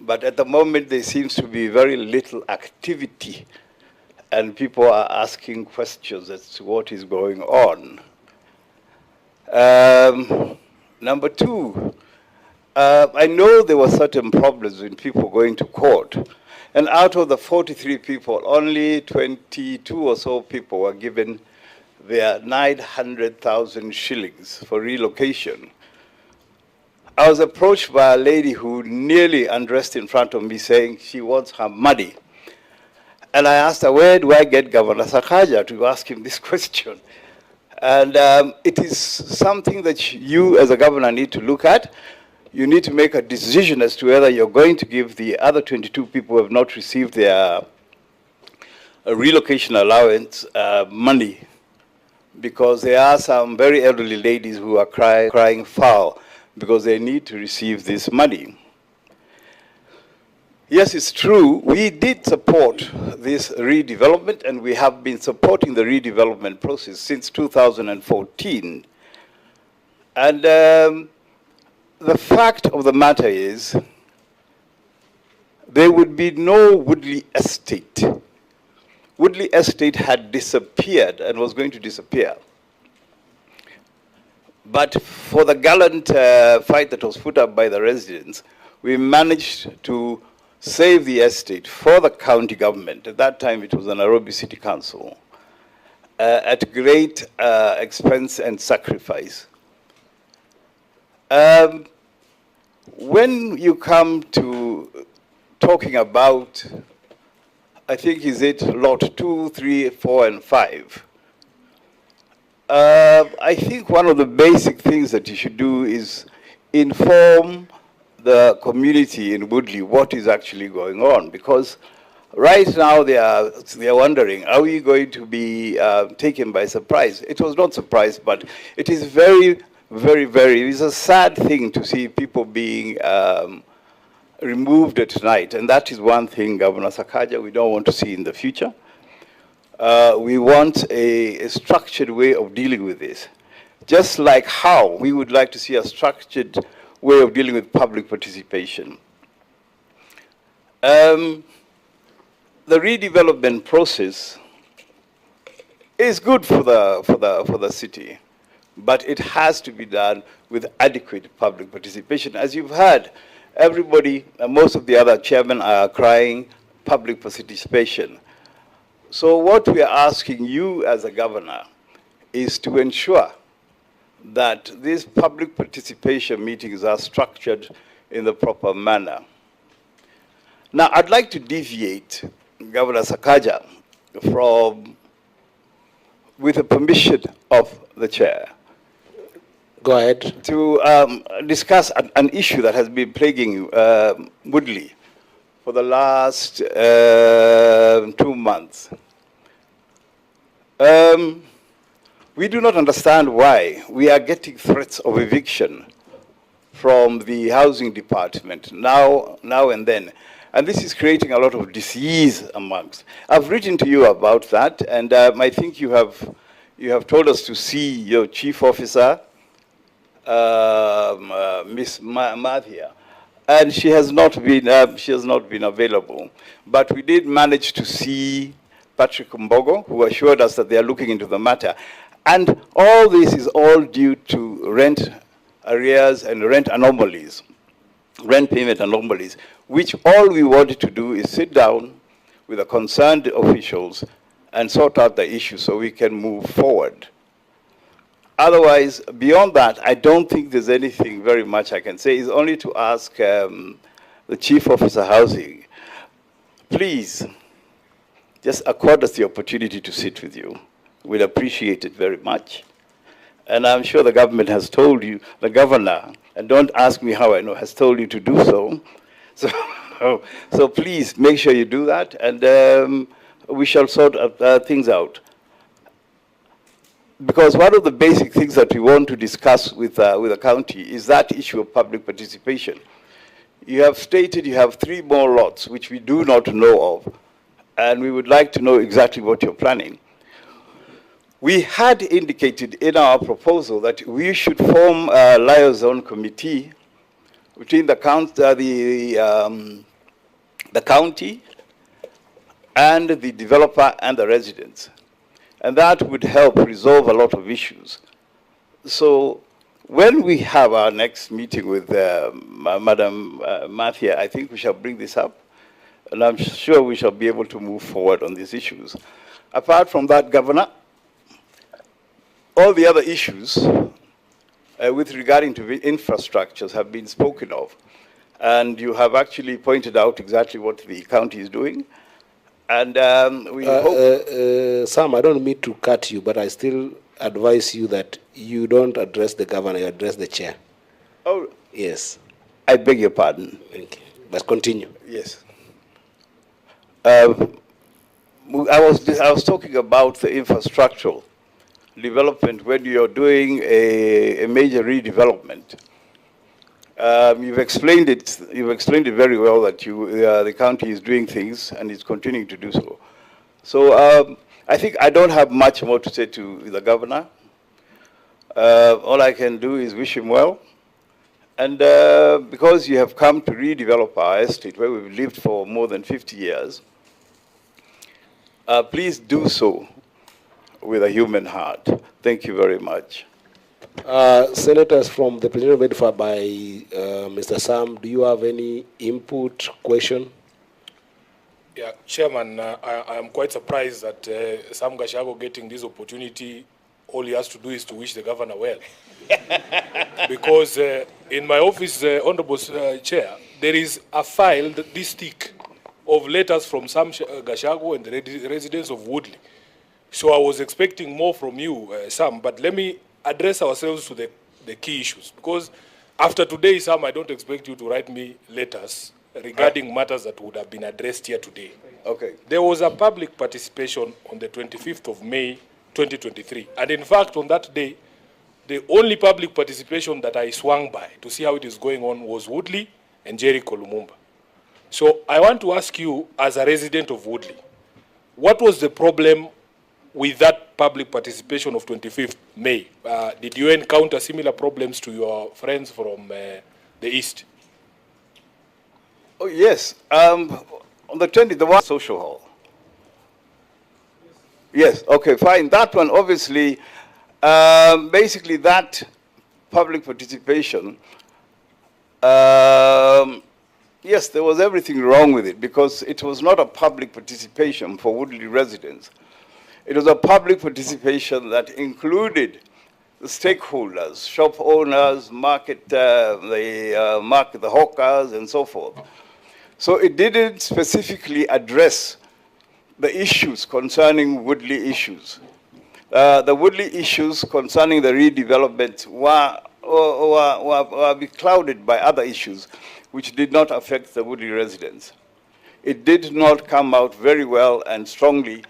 but at the moment there seems to be very little activity, and people are asking questions as to what is going on. Number two, I know there were certain problems with people going to court, and out of the 43 people, only 22 or so people were given their 900,000 shillings for relocation. I was approached by a lady who nearly undressed in front of me saying she wants her money. And I asked her, where do I get Governor Sakaja to ask him this question? And it is something that you as a governor need to look at. You need to make a decision as to whether you're going to give the other 22 people who have not received their relocation allowance money, because there are some very elderly ladies who are crying foul because they need to receive this money. Yes, it's true, we did support this redevelopment, and we have been supporting the redevelopment process since 2014. And the fact of the matter is, there would be no Woodley estate. Woodley estate had disappeared and was going to disappear. But for the gallant fight that was put up by the residents, we managed to save the estate for the county government. At that time, it was the Nairobi City Council, at great expense and sacrifice. When you come to talking about, I think, is it lot 2, 3, 4, and 5? I think one of the basic things that you should do is inform the community in Woodley what is actually going on, because right now they are wondering, are we going to be taken by surprise? It was not surprise, but it is very, very, very, it's a sad thing to see people being removed at night, and that is one thing, Governor Sakaja, we don't want to see in the future. We want a structured way of dealing with this. Just like how we would like to see a structured way of dealing with public participation. The redevelopment process is good for the city, but it has to be done with adequate public participation. As you've heard, everybody, most of the other chairmen are crying public participation. So what we are asking you as a governor is to ensure that these public participation meetings are structured in the proper manner. Now, I'd like to deviate, Governor Sakaja, from, with the permission of the chair. Go ahead. To discuss an issue that has been plaguing Woodley for the last 2 months. We do not understand why we are getting threats of eviction from the housing department now and then. And this is creating a lot of disease amongst. I've written to you about that, and I think you have told us to see your chief officer, Miss Mathia, and she has not been available. But we did manage to see Patrick Mbogo, who assured us that they are looking into the matter. And all this is all due to rent arrears and rent anomalies, rent payment anomalies, which all we wanted to do is sit down with the concerned officials and sort out the issue so we can move forward. Otherwise, beyond that, I don't think there's anything very much I can say. It's only to ask the Chief Officer Housing, please, just accord us the opportunity to sit with you. We'd appreciate it very much. And I'm sure the government has told you, the governor, and don't ask me how I know, has told you to do so. So please make sure you do that, and we shall sort things out. Because one of the basic things that we want to discuss with the county is that issue of public participation. You have stated you have 3 more lots, which we do not know of, and we would like to know exactly what you're planning. We had indicated in our proposal that we should form a liaison committee between the county and the developer and the residents. And that would help resolve a lot of issues. So when we have our next meeting with Madam Mathia, I think we shall bring this up. And I'm sure we shall be able to move forward on these issues. Apart from that, Governor, all the other issues with regarding to infrastructures have been spoken of. And you have actually pointed out exactly what the county is doing. And we hope... Sam, I don't mean to cut you, but I still advise you that you don't address the governor, you address the chair. Oh. Yes. I beg your pardon. Thank you. But continue. Yes. I was talking about the infrastructural development when you're doing a major redevelopment. You've explained it very well that the county is doing things and is continuing to do so. So I think I don't have much more to say to the governor. All I can do is wish him well. And because you have come to redevelop our estate where we've lived for more than 50 years, please do so with a human heart. Thank you very much. Senators from the President verified by Mr. Sam, do you have any input, question? Yeah, Chairman, I am quite surprised that Sam Gashago getting this opportunity, all he has to do is to wish the governor well. Because in my office, Honorable Chair, there is a file this thick of letters from Sam Gashago and the residents of Woodley. So I was expecting more from you, Sam, but let me address ourselves to the key issues. Because after today, Sam, I don't expect you to write me letters regarding matters that would have been addressed here today. Okay. There was a public participation on the 25th of May, 2023. And in fact, on that day, the only public participation that I swung by to see how it is going on was Woodley and Jericho Lumumba. So I want to ask you, as a resident of Woodley, what was the problem with that public participation of 25th May? Did you encounter similar problems to your friends from the East? Oh, yes. On the 20th, the one social hall. Yes, okay, fine. That one, obviously, basically that public participation, yes, there was everything wrong with it because it was not a public participation for Woodley residents. It was a public participation that included the stakeholders, shop owners, the hawkers, and so forth. So it didn't specifically address the issues concerning Woodley issues. The Woodley issues concerning the redevelopment were beclouded by other issues which did not affect the Woodley residents. It did not come out very well and strongly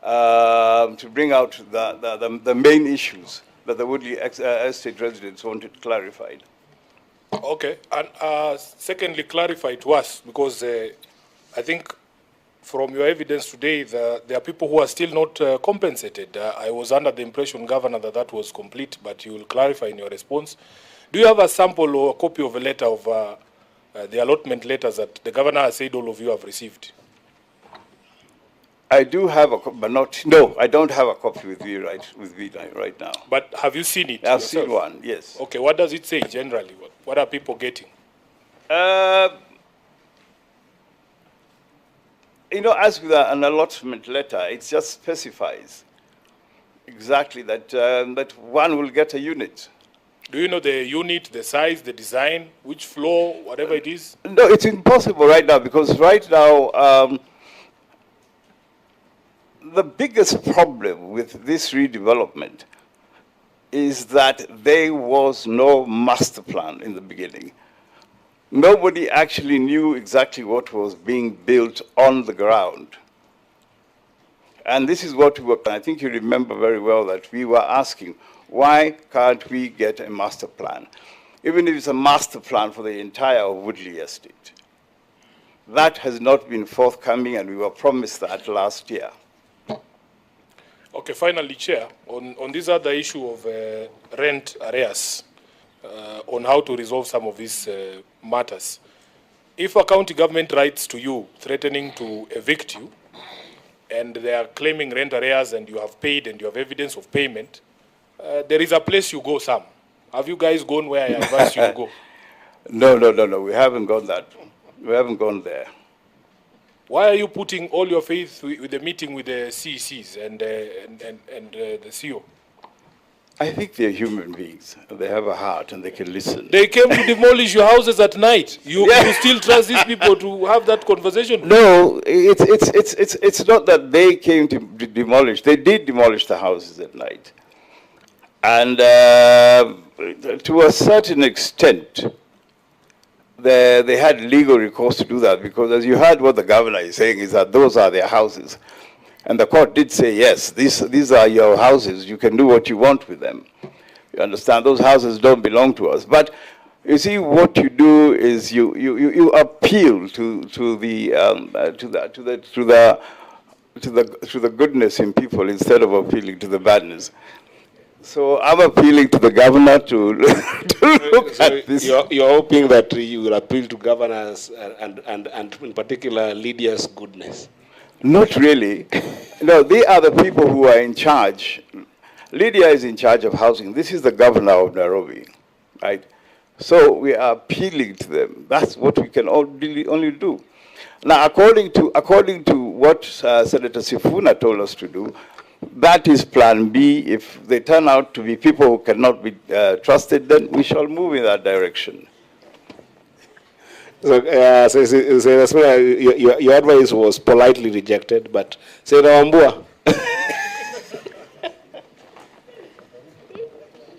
to bring out the main issues that the Woodley estate residents wanted clarified. Okay, and secondly, clarify to us, because I think from your evidence today, there are people who are still not compensated. I was under the impression, Governor, that that was complete, but you will clarify in your response. Do you have a sample or a copy of a letter of the allotment letters that the Governor has said all of you have received? I do have a copy, but not, no, I don't have a copy with me right now. But have you seen it I've yourself? seen one, yes. Okay, what does it say generally? What are people getting? You know, as with an allotment letter, it just specifies exactly that, that one will get a unit. Do you know the unit, the size, the design, which floor, whatever it is? No, it's impossible right now, because right now, the biggest problem with this redevelopment is that there was no master plan in the beginning. Nobody actually knew exactly what was being built on the ground. And this is what we were, I think you remember very well that we were asking, why can't we get a master plan? Even if it's a master plan for the entire Woodley estate. That has not been forthcoming, and we were promised that last year. Okay, finally, Chair, on this other issue of rent arrears, on how to resolve some of these matters. If a county government writes to you threatening to evict you, and they are claiming rent arrears and you have paid and you have evidence of payment, there is a place you go, Sam. Have you guys gone where I advised you to go? No, we haven't gone that. We haven't gone there. Why are you putting all your faith with the meeting with the CECs and the CEO? I think they're human beings. They have a heart and they can listen. They came to demolish your houses at night. You still trust these people to have that conversation? No, it's not that they came to demolish. They did demolish the houses at night. And to a certain extent, they had legal recourse to do that, because as you heard, what the governor is saying is that those are their houses. And the court did say, yes, these are your houses. You can do what you want with them. You understand? Those houses don't belong to us. But you see, what you do is you appeal to the goodness in people instead of appealing to the badness. So I'm appealing to the governor to look at this. You're hoping that you will appeal to governors and in particular Lydia's goodness. Not really. No, they are the people who are in charge. Lydia is in charge of housing. This is the governor of Nairobi, right? So we are appealing to them. That's what we can only do. Now, according to what Senator Sifuna told us to do, that is Plan B. If they turn out to be people who cannot be trusted, then we shall move in that direction. So, your advice was politely rejected, but Senator Wambua.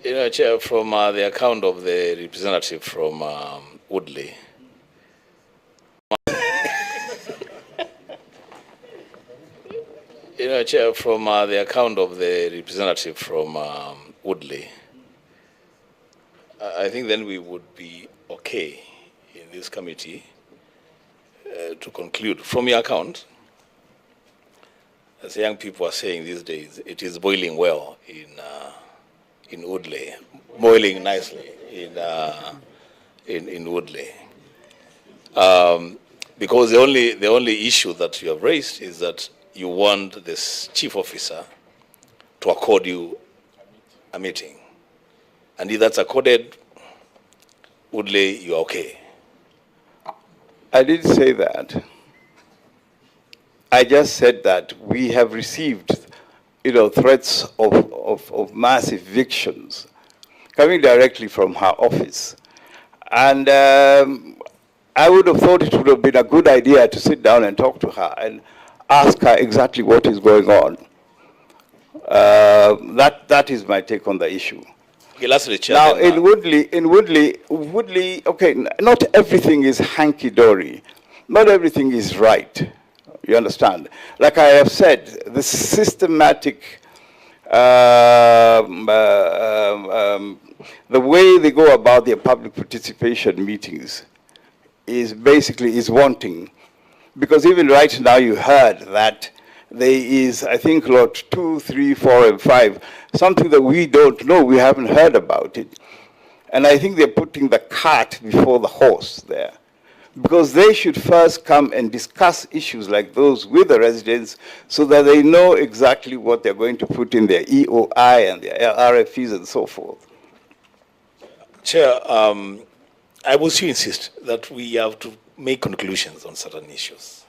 You know, Chair, from the account of the representative from Woodley, you know, Chair, from the account of the representative from Woodley, I think then we would be okay in this committee to conclude. From your account, as young people are saying these days, it is boiling well in Woodley, boiling nicely in Woodley. Because the only issue that you have raised is that you want this chief officer to accord you a meeting. And if that's accorded, Woodley, you're okay. I didn't say that. I just said that we have received, threats of mass evictions coming directly from her office. And I would have thought it would have been a good idea to sit down and talk to her and ask her exactly what is going on. That is my take on the issue. Okay, lastly, Chair. Now, in Woodley, okay, not everything is hanky-dory. Not everything is right. You understand? Like I have said, the systematic, the way they go about their public participation meetings is basically wanting. Because even right now you heard that there is, I think, lot 2, 3, 4, and 5, something that we don't know, we haven't heard about it. And I think they're putting the cart before the horse there. Because they should first come and discuss issues like those with the residents so that they know exactly what they're going to put in their EOI and their RFEs and so forth. Chair, I will still insist that we have to make conclusions on certain issues.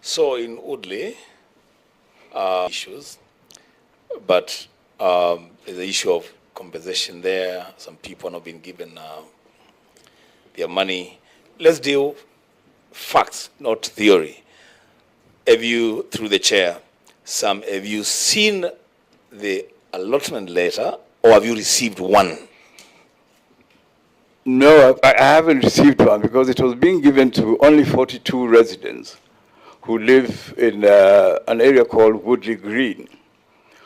So in Woodley, issues, but there's the issue of compensation there. Some people are not being given their money. Let's deal facts, not theory. Have you, through the chair, have you seen the allotment letter, or have you received one? No, I haven't received one because it was being given to only 42 residents who live in an area called Woodley Green.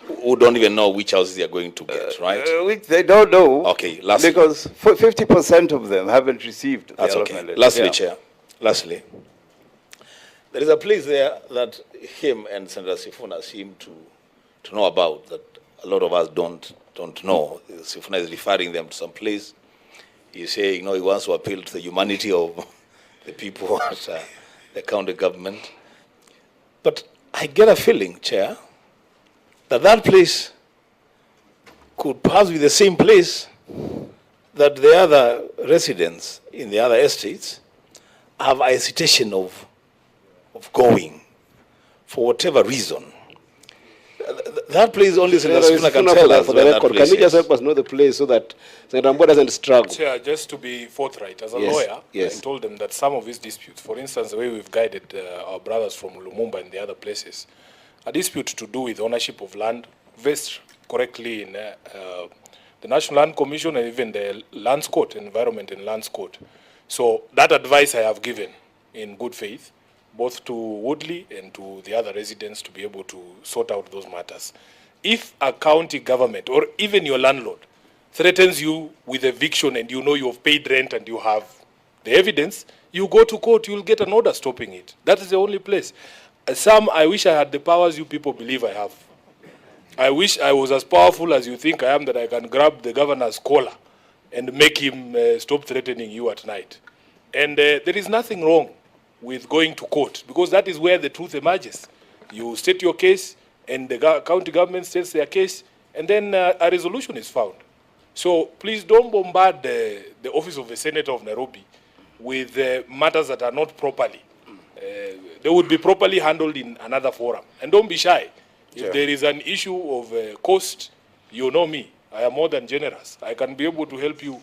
Who don't even know which houses they are going to get, right? They don't know. Okay, lastly. Because 50% of them haven't received the allotment letter. Lastly, Yeah. Chair, lastly, there is a place there that him and Senator Sifuna seem to know about that a lot of us don't know. Sifuna is referring them to some place. He's saying, he wants to appeal to the humanity of the people at the county government. But I get a feeling, Chair, that place could perhaps be the same place that the other residents in the other estates have a hesitation of going for whatever reason. That place only Senator Sifuna can tell us for where the that record. place Can you just is. help us know the place so that Senator Mbo doesn't struggle? Chair, just to be forthright, as a Yes, lawyer, yes. I told them that some of these disputes, for instance, the way we've guided our brothers from Lumumba and the other places, a dispute to do with ownership of land, vests correctly in the National Land Commission and even the Lands Court, Environment and Lands Court. So that advice I have given in good faith, both to Woodley and to the other residents to be able to sort out those matters. If a county government or even your landlord threatens you with eviction and you know you have paid rent and you have the evidence, you go to court, you'll get an order stopping it. That is the only place. I wish I had the powers you people believe I have. I wish I was as powerful as you think I am, that I can grab the governor's collar and make him stop threatening you at night. And there is nothing wrong with going to court, because that is where the truth emerges. You state your case, and the county government states their case, and then a resolution is found. So please don't bombard the office of the Senator of Nairobi with matters that are not properly. They would be properly handled in another forum. And don't be shy. If there is an issue of cost, you know me. I am more than generous. I can be able to help you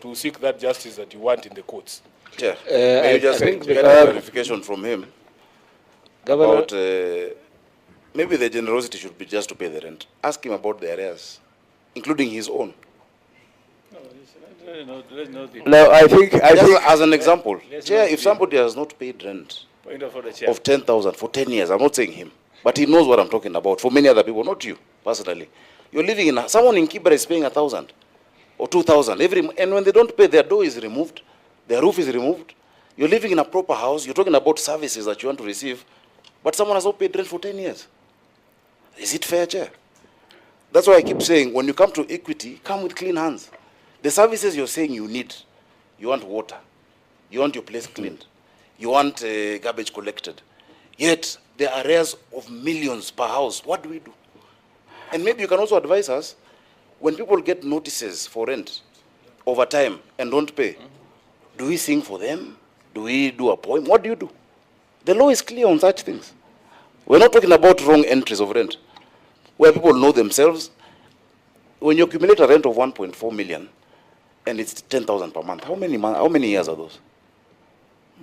to seek that justice that you want in the courts. Chair, may you just get a clarification from him Governor, about maybe the generosity should be just to pay the rent. Ask him about the arrears, including his own. No, I think as an example, Chair, if somebody has not paid rent of 10,000 for 10 years, I'm not saying him, but he knows what I'm talking about. For many other people, not you personally, you're living in someone in Kibera is paying 1,000 or 2,000 and when they don't pay, their door is removed, their roof is removed. You're living in a proper house. You're talking about services that you want to receive, but someone has not paid rent for 10 years. Is it fair, Chair? That's why I keep saying, when you come to equity, come with clean hands. The services you're saying you need, you want water, you want your place cleaned, you want garbage collected, yet there are arrears of millions per house. What do we do? And maybe you can also advise us, when people get notices for rent over time and don't pay, do we sing for them? Do we do a poem? What do you do? The law is clear on such things. We're not talking about wrong entries of rent. where people know themselves. When you accumulate a rent of 1.4 million, and it's 10,000 per month, how many years are those?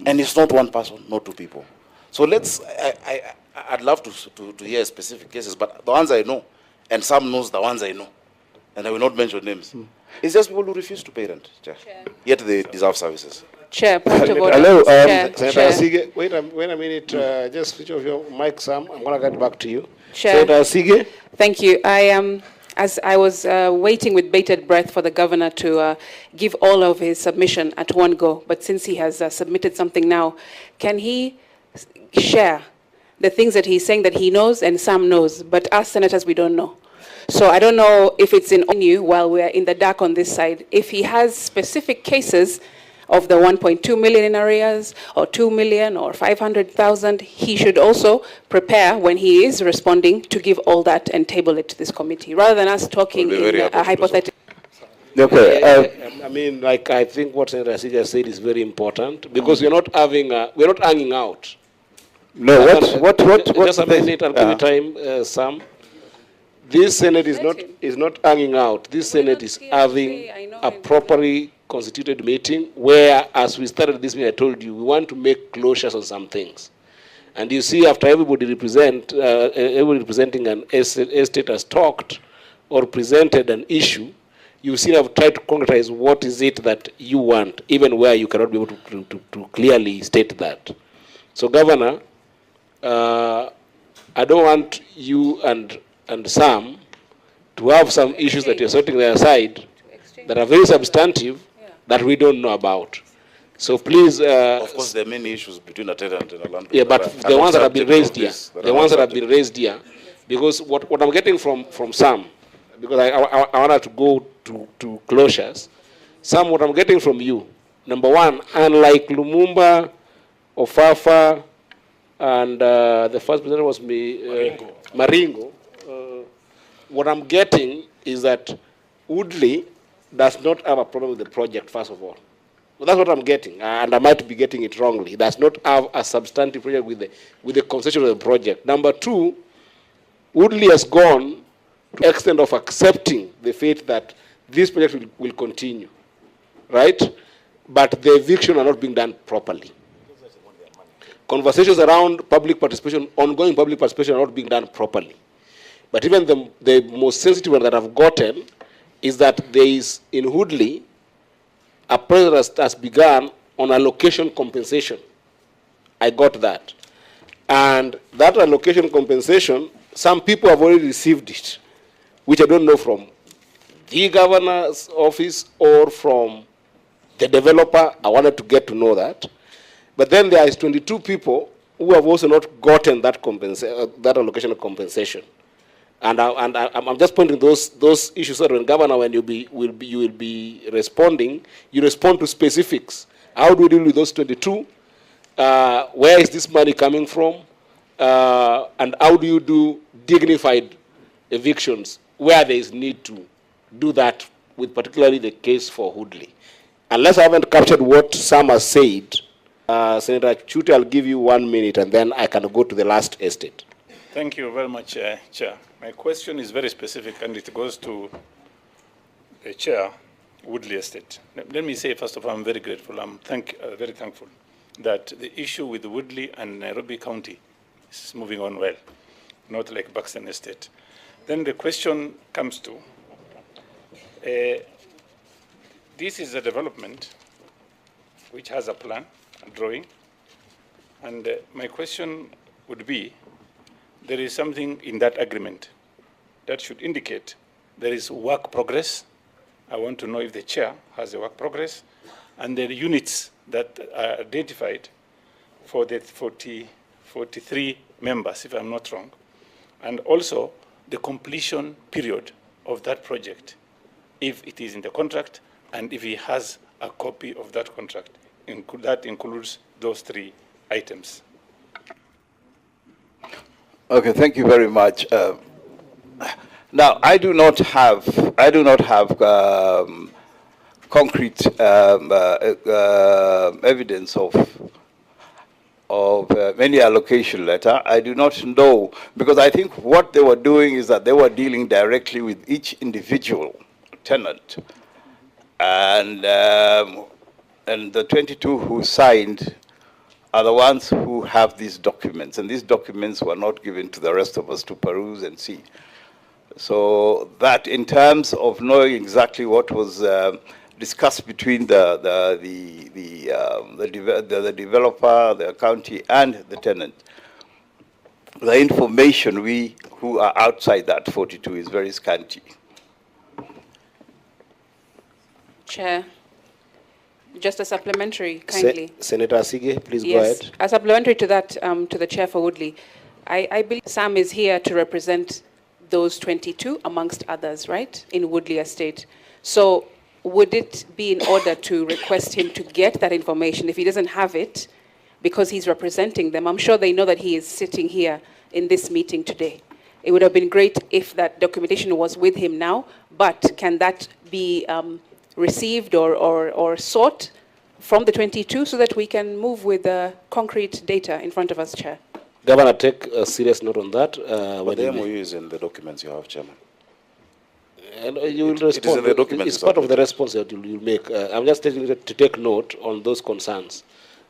And it's not one person, not two people. So I'd love to hear specific cases, but the ones I know, and Sam knows the ones I know, and I will not mention names. It's just people who refuse to pay rent, yet they deserve services. Chair, point of order. Hello, Chair. Senator Sige. Wait a minute. Just switch off your mic, Sam. I'm going to get back to you. Chair. Senator Sige. Thank you. As I was waiting with bated breath for the governor to give all of his submission at one go, but since he has submitted something now, can he share the things that he's saying that he knows and Sam knows, but us senators, we don't know? So I don't know if it's on you while we're in the dark on this side. If he has specific cases of the 1.2 million in arrears, or 2 million, or 500,000, he should also prepare when he is responding to give all that and table it to this committee, rather than us talking in a hypothetical. Okay. I mean, like, I think what Senator Sija said is very important, because we're not hanging out. No, what? Just a minute, I'll give you time, Sam. This Senate is not hanging out. This Senate is having a properly constituted meeting where, as we started this meeting, I told you, we want to make closures on some things. And you see, after everybody representing an estate has talked or presented an issue, you see I've tried to concretize what is it that you want, even where you cannot be able to clearly state that. So, Governor, I don't want you and Sam to have some issues that you're sorting there aside that are very substantive that we don't know about. So please... of course, there are many issues between a tenant and a landlord. Yeah, but the ones that have been raised here, because what I'm getting from Sam, because I wanted to go to closures, Sam, what I'm getting from you, number one, unlike Lumumba, Ofafa, and the first presenter was Maringo, what I'm getting is that Woodley does not have a problem with the project, first of all. Well, that's what I'm getting, and I might be getting it wrongly. He does not have a substantive project with the concession of the project. Number two, Woodley has gone to the extent of accepting the fate that this project will continue, right? But the eviction are not being done properly. Conversations around public participation, ongoing public participation, are not being done properly. But even the most sensitive one that I've gotten is that there is, in Woodley, a process has begun on allocation compensation. I got that. And that allocation compensation, some people have already received it, which I don't know from the governor's office or from the developer. I wanted to get to know that. But then there is 22 people who have also not gotten that allocation of compensation. And I'm just pointing those issues that when governor, when you will be responding, you respond to specifics. How do we deal with those 22? Where is this money coming from? And how do you do dignified evictions where there is need to do that, with particularly the case for Woodley? Unless I haven't captured what Sam has said, Senator Chute, I'll give you 1 minute and then I can go to the last estate. Thank you very much, Chair. My question is very specific and it goes to the Chair, Woodley Estate. Let me say, first of all, I'm very grateful. I'm very thankful that the issue with Woodley and Nairobi County is moving on well, not like Buxton Estate. Then the question comes to, this is a development which has a plan, a drawing, and my question would be, there is something in that agreement that should indicate there is work progress. I want to know if the chair has a work progress and the units that are identified for the 43 members, if I'm not wrong, and also the completion period of that project, if it is in the contract and if he has a copy of that contract. That includes those 3 items. Okay, thank you very much. Now, I do not have concrete evidence of of any allocation letter. I do not know, because I think what they were doing is that they were dealing directly with each individual tenant. And the 22 who signed are the ones who have these documents, and these documents were not given to the rest of us to peruse and see. So that, in terms of knowing exactly what was discussed between the developer, the county, and the tenant, the information we who are outside that 42 is very scanty. Chair, just a supplementary, kindly. Senator Asige, please go Yes, ahead. a supplementary to that, to the chair for Woodley. I believe Sam is here to represent those 22 amongst others, right, in Woodley Estate. So would it be in order to request him to get that information if he doesn't have it because he's representing them? I'm sure they know that he is sitting here in this meeting today. It would have been great if that documentation was with him now, but can that be received or sought from the 22 so that we can move with concrete data in front of us, Chair? Governor, take a serious note on that. But the MOU is in the documents you have, Chairman. And you will respond. It is in the documents. It's part of the response that you'll make. I'm just telling you to take note on those concerns.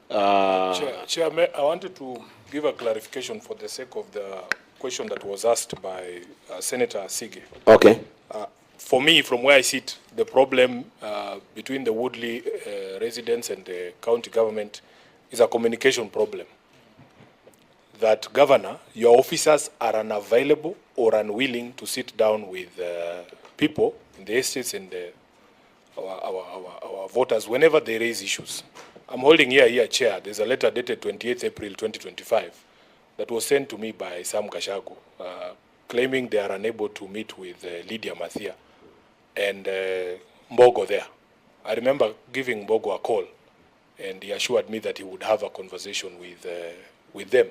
Chair, I wanted to give a clarification for the sake of the question that was asked by Senator Asige. Okay. For me, from where I sit, the problem between the Woodley residents and the county government is a communication problem. That, Governor, your officers are unavailable or unwilling to sit down with people in the estates and our voters whenever they raise issues. I'm holding here, Chair. There's a letter dated 28th April 2025 that was sent to me by Sam Kashago, claiming they are unable to meet with Lydia Mathia and Mbogo there. I remember giving Mbogo a call, and he assured me that he would have a conversation with them.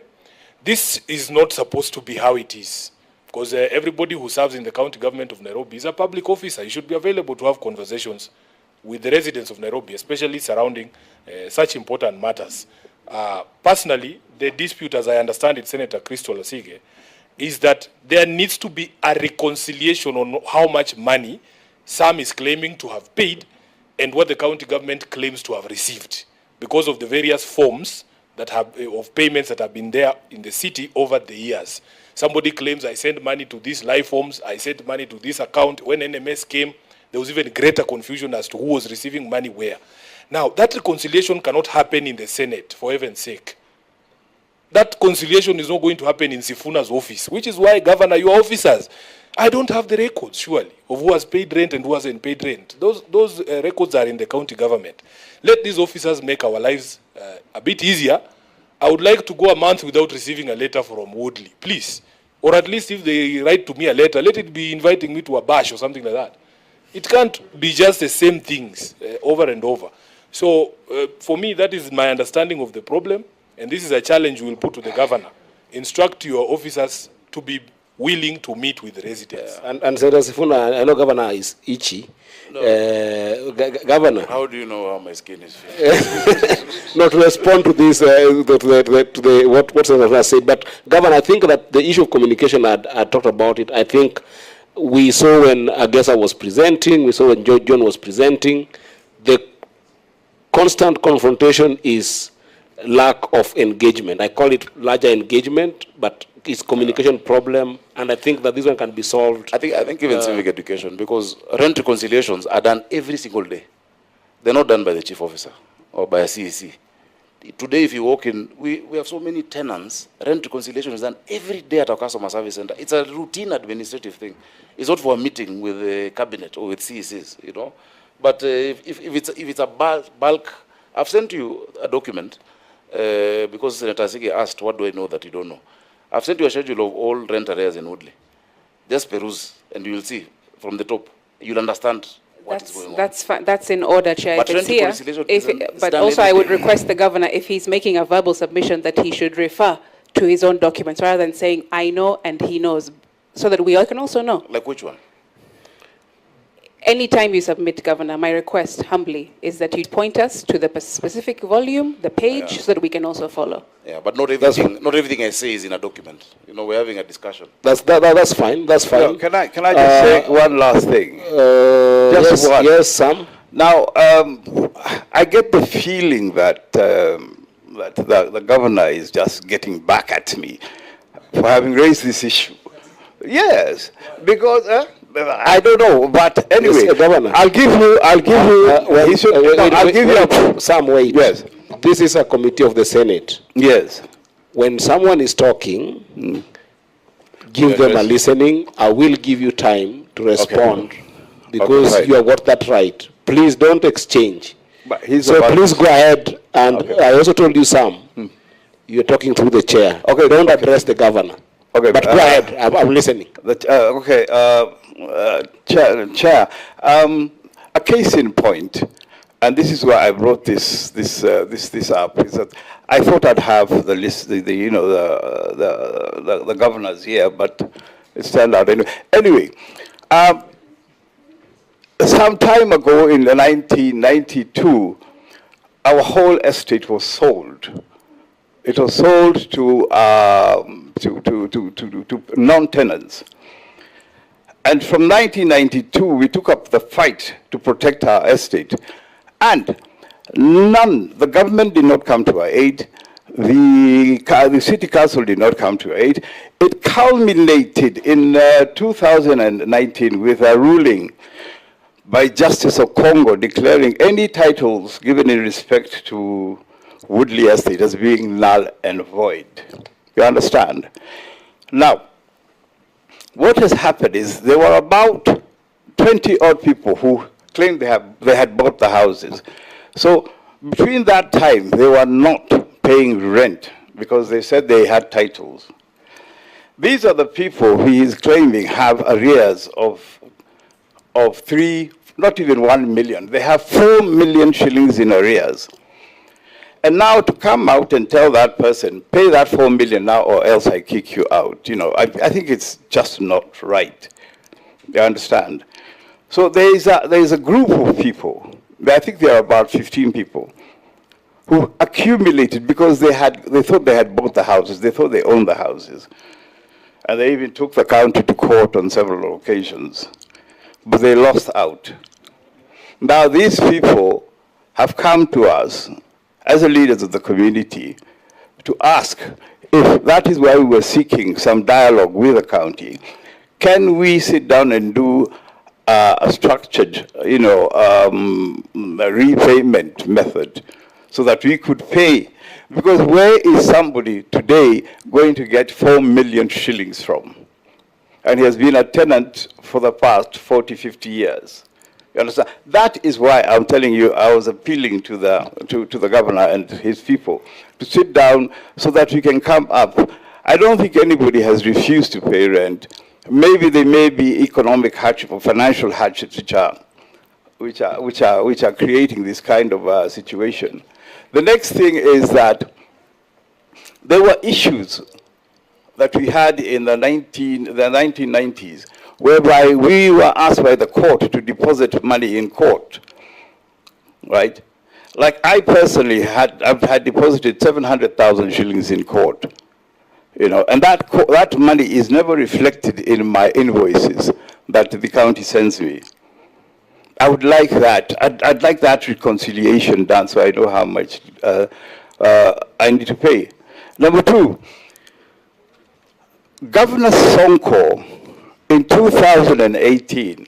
This is not supposed to be how it is, because everybody who serves in the county government of Nairobi is a public officer. You should be available to have conversations with the residents of Nairobi, especially surrounding such important matters. Personally, the dispute, as I understand it, Senator Crystal Asige, is that there needs to be a reconciliation on how much money Sam is claiming to have paid and what the county government claims to have received, because of the various forms that have of payments that have been there in the city over the years. Somebody claims I sent money to these live forms, I sent money to this account. When NMS came, there was even greater confusion as to who was receiving money where. Now, that reconciliation cannot happen in the Senate, for heaven's sake. That conciliation is not going to happen in Sifuna's office, which is why, Governor, your officers, I don't have the records, surely, of who has paid rent and who hasn't paid rent. Those records are in the county government. Let these officers make our lives a bit easier. I would like to go a month without receiving a letter from Woodley, please. Or at least if they write to me a letter, let it be inviting me to a bash or something like that. It can't be just the same things over and over. So for me, that is my understanding of the problem. And this is a challenge we will put to the governor. Instruct your officers to be willing to meet with the residents. And Senator Sifuna, I know Governor is itchy. No. Governor. How do you know how my skin is feeling? Not to respond to this, what Senator said. But Governor, I think that the issue of communication, I talked about it. I think we saw when Agesa was presenting, we saw when John was presenting, the constant confrontation is lack of engagement. I call it larger engagement, but it's communication problem, and I think that this one can be solved. I think even civic education, because rent reconciliations are done every single day. They're not done by the chief officer or by a CEC. Today, if you walk in, we have so many tenants. Rent reconciliation is done every day at our customer service center. It's a routine administrative thing. It's not for a meeting with the cabinet or with CECs, you know. But if it's a bulk, I've sent you a document because Senator Asige asked, what do I know that you don't know? I've sent you a schedule of all rent arrears in Woodley. Just peruse, and you will see from the top. You'll understand what is going on. That's in order, Chair. But if it's here, but also I would request the governor, if he's making a verbal submission, that he should refer to his own documents rather than saying, I know and he knows, so that we all can also know. Like which one? anytime you submit, Governor, my request humbly is that you point us to the specific volume, the page, so that we can also follow. Yeah, but not everything I say is in a document. You know, we're having a discussion. That's fine. That's fine. No, can I just say one last thing? Just one. Yes, Sam. Now, I get the feeling that that the governor is just getting back at me for having raised this issue. Yes, because I don't know, but anyway, Yes, Governor. I'll give you. Sam, wait. Yes. This is a committee of the Senate. Yes. When someone is talking, give them a listening. I will give you time to respond because Okay. you have got that right. Please don't exchange. But he's So about- please go ahead. And I also told you, Sam, you're talking through the chair. Okay. Don't address the governor. Okay. But go ahead. I'm listening. Chair. A case in point, and this is why I brought this up, is that I thought I'd have the list, the governors here, but it's turned out anyway. Anyway, some time ago in 1992, our whole estate was sold. It was sold to non-tenants. And from 1992, we took up the fight to protect our estate. And the government did not come to our aid. The city council did not come to our aid. It culminated in 2019 with a ruling by Justice of Congo declaring any titles given in respect to Woodley Estate as being null and void. You understand? Now, what has happened is there were about 20 odd people who claimed they had bought the houses. So between that time, they were not paying rent because they said they had titles. These are the people who he is claiming have arrears of 3, not even 1 million. They have 4 million shillings in arrears. And now to come out and tell that person, pay that 4 million now or else I kick you out, you know, I think it's just not right. You understand? So there is a group of people, I think there are about 15 people, who accumulated because they thought they had bought the houses, they thought they owned the houses. And they even took the county to court on several occasions. But they lost out. Now these people have come to us as the leaders of the community to ask if that is why we were seeking some dialogue with the county. Can we sit down and do a structured, repayment method so that we could pay? Because where is somebody today going to get 4 million shillings from? And he has been a tenant for the past 40, 50 years. You understand? That is why I'm telling you I was appealing to the governor and his people to sit down so that we can come up. I don't think anybody has refused to pay rent. Maybe there may be economic hardship or financial hardships which are creating this kind of situation. The next thing is that there were issues that we had in the 1990s, whereby we were asked by the court to deposit money in court, right? Like I personally I've had deposited 700,000 shillings in court, and that money is never reflected in my invoices that the county sends me. I would like that. I'd like that reconciliation done so I know how much I need to pay. Number two, Governor Sonko in 2018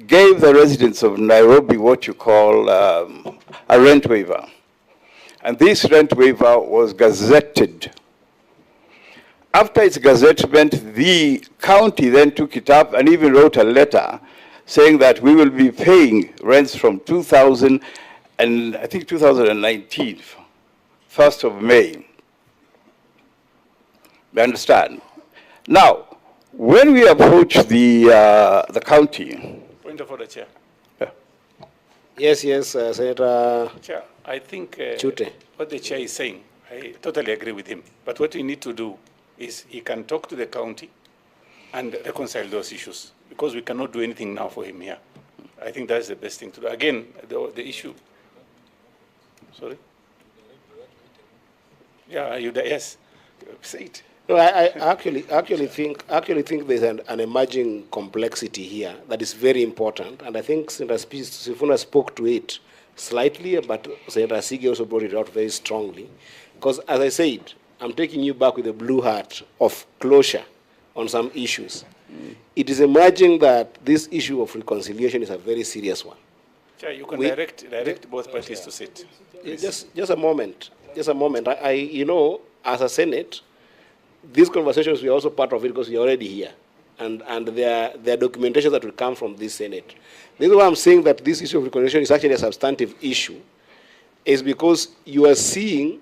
gave the residents of Nairobi what you call a rent waiver. And this rent waiver was gazetted. After its gazettement, the county then took it up and even wrote a letter saying that we will be paying rents from 2019, 1st of May. You understand? Now, when we approached the county... Point of order, Chair. Yeah. Yes, Senator Chair, I think Chute. what the Chair is saying, I totally agree with him. But what we need to do is he can talk to the county and reconcile those issues, because we cannot do anything now for him here. I think that's the best thing to do. Again, the issue. Sorry? Yeah, yes. Say it. No, I actually think there's an emerging complexity here that is very important, and I think Senator Sifuna spoke to it slightly, but Senator Sige also brought it out very strongly. Because as I said, I'm taking you back with a blue heart of closure on some issues. It is emerging that this issue of reconciliation is a very serious one. Chair, you can direct both parties to sit. Just a moment. Just a moment. You know, as a Senate, these conversations we are also part of it because we are already here. And there are documentation that will come from this Senate. The reason why I'm saying that this issue of reconciliation is actually a substantive issue is because you are seeing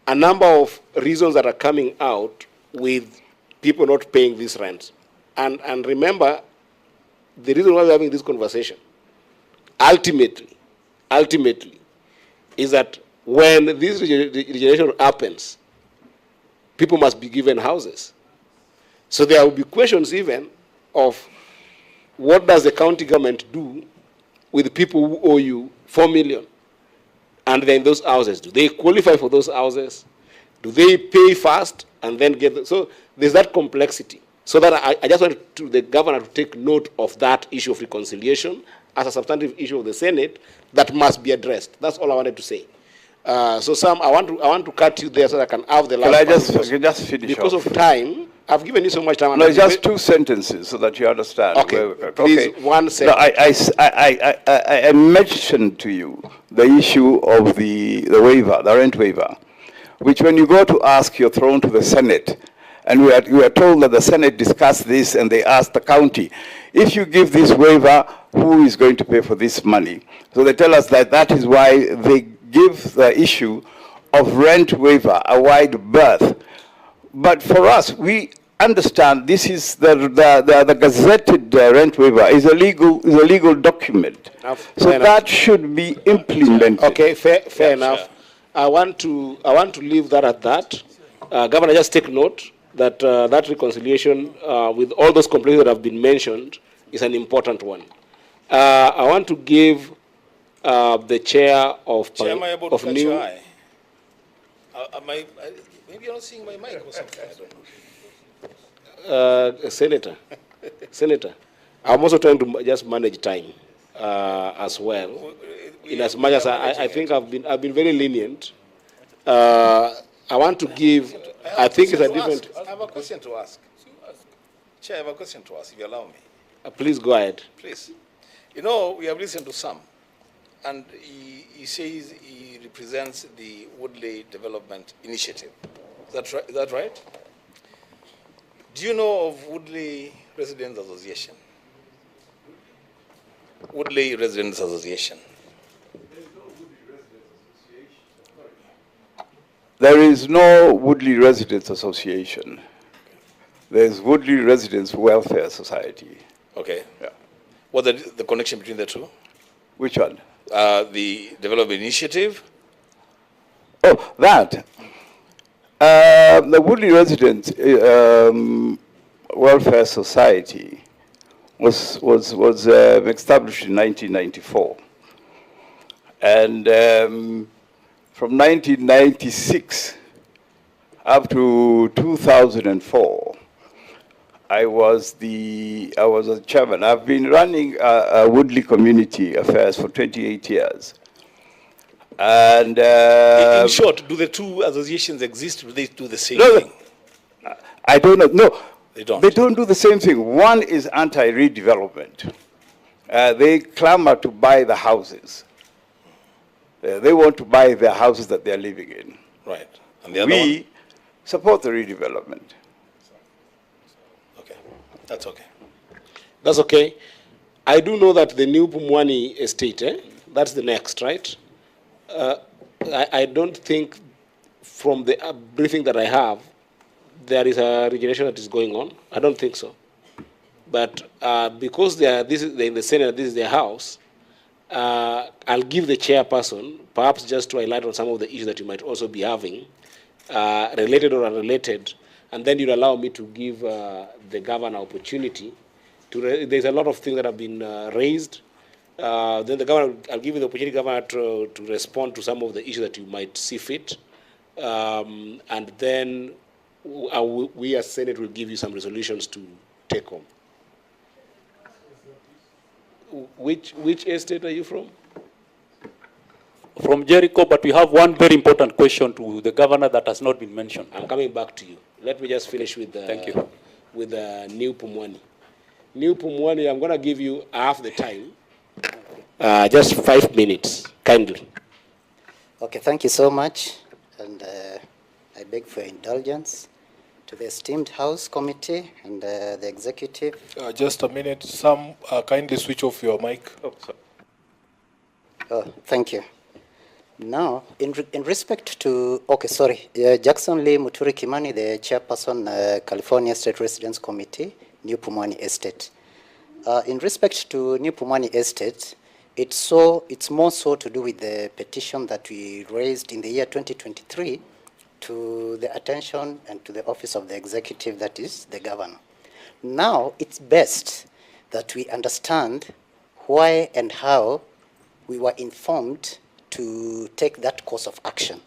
a number of reasons that are coming out with people not paying these rents. And remember, the reason why we're having this conversation, ultimately, is that when this regeneration happens, people must be given houses. So there will be questions even of what does the county government do with people who owe you 4 million? And then those houses, do they qualify for those houses? Do they pay first and then get them? So there's that complexity. So that I just want the governor to take note of that issue of reconciliation as a substantive issue of the Senate that must be addressed. That's all I wanted to say. So Sam, I want to cut you there so that I can have the last. Can I just finish because off? of time, I've given you so much time. No, it's just 2 sentences so that you understand. Okay, please, 1 second. No, I mentioned to you the issue of the waiver, the rent waiver, which when you go to ask, you're thrown to the Senate. And we are told that the Senate discussed this and they asked the county, if you give this waiver, who is going to pay for this money? So they tell us that that is why they give the issue of rent waiver a wide berth. But for us, we understand this is the gazetted rent waiver is a legal document. So that should be implemented. Okay, fair enough. I want to leave that at that. Governor, just take note that that reconciliation with all those complaints that have been mentioned is an important one. I want to give the chair of Chair, am I able to catch your eye? Maybe you're not seeing my mic or something. I don't know. Senator, I'm also trying to just manage time as well. In as much as I think I've been very lenient. I want to give. I think it's a different. I have a question to ask. Chair, I have a question to ask, if you allow me. Please go ahead. Please. You know, we have listened to Sam, and he says he represents the Woodley Development Initiative. Is that right? Do you know of Woodley Residents Association? Woodley Residents Association. There is no Woodley Residents Association. There's Woodley Residents Welfare Society. Okay. Yeah. What's the connection between the two? Which one? The Development Initiative. Oh, that. The Woodley Residents Welfare Society was established in 1994. And from 1996 up to 2004, I was a chairman. I've been running Woodley Community Affairs for 28 years. And in short, do the two associations exist? Do they do the same thing? I don't know. No, they don't. They don't do the same thing. One is anti-redevelopment. They clamor to buy the houses. They want to buy the houses that they're living in. Right. And the other one? We support the redevelopment. Okay. That's okay. That's okay. I do know that the new Pumani estate, that's the next, right? I don't think from the briefing that I have, there is a regeneration that is going on. I don't think so. But because they're in the Senate, this is their house, I'll give the chairperson, perhaps just to highlight on some of the issues that you might also be having, related or unrelated, and then you'll allow me to give the governor opportunity There's a lot of things that have been raised. Then the governor, I'll give you the opportunity, governor, to respond to some of the issues that you might see fit. And then we as Senate will give you some resolutions to take home. Which estate are you from? From Jericho, but we have one very important question to the governor that has not been mentioned. I'm coming back to you. Let me just finish with Thank you. With New Pumani. New Pumani, I'm going to give you half the time. Just 5 minutes, kindly. Okay, thank you so much. And I beg for your indulgence to the esteemed House Committee and the Executive. Just a minute. Sam, kindly switch off your mic. Oh, thank you. Now, in respect to, Jackson Lee Muturi Kimani, the chairperson, California State Residence Committee, New Pumani Estate. In respect to New Pumani Estate, it's more so to do with the petition that we raised in the year 2023 to the attention and to the office of the executive, that is the governor. Now, it's best that we understand why and how we were informed to take that course of action.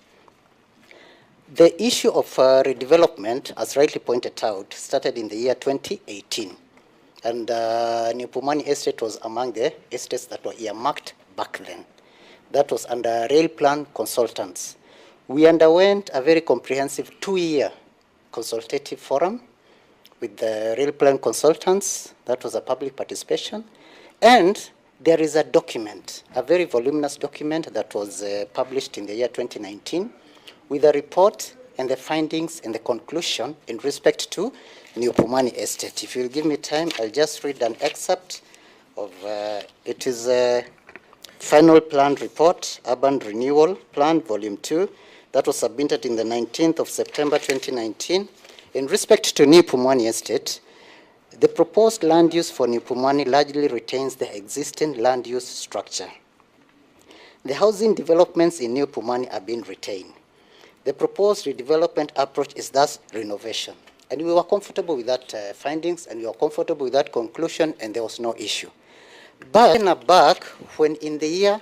The issue of redevelopment, as rightly pointed out, started in the year 2018. And New Pumani Estate was among the estates that were earmarked back then. That was under Rail Plan Consultants. We underwent a very comprehensive 2-year consultative forum with the Rail Plan Consultants. That was a public participation. And there is a document, a very voluminous document that was published in the year 2019 with a report and the findings and the conclusion in respect to New Pumani Estate. If you'll give me time, I'll just read an excerpt of, it is a final plan report, Urban Renewal Plan, Volume 2, that was submitted in the 19th of September 2019. In respect to New Pumani Estate, the proposed land use for New Pumani largely retains the existing land use structure. The housing developments in New Pumani are being retained. The proposed redevelopment approach is thus renovation. And we were comfortable with that findings, and we were comfortable with that conclusion, and there was no issue. But back when in the year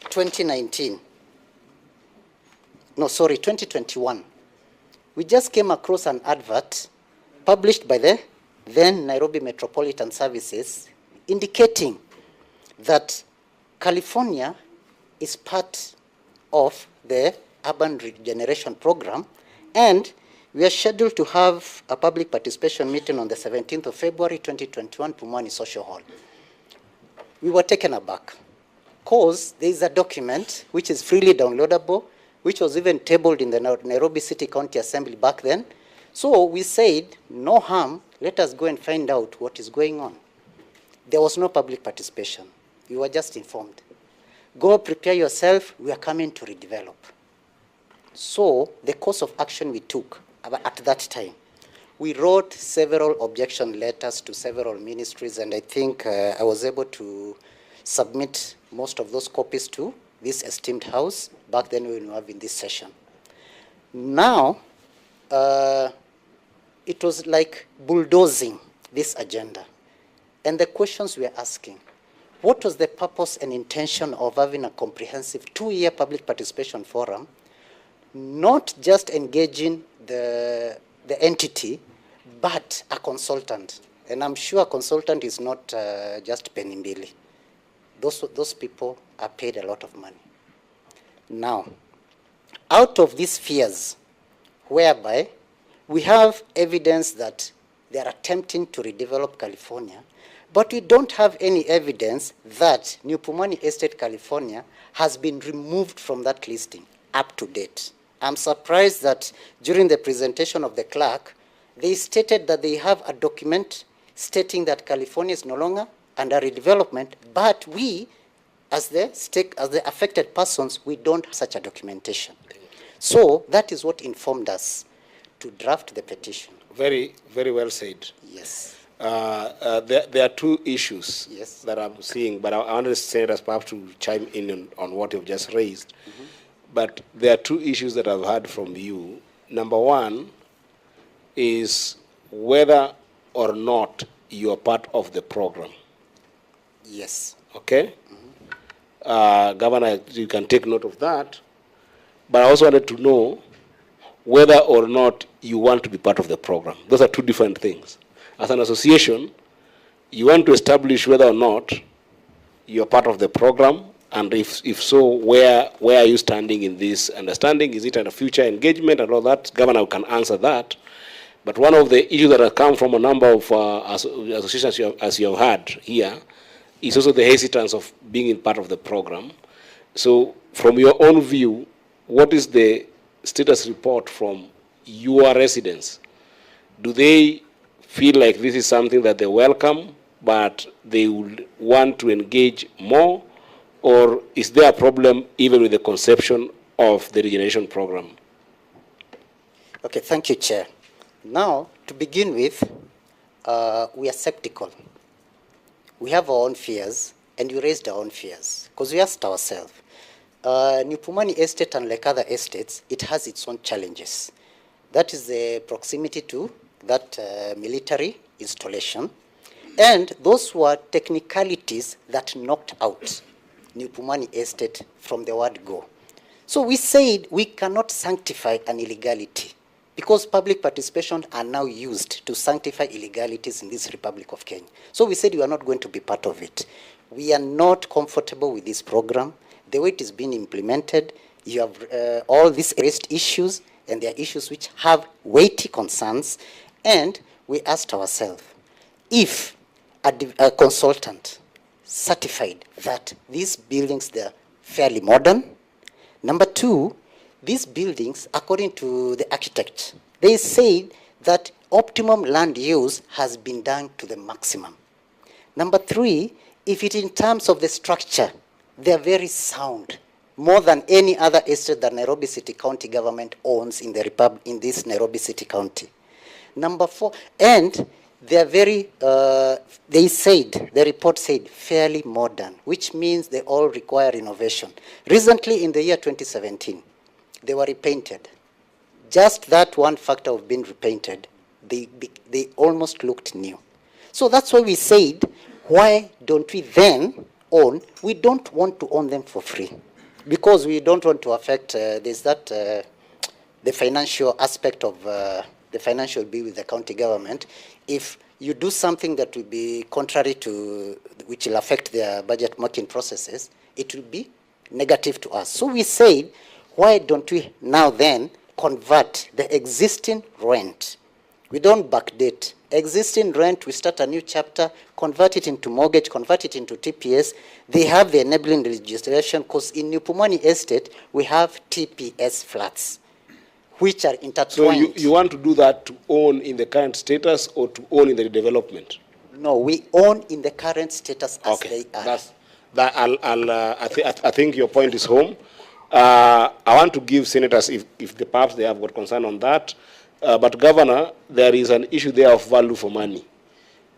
2021, we just came across an advert published by the then Nairobi Metropolitan Services indicating that California is part of the Urban Regeneration Program, and we are scheduled to have a public participation meeting on the 17th of February 2021, Pumani Social Hall. We were taken aback because there is a document which is freely downloadable, which was even tabled in the Nairobi City County Assembly back then. So we said, no harm, let us go and find out what is going on. There was no public participation. We were just informed. Go prepare yourself, we are coming to redevelop. So the course of action we took at that time, we wrote several objection letters to several ministries, and I think I was able to submit most of those copies to this esteemed house back then when we were in this session. Now, it was like bulldozing this agenda. And the questions we are asking, what was the purpose and intention of having a comprehensive 2-year public participation forum, not just engaging the entity, but a consultant? And I'm sure a consultant is not just penny mbili. Those people are paid a lot of money. Now, out of these fears, whereby we have evidence that they are attempting to redevelop California, but we don't have any evidence that New Pumani Estate, California, has been removed from that listing up to date. I'm surprised that during the presentation of the clerk, they stated that they have a document stating that California is no longer under redevelopment, but we, as the affected persons, we don't have such a documentation. So that is what informed us to draft the petition. Very, very well said. Yes. There are two issues yes. that I'm seeing, but I understand as perhaps to chime in on what you've just raised. Mm-hmm. But there are two issues that I've heard from you. Number one is whether or not you are part of the program. Yes. Okay? Governor, you can take note of that. But I also wanted to know whether or not you want to be part of the program. Those are two different things. As an association, you want to establish whether or not you're part of the program, and if so, where are you standing in this understanding? Is it a future engagement and all that? Governor can answer that. But one of the issues that have come from a number of associations, as you have heard here, is also the hesitance of being in part of the program. So from your own view, what is the status report from your residents? Do they feel like this is something that they welcome, but they would want to engage more? Or is there a problem even with the conception of the regeneration program? Okay, thank you, Chair. Now, to begin with, we are skeptical. We have our own fears, and we raised our own fears, because we asked ourselves, New Pumani Estate, unlike other estates, it has its own challenges. That is the proximity to that military installation, and those were technicalities that knocked out New Pumani Estate from the word go. So we said we cannot sanctify an illegality, because public participation are now used to sanctify illegalities in this Republic of Kenya. So we said we are not going to be part of it. We are not comfortable with this program. The way it is being implemented, you have all these raised issues, and there are issues which have weighty concerns. And we asked ourselves, if a consultant certified that these buildings, they're fairly modern. Number two, these buildings, according to the architect, they say that optimum land use has been done to the maximum. Number three, if it in terms of the structure, they're very sound, more than any other estate that Nairobi City County government owns in this Nairobi City County. Number four, and they're very, the report said fairly modern, which means they all require renovation. Recently, in the year 2017, they were repainted. Just that one factor of being repainted, they almost looked new. So that's why we said, why don't we then own? We don't want to own them for free, because we don't want to affect, there's that, the financial aspect of the financial bill with the county government. If you do something that will be contrary to, which will affect their budget making processes, it will be negative to us. So we said, why don't we now then convert the existing rent? We don't backdate. Existing rent, we start a new chapter, convert it into mortgage, convert it into TPS. They have the enabling legislation, because in New Pumani Estate, we have TPS flats, which are intertwined. So you want to do that to own in the current status or to own in the development? No, we own in the current status as they are. I think your point is home. I want to give senators, if perhaps they have got concern on that. But Governor, there is an issue there of value for money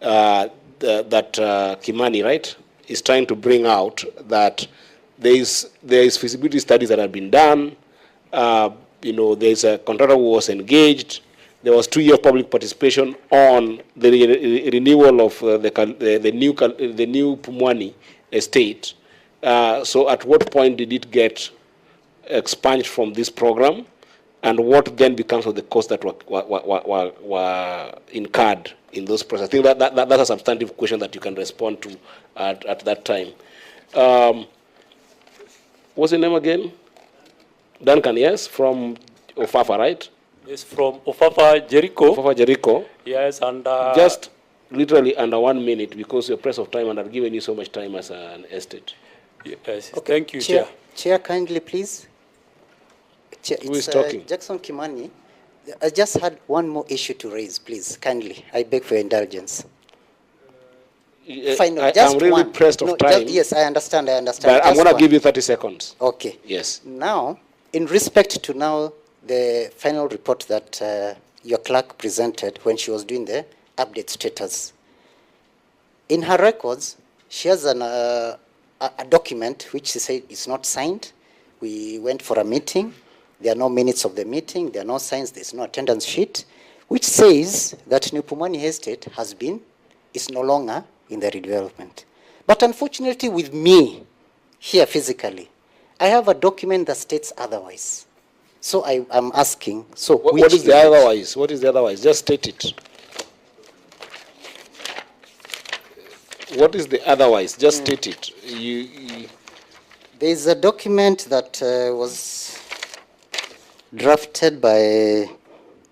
that Kimani, right, is trying to bring out, that there is feasibility studies that have been done. There is a contractor who was engaged. There was 2-year public participation on the renewal of the new Pumani estate. So at what point did it get expunged from this program, and what then becomes of the costs that were incurred in those processes? I think that's a substantive question that you can respond to at that time. What's your name again? Duncan, yes, from Ofafa, right? Yes, from Ofafa, Jericho. Ofafa, Jericho. Yes, and... just literally under 1 minute, because you're pressed of time and I've given you so much time as an estate. Yes, okay. Thank you, Chair. Chair, kindly, please. Chair, who is talking? Jackson Kimani. I just had one more issue to raise, please, kindly. I beg for your indulgence. I'm really pressed of time. Yes, I understand. But I'm going to give you 30 seconds. Okay. Yes. Now, in respect to now the final report that your clerk presented when she was doing the update status, in her records, she has a document which she said is not signed. We went for a meeting. There are no minutes of the meeting. There are no signs. There's no attendance sheet, which says that New Pumani Estate has been is no longer in the redevelopment. But unfortunately with me, here physically, I have a document that states otherwise. So I'm asking, so What is the otherwise? What is the otherwise? Just state it. What is the otherwise? Just state it. There is a document that was drafted by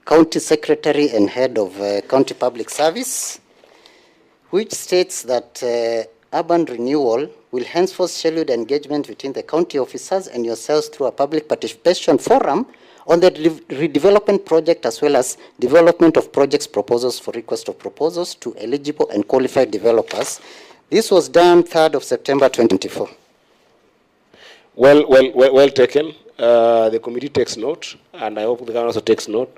County Secretary and Head of County Public Service, which states that urban renewal will henceforth schedule engagement between the county officers and yourselves through a public participation forum on the redevelopment project, as well as development of projects proposals for request of proposals to eligible and qualified developers. This was done 3rd of September 2024. Well taken. The committee takes note, and I hope the governor also takes note.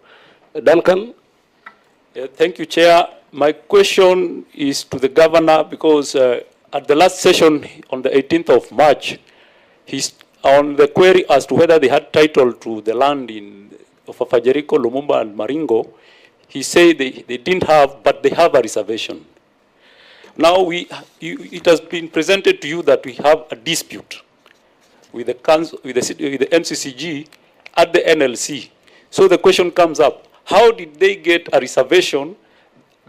Duncan? Thank you, Chair. My question is to the governor, because at the last session on the 18th of March, he's on the query as to whether they had title to the land of Fajerico, Lumumba, and Maringo. He said they didn't have, but they have a reservation. Now it has been presented to you that we have a dispute with the MCCG at the NLC. So the question comes up: how did they get a reservation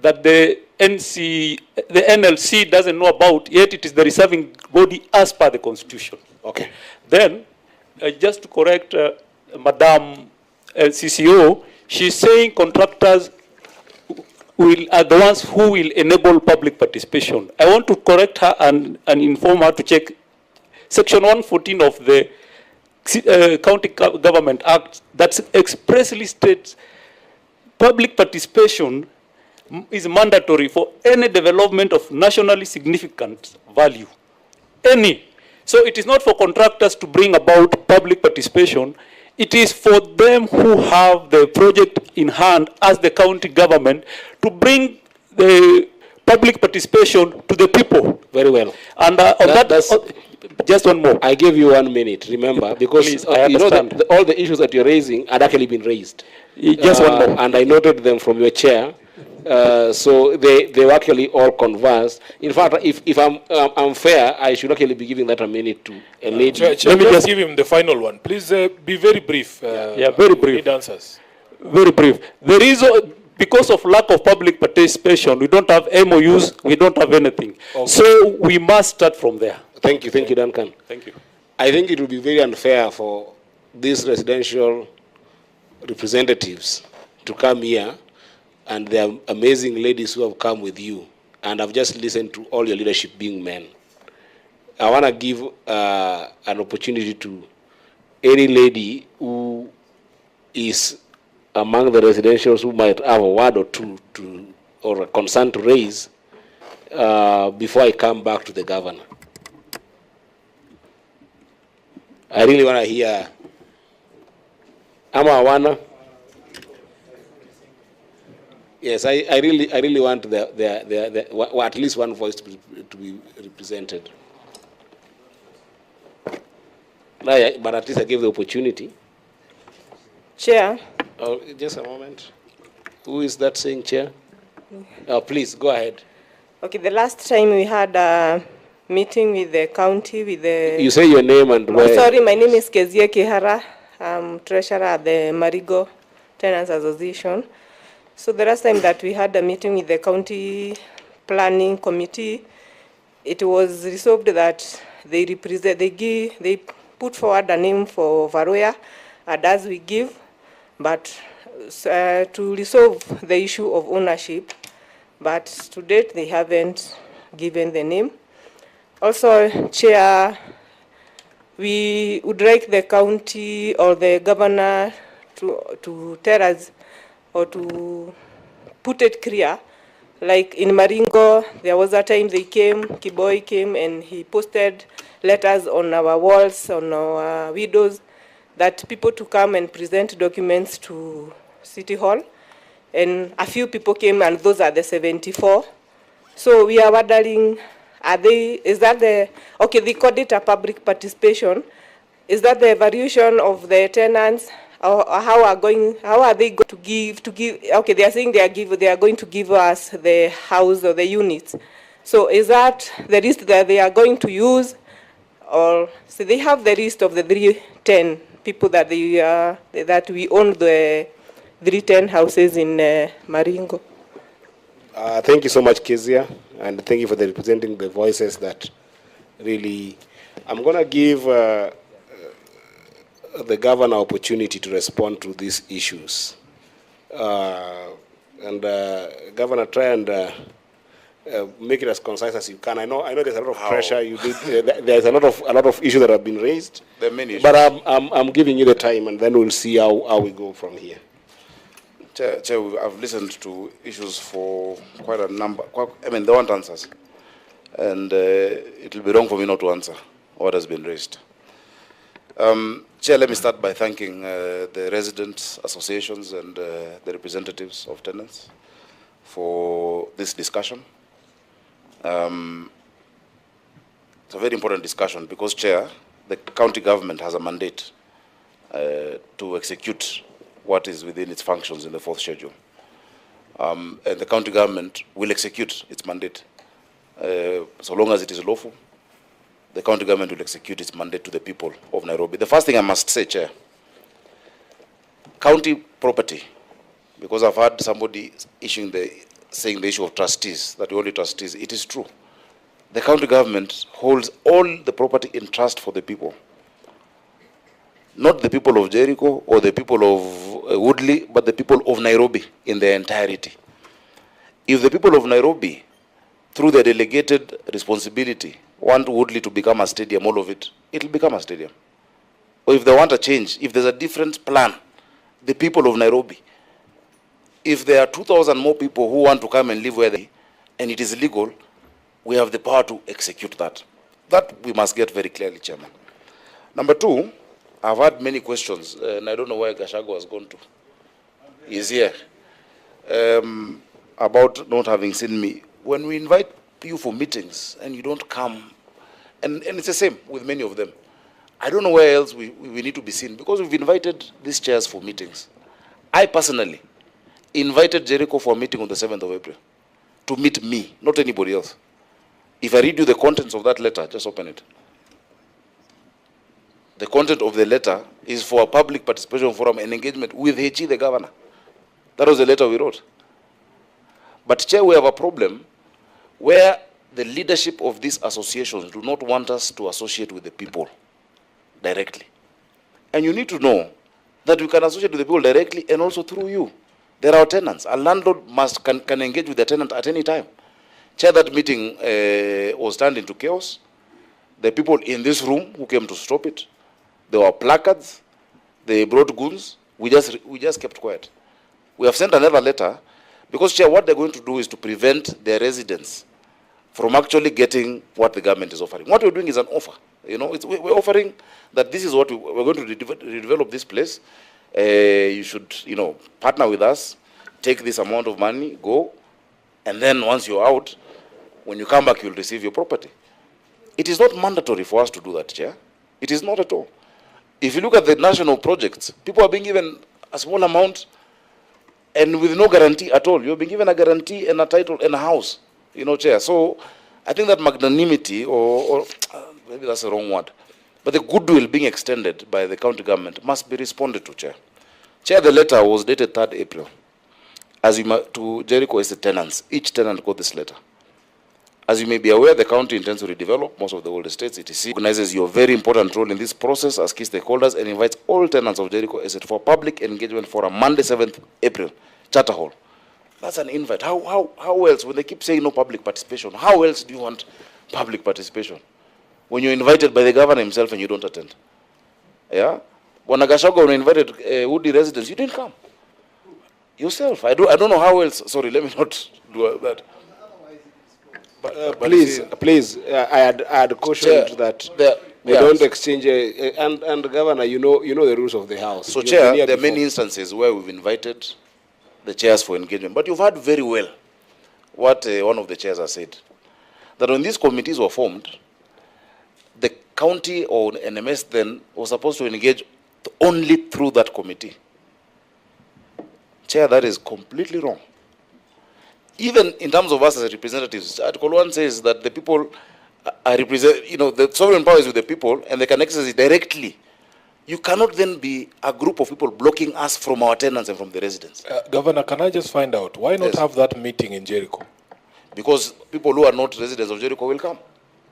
that the NLC doesn't know about, yet it is the reserving body as per the Constitution? Okay. Then, just to correct Madam CCO, she's saying contractors are the ones who will enable public participation. I want to correct her and inform her to check Section 114 of the County Government Act that expressly states public participation is mandatory for any development of nationally significant value. Any. So it is not for contractors to bring about public participation. It is for them who have the project in hand as the county government to bring the public participation to the people. Very well. And just one more. I gave you 1 minute, remember, because Please, I you know understand. that all the issues that you're raising had actually been raised. Just one more. And I noted them from your chair. So they were actually all conversed. In fact, if I'm fair, I should actually be giving that a minute to a lady. Let me just give him the final one. Please be very brief. Yeah, very brief. We need answers. Very brief. There is, because of lack of public participation, we don't have MOUs, we don't have anything. Okay. So we must start from there. Thank you, Duncan. Thank you. I think it would be very unfair for these residential representatives to come here and the amazing ladies who have come with you, and I've just listened to all your leadership being men. I want to give an opportunity to any lady who is among the residentials who might have a word or two or a concern to raise before I come back to the governor. I really want to hear Ama. Yes, I really want at least one voice to be represented. But at least I gave the opportunity. Chair. Oh, just a moment. Who is that saying, Chair? Please, go ahead. Okay, the last time we had a meeting with the county, with the... You say your name and where? Sorry, my name is Kezia Kihara. I'm treasurer at the Marigo Tenants Association. So the last time that we had a meeting with the county planning committee, it was resolved that they put forward a name for Varoya, and as we give, but to resolve the issue of ownership, but to date they haven't given the name. Also, Chair, we would like the county or the governor to tell us or to put it clear. Like in Maringo, there was a time they came, Kiboi came and he posted letters on our walls, on our windows, that people to come and present documents to City Hall. And a few people came, and those are the 74. So we are wondering, they called it a public participation. Is that the evaluation of the tenants? how are they going to give, okay, they are saying they are going to give us the house or the units. So is that the list that they are going to use? Or so they have the list of the 310 people that that we own the 310 houses in Maringo. Thank you so much, Kezia, and thank you for representing the voices that really. I'm going to give the governor opportunity to respond to these issues. Governor, try and make it as concise as you can. I know there's a lot of pressure. There's a lot of issues that have been raised. There are many issues. But I'm giving you the time, and then we'll see how we go from here. Chair, I've listened to issues for quite a number. They want answers, and it will be wrong for me not to answer what has been raised. Chair, let me start by thanking the residents' associations and the representatives of tenants for this discussion. It's a very important discussion because, Chair, the county government has a mandate to execute what is within its functions in the 4th schedule. And the county government will execute its mandate. So long as it is lawful, the county government will execute its mandate to the people of Nairobi. The first thing I must say, Chair, county property, because I've had somebody saying the issue of trustees, that we're only trustees, it is true. The county government holds all the property in trust for the people. Not the people of Jericho or the people of Woodley, but the people of Nairobi in their entirety. If the people of Nairobi, through their delegated responsibility, want Woodley to become a stadium, all of it, it will become a stadium. Or if they want a change, if there's a different plan, the people of Nairobi, if there are 2,000 more people who want to come and live where they, and it is legal, we have the power to execute that. That we must get very clearly, Chairman. Number two, I've had many questions, and I don't know where Gashago has gone to. He's here. About not having seen me. When we invite you for meetings and you don't come, and it's the same with many of them. I don't know where else we need to be seen, because we've invited these chairs for meetings. I personally invited Jericho for a meeting on the 7th of April to meet me, not anybody else. If I read you the contents of that letter, just open it. The content of the letter is for a public participation forum and engagement with Hechi, the governor. That was the letter we wrote. But, Chair, we have a problem where the leadership of these associations do not want us to associate with the people directly. And you need to know that we can associate with the people directly and also through you. There are tenants. A landlord can engage with the tenant at any time. Chair, that meeting was turned into chaos. The people in this room who came to stop it, there were placards, they brought goons. We just kept quiet. We have sent another letter because, Chair, what they're going to do is to prevent their residents from actually getting what the government is offering. What we're doing is an offer. You know, we're offering that this is what we're going to redevelop this place. You should, partner with us, take this amount of money, go, and then once you're out, when you come back, you'll receive your property. It is not mandatory for us to do that, Chair. It is not at all. If you look at the national projects, people are being given a small amount and with no guarantee at all. You're being given a guarantee and a title and a house, Chair. So I think that magnanimity, or maybe that's the wrong word, but the goodwill being extended by the county government must be responded to, Chair. Chair, the letter was dated 3rd April. To Jericho Estate tenants, each tenant got this letter. As you may be aware, the county intends to redevelop most of the old estates. It recognizes your very important role in this process as key stakeholders and invites all tenants of Jericho Estate for public engagement for a Monday, 7th April, Charter Hall. That's an invite. How else, when they keep saying no public participation, how else do you want public participation? When you're invited by the governor himself and you don't attend. Yeah? When Nagashago, when invited Woodley residents, you didn't come. Yourself. I don't know how else. Sorry, let me not do that. But please, I had cautioned that we don't exchange, and Governor, you know the rules of the House. So, Chair, there are many instances where we've invited the chairs for engagement, but you've heard very well what one of the chairs has said, that when these committees were formed, the county or NMS then was supposed to engage only through that committee. Chair, that is completely wrong. Even in terms of us as representatives, Article 1 says that the people are represent, the sovereign power is with the people and they can exercise it directly. You cannot then be a group of people blocking us from our tenants and from the residents. Governor, can I just find out, why not have that meeting in Jericho? Because people who are not residents of Jericho will come.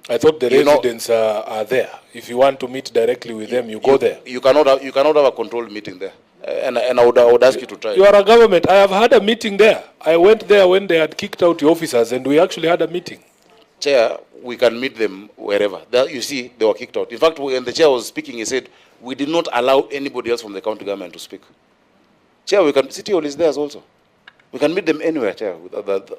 I thought the residents are there. If you want to meet directly with them, you go there. You cannot have a controlled meeting there. And I would ask you to try. You are a government. I have had a meeting there. I went there when they had kicked out the officers, and we actually had a meeting. Chair, we can meet them wherever. There, you see, they were kicked out. In fact, when the chair was speaking, he said, we did not allow anybody else from the county government to speak. Chair, City Hall is there also. We can meet them anywhere, Chair,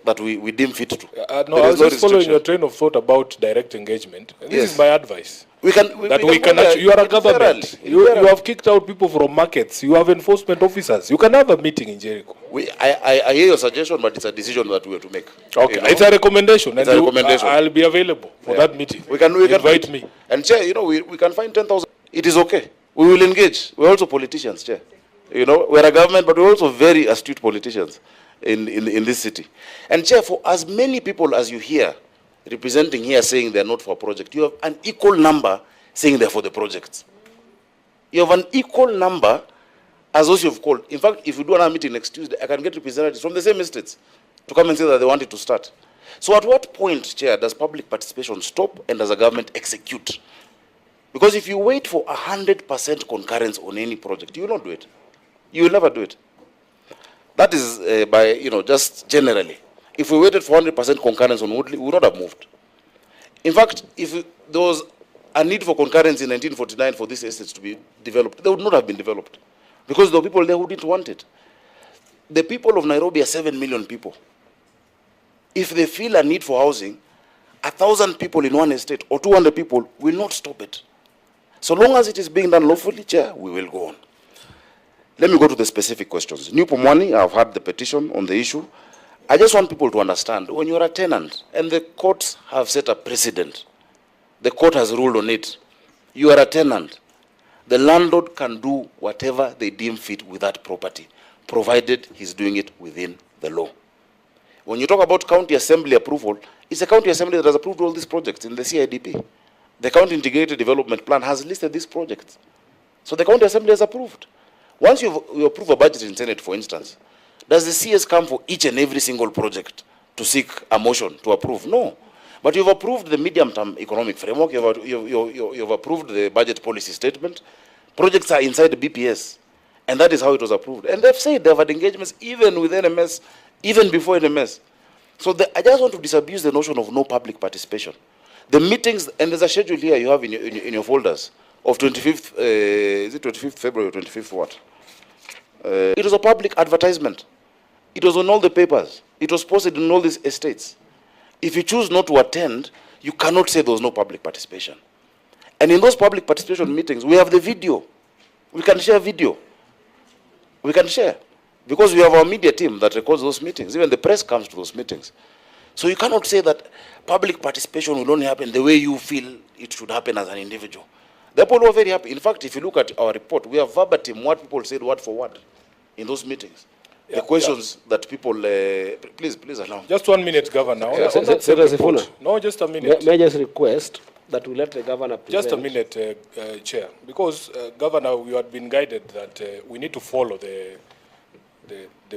that we deem fit to. No, I was just following your train of thought about direct engagement. And this is my advice. You are a government. You have kicked out people from markets. You have enforcement officers. You can have a meeting in Jericho. I hear your suggestion, but it's a decision that we have to make. Okay, it's a recommendation. It's a recommendation. I'll be available for that meeting. We can invite me. And Chair, we can find 10,000. It is okay. We will engage. We're also politicians, Chair. We're a government, but we're also very astute politicians in this city. And Chair, for as many people as you hear representing here saying they're not for a project, you have an equal number saying they're for the projects. You have an equal number as those you've called. In fact, if you do another meeting next Tuesday, I can get representatives from the same estates to come and say that they want it to start. So at what point, Chair, does public participation stop and does the government execute? Because if you wait for 100% concurrence on any project, you will not do it. You will never do it. That is by, just generally. If we waited for 100% concurrence on Woodley, we would not have moved. In fact, if there was a need for concurrence in 1949 for these estates to be developed, they would not have been developed. Because there were people there who didn't want it. The people of Nairobi are 7 million people. If they feel a need for housing, 1,000 people in one estate or 200 people will not stop it. So long as it is being done lawfully, Chair, we will go on. Let me go to the specific questions. New Pumani, I've had the petition on the issue. I just want people to understand, when you're a tenant and the courts have set a precedent, the court has ruled on it, you are a tenant, the landlord can do whatever they deem fit with that property, provided he's doing it within the law. When you talk about county assembly approval, it's a county assembly that has approved all these projects in the CIDP. The county integrated development plan has listed these projects. So the county assembly has approved. Once you approve a budget in Senate, for instance, does the CS come for each and every single project to seek a motion to approve? No. But you've approved the medium-term economic framework, you've approved the budget policy statement, projects are inside the BPS, and that is how it was approved. And they've said they've had engagements even with NMS, even before NMS. So I just want to disabuse the notion of no public participation. The meetings, and there's a schedule here you have in your folders, of 25th, is it 25th February or 25th what? It was a public advertisement. It was on all the papers. It was posted in all these estates. If you choose not to attend, you cannot say there was no public participation. And in those public participation meetings, we have the video. We can share video. We can share. Because we have our media team that records those meetings. Even the press comes to those meetings. So you cannot say that public participation will only happen the way you feel it should happen as an individual. The people were very happy. In fact, if you look at our report, we have verbatim what people said word for word in those meetings. The questions that people, please allow me. Just 1 minute, Governor. No, just a minute. May I just request that we let the Governor present? Just a minute, Chair. Because, Governor, we had been guided that we need to follow the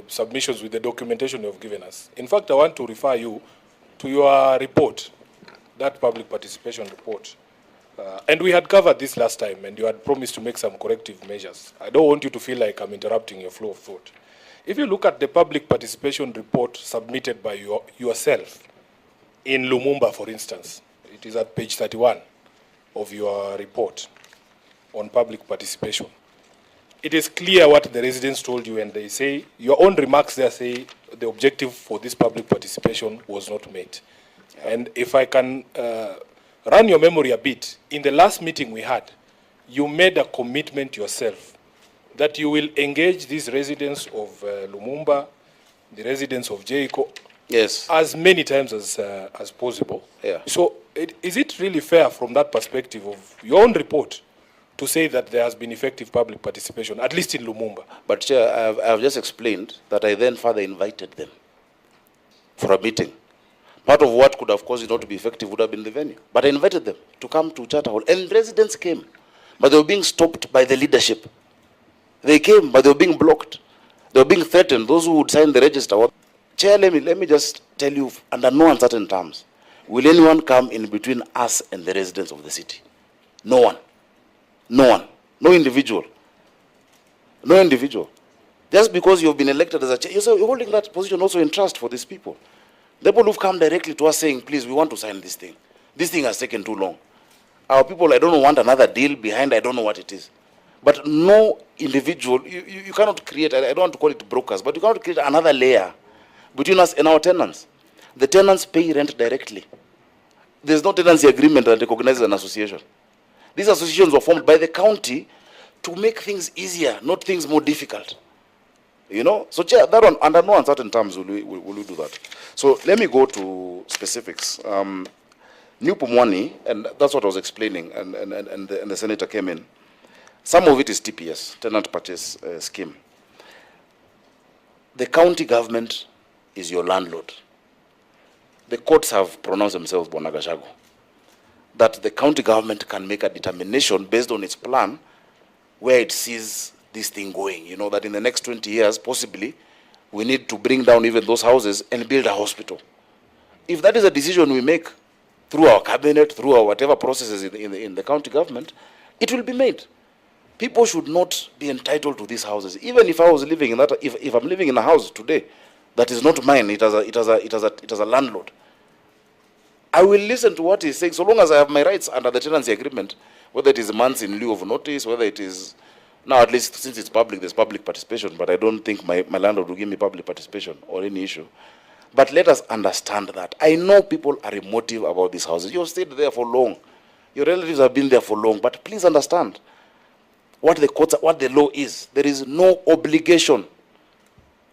submissions with the documentation you have given us. In fact, I want to refer you to your report, that public participation report. And we had covered this last time, and you had promised to make some corrective measures. I don't want you to feel like I'm interrupting your flow of thought. If you look at the public participation report submitted by yourself in Lumumba, for instance, it is at page 31 of your report on public participation. It is clear what the residents told you, and they say, your own remarks there say the objective for this public participation was not met. And if I can run your memory a bit, in the last meeting we had, you made a commitment yourself that you will engage these residents of Lumumba, the residents of Jericho, yes, as many times as possible. Yeah. So is it really fair from that perspective of your own report to say that there has been effective public participation, at least in Lumumba. But Chair, I've just explained that I then further invited them for a meeting. Part of what could have caused it not to be effective would have been the venue. But I invited them to come to Charter Hall, and residents came, but they were being stopped by the leadership. They came, but they were being blocked. They were being threatened. Those who would sign the register. Chair, let me just tell you, under no uncertain terms, will anyone come in between us and the residents of the city? No one. No one. No individual. No individual. Just because you've been elected as a chair, you're holding that position also in trust for these people. The people who've come directly to us saying, please, we want to sign this thing. This thing has taken too long. Our people, I don't want another deal behind, I don't know what it is. But no individual, you cannot create, I don't want to call it brokers, but you cannot create another layer between us and our tenants. The tenants pay rent directly. There's no tenancy agreement that recognizes an association. These associations were formed by the county to make things easier, not things more difficult. You know, so Chair, that one, under no uncertain terms will we do that. So let me go to specifics. New Pumani, and that's what I was explaining, and the senator came in. Some of it is TPS, tenant purchase scheme. The county government is your landlord. The courts have pronounced themselves, Bonagashago, that the county government can make a determination based on its plan where it sees this thing going. You know, that in the next 20 years, possibly, we need to bring down even those houses and build a hospital. If that is a decision we make through our cabinet, through our whatever processes in the county government, it will be made. People should not be entitled to these houses. Even if I was living in that, if I'm living in a house today that is not mine, it has a landlord, I will listen to what he's saying, so long as I have my rights under the tenancy agreement, whether it is months in lieu of notice, whether it is, now at least since it's public, there's public participation, but I don't think my landlord will give me public participation or any issue. But let us understand that. I know people are emotive about these houses. You've stayed there for long. Your relatives have been there for long, but please understand what the law is. There is no obligation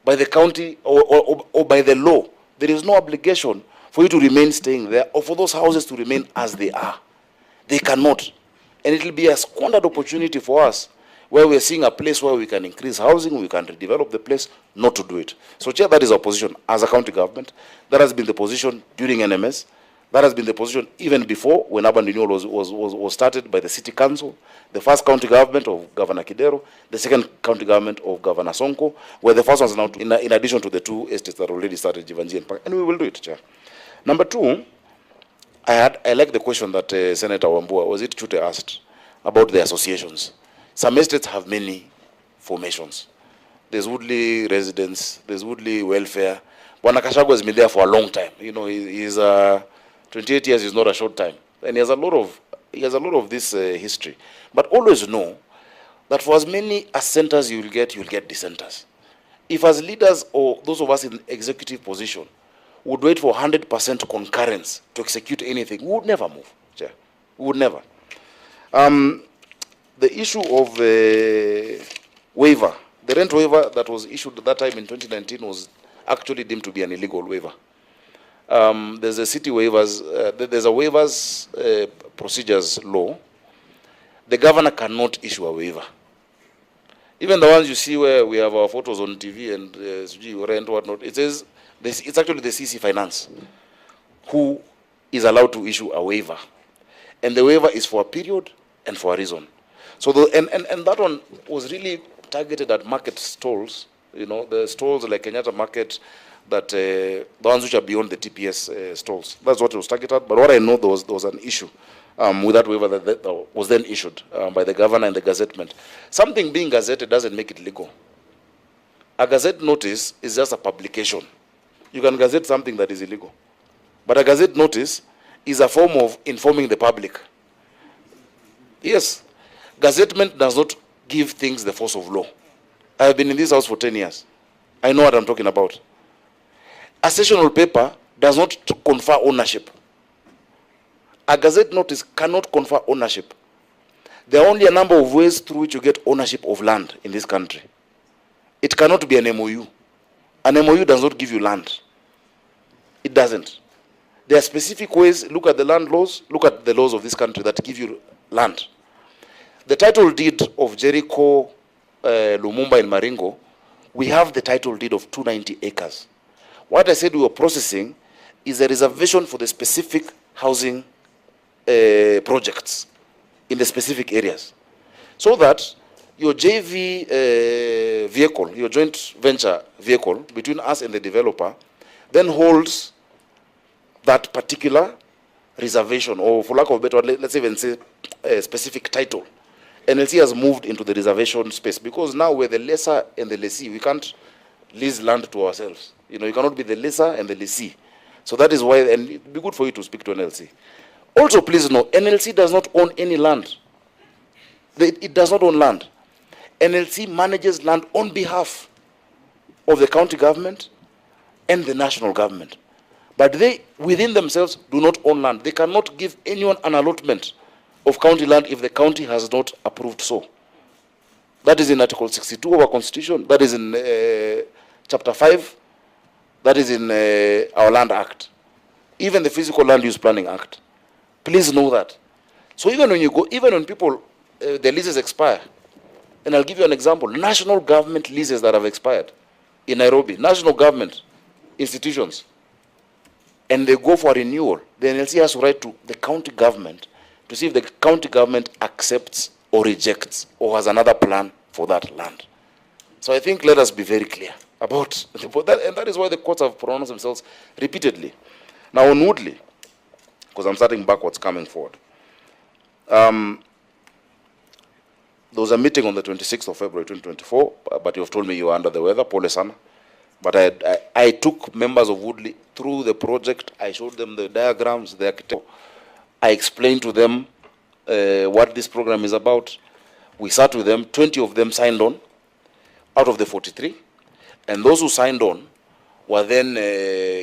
by the county or by the law. There is no obligation for you to remain staying there or for those houses to remain as they are. They cannot. And it will be a squandered opportunity for us where we are seeing a place where we can increase housing, we can redevelop the place, not to do it. So, Chair, that is our position as a county government. That has been the position during NMS. That has been the position even before when urban renewal was started by the city council, the first county government of Governor Kidero, the second county government of Governor Sonko, where the first ones now, in addition to the two estates that already started, Jivanji and Park, and we will do it, Chair. Number two, I like the question that Senator Wambua, was it Chute, asked about the associations. Some estates have many formations. There's Woodley residents, there's Woodley welfare. Bwana Kashago has been there for a long time. You know, he's 28 years is not a short time, and he has a lot of this history. But always know that for as many as centers you'll get dissenters. If as leaders or those of us in executive position would wait for 100% concurrence to execute anything, we would never move, Chair. We would never. The issue of waiver, the rent waiver that was issued at that time in 2019 was actually deemed to be an illegal waiver. There's a city waivers, there's a waivers procedures law. The governor cannot issue a waiver. Even the ones you see where we have our photos on TV and rent, whatnot, it says, it's actually the CC Finance who is allowed to issue a waiver. And the waiver is for a period and for a reason. So, and that one was really targeted at market stalls, you know, the stalls like Kenyatta Market, that the ones which are beyond the TPS stalls. That's what it was targeted at. But what I know, there was an issue with that waiver that was then issued by the governor and the gazettement. Something being gazetted doesn't make it legal. A gazette notice is just a publication. You can gazette something that is illegal. But a gazette notice is a form of informing the public. Yes, gazettement does not give things the force of law. I have been in this house for 10 years. I know what I'm talking about. A sessional paper does not confer ownership. A gazette notice cannot confer ownership. There are only a number of ways through which you get ownership of land in this country. It cannot be an MOU. An MOU does not give you land. It doesn't. There are specific ways. Look at the land laws. Look at the laws of this country that give you land. The title deed of Jericho, Lumumba and Maringo, we have the title deed of 290 acres. What I said we were processing is a reservation for the specific housing projects in the specific areas. So that your JV vehicle, your joint venture vehicle between us and the developer, then holds that particular reservation, or for lack of a better word, let's even say a specific title. NLC has moved into the reservation space because now we're the lessor and the lessee. We can't lease land to ourselves. You know, you cannot be the lessor and the lessee. So that is why, and it'd be good for you to speak to NLC. Also, please know, NLC does not own any land. It does not own land. NLC manages land on behalf of the county government and the national government. But they, within themselves, do not own land. They cannot give anyone an allotment of county land if the county has not approved so. That is in Article 62 of our Constitution. That is in Chapter 5. That is in our Land Act. Even the Physical Land Use Planning Act. Please know that. So even when you go, even when people, the leases expire, and I'll give you an example, national government leases that have expired in Nairobi, national government institutions, and they go for renewal, the NLC has to write to the county government to see if the county government accepts or rejects or has another plan for that land. So I think let us be very clear about that, and that is why the courts have pronounced themselves repeatedly. Now on Woodley, because I'm starting backwards, coming forward. There was a meeting on the 26th of February 2024, but you have told me you were under the weather, pole sana. But I took members of Woodley through the project. I showed them the diagrams, the architecture. I explained to them what this program is about. We sat with them, 20 of them signed on out of the 43. And those who signed on were then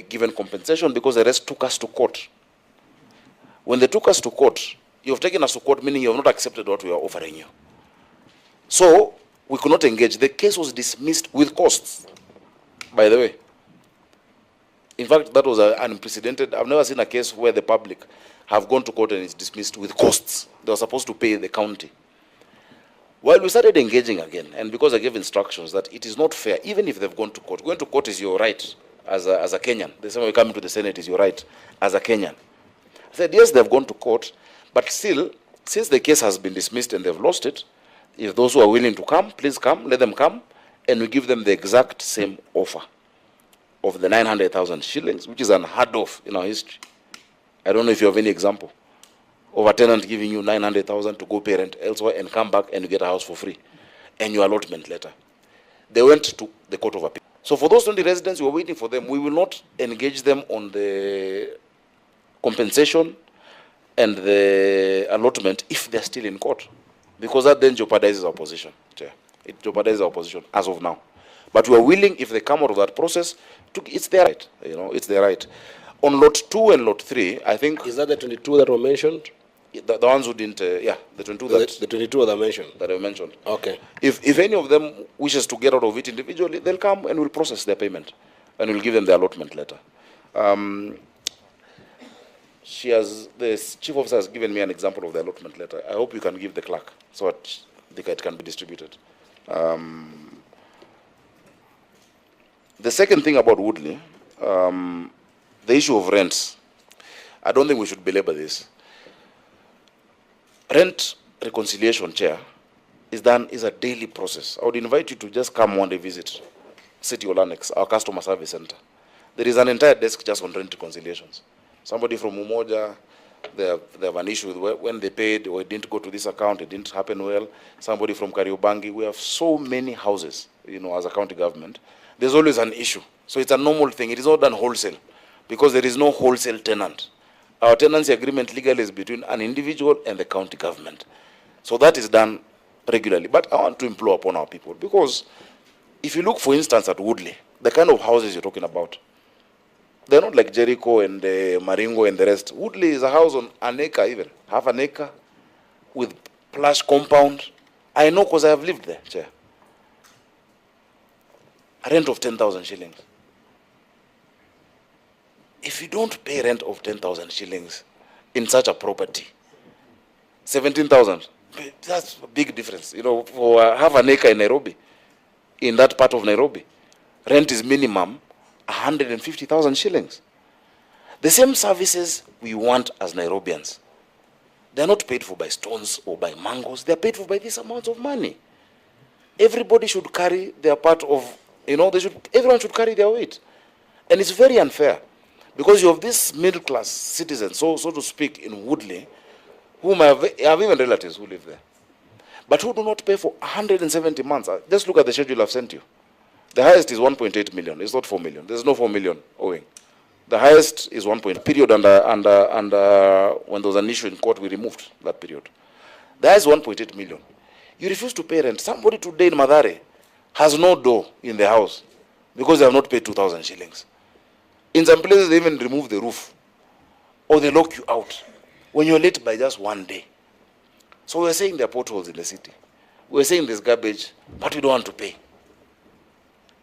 given compensation because the rest took us to court. When they took us to court, you have taken us to court, meaning you have not accepted what we are offering you. So we could not engage. The case was dismissed with costs, by the way. In fact, that was unprecedented. I've never seen a case where the public have gone to court and it's dismissed with costs. They were supposed to pay the county. Well, we started engaging again, and because I gave instructions that it is not fair, even if they've gone to court. Going to court is your right as a Kenyan. The same way coming to the Senate is your right as a Kenyan. I said, yes, they've gone to court, but still, since the case has been dismissed and they've lost it, if those who are willing to come, please come, let them come, and we give them the exact same offer of the 900,000 shillings, which is unheard of in our history. I don't know if you have any example of a tenant giving you 900,000 to go pay rent elsewhere and come back and you get a house for free and your allotment letter. They went to the Court of Appeal. So for those 20 residents, we were waiting for them. We will not engage them on the compensation and the allotment if they're still in court, because that then jeopardizes our position. It jeopardizes our position as of now. But we are willing, if they come out of that process, it's their right. You know, it's their right. On lot 2 and lot 3, I think. Is that the 22 that were mentioned? The ones who didn't, yeah, the 22 that. The 22 that I mentioned. That I mentioned. Okay. If any of them wishes to get out of it individually, they'll come and we'll process their payment, and we'll give them the allotment letter. The chief officer has given me an example of the allotment letter. I hope you can give the clerk so that it can be distributed. The second thing about Woodley, the issue of rents. I don't think we should belabor this. Rent reconciliation, Chair, is a daily process. I would invite you to just come one day visit City Hall Annex, our customer service center. There is an entire desk just on rent reconciliations. Somebody from Umoja, they have an issue with when they paid or it didn't go to this account, it didn't happen well. Somebody from Kariobangi. We have so many houses, you know, as a county government. There's always an issue. So it's a normal thing. It is not done wholesale because there is no wholesale tenant. Our tenancy agreement legally is between an individual and the county government. So that is done regularly. But I want to implore upon our people, because if you look, for instance, at Woodley, the kind of houses you're talking about, they're not like Jericho and Maringo and the rest. Woodley is a house on an acre, even half an acre, with plush compound. I know because I have lived there, Chair. A rent of 10,000 shillings. If you don't pay rent of 10,000 shillings in such a property, 17,000 That's a big difference. You know, for half an acre in Nairobi, in that part of Nairobi, rent is minimum 150,000 shillings. The same services we want as Nairobians, they're not paid for by stones or by mangoes. They're paid for by this amount of money. Everybody should carry their part of, you know, everyone should carry their weight. And it's very unfair because you have this middle class citizens, so to speak, in Woodley, whom I have even relatives who live there, but who do not pay for 170 months. Just look at the schedule I've sent you. The highest is 1.8 million. It's not 4 million. There's no 4 million owing. The highest is 1 point period, and when there was an issue in court, we removed that period. The highest is 1.8 million. You refuse to pay rent. Somebody today in Mathare has no door in the house because they have not paid 2,000 shillings. In some places, they even remove the roof or they lock you out when you're late by just one day. So we're saying there are potholes in the city. We're saying there's garbage, but we don't want to pay.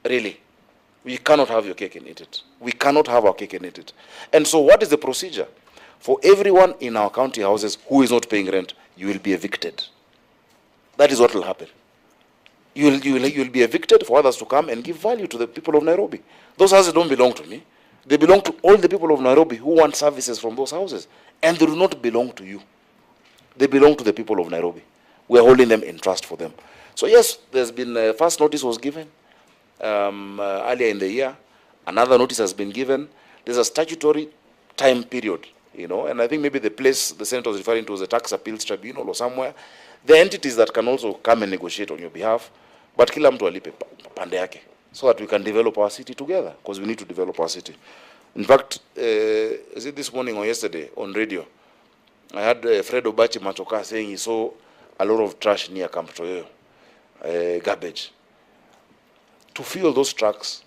Really. We cannot have your cake and eat it. We cannot have our cake and eat it. And so what is the procedure? For everyone in our county houses who is not paying rent, you will be evicted. That is what will happen. You will be evicted for others to come and give value to the people of Nairobi. Those houses don't belong to me. They belong to all the people of Nairobi who want services from those houses. And they do not belong to you. They belong to the people of Nairobi. We are holding them in trust for them. So yes, there's been, first notice was given earlier in the year. Another notice has been given. There's a statutory time period, you know, and I think maybe the place the Senator was referring to was the Tax Appeals Tribunal or somewhere. The entities that can also come and negotiate on your behalf, but kila mtu alipe pande yake, so that we can develop our city together, because we need to develop our city. In fact, is it this morning or yesterday on radio, I had Fred Obachi Matoka saying he saw a lot of trash near Camp Toyo, garbage. To fuel those trucks,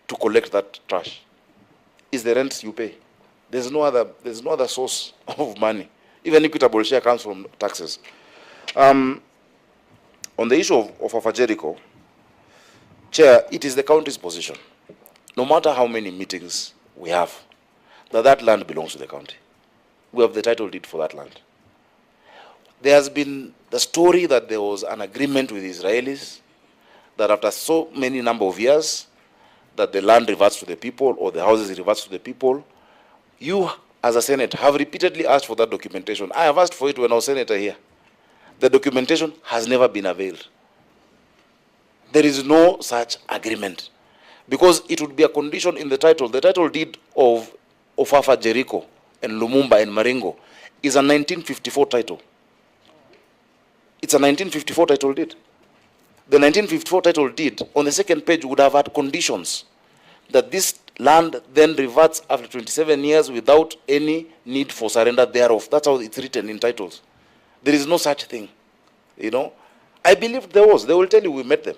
to collect that trash, is the rent you pay. There's no other source of money. Even equitable share comes from taxes. On the issue of Afajerico, Chair, it is the county's position, no matter how many meetings we have, that land belongs to the county. We have the title deed for that land. There has been the story that there was an agreement with Israelis that after so many number of years, that the land reverts to the people or the houses reverts to the people. You, as a Senate, have repeatedly asked for that documentation. I have asked for it when I was Senator here. The documentation has never been availed. There is no such agreement, because it would be a condition in the title. The title deed of Ofafa Jericho and Lumumba and Maringo is a 1954 title. It's a 1954 title deed. The 1954 title deed on the second page would have had conditions that this land then reverts after 27 years without any need for surrender thereof. That's how it's written in titles. There is no such thing, you know. I believe there was. They will tell you we met them.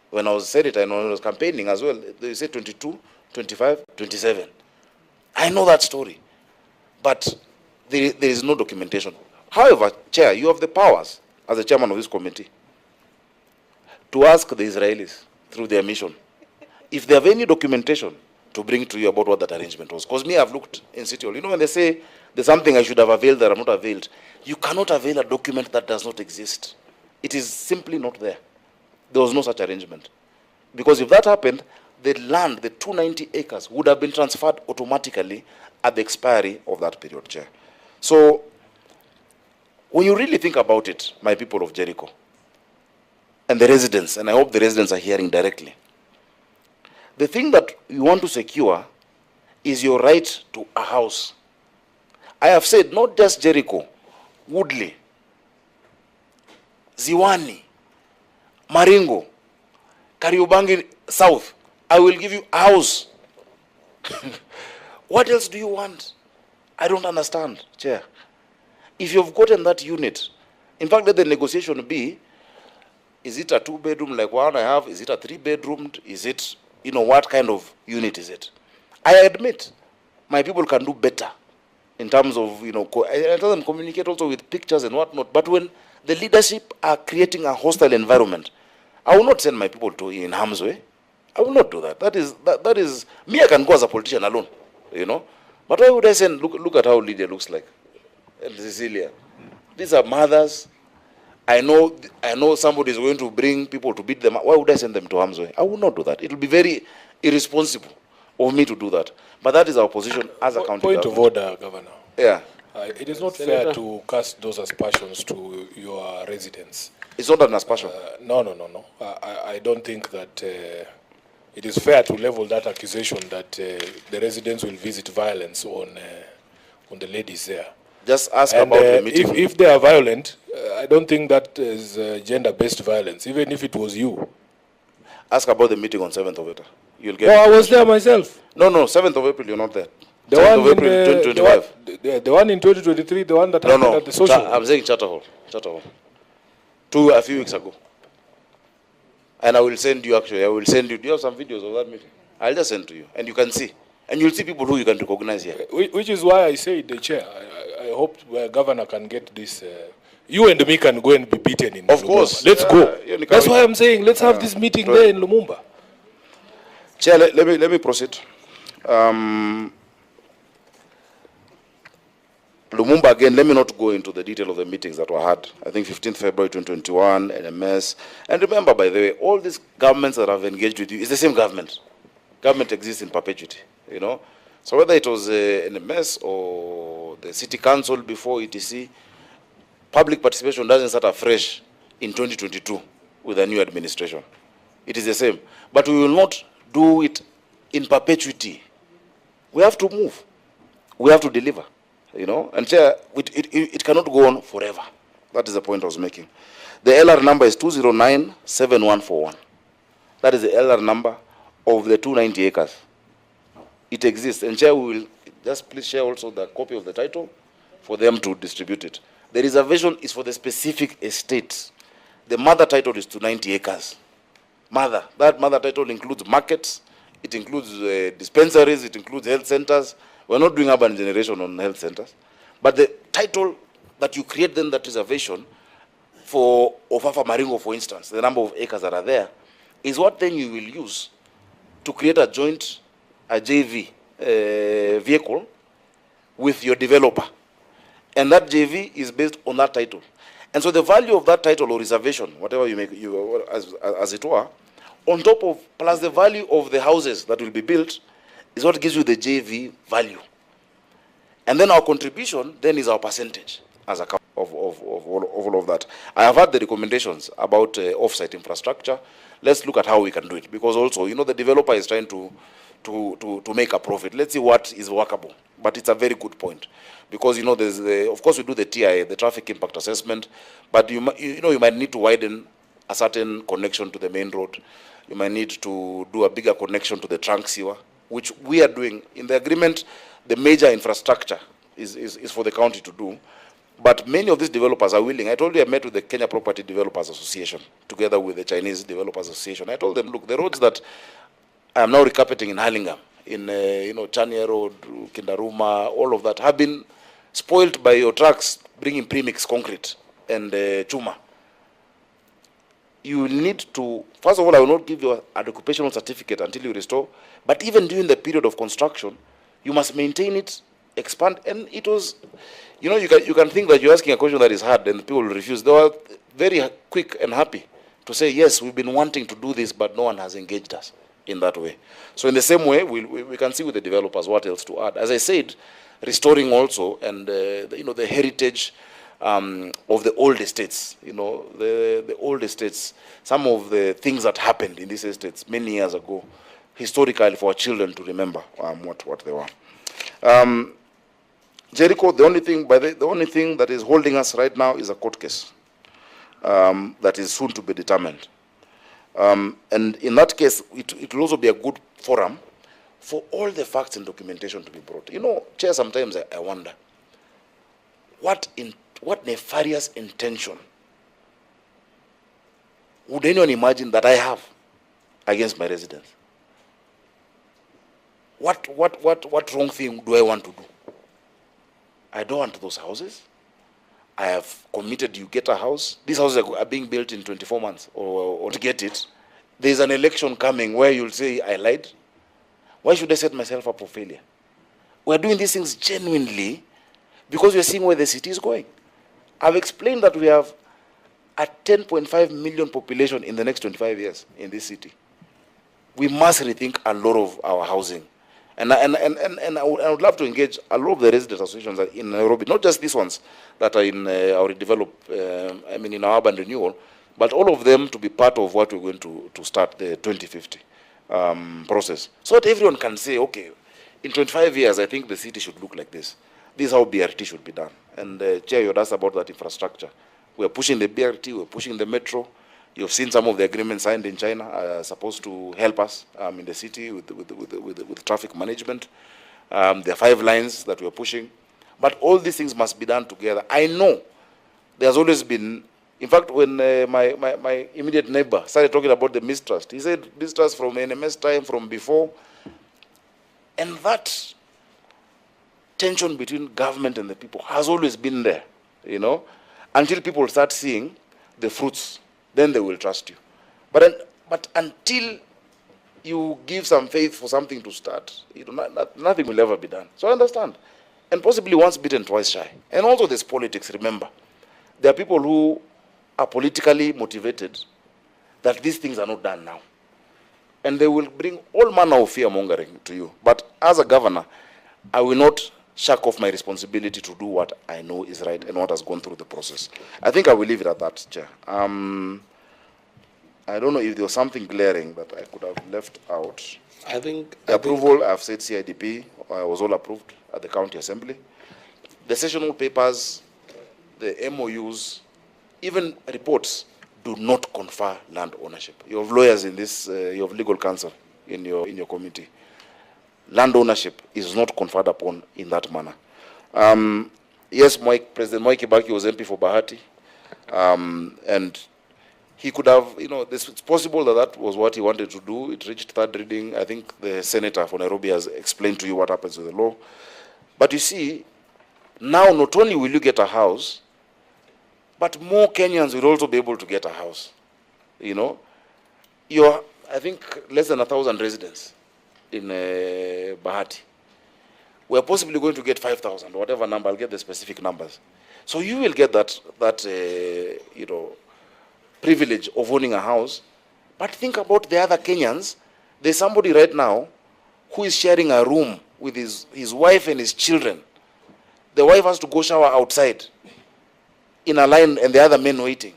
When I was Senator and when I was campaigning as well, they said 22, 25, 27. I know that story. But there is no documentation. However, Chair, you have the powers as the chairman of this committee to ask the Israelis through their mission if they have any documentation to bring to you about what that arrangement was. Because me, I've looked in City Hall. You know, when they say there's something I should have availed that I'm not availed, you cannot avail a document that does not exist. It is simply not there. There was no such arrangement. Because if that happened, the land, the 290 acres, would have been transferred automatically at the expiry of that period, Chair. So, when you really think about it, my people of Jericho, and the residents, and I hope the residents are hearing directly, the thing that you want to secure is your right to a house. I have said not just Jericho, Woodley, Ziwani, Maringo, Kariobangi South, I will give you a house. What else do you want? I don't understand, Chair. If you've gotten that unit, in fact, let the negotiation be, is it a 2-bedroom like one I have? Is it a 3-bedroom? Is it, you know, what kind of unit is it? I admit, my people can do better in terms of, you know, I tell them communicate also with pictures and whatnot, but when the leadership are creating a hostile environment, I will not send my people to in harm's way. I will not do that. That is me. I can go as a politician alone, you know. But why would I send? Look at how Lydia looks like, and Cecilia. These are mothers. I know somebody is going to bring people to beat them. Why would I send them to harm's way? I would not do that. It will be very irresponsible of me to do that. But that is our position as a county Point of government. order, Governor. Yeah. It is not Senator. fair to cast those aspersions to your residents. It's not an aspersion. No. I don't think that it is fair to level that accusation that the residents will visit violence on the ladies there. Just ask And, about the meeting. If they are violent, I don't think that is gender-based violence, even if it was you. Ask about the meeting on 7th of April. You'll get. No, I was there myself. No, 7th of April, you're not there. The 7th one of April, in 2025. the one in 2023, the one that happened at the social. I'm saying Charter Hall. A few weeks ago. And I will send you, do you have some videos of that meeting? I'll just send to you, and you can see. And you'll see people who you can recognize here. Which is why I said, the chair, I hope Governor can get this. You and me can go and be beaten in Of Lumumba. course. Let's go. That's why I'm saying, let's have this meeting there in Lumumba. Chair, let me proceed. Lumumba, again, let me not go into the detail of the meetings that were had. I think 15th February 2021, NMS. And remember, by the way, all these governments that have engaged with you, it's the same government. Government exists in perpetuity, you know. So whether it was NMS or the city council before ETC, public participation doesn't start afresh in 2022 with a new administration. It is the same. But we will not do it in perpetuity. We have to move. We have to deliver. You know, and Chair, it cannot go on forever. That is the point I was making. The LR number is 2097141. That is the LR number of the 290 acres. It exists. And Chair, we will just please share also the copy of the title for them to distribute it. The reservation is for the specific estate. The mother title is 290 acres. That mother title includes markets, it includes dispensaries, it includes health centers. We're not doing urban generation on health centers. But the title that you create then that reservation for Ofafa Maringo, for instance, the number of acres that are there, is what then you will use to create a joint, a JV vehicle with your developer. And that JV is based on that title. And so the value of that title or reservation, whatever you make, as it were, on top of, plus the value of the houses that will be built, is what gives you the JV value. And then our contribution then is our percentage as a of all of that. I have heard the recommendations about off-site infrastructure. Let's look at how we can do it, because also, you know, the developer is trying to make a profit. Let's see what is workable. But it's a very good point, because, you know, there's of course we do the TIA, the traffic impact assessment, but you might need to widen a certain connection to the main road. You might need to do a bigger connection to the trunk sewer, which we are doing. In the agreement, the major infrastructure is for the county to do. But many of these developers are willing. I told you I met with the Kenya Property Developers Association, together with the Chinese Developers Association. I told them, look, the roads that I am now recarpeting in Hurlingham, in Chania Road, Kindaruma, all of that, have been spoiled by your trucks bringing premix concrete and chuma. You need to, first of all, I will not give you an occupational certificate until you restore, but even during the period of construction, you must maintain it, expand, and it was, you know, you can think that you're asking a question that is hard and people will refuse. They were very quick and happy to say, yes, we've been wanting to do this, but no one has engaged us in that way. So in the same way, we can see with the developers what else to add. As I said, restoring also, and the heritage of the old estates, the old estates, some of the things that happened in these estates many years ago, historically, for our children to remember what they were. Jericho, the only thing that is holding us right now is a court case that is soon to be determined. And in that case, it will also be a good forum for all the facts and documentation to be brought. You know, Chair, sometimes I wonder, what nefarious intention would anyone imagine that I have against my residents? What wrong thing do I want to do? I don't want those houses. I have committed you get a house. These houses are being built in 24 months or to get it. There's an election coming where you'll say, I lied. Why should I set myself up for failure? We're doing these things genuinely because we're seeing where the city is going. I've explained that we have a 10.5 million population in the next 25 years in this city. We must rethink a lot of our housing. And I would love to engage a lot of the resident associations in Nairobi, not just these ones that are in our in our urban renewal, but all of them to be part of what we're going to start the 2050 process. So that everyone can say, okay, in 25 years, I think the city should look like this. This is how BRT should be done. And Chair, you had asked about that infrastructure. We're pushing the BRT, we're pushing the metro. You've seen some of the agreements signed in China are supposed to help us in the city with traffic management. There are 5 lines that we're pushing. But all these things must be done together. I know there's always been, in fact, when my immediate neighbor started talking about the mistrust, he said mistrust from NMS time, from before. And that tension between government and the people has always been there, you know, until people start seeing the fruits. Then they will trust you. But until you give some faith for something to start, you know, nothing will ever be done. So I understand. And possibly once bitten, twice shy. And also there's politics, remember. There are people who are politically motivated that these things are not done now. And they will bring all manner of fear-mongering to you. But as a governor, I will not shuck off my responsibility to do what I know is right and what has gone through the process. I think I will leave it at that, Chair. I don't know if there was something glaring that I could have left out. I think the approval, I've said CIDP was all approved at the county assembly. The sessional papers, the MOUs, even reports do not confer land ownership. You have lawyers in this, you have legal counsel in your committee. Land ownership is not conferred upon in that manner. Yes, President Mwai Kibaki was MP for Bahati, and he could have, you know, it's possible that was what he wanted to do. It reached 3rd reading. I think the senator for Nairobi has explained to you what happens with the law. But you see, now not only will you get a house, but more Kenyans will also be able to get a house. You know, you're, I think, less than 1,000 residents in Bahati. We're possibly going to get 5,000, whatever number. I'll get the specific numbers. So you will get that you know, privilege of owning a house. But think about the other Kenyans. There's somebody right now who is sharing a room with his wife and his children. The wife has to go shower outside in a line and the other men waiting,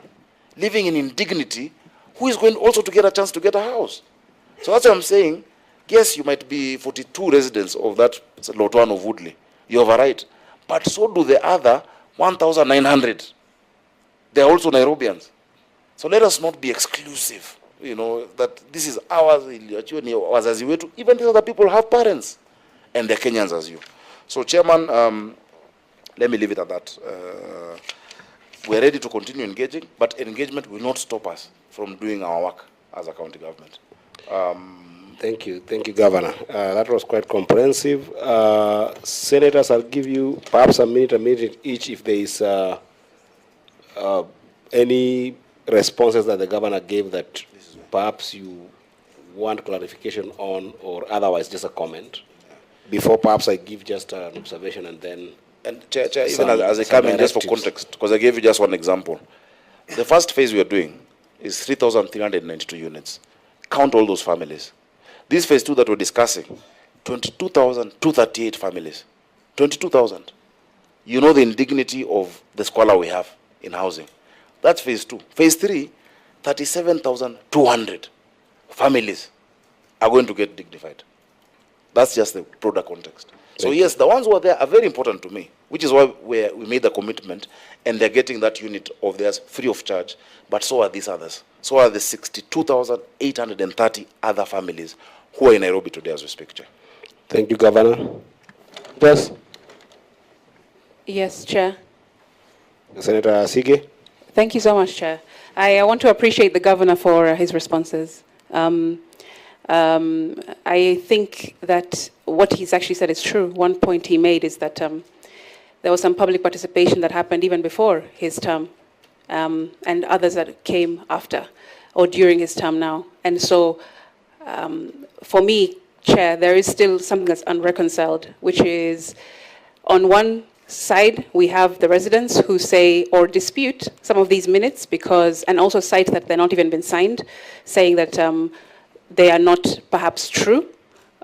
living in indignity, who is going also to get a chance to get a house. So that's what I'm saying. Yes, you might be 42 residents of that lot 1 of Woodley. You have a right. But so do the other 1,900. They are also Nairobians. So let us not be exclusive, you know, that this is ours, even these other people have parents, and they're Kenyans as you. So, Chairman, let me leave it at that. We're ready to continue engaging, but engagement will not stop us from doing our work as a county government. Thank you, Governor. That was quite comprehensive. Senators, I'll give you perhaps a minute each if there is any responses that the Governor gave that perhaps you want clarification on, or otherwise just a comment. Before perhaps I give just an observation and then... And Chair, even as I come in, just for context, because I gave you just one example. The first phase we are doing is 3,392 units. Count all those families. This phase 2 that we're discussing, 22,238 families. 22,000. You know the indignity of the squalor we have in housing. That's phase 2. Phase 3, 37,200 families are going to get dignified. That's just the broader context. So yes, the ones who are there are very important to me, which is why we made the commitment, and they're getting that unit of theirs free of charge, but so are these others. So are the 62,830 other families who are in Nairobi today as we speak, Chair. Thank you, Governor. Yes. Yes, Chair. Senator Sige. Thank you so much, Chair. I want to appreciate the Governor for his responses. I think that what he's actually said is true. One point he made is that there was some public participation that happened even before his term, and others that came after or during his term now. And so for me, Chair, there is still something that's unreconciled, which is on one side, we have the residents who say or dispute some of these minutes because, and also cite that they're not even been signed, saying that they are not perhaps true,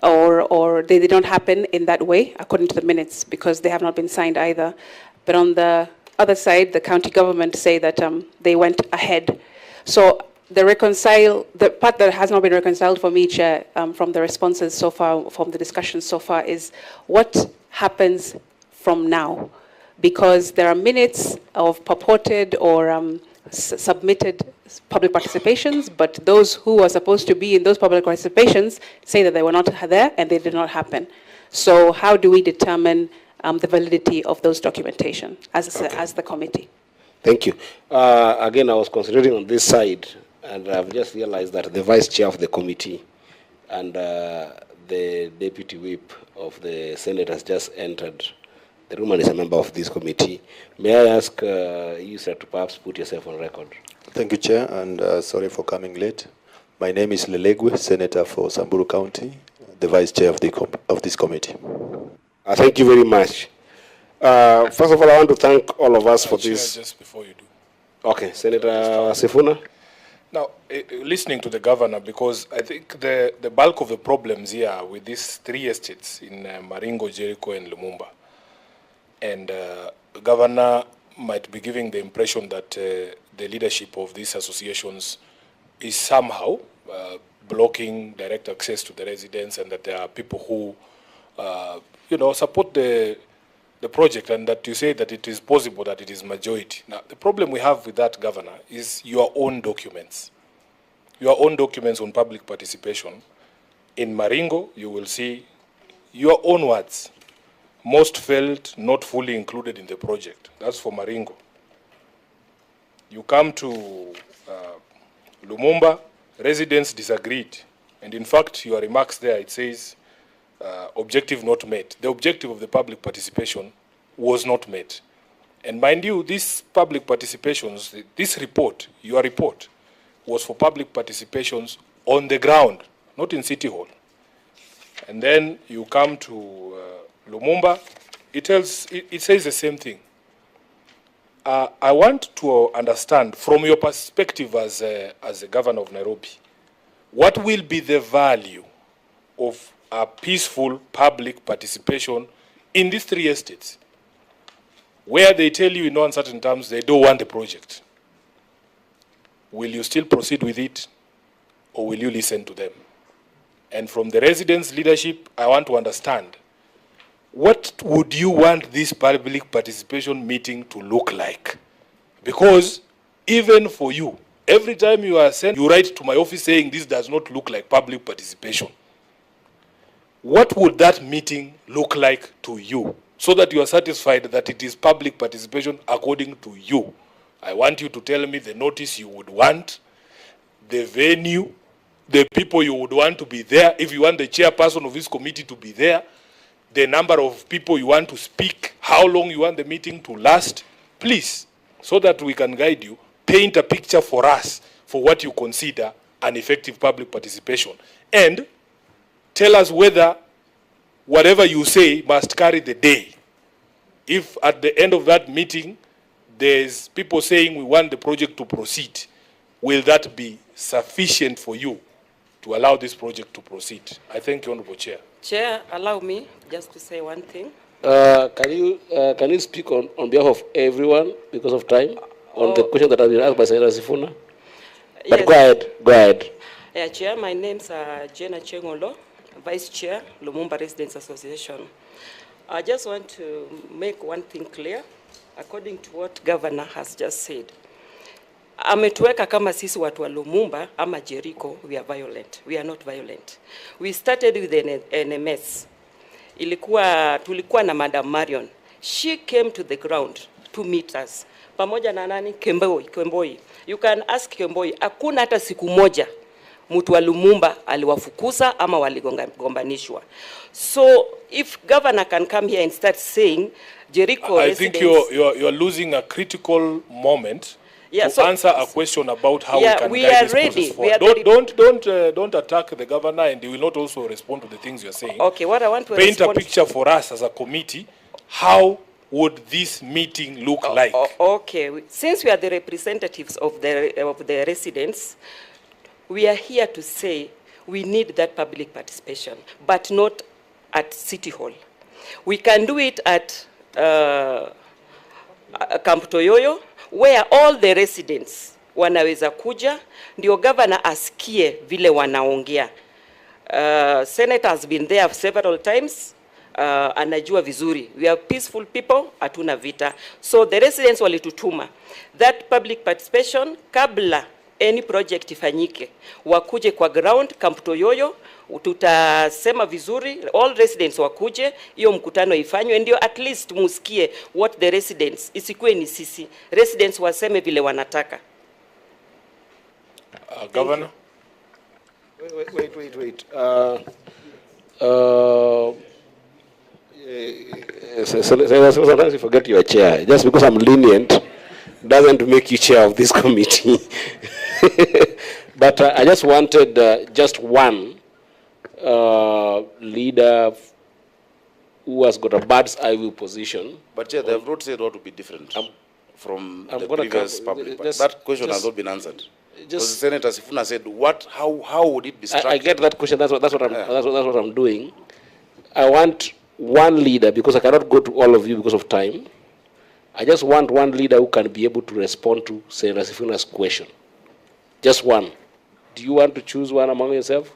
or they don't happen in that way according to the minutes because they have not been signed either. But on the other side, the county government say that they went ahead. So the part that has not been reconciled for me, Chair, from the responses so far, from the discussions so far, is what happens from now? Because there are minutes of purported or submitted public participations, but those who are supposed to be in those public participations say that they were not there and they did not happen. So how do we determine the validity of those documentation as the committee? Thank you. Again, I was considering on this side, and I've just realized that the vice chair of the committee and the deputy whip of the Senate has just entered the room and is a member of this committee. May I ask you, sir, to perhaps put yourself on record? Thank you, Chair, and sorry for coming late. My name is Lelegwe, Senator for Samburu County, the Vice Chair of this committee. Thank you very much. First of all, I want to thank all of us for this. Just before you do. Okay, Senator Sifuna. Now, listening to the governor, because I think the bulk of the problems here with these three estates in Maringo, Jericho, and Lumumba, and the governor might be giving the impression that the leadership of these associations is somehow blocking direct access to the residents, and that there are people who, support the project, and that you say that it is possible that it is majority. Now, the problem we have with that, Governor, is your own documents. Your own documents on public participation. In Maringo, you will see your own words. Most felt not fully included in the project. That's for Maringo. You come to Lumumba, residents disagreed. And in fact, your remarks there, it says, objective not met. The objective of the public participation was not met. And mind you, these public participations, this report, your report, was for public participations on the ground, not in City Hall. And then you come to Lumumba, it says the same thing. I want to understand, from your perspective as a governor of Nairobi, what will be the value of a peaceful public participation in these three estates, where they tell you in no uncertain terms they don't want the project? Will you still proceed with it, or will you listen to them? And from the residents' leadership, I want to understand, what would you want this public participation meeting to look like? Because even for you, every time you are sent, you write to my office saying this does not look like public participation. What would that meeting look like to you, so that you are satisfied that it is public participation according to you? I want you to tell me the notice you would want, the venue, the people you would want to be there, if you want the chairperson of this committee to be there, the number of people you want to speak, how long you want the meeting to last. Please, so that we can guide you, paint a picture for us for what you consider an effective public participation. And tell us whether whatever you say must carry the day. If at the end of that meeting, there's people saying we want the project to proceed, will that be sufficient for you to allow this project to proceed? I thank you, Honorable Chair. Chair, allow me just to say one thing. Can you speak on behalf of everyone because of time on the question that has been asked by Senator Sifuna? But yes. Go ahead. Yeah, Chair, my name's Jenna Chengolo, Vice Chair, Lumumba Residents Association. I just want to make one thing clear, according to what Governor has just said. Ametuweka kama sisi watu wa Lumumba ama Jericho, we are violent. We are not violent. We started with an NMS. Tulikuwa na Madam Marion. She came to the ground to meet us. Pamoja na nani? Kemboi. You can ask Kemboi. Hakuna hata siku moja mtu wa Lumumba aliwafukuza ama waligombanishwa. So if governor can come here and start saying Jericho I think you're losing a critical moment to answer a question about how we can guide this process forward. Don't attack the governor, and he will not also respond to the things you're saying. Okay, what I want to paint a picture for us as a committee, how would this meeting look like? Okay, since we are the representatives of the residents, we are here to say we need that public participation, but not at City Hall. We can do it at Camp Toyoyo, where all the residents wanaweza kuja, ndio governor asikie vile wanaongea. Senator has been there several times, anajua vizuri. We are peaceful people, hatuna vita. So the residents walitutuma that public participation kabla any project ifanyike, wakuje kwa ground Camp Toyoyo, tutasema vizuri, all residents wakuje, hiyo mkutano ifanywe, ndio at least musikie what the residents, isikuwe ni sisi, residents waseme vile wanataka. Governor? Wait. Sometimes you forget your chair. Just because I'm lenient doesn't make you chair of this committee. But I just wanted just one leader who has got a bird's eye view position. But Chair, they have not said what would be different from the previous public. That question has not been answered. Because Senator Sifuna said, how would it be structured? I get that question. That's what I'm doing. I want one leader, because I cannot go to all of you because of time. I just want one leader who can be able to respond to Senator Sifuna's question. Just one. Do you want to choose one among yourself?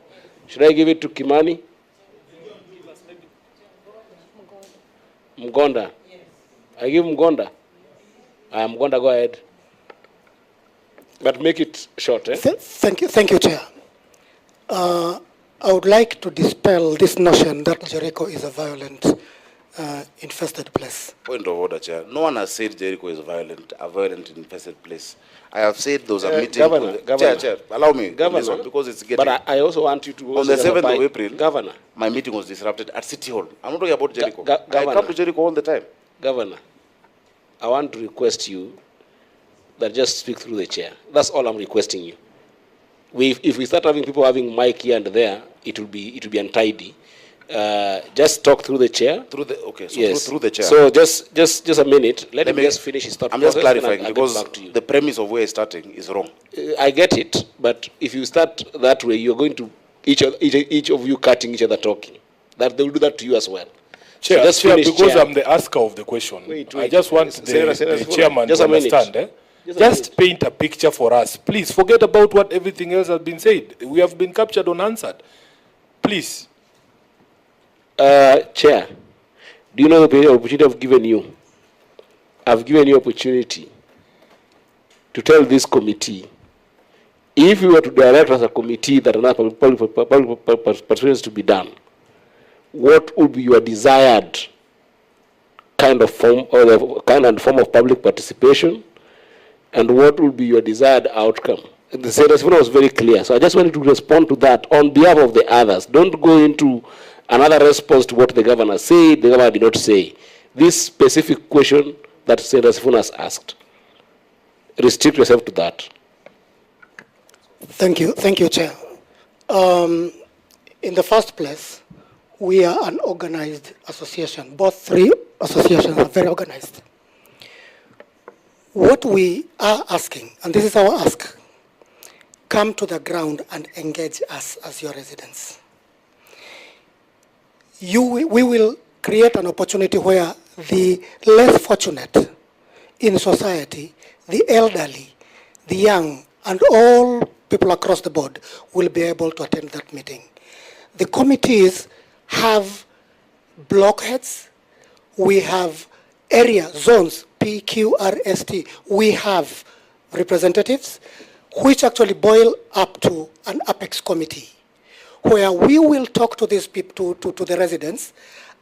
Should I give it to Kimani? Mgonda? Yes. I give Mgonda? Mgonda, go ahead. But make it short, eh? Thank you, Chair. I would like to dispel this notion that Jericho is a violent, infested place. Point of order, Chair. No one has said Jericho is a violent infested place. I have said there was a meeting. Governor, Chair, allow me. Governor, because it's getting. But I also want you to. On the 7th of April, Governor, my meeting was disrupted at City Hall. I'm not talking about Jericho. Governor, I come to Jericho all the time. Governor, I want to request you that just speak through the chair. That's all I'm requesting you. If we start having people having mic here and there, it will be untidy. Just talk through the chair. Through the chair. So just a minute. Let me just finish his thought. I'm just clarifying because the premise of where he's starting is wrong. I get it, but if you start that way, you're going to each of you cutting each other talking. That they will do that to you as well. Chair, so just finish, because chair. I'm the asker of the question. Wait. I just want the chairman to understand. Just paint a picture for us. Please forget about what everything else has been said. We have been captured unanswered. Please. Chair, do you know the opportunity I've given you? I've given you opportunity to tell this committee, if you were to direct as a committee that another public participation is to be done, what would be your desired kind of form of public participation, and what would be your desired outcome? The Secretariat was very clear, so I just wanted to respond to that on behalf of the others. Don't go into another response to what the governor said, the governor did not say. This specific question that Secretariat has asked, restrict yourself to that. Thank you, Chair. In the first place, we are an organized association. Both three associations are very organized. What we are asking, and this is our ask, come to the ground and engage us as your residents. We will create an opportunity where the less fortunate in society, the elderly, the young, and all people across the board will be able to attend that meeting. The committees have blockheads, we have area zones, PQRST, we have representatives, which actually boil up to an apex committee, where we will talk to these people, to the residents,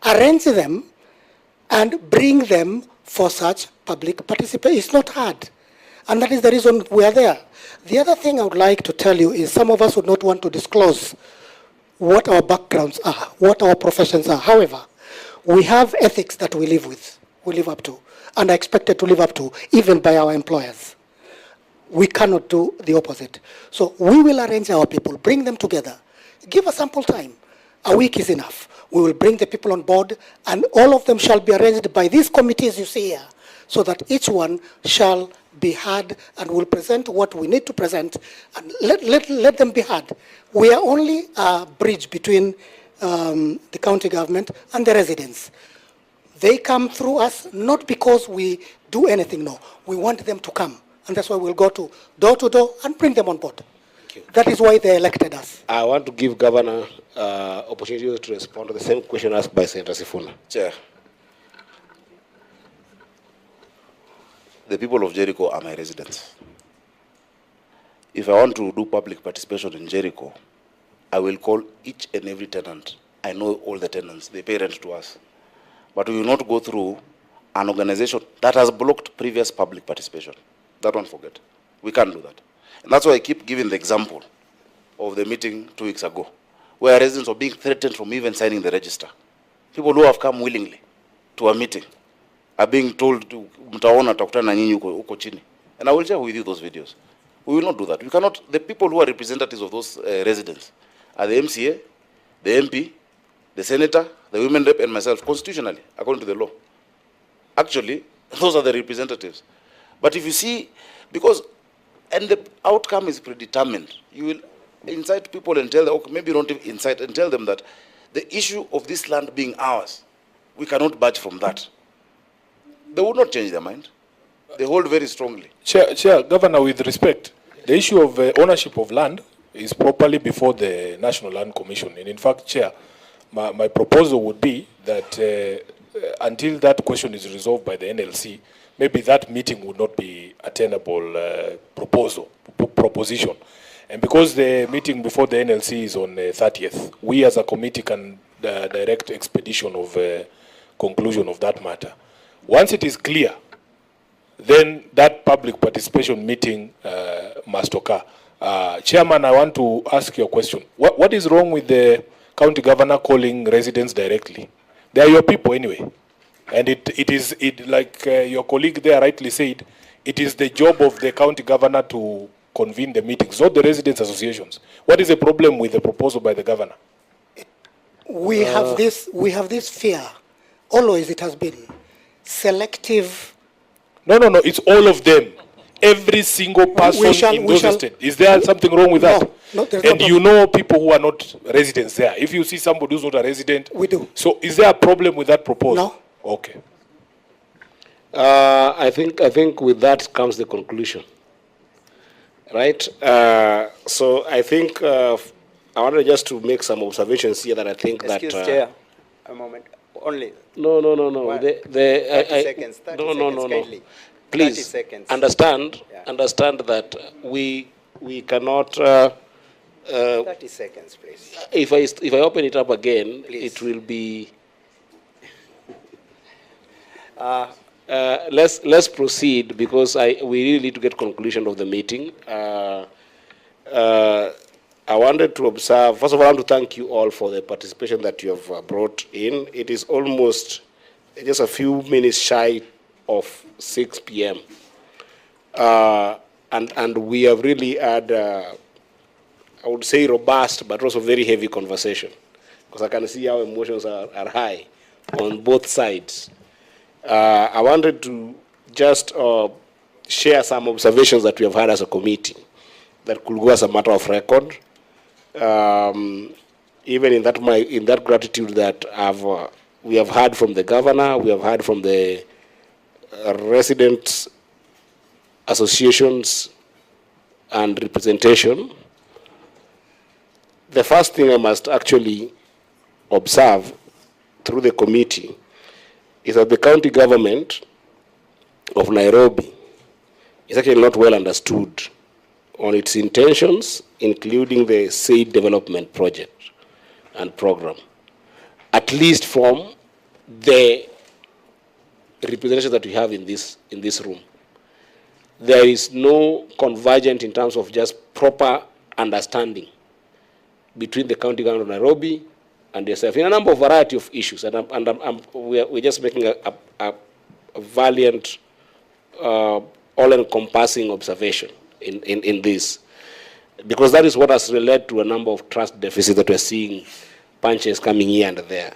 arrange them, and bring them for such public participation. It's not hard. And that is the reason we are there. The other thing I would like to tell you is some of us would not want to disclose what our backgrounds are, what our professions are. However, we have ethics that we live up to, and are expected to live up to, even by our employers. We cannot do the opposite. So we will arrange our people, bring them together, give us ample time, A week is enough. We will bring the people on board, and all of them shall be arranged by these committees you see here, so that each one shall be heard and will present what we need to present, and let them be heard. We are only a bridge between the county government and the residents. They come through us not because we do anything, no. We want them to come, and that's why we'll go to door and bring them on board. That is why they elected us. I want to give Governor opportunity to respond to the same question asked by Senator Sifuna. Chair, the people of Jericho are my residents. If I want to do public participation in Jericho, I will call each and every tenant. I know all the tenants, they pay rent to us. But we will not go through an organization that has blocked previous public participation. That one, forget. We can't do that. And that's why I keep giving the example of the meeting 2 weeks ago, where residents were being threatened from even signing the register. People who have come willingly to a meeting are being told to mtaona takutana nyinyi huko chini. And I will share with you those videos. We will not do that. We cannot. The people who are representatives of those residents are the MCA, the MP, the senator, the women rep, and myself, constitutionally, according to the law. Actually, those are the representatives. But if you see, and the outcome is predetermined, you will incite people and tell them, okay, maybe you don't incite, and tell them that the issue of this land being ours, we cannot budge from that. They would not change their mind. They hold very strongly. Chair, Governor, with respect, the issue of ownership of land is properly before the National Land Commission. And in fact, Chair, my proposal would be that until that question is resolved by the NLC, maybe that meeting would not be a tenable proposition. And because the meeting before the NLC is on 30th, we as a committee can direct expedition of conclusion of that matter. Once it is clear, then that public participation meeting must occur. Chairman, I want to ask you a question. What is wrong with the county governor calling residents directly? They are your people anyway. And it is like your colleague there rightly said, it is the job of the county governor to convene the meetings, not the residents' associations. What is the problem with the proposal by the governor? We have this fear. Always it has been selective. No, it's all of them. Every single person in those estates. Is there something wrong with that? No, there's and no you know people who are not residents there. If you see somebody who's not a resident, we do. So is there a problem with that proposal? No. Okay. I think with that comes the conclusion. Right? So I think I wanted just to make some observations here that I think Excuse that... Chair, a moment. Only. No. 30 seconds. 30 No. kindly. Please 30 seconds. understand that we cannot... 30 seconds, please. If I open it up again, please. It will be... let's proceed because we really need to get conclusion of the meeting. I wanted to observe, first of all, I want to thank you all for the participation that you have brought in. It is almost just a few minutes shy of 6 p.m. And we have really had, I would say robust, but also very heavy conversation. Because I can see how emotions are high on both sides. I wanted to just share some observations that we have had as a committee that could go as a matter of record. Even in that gratitude that we have heard from the governor, we have heard from the residents associations and representation. The first thing I must actually observe through the committee is that the county government of Nairobi is actually not well understood on its intentions, including the said development project and program, at least from the representation that we have in this room. There is no convergence in terms of just proper understanding between the county government of Nairobi and yourself in a number of variety of issues, and we're just making a valiant, all-encompassing observation in this, because that is what has led to a number of trust deficits that we're seeing punches coming here and there.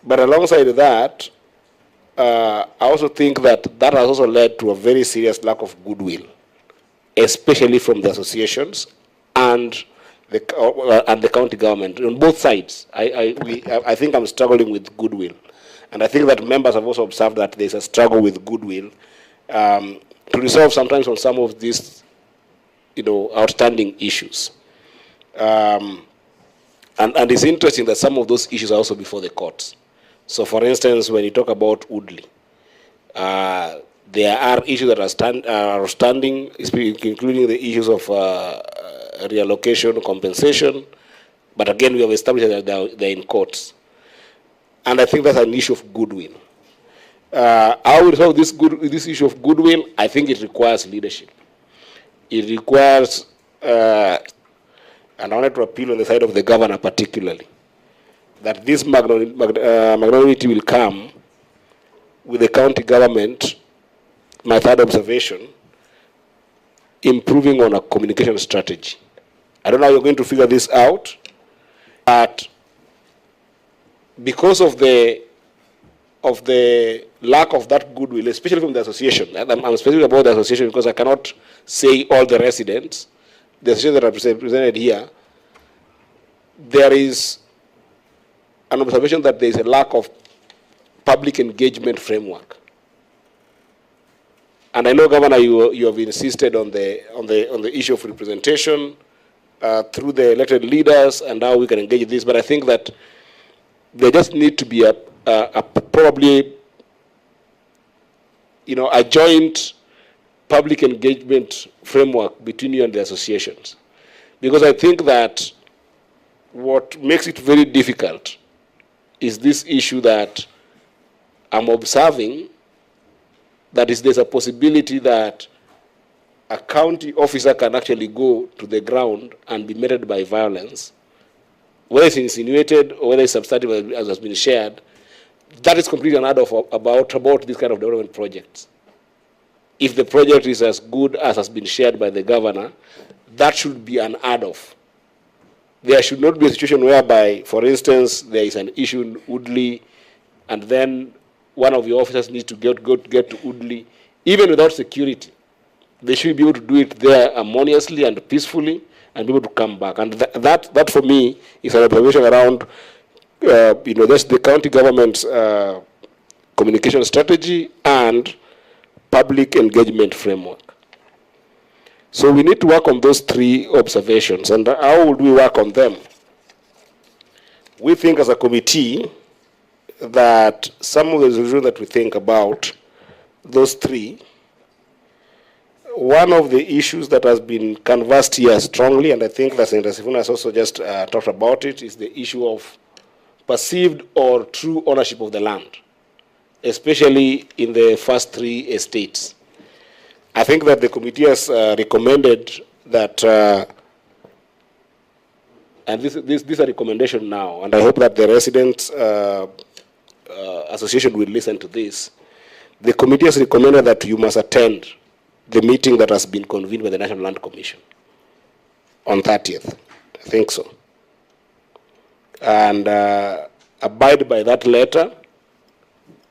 But alongside that, I also think that that has also led to a very serious lack of goodwill, especially from the associations and the county government on both sides. I think I'm struggling with goodwill, and I think that members have also observed that there's a struggle with goodwill to resolve sometimes on some of these, outstanding issues. And it's interesting that some of those issues are also before the courts. So, for instance, when you talk about Woodley, there are issues that are standing, including the issues of reallocation, compensation. But again, we have established that they're in courts. And I think that's an issue of goodwill. How we resolve this issue of goodwill, I think it requires leadership. It requires, and I wanted to appeal on the side of the governor particularly, that this magnanimity will come with the county government, my third observation, improving on a communication strategy. I don't know how you're going to figure this out, but because of the lack of that goodwill, especially from the association, and I'm speaking about the association because I cannot say all the residents, the associations that are represented here, there is an observation that there is a lack of public engagement framework. And I know, Governor, you have insisted on the issue of representation through the elected leaders and how we can engage this. But I think that there just need to be a probably, a joint public engagement framework between you and the associations, because I think that what makes it very difficult is this issue that I'm observing, that is there's a possibility that a county officer can actually go to the ground and be meted by violence, whether it's insinuated or whether it's substantive as has been shared. That is completely unheard of about this kind of development projects. If the project is as good as has been shared by the governor, that should be unheard of. There should not be a situation whereby, for instance, there is an issue in Woodley, and then one of your officers needs to get to Woodley, even without security. They should be able to do it there harmoniously and peacefully, and be able to come back. And that for me is an observation around, that's the county government's communication strategy and public engagement framework. So we need to work on those three observations. And how would we work on them? We think as a committee that some of the resolutions that we think about, those three, one of the issues that has been canvassed here strongly, and I think that Senator Sifuna has also just talked about it, is the issue of perceived or true ownership of the land, especially in the first three estates. I think that the committee has recommended that, and this is a recommendation now, and I hope that the residents association will listen to this. The committee has recommended that you must attend the meeting that has been convened by the National Land Commission on 30th. I think so. And abide by that letter.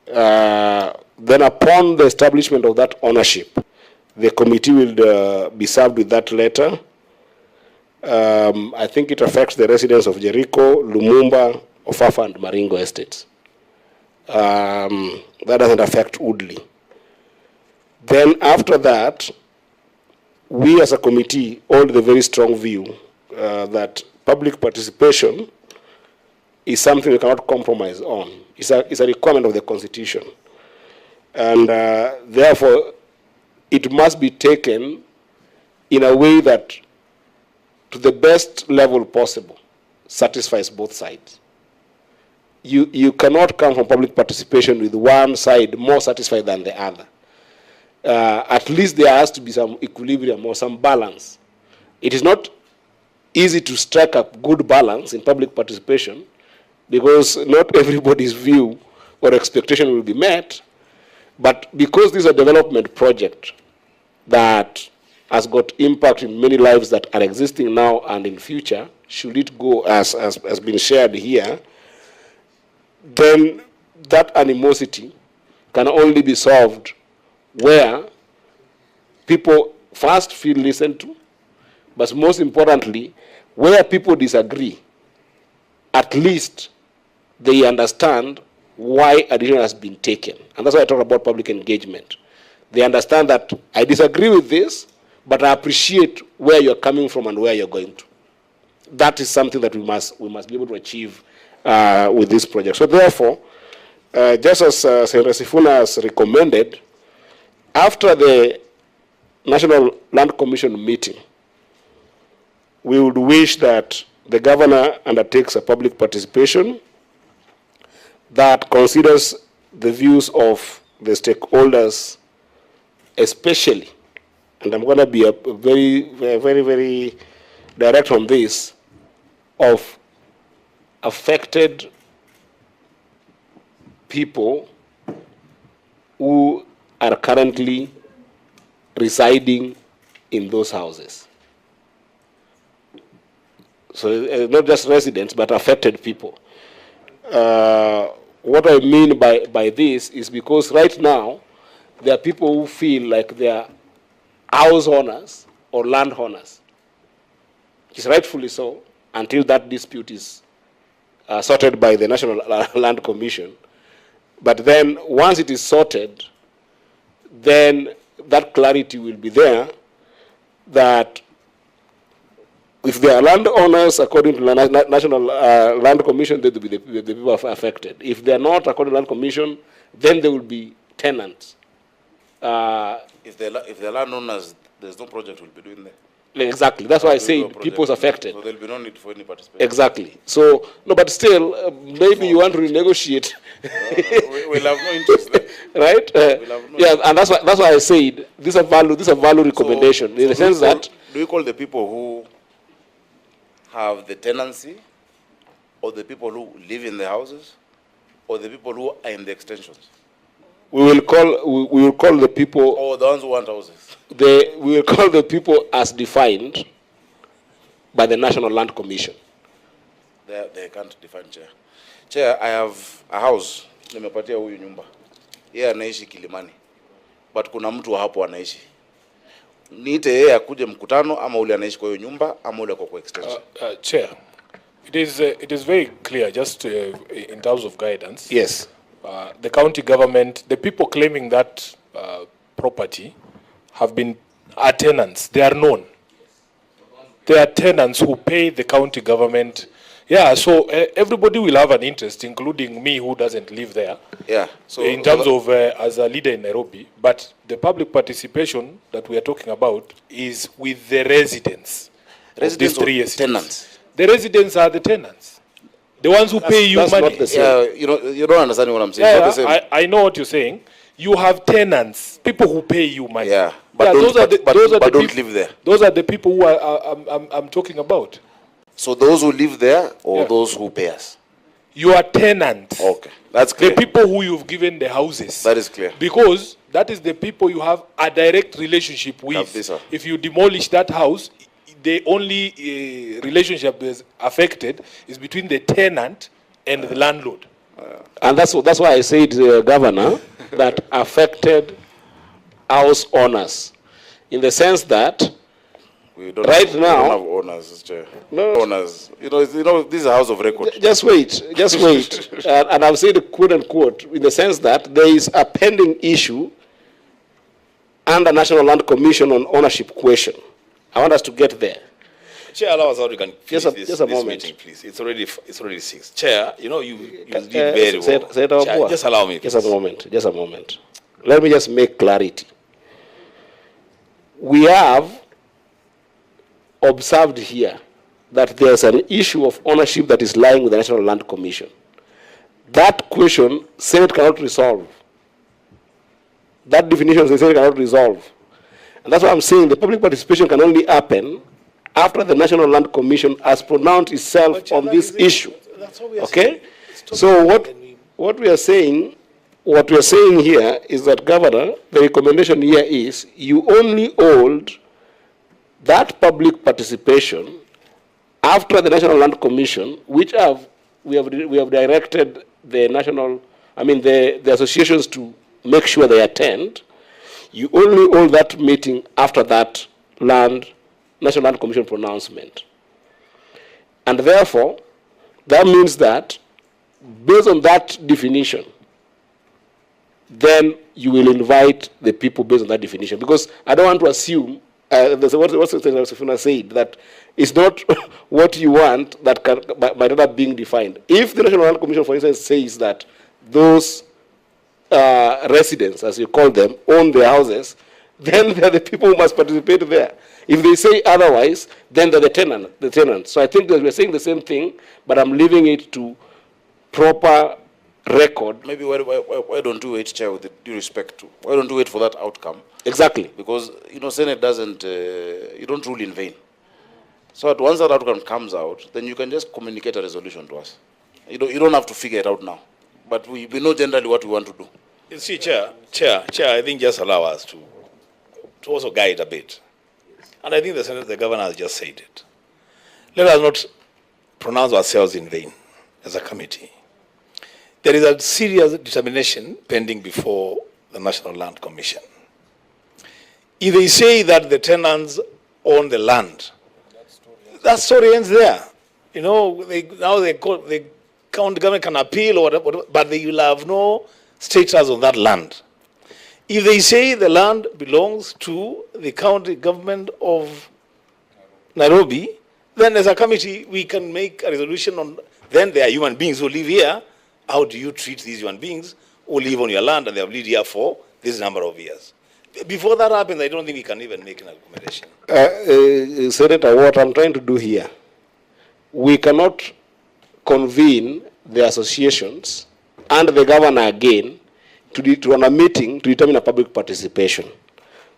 Then upon the establishment of that ownership, the committee will be served with that letter. I think it affects the residents of Jericho, Lumumba, Ofafa, and Maringo estates. That doesn't affect Woodley. Then after that, we as a committee hold the very strong view that public participation is something we cannot compromise on. It's a requirement of the Constitution. And therefore, it must be taken in a way that, to the best level possible, satisfies both sides. You cannot come from public participation with one side more satisfied than the other. At least there has to be some equilibrium or some balance. It is not easy to strike a good balance in public participation because not everybody's view or expectation will be met. But because this is a development project that has got impact in many lives that are existing now and in future, should it go as has been shared here, then that animosity can only be solved where people first feel listened to, but most importantly, where people disagree, at least they understand why a decision has been taken. And that's why I talk about public engagement. They understand that I disagree with this, but I appreciate where you're coming from and where you're going to. That is something that we must be able to achieve with this project. So therefore, just as Senator Sifuna has recommended, after the National Land Commission meeting, we would wish that the governor undertakes a public participation that considers the views of the stakeholders, especially, and I'm going to be very direct on this, of affected people who are currently residing in those houses. So not just residents, but affected people. What I mean by this is because right now, there are people who feel like they are house owners or land owners. It's rightfully so, until that dispute is sorted by the National Land Commission. But then, once it is sorted, then that clarity will be there that if they are landowners, according to the National Land Commission, they will be the people affected. If they are not, according to the Land Commission, then they will be tenants. If they're landowners, there's no project we'll be doing there. Exactly. That's why I say people's affected. So there'll be no need for any participation. Exactly. So, no, but still, maybe you want to renegotiate. We'll have no interest there. Right? Yeah, and that's why I said this is a value recommendation in the sense that. Do you call the people who have the tenancy, or the people who live in the houses, or the people who are in the extensions? We will call the people. Or the ones who want houses. We will call the people as defined by the National Land Commission. They can't define, Chair. Chair, I have a house. Nimepatia huyu nyumba. Yeye anaishi Kilimani. But kuna mtu hapo anaishi. Niite yeye akuje mkutano ama ule anaishi kwa hiyo nyumba ama ule kwa extension. Chair, it is very clear just in terms of guidance. Yes. The county government, the people claiming that property are tenants. They are known. They are tenants who pay the county government. Yeah, so everybody will have an interest, including me who doesn't live there. Yeah. So in terms of as a leader in Nairobi, but the public participation that we are talking about is with the residents. Residents or tenants? The residents are the tenants. The ones who pay you money. Not the same. Yeah, you don't understand what I'm saying. Yeah, it's not the same. I know what you're saying. You have tenants, people who pay you money. Yeah, but don't live there. Those are the people who I'm talking about. So those who live there or those who pay us? You are tenants. Okay, that's clear. The people who you've given the houses. That is clear. Because that is the people you have a direct relationship with. If you demolish that house, the only relationship that is affected is between the tenant and the landlord. And that's why I said, Governor, that affected house owners, in the sense that we don't now, we don't have owners, Chair. No. Owners. This is a house of record. Just wait. And I've said quote unquote, in the sense that there is a pending issue under National Land Commission on ownership question. I want us to get there. Chair, allow us how we can finish this moment. meeting, please. It's already 6. Chair, you did very well. Chair, just allow me, please. Just a moment. Let me just make clarity. We have observed here that there's an issue of ownership that is lying with the National Land Commission. That question, Senate cannot resolve. That definition, the Senate cannot resolve. And that's why I'm saying the public participation can only happen after the National Land Commission has pronounced itself on this issue. Okay? So what we are saying here is that, Governor, the recommendation here is you only hold that public participation after the National Land Commission, which we have directed the the associations to make sure they attend, you only hold that meeting after that National Land Commission pronouncement. And therefore, that means that based on that definition, then you will invite the people based on that definition. Because I don't want to assume, what Secretariat said, that it's not what you want that might end up being defined. If the National Land Commission, for instance, says that those residents, as you call them, own their houses, then they're the people who must participate there. If they say otherwise, then they're the tenants. So I think that we're saying the same thing, but I'm leaving it to proper record. Maybe why don't you wait, Chair, with due respect to, why don't you wait for that outcome? Exactly. Because, Senate doesn't, you don't rule in vain. So that once that outcome comes out, then you can just communicate a resolution to us. You don't have to figure it out now. But we know generally what we want to do. You see, Chair, I think just allow us to also guide a bit. And I think the governor has just said it. Let us not pronounce ourselves in vain as a committee. There is a serious determination pending before the National Land Commission. If they say that the tenants own the land, that story ends there. The county government can appeal or whatever, but they will have no status on that land. If they say the land belongs to the county government of Nairobi, then as a committee, we can make a resolution on, then there are human beings who live here. How do you treat these human beings who live on your land and they have lived here for this number of years? Before that happens, I don't think we can even make an accommodation. Senator, what I'm trying to do here, we cannot convene the associations and the governor again to run a meeting to determine a public participation.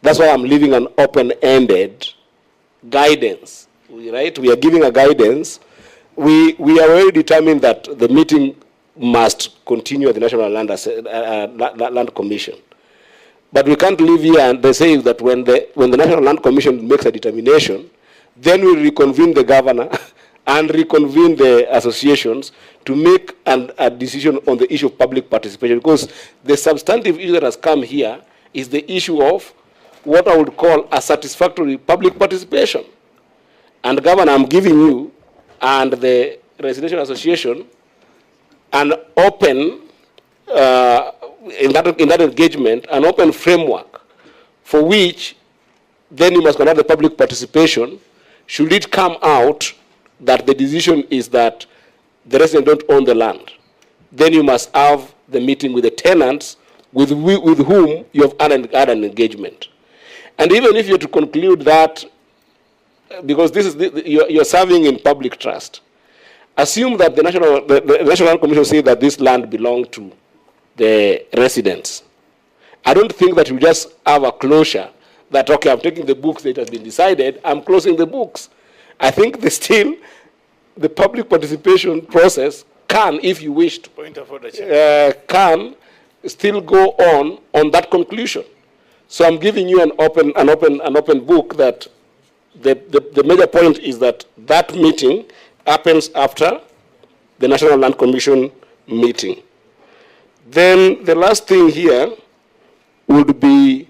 That's why I'm leaving an open-ended guidance, right? We are giving a guidance. We are already determined that the meeting must continue at the National Land Commission. But we can't live here and they say that when the National Land Commission makes a determination, then we reconvene the governor and reconvene the associations to make a decision on the issue of public participation. Because the substantive issue that has come here is the issue of what I would call a satisfactory public participation. And Governor, I'm giving you and the Residential Association an open, in that engagement, an open framework for which then you must conduct the public participation. Should it come out that the decision is that the residents don't own the land, then you must have the meeting with the tenants with whom you have had an engagement. And even if you're to conclude that, because this is you're serving in public trust, assume that the National Land Commission say that this land belongs to the residents. I don't think that you just have a closure that, okay, I'm taking the books that has been decided, I'm closing the books. I think the public participation process can, if you wish to, can still go on that conclusion. So I'm giving you an open book that the major point is that that meeting happens after the National Land Commission meeting. Then the last thing here would be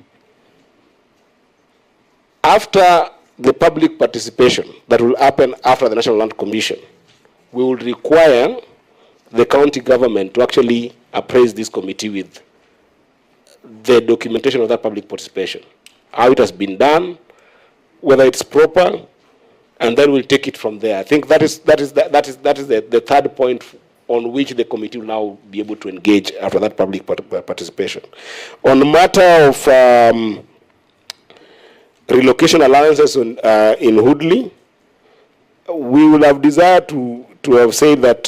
after the public participation that will happen after the National Land Commission, we will require the county government to actually appraise this committee with the documentation of that public participation, how it has been done, whether it's proper, and then we'll take it from there. I think that is the third point on which the committee will now be able to engage after that public participation. On the matter of relocation allowances in Woodley, we will have desired to have said that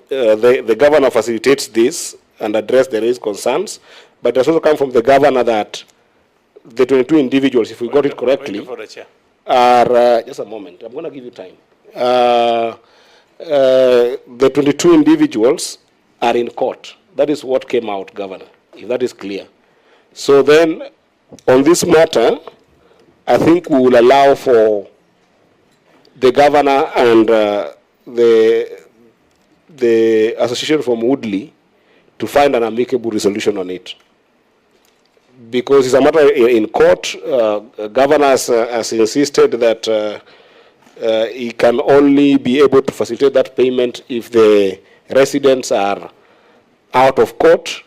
the governor facilitates this and address the raised concerns, but it has also come from the governor that the 22 individuals, if we got it correctly, are, just a moment, I'm going to give you time. The 22 individuals are in court. That is what came out, Governor, if that is clear. So then, on this matter, I think we will allow for the governor and the association from Woodley to find an amicable resolution on it. Because it's a matter in court, governor has insisted that he can only be able to facilitate that payment if the residents are out of court.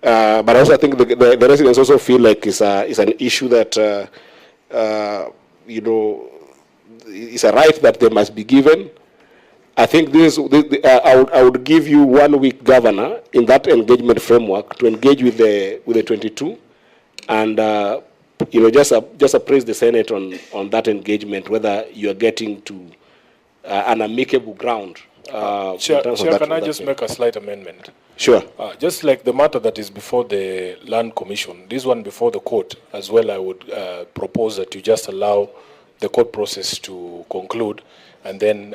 But I also think the residents also feel like it's an issue that, you know, it's a right that they must be given. I think I would give you 1 week, governor, in that engagement framework to engage with the 22, and you know, just appraise the Senate on that engagement, whether you are getting to an amicable ground. Chair, can I just make a slight amendment? Sure. Just like the matter that is before the Land Commission, this one before the court as well, I would propose that you just allow the court process to conclude and then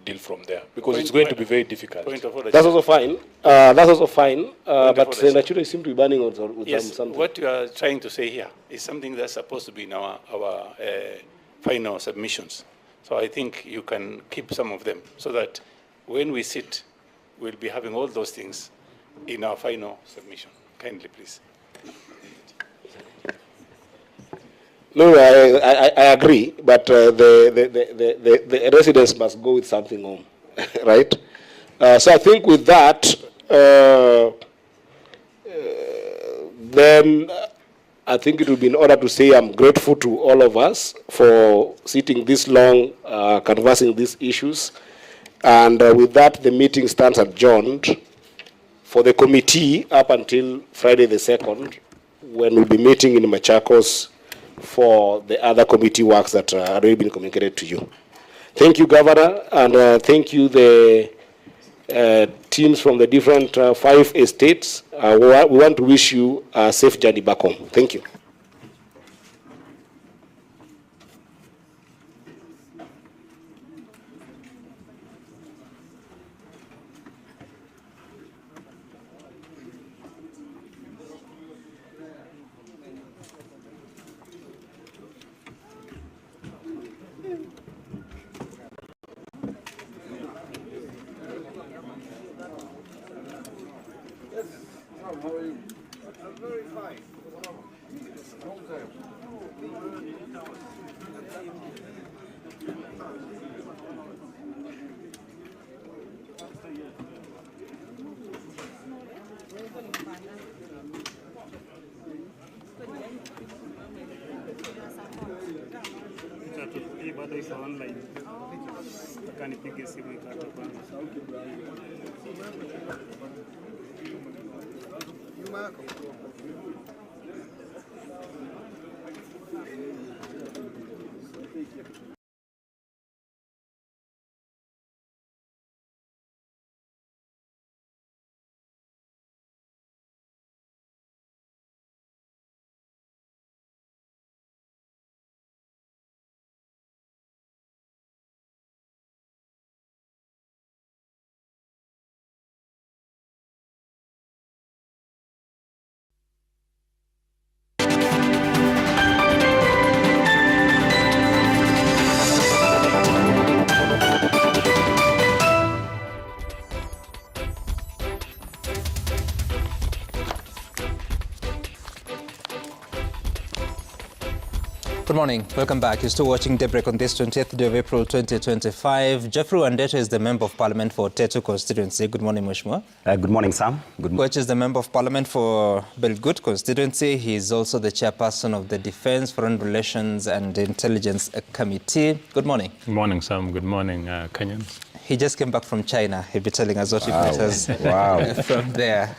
deal from there, because it's going to be very difficult. That's also fine. That's also fine. But Senator Chiro seems to be banning with something. What you are trying to say here is something that's supposed to be in our final submissions. So I think you can keep some of them so that when we sit, we'll be having all those things in our final submission. Kindly, please. No, I agree, but the residents must go with something home, right? So I think with that, then I think it will be in order to say I'm grateful to all of us for sitting this long, canvassing these issues. And with that, the meeting stands adjourned for the committee up until Friday the 2nd, when we'll be meeting in Machakos for the other committee works that are already been communicated to you. Thank you, Governor, and thank you, the teams from the different 5 estates. We want to wish you a safe journey back home. Thank you. How are you? I'm very fine. Long time. Bado iko online. Akanipige simu ikatoka. Nyuma yako. Good morning. Welcome back. You're still watching Daybreak on this 20th day of April 2025. Jeffrey Wandeta is the Member of Parliament for Tetu constituency. Good morning, Mheshimiwa. Good morning, Sam. Good morning. Which is the Member of Parliament for Belgut constituency. He is also the Chairperson of the Defence, Foreign Relations and Intelligence Committee. Good morning. Good morning, Sam. Good morning, Kenyans. He just came back from China. He'll be telling us what he matters from there.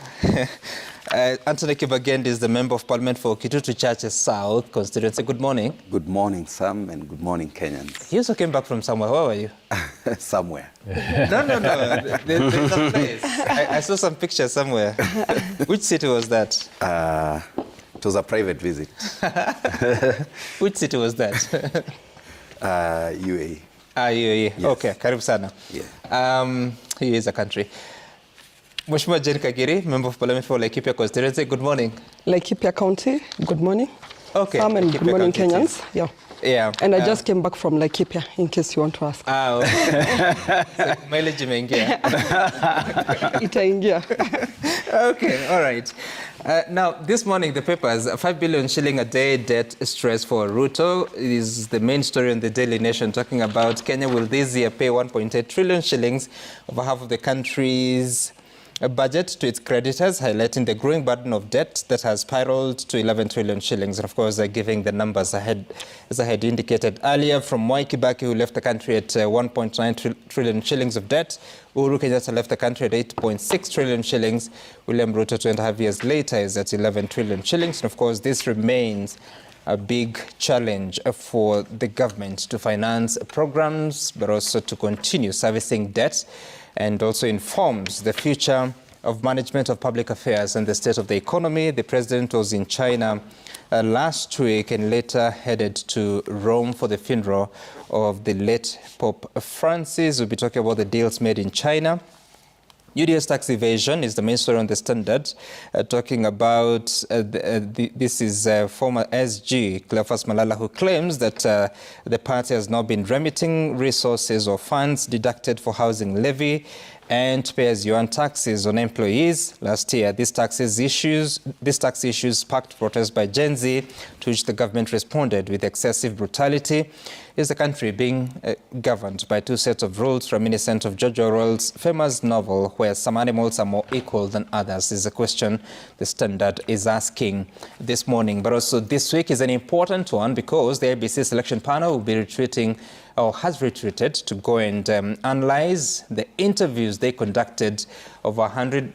Anthony Kibagendi is the Member of Parliament for Kitutu Churches South constituency. Good morning. Good morning, Sam, and good morning, Kenyans. You also came back from somewhere. Where were you? Somewhere. No. There's a place. I saw some pictures somewhere. Which city was that? It was a private visit. Which city was that? UAE. UAE. Yes. Okay, karibu sana. Yeah. He is a country. Mheshimiwa Jane Kagiri, Member of Parliament for Laikipia constituency. Good morning. Laikipia County, good morning. Okay. Sam, and good morning, County it is. Kenyans. Yeah. Yeah. And I just came back from Laikipia, in case you want to ask. Okay. So, mileage imeingia. Itaingia. Okay, all right. Now, this morning, the papers, 5 billion shilling a day debt stress for Ruto is the main story in the Daily Nation, talking about Kenya will this year pay 1.8 trillion shillings, over half of the country's budget, to its creditors, highlighting the growing burden of debt that has spiraled to 11 trillion shillings. And of course, giving the numbers ahead, as I had indicated earlier, from Mwai Kibaki, who left the country at 1.9 trillion shillings of debt. Uhuru Kenyatta left the country at 8.6 trillion shillings. William Ruto, 2.5 years later, is at 11 trillion shillings. And of course, this remains a big challenge for the government to finance programs, but also to continue servicing debt, and also informs the future of management of public affairs and the state of the economy. The president was in China last week and later headed to Rome for the funeral of the late Pope Francis. We'll be talking about the deals made in China. UDS tax evasion is the main story on the Standard, talking about this is former SG Cleophas Malala, who claims that the party has now been remitting resources or funds deducted for housing levy and pay-as-you-earn taxes on employees. Last year, these tax issues sparked protests by Gen Z, to which the government responded with excessive brutality. Is the country being governed by two sets of rules, reminiscent of George Orwell's famous novel, where some animals are more equal than others? Is a question the Standard is asking this morning. But also this week is an important one, because the IEBC selection panel will be retreating, or has retreated, to go and analyze the interviews they conducted of 100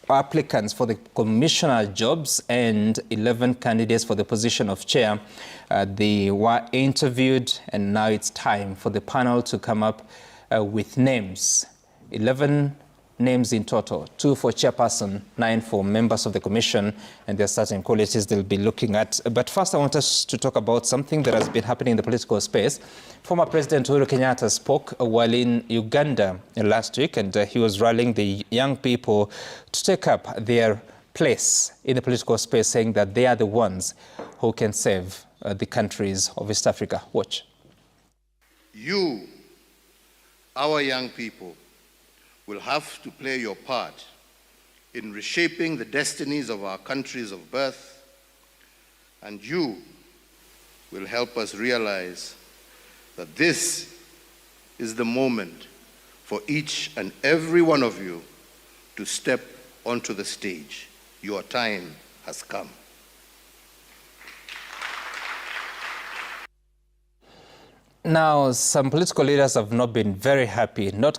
applicants for the commissioner jobs and 11 candidates for the position of chair. They were interviewed, and now it's time for the panel to come up with names. 11 names in total, 2 for chairperson, 9 for members of the commission, and there are certain qualities they'll be looking at. But first, I want us to talk about something that has been happening in the political space. Former President Uhuru Kenyatta spoke while in Uganda last week, and he was rallying the young people to take up their place in the political space, saying that they are the ones who can save the countries of East Africa. Watch. You, our young people, will have to play your part in reshaping the destinies of our countries of birth, and you will help us realize that this is the moment for each and every one of you to step onto the stage. Your time has come. Now, some political leaders have not been very happy, not